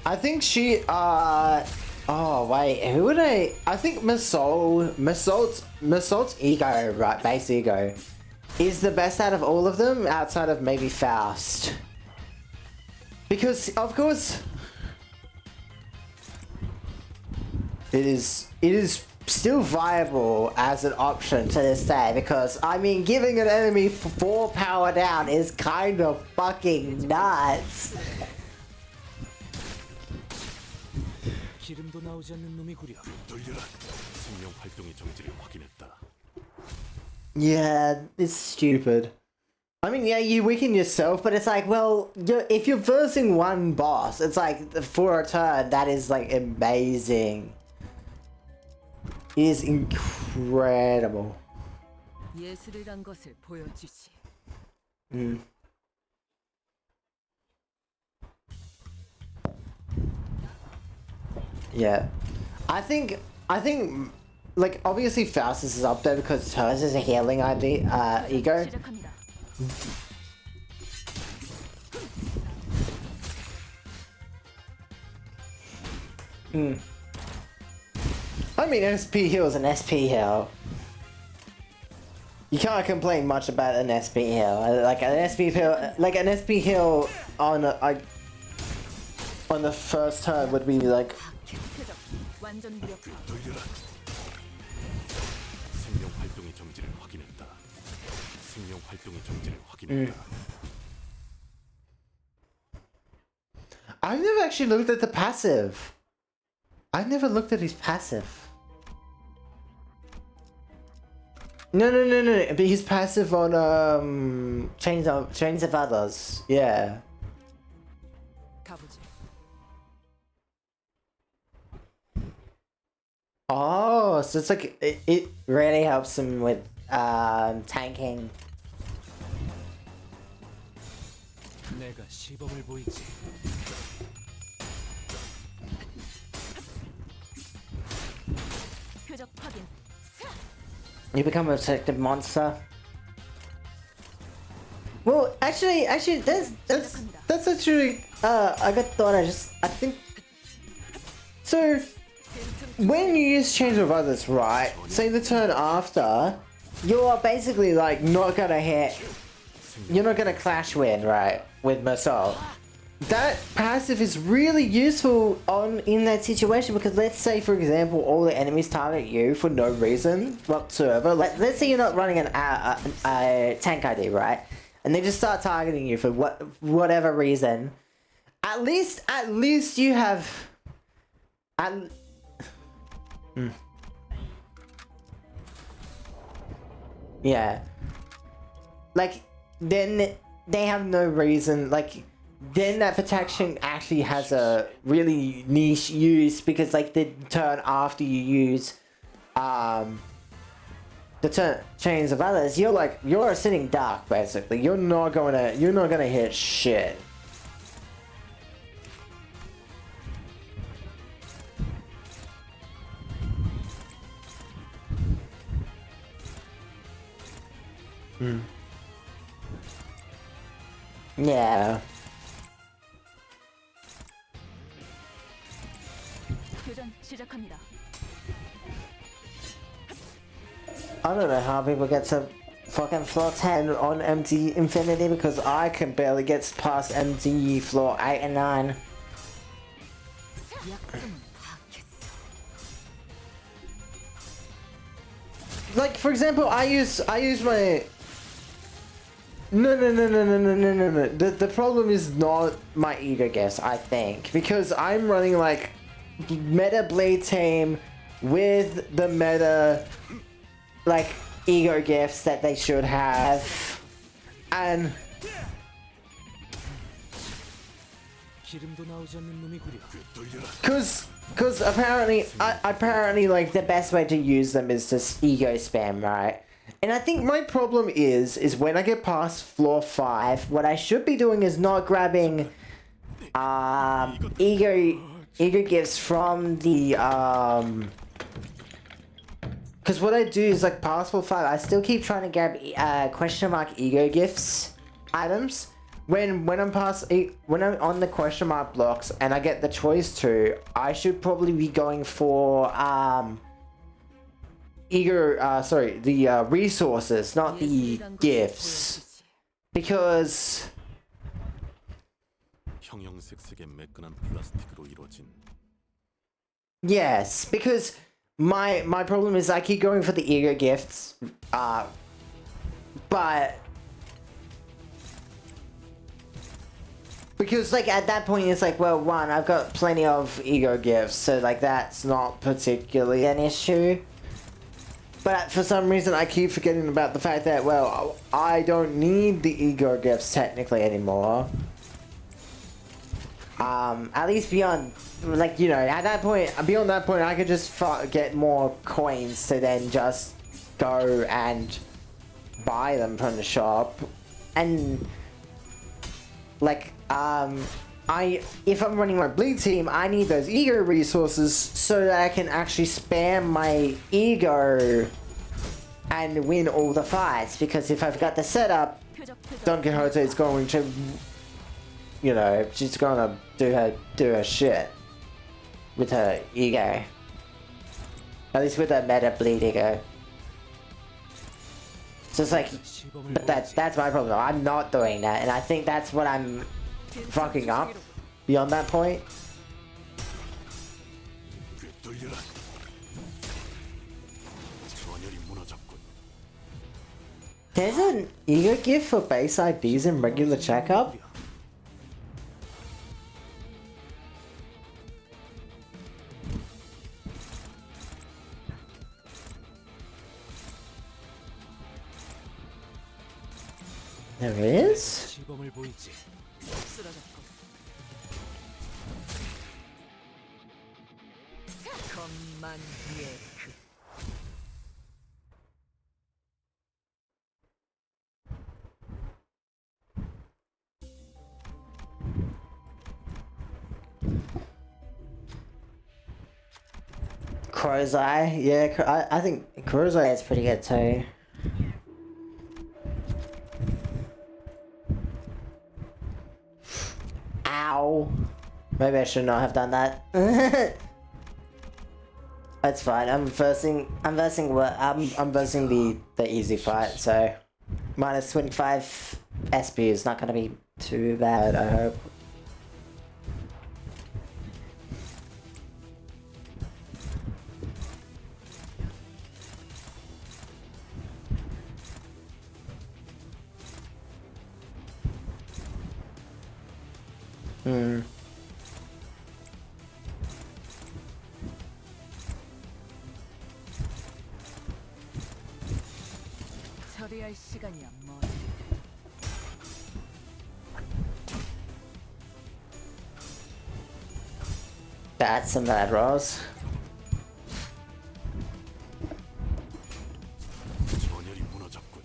I think she, oh wait, who would I think Massault's ego, right, base ego, is the best out of all of them, outside of maybe Faust. Because, of course, it is still viable as an option to this day, because, I mean, giving an enemy 4 power down is kind of fucking nuts. 기름도 나오지 않는 놈이구려. 돌려라. 생명 활동의 정지를 확인했다. Yeah, it's stupid. I mean, yeah, you weaken yourself, but it's like, well, if you're versing one boss, it's like, for a turn, that is, like, amazing. It is incredible. 예술이란 것을 보여주지. Yeah. I think, like, obviously Faustus is up there because hers is a healing ego. 시작합니다. I mean, SP heal is an SP heal. You can't complain much about an SP heal. Like an SP heal on the first turn would be like. 표적 완전 무력화. 돌려라. 생명 활동의 정지를 확인했다. 생명 활동의 정지를 확인했다. I've never actually looked at the passive. I've never looked at his passive. No. But he's passive on Chains of Others. Yeah. 가보지. Oh, so it's like it really helps him with tanking. 내가 시범을 보이지. 표적 확인. You become a protected monster. Well, actually, that's actually a good thought. I think. So, when you use Change of Others, right? Say the turn after, you're basically like not gonna hit. You're not gonna clash win, right? With Mersault. That passive is really useful in that situation because let's say, for example, all the enemies target you for no reason whatsoever. Let's say you're not running a tank ID, right? And they just start targeting you for whatever reason. At least you have. Yeah. Like, then they have no reason, like, then that protection actually has a really niche use because, like, the turn after you use the turn Chains of Others, you're a sitting duck basically. You're not gonna hit shit. Yeah. 교전 시작합니다. I don't know how people get to fucking floor 10 on MD Infinity because I can barely get past MD floor 8 and 9. Like, for example, I use my... No. The problem is not my ego gifts, I think. Because I'm running, like, meta blade team with the meta, like, ego gifts that they should have. And... 기름도 나오지 않는 놈이구려. Cause apparently like the best way to use them is just ego spam, right? And I think my problem is when I get past floor 5, what I should be doing is not grabbing ego gifts from the because what I do is like past floor 5, I still keep trying to grab question mark ego gifts items. When I'm on the question mark blocks and I get the choice to, I should probably be going for the resources, not the gifts, because 형형색색의 매끈한 플라스틱으로 이루어진 yes, because my problem is I keep going for the ego gifts, but Because like at that point it's like, well, one, I've got plenty of ego gifts, so like that's not particularly an issue. But for some reason I keep forgetting about the fact that, well, I don't need the ego gifts technically anymore. At least beyond, like, you know, at that point, beyond that point I could just get more coins to then just go and buy them from the shop. And like, if I'm running my bleed team, I need those ego resources so that I can actually spam my ego and win all the fights. Because if I've got the setup, Don Quixote is going to, you know, she's gonna do her shit with her ego. At least with her meta bleed ego. So it's like, but that's my problem. I'm not doing that, and I think that's what I'm fucking up beyond that point. There's an ego gift for base IDs in regular checkup? There is? 시범을 보이지. 쓰러졌고. 것만 예크. Crow's Eye? Yeah, I think Crow's Eye is pretty good too. Ow. Maybe I should not have done that. That's fine. I'm versing the easy fight, so minus 25 SP is not gonna be too bad, I hope. 처리할 시간이야 뭐. That's some bad rolls. 전열이 무너졌군.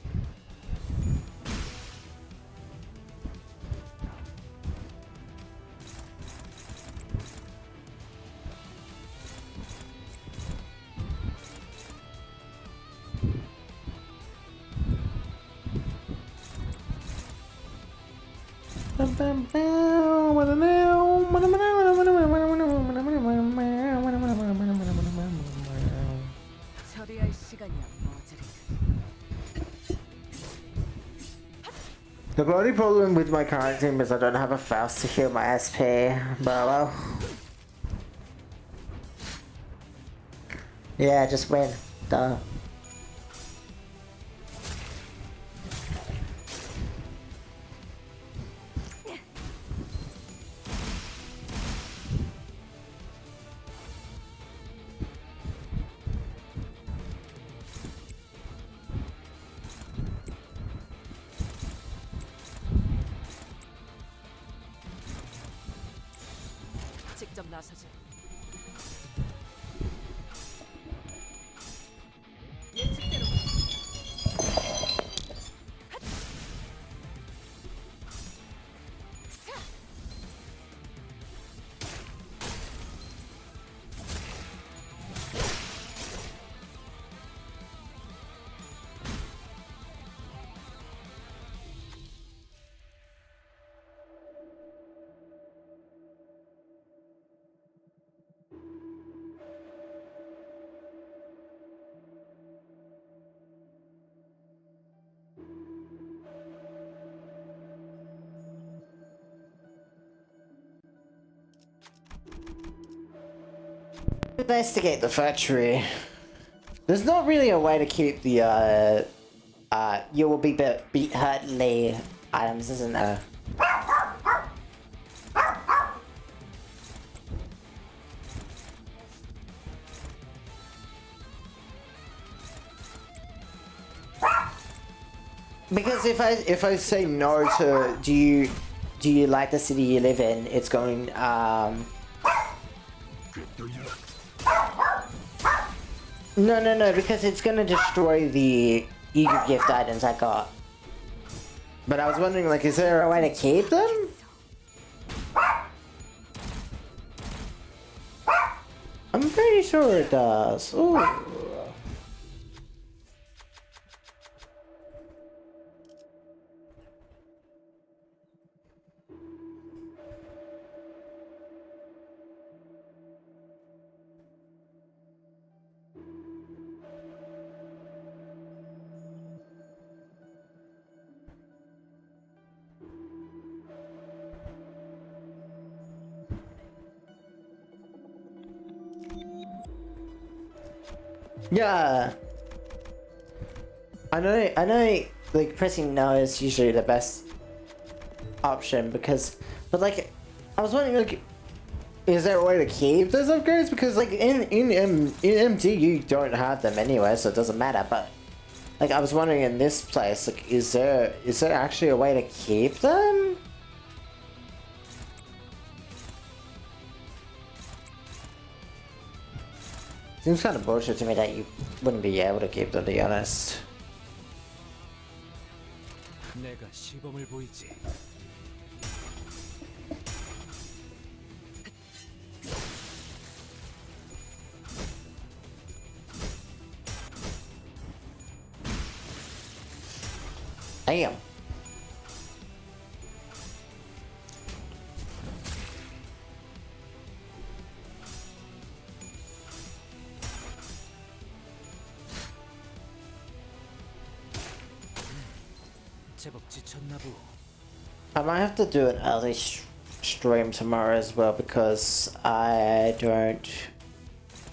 처리할 시간이야 뭐저리. The only problem with my current team is I don't have a Faust to heal my SP, but well. Yeah, just win. Duh. 직접 나서지. 예측대로. Investigate the factory. There's not really a way to keep the you will be beat hurtly items, isn't there? Because if I say no to do you like the city you live in, it's going no, because it's gonna destroy the eager gift items I got. But I was wondering, like, is there a way to keep them? I'm pretty sure it does. Ooh. Yeah. I know, like, pressing no is usually the best option because, but like, I was wondering, like, is there a way to keep those upgrades? Because, like, in MD you don't have them anyway, so it doesn't matter, but, like, I was wondering in this place, like, is there actually a way to keep them? Seems kind of bullshit to me that you wouldn't be able to keep them, to be honest. 내가 시범을 보이지. Damn. 제법 지쳤나 보. I might have to do an early stream tomorrow as well because I don't.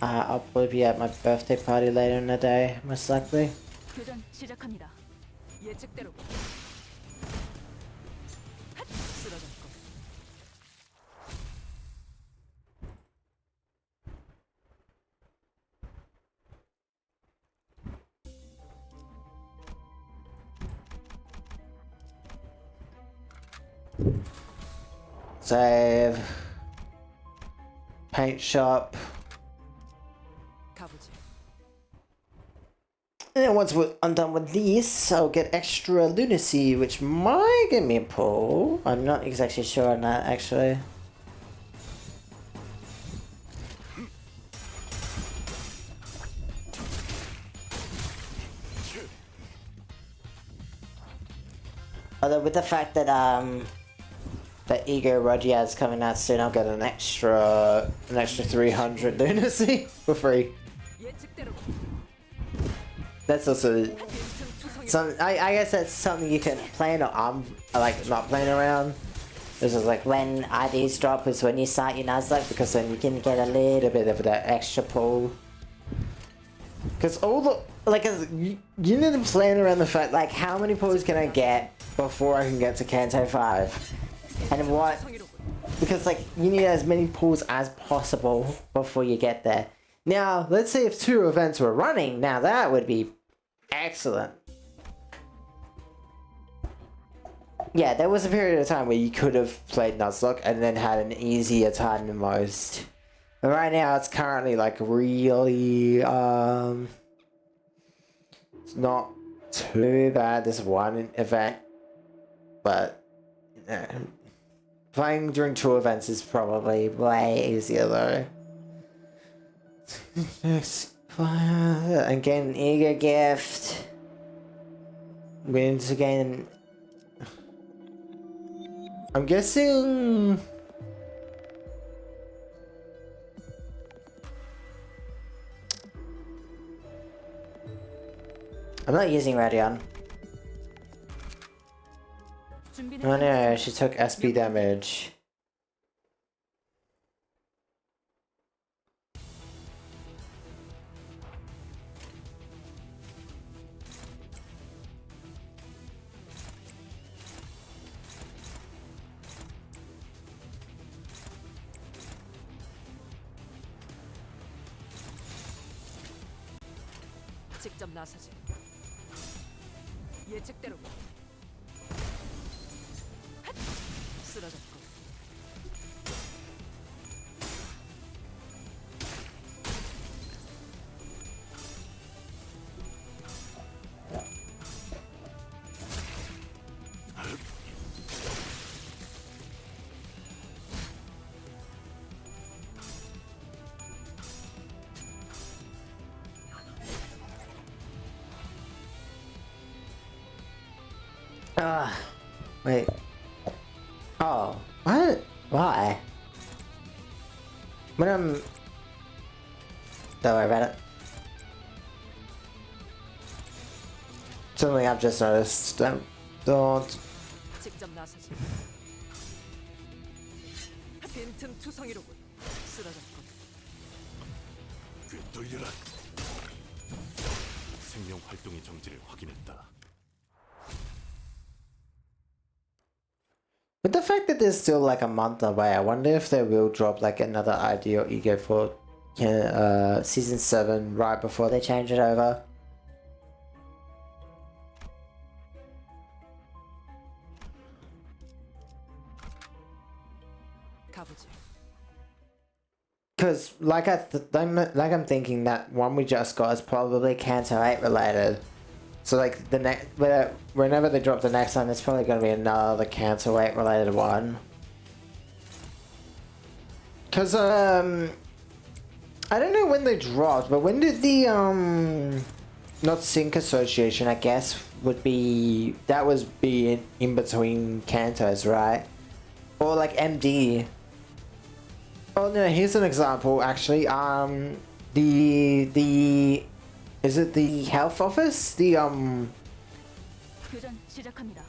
I'll probably be at my birthday party later in the day, most likely. 교전 시작합니다. 예측대로. 핫! 쓰러졌고. Save. Paint shop. 가보지. And then once I'm done with this, I'll get extra lunacy, which might get me a pull. I'm not exactly sure on that, actually. Although with the fact that the Ego Rodia is coming out soon, I'll get an extra 300 lunacy for free. 예측대로. That's also some. I guess that's something you can plan or like not playing around. This is like when IDs drop is when you start your nuzlock because then you can get a little bit of that extra pull. Because all the like you need to plan around the fact like how many pulls can I get before I can get to Kanto 5, and what because like you need as many pulls as possible before you get there. Now let's say if 2 events were running, now that would be excellent. Yeah, there was a period of time where you could have played Nuzlocke and then had an easier time than most. But right now it's currently like really it's not too bad, this one event. But playing during 2 events is probably way easier though. And gain an eager gift. I'm going to gain. I'm guessing. I'm not using Radion. Oh no, she took SP damage. 직접 나서지. 예측대로. 쓰러졌고. Wait. Oh, what? Why? When I'm... Don't worry about it. Something I've just noticed. Don't... 직접 나서지. 빈틈 투성이로군. 쓰러졌군. 꿰뚫려라. 생명 활동의 정지를 확인했다. But the fact that there's still like a month away, I wonder if they will drop like another ID or ego for season 7 right before they change it over. 가보지. Because like I'm thinking that one we just got is probably Canto 8 related. So like the next, whenever they drop the next one, it's probably going to be another Canto 8 related one. Because I don't know when they dropped, but when did the not Sync Association, I guess, would be, that was be in between Cantos, right? Or like MD. Oh no, here's an example actually. The is it the health office? The 교전 시작합니다.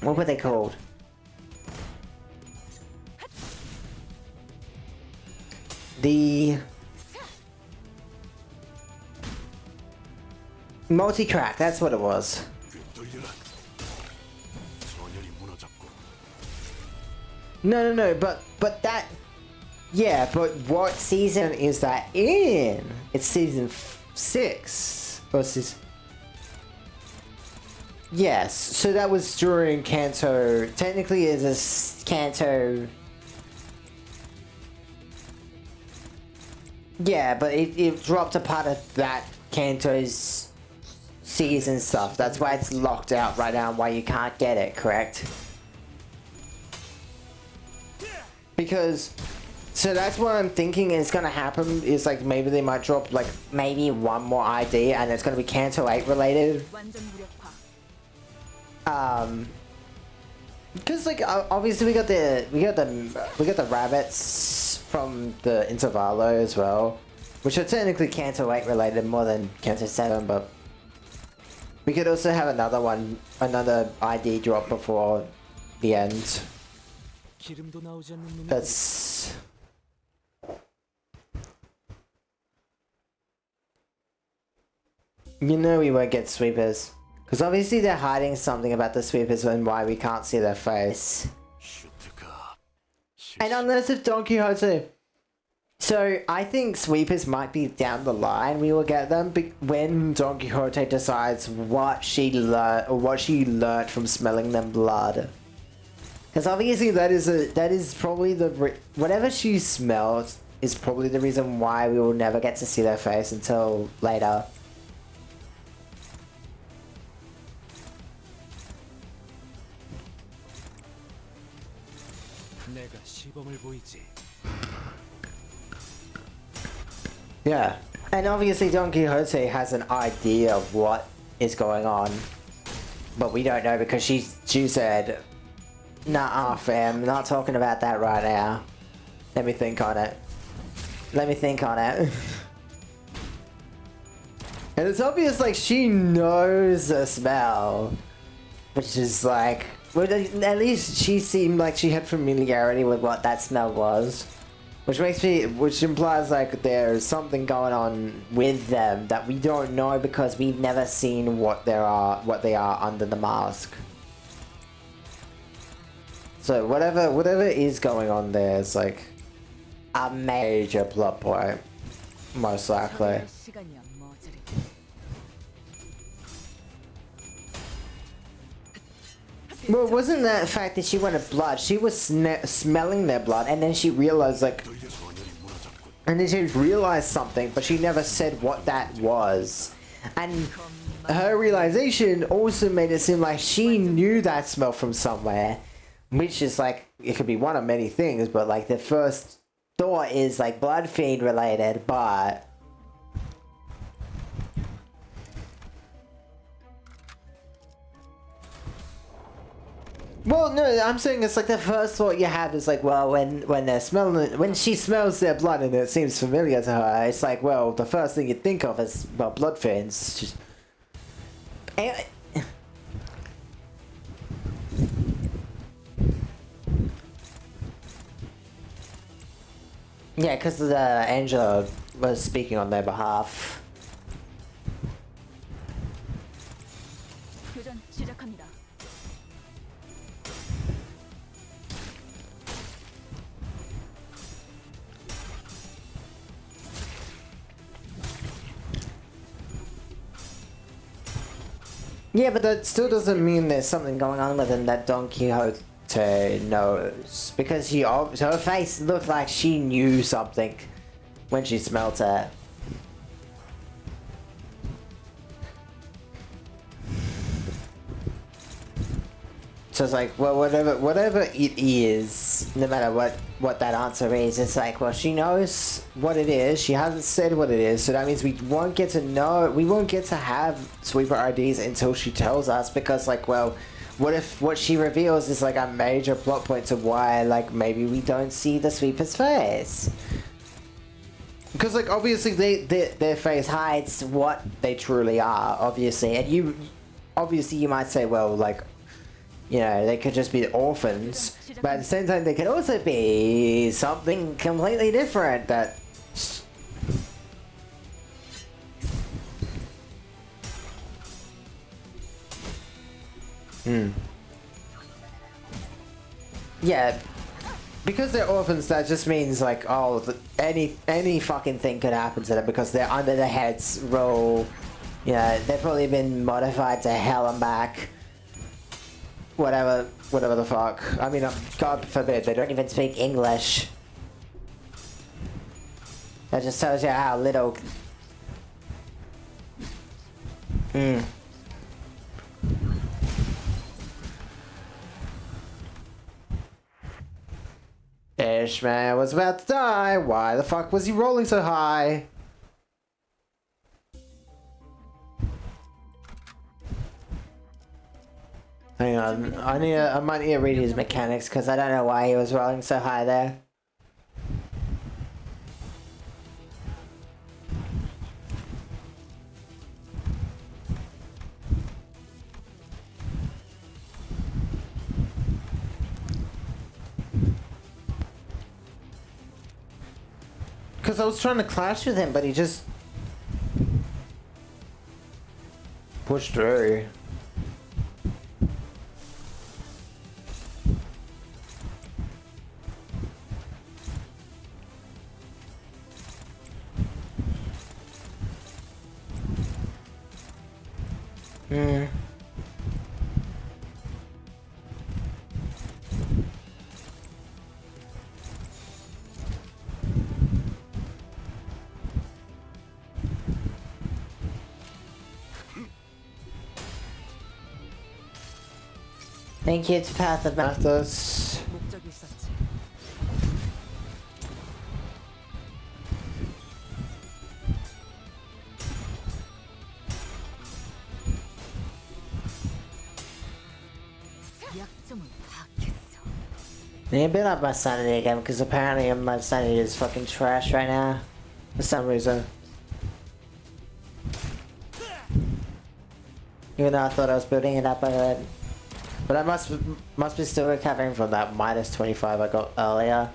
what were they called? The multi-crack, that's what it was. 꿰뚫려라. 전열이 무너졌고. No, but that, yeah, but what season is that in? It's season 6 or season. Yes, so that was during Kanto. Technically, it is Kanto. Yeah, but it dropped a part of that Kanto's season stuff. That's why it's locked out right now and why you can't get it, correct? Because, so that's what I'm thinking is gonna happen, is like maybe they might drop like maybe one more ID and it's gonna be Kanto 8 related. 완전 무력화. Because like obviously we got the rabbits from the Intervallo as well, which are technically Kanto 8 related more than Kanto 7, but we could also have another ID drop before the end. 기름도 나오지 않는 놈이 That's... You know we won't get sweepers. Because obviously they're hiding something about the sweepers and why we can't see their face. 슈트가 And unless it's Don Quixote. So I think sweepers might be down the line. We will get them when Don Quixote decides what she learned from smelling them blood. Because obviously that is probably whatever she smelled is probably the reason why we will never get to see their face until later. 내가 시범을 보이지. Yeah. And obviously Don Quixote has an idea of what is going on. But we don't know because she said, nah, fam, not talking about that right now. Let me think on it. And it's obvious like she knows the smell. Which is like, well, at least she seemed like she had familiarity with what that smell was. Which implies like there's something going on with them that we don't know because we've never seen what they are under the mask. So whatever is going on there is like a major plot point, most likely. 시간이야, 머저리. Well, it wasn't the fact that she wanted blood. She was smelling their blood, and then she realized, like, and then she realized something, but she never said what that was. And her realization also made it seem like she knew that smell from somewhere, which is like, it could be one of many things, but like the first thought is like blood fiend related, but well, no, I'm saying it's like the first thought you have is like, well, when they're smelling, when she smells their blood and it seems familiar to her, it's like, well, the first thing you think of is, well, blood fiends. Just, yeah, because Angela was speaking on their behalf. 교전 시작합니다. Yeah, but that still doesn't mean there's something going on with him that Don Quixote knows. Because her face looked like she knew something when she smelled it. So it's like, well, whatever it is, no matter what that answer is, it's like, well, she knows what it is. She hasn't said what it is, so that means we won't get to know. We won't get to have sweeper IDs until she tells us. Because, like, well, what if what she reveals is like a major plot point to why, like, maybe we don't see the sweeper's face? Because, like, obviously their face hides what they truly are, obviously, and you might say, well, like, you know, they could just be orphans, but at the same time, they could also be something completely different that... Yeah, because they're orphans, that just means, like, oh, any fucking thing could happen to them because they're under the heads rule. You know, they've probably been modified to hell and back. Whatever the fuck. I mean, God forbid, they don't even speak English. That just tells you how little... Ishmael was about to die. Why the fuck was he rolling so high? Hang on, I might need to read his mechanics because I don't know why he was rolling so high there. Because I was trying to clash with him, but he just pushed through. Thank you to Path of Mathos. 목적이 있었지. 약점은 파악했어. Need a bit up my sanity again because apparently my sanity is fucking trash right now. For some reason. Even though I thought I was building it up, but I must be still recovering from that minus 25 I got earlier.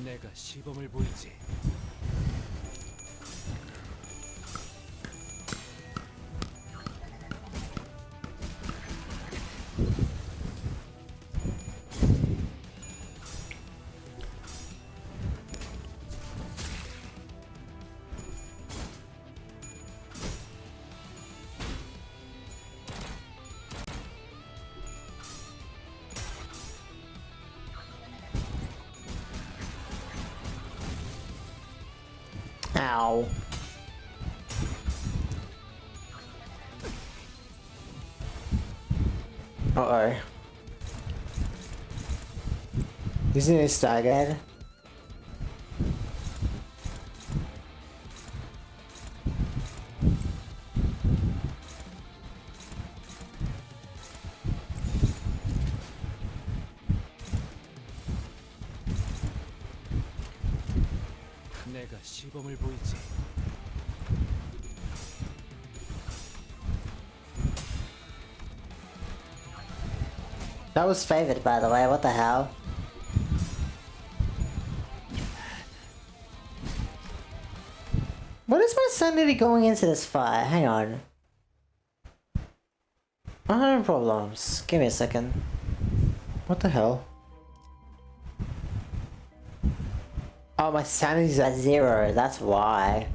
내가 시범을 보이지. Ow. Uh-oh. Isn't it staggered? 내가 시범을 보이지. That was favored, by the way. What the hell? What is my sanity going into this fight? Hang on. I'm having problems. Give me a second. What the hell? Oh, my sanity's at 0. That's why.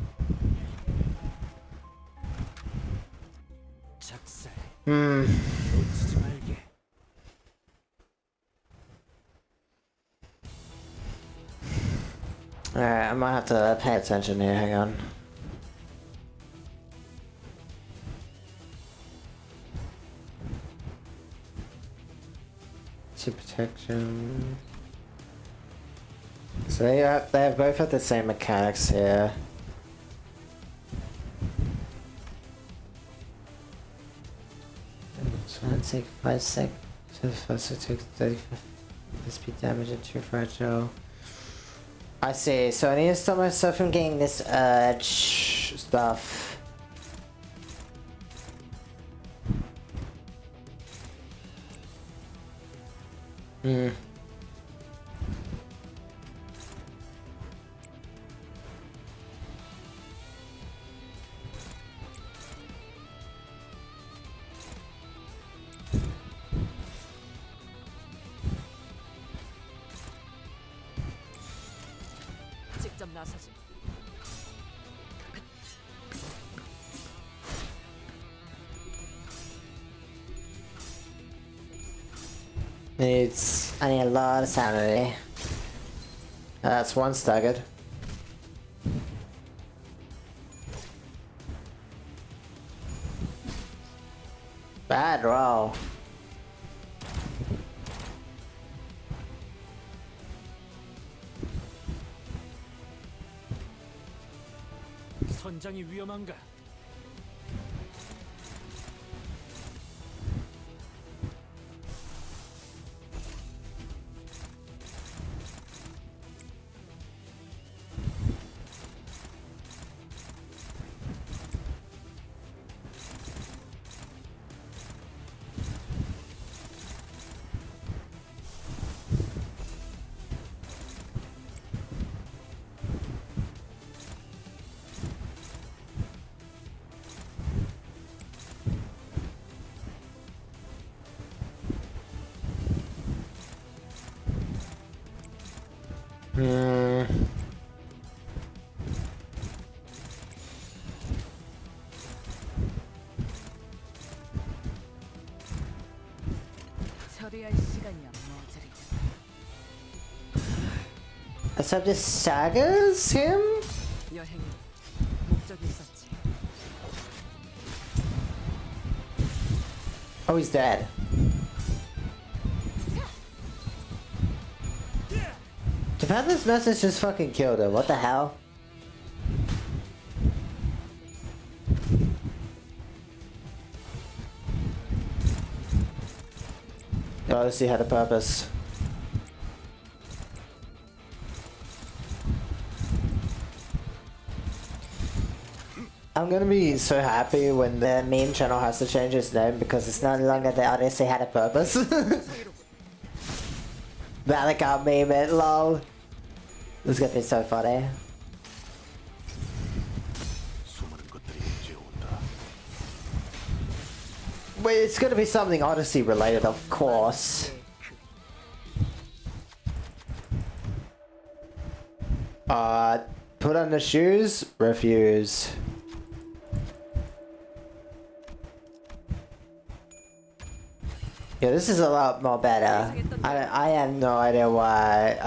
작살. Hmm. 놓치지 말게. Alright, I might have to pay attention here. Hang on. To protection. So they both have the same mechanics here. So I'll take 5 sec. So the first it takes 35 speed damage and 2 fragile. I see. So I need to stop myself from getting this urge stuff. Hmm. 직접 나서지. I need a lot of sanity. That's one staggered. Bad roll. 선장이 위험한가? Hmm. 처리할 시간이야, 머저리. Let's hope this staggers him? 여행에 목적이 있었지. Oh, he's dead. The fact this message just fucking killed him. What the hell? Oh, this he had a purpose. I'm gonna be so happy when the meme channel has to change its name because it's no longer the Odyssey had a purpose. That like I'll meme it, lol. This is gonna be so funny. 수많은 것들이 이제온다. Well, it's gonna be something Odyssey related, of course. Put on the shoes, refuse. Yeah, this is a lot more better. I have no idea why,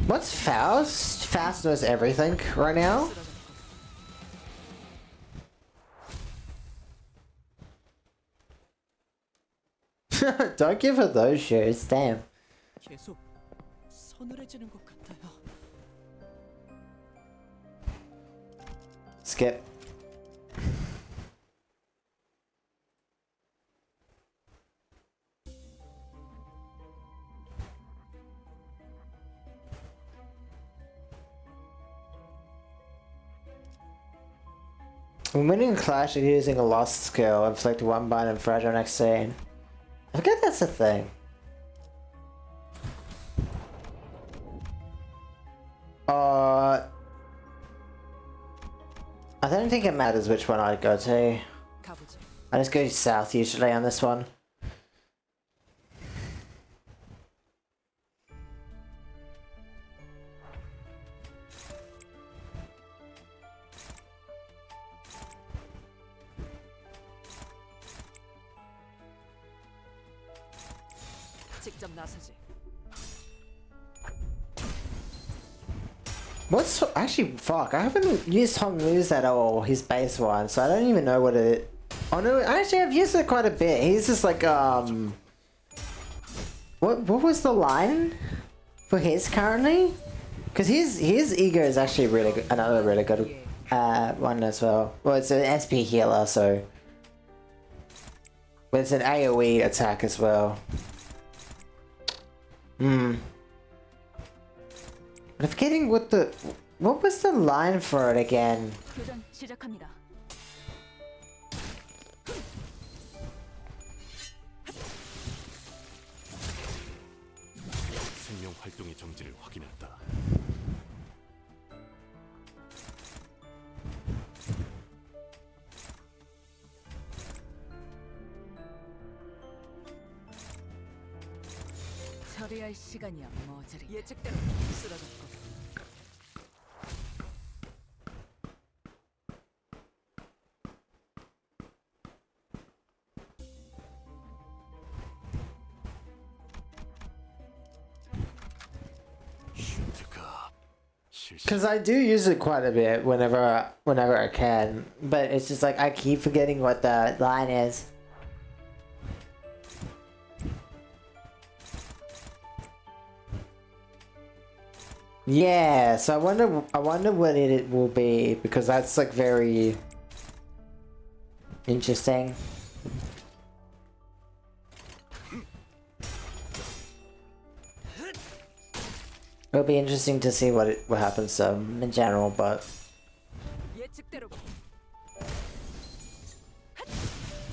What's Faust? Faust knows everything right now. Don't give her those shoes, damn. 계속 서늘해지는 것 같아요. Skip. When winning a clash, you're using a lost skill, inflict one bind and fragile next scene. I forget that's a thing. I don't think it matters which one I go to. 가보자. I just go south usually on this one. 직접 나서지. What's actually fuck? I haven't used Hong Lu's at all. His base one, so I don't even know what it. Oh no, actually I've used it quite a bit. He's just like What was the line for his currently? Because his ego is actually really good. Another really good one as well. Well, it's an SP healer, so. But it's an AOE attack as well. I'm forgetting what was the line for it again? 교전 시작합니다. 생명 활동의 정지를 확인했다. 처리할 시간이야 머저리. 예측대로 쓰러졌고. 슈트가 실시. Because I do use it quite a bit whenever I can, but it's just like I keep forgetting what the line is. Yeah, so I wonder what it will be, because that's like very interesting. It'll be interesting to see what happens in general, but 예측대로.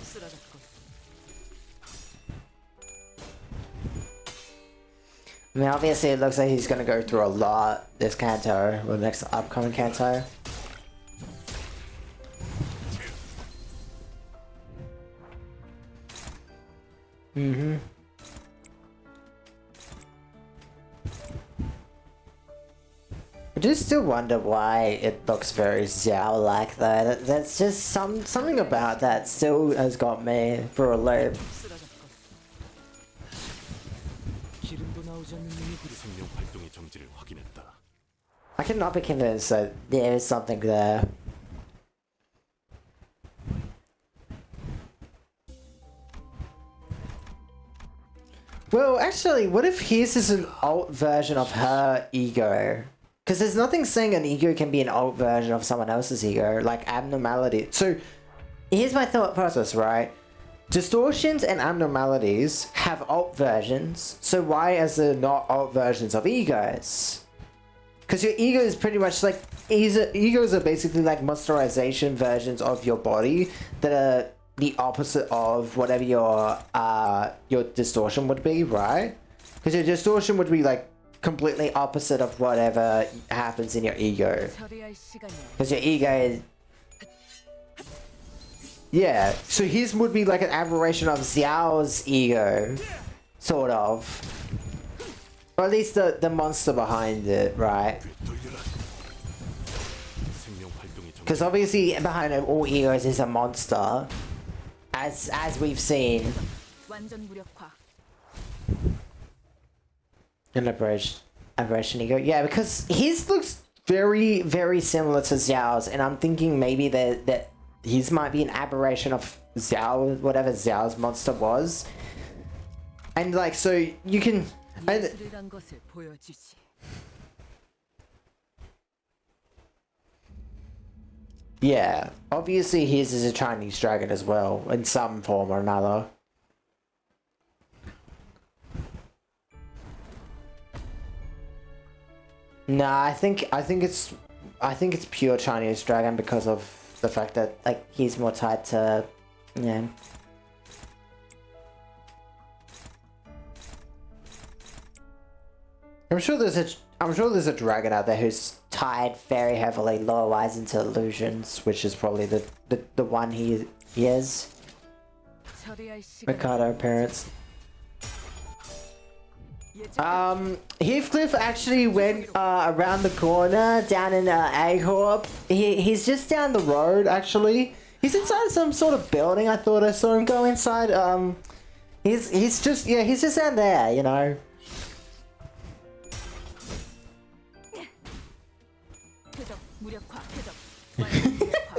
쓰러졌고. I mean, obviously it looks like he's gonna go through a lot this Kanto, or next upcoming Kanto. I do still wonder why it looks very Xiao-like though. That's just something about that still has got me for a loop. 쓰러졌고. 기름도 나오지 않는 놈이 그리 생명 활동의 정지를 확인했다. I cannot be convinced that there is something there. Well, actually, what if his is an alt version of her ego? Because there's nothing saying an ego can be an alt version of someone else's ego, like abnormality. So, here's my thought process, right? Distortions and abnormalities have alt versions, so why is there not alt versions of egos? Because your ego is pretty much like egos are basically like monsterization versions of your body that are the opposite of whatever your distortion would be, right? Because your distortion would be like completely opposite of whatever happens in your ego. 처리할 시간이야. Because your ego is... Yeah, so his would be like an aberration of Xiao's ego, sort of. Or at least the monster behind it, right? 생명 활동이 정 Because obviously behind all egos is a monster, as we've seen. 완전 무력화. An aberration ego. Yeah, because his looks very, very similar to Xiao's, and I'm thinking maybe that his might be an aberration of Xiao, whatever Xiao's monster was. And like, so you can... And, 예술이란 것을 보여주지. yeah, obviously his is a Chinese dragon as well, in some form or another. Nah, I think it's pure Chinese dragon because of the fact that like he's more tied to, yeah. I'm sure there's a dragon out there who's tied very heavily lore-wise into illusions, which is probably the one he is. 처리할 시간. Ricardo parents. Heathcliff actually went around the corner down in Aghorp. He's just down the road actually. He's inside some sort of building. I thought I saw him go inside. He's just down there, you know. 표적 무력화. 표적 완전 무력화.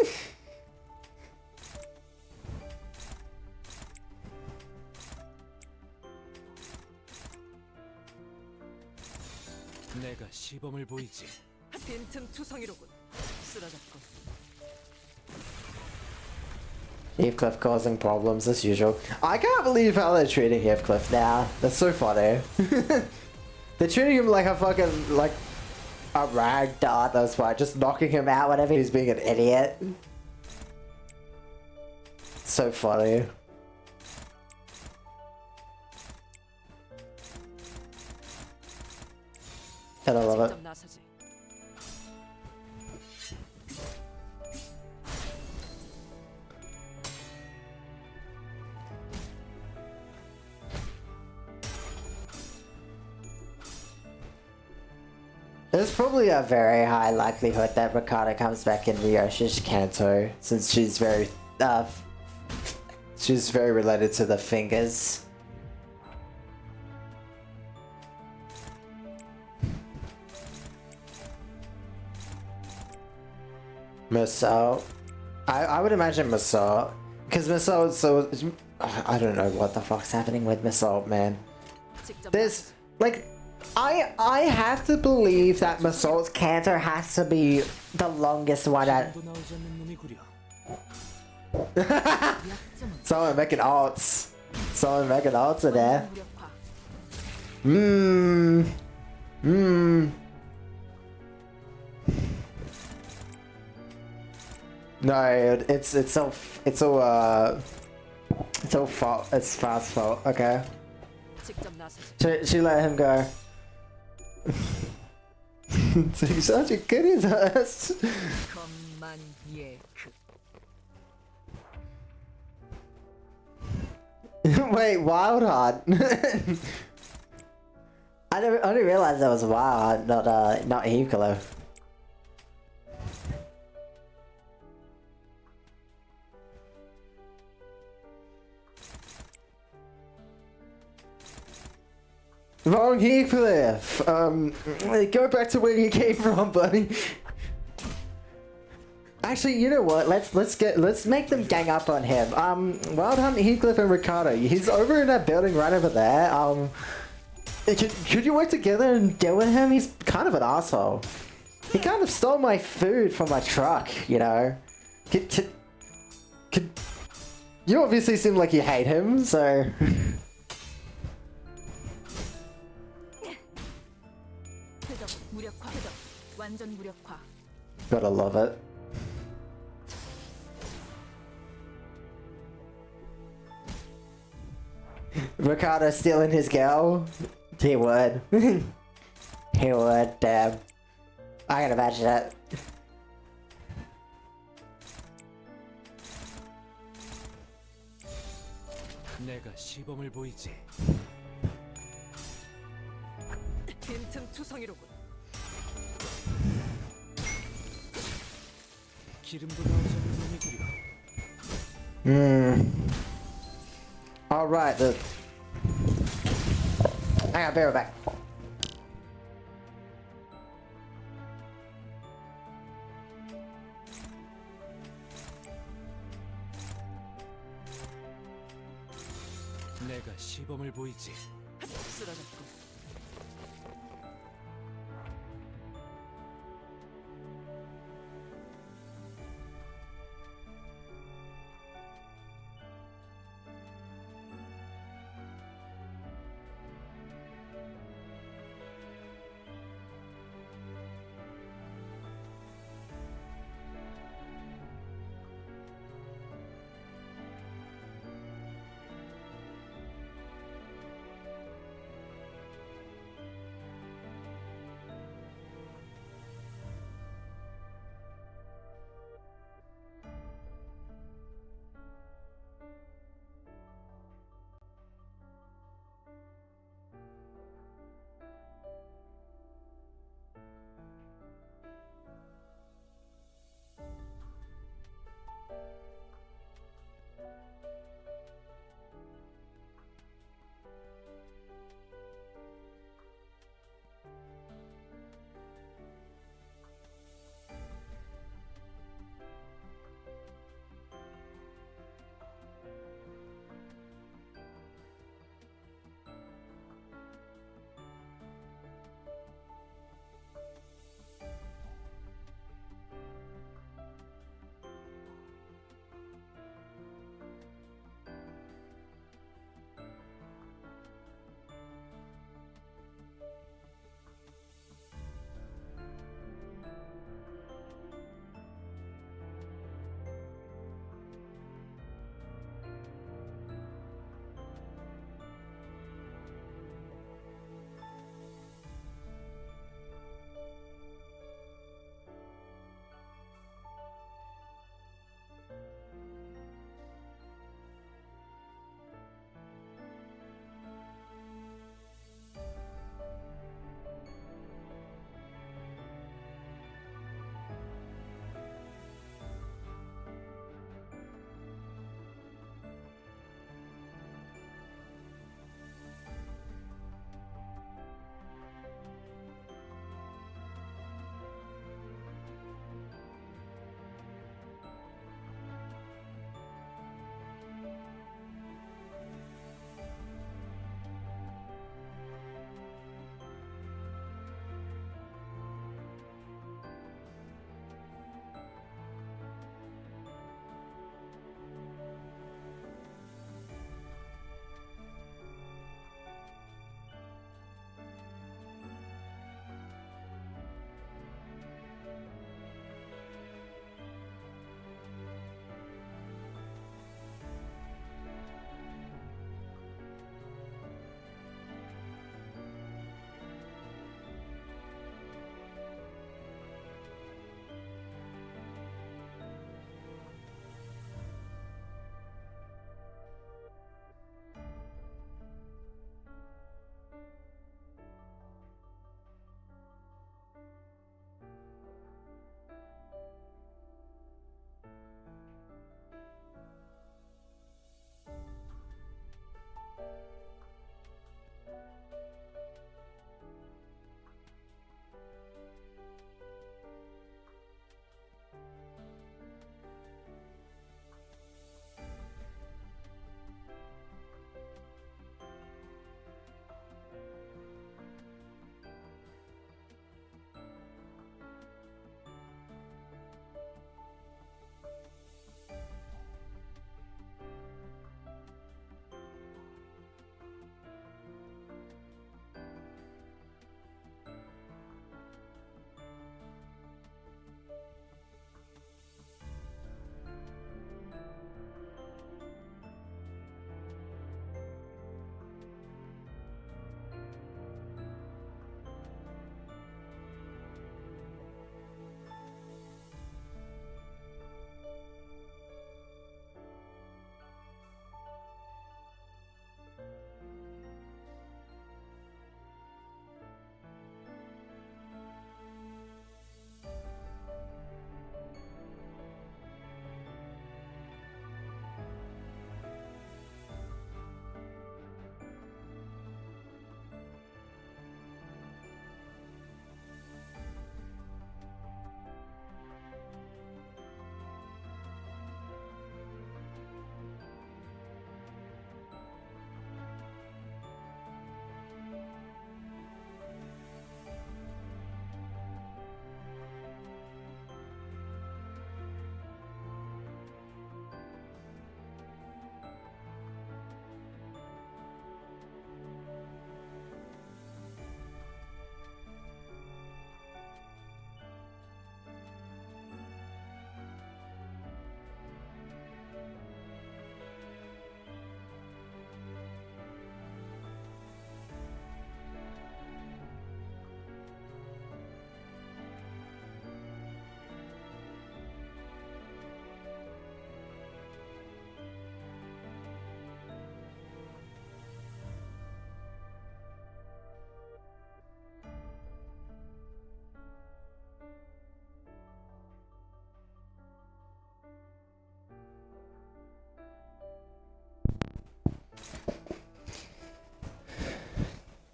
내가 시범을 보이지. 빈틈 투성이로군. 쓰러졌군. Heathcliff causing problems as usual. I can't believe how they're treating Heathcliff now. That's so funny. They're treating him like a fucking like a rag doll. That's why, just knocking him out whenever he's being an idiot. So funny. And I love it. 직접 나서지. There's probably a very high likelihood that Ricardo comes back in Ryoshi's Kanto, since she's very related to the fingers. Musou. I would imagine Musou, because Musou is so... I don't know what the fuck's happening with Musou, man. 직접 There's like I have to believe that Masault's canter has to be the longest one at 도 나오지 않는 놈이구려. someone making arts. Someone making arts in there. 무력화. No, it's all fault. It's Fast's fault. Okay. 직접 나서지. She let him go. So he's such a good his ass. 것만 예크. Wait, Wild Heart. I didn't realize that was Wild Heart, not Hukalo. Wrong Heathcliff. Go back to where you came from, buddy. Actually, you know what? Let's make them gang up on him. Wild Hunt, Heathcliff, and Ricardo. He's over in that building right over there. Could you work together and deal with him? He's kind of an asshole. He kind of stole my food from my truck, you know. You obviously seem like you hate him, so. 표적 무력화. 표적 완전 무력화. Gotta love it. Ricardo stealing his girl? He would. He would, damn. I can imagine that. 내가 시범을 보이지. 빈틈 투성이로군. 기름도 나오지 않는 놈이구려. Alright, hang on, be right back. 내가 시범을 보이지. 쓰러졌군.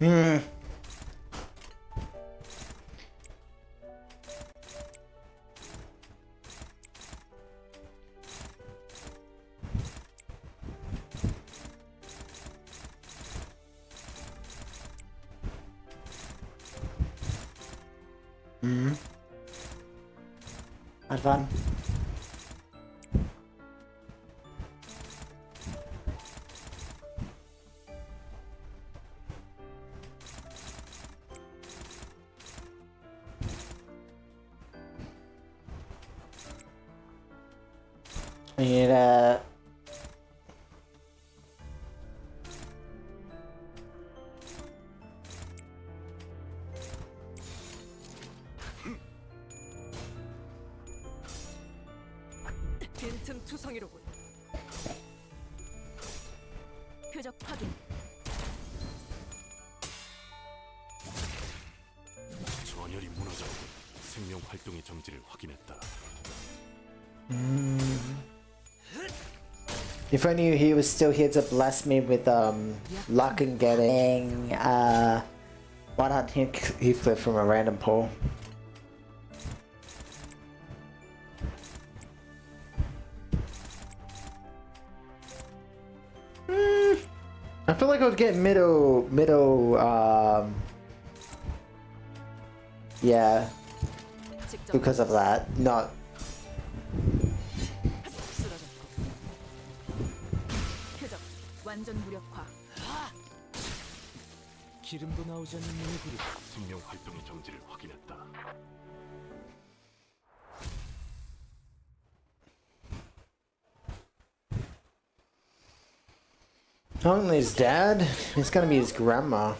Hmm. Hmm. Had fun. We need 빈틈 투성이로군. 표적 확인. 전열이 무너졌고 생명 활동의 정지를 확인했다. If I knew he was still here to bless me with luck and getting 100 Heathcliff from a random pool. I feel like I would get middle yeah, 직접 because of that. Not 쓰러졌고. 표적 완전 무력화. 기름도 나오지 않는 놈이 그리 생명 활동의 정지를 확인했다. only his dad. It's gonna be his grandma.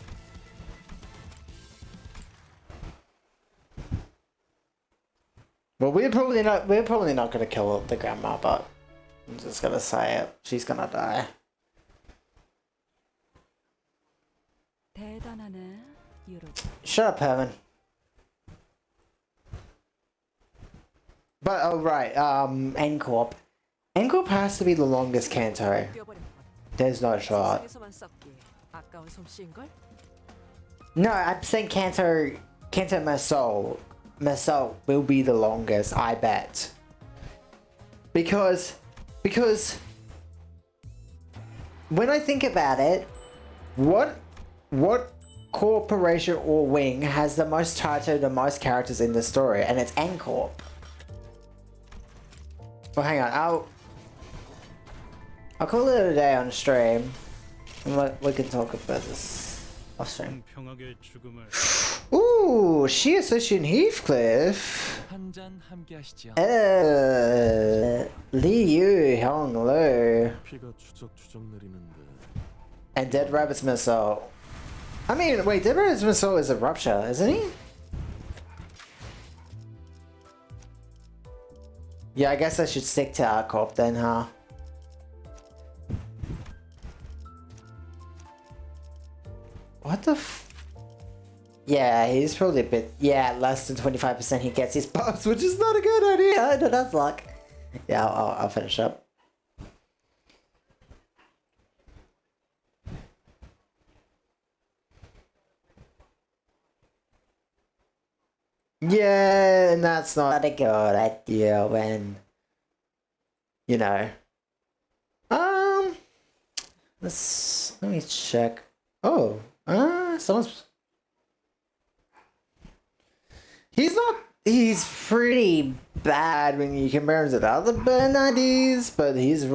Well, we're probably not. We're probably not gonna kill the grandma, but I'm just gonna say it. She's gonna die. 대단하네, 유럽. Shut up, Herman. But oh right, N-Corp. N-Corp has to be the longest Kanto. 뛰어버린 것. There's no shot. 책상에서만 썩기. 아까운 솜씨인 걸? No, I'm saying Kanto Masol will be the longest, I bet. Because when I think about it, what corporation or wing has the most title, the most characters in the story, and it's N-Corp. Well, hang on, I'll call it a day on stream, and we can talk about this off stream. 평하게 죽음을 Ooh, she association Heathcliff. 한 잔 함께 하시죠. Liu Honglu 피가 추적추적 내리는데 and Dead Rabbit's Missile. I mean, wait, Dead Rabbit's Missile is a rupture, isn't he? Yeah, I guess I should stick to our corp then, huh? What the yeah, he's probably a bit, yeah, less than 25% he gets his buffs, which is not a good idea. No, that's luck. Yeah, I'll finish up. Yeah, and that's not a good idea when, you know. Let me check. Oh, someone's. He's pretty bad when you compare him to the other Bernardis, but he's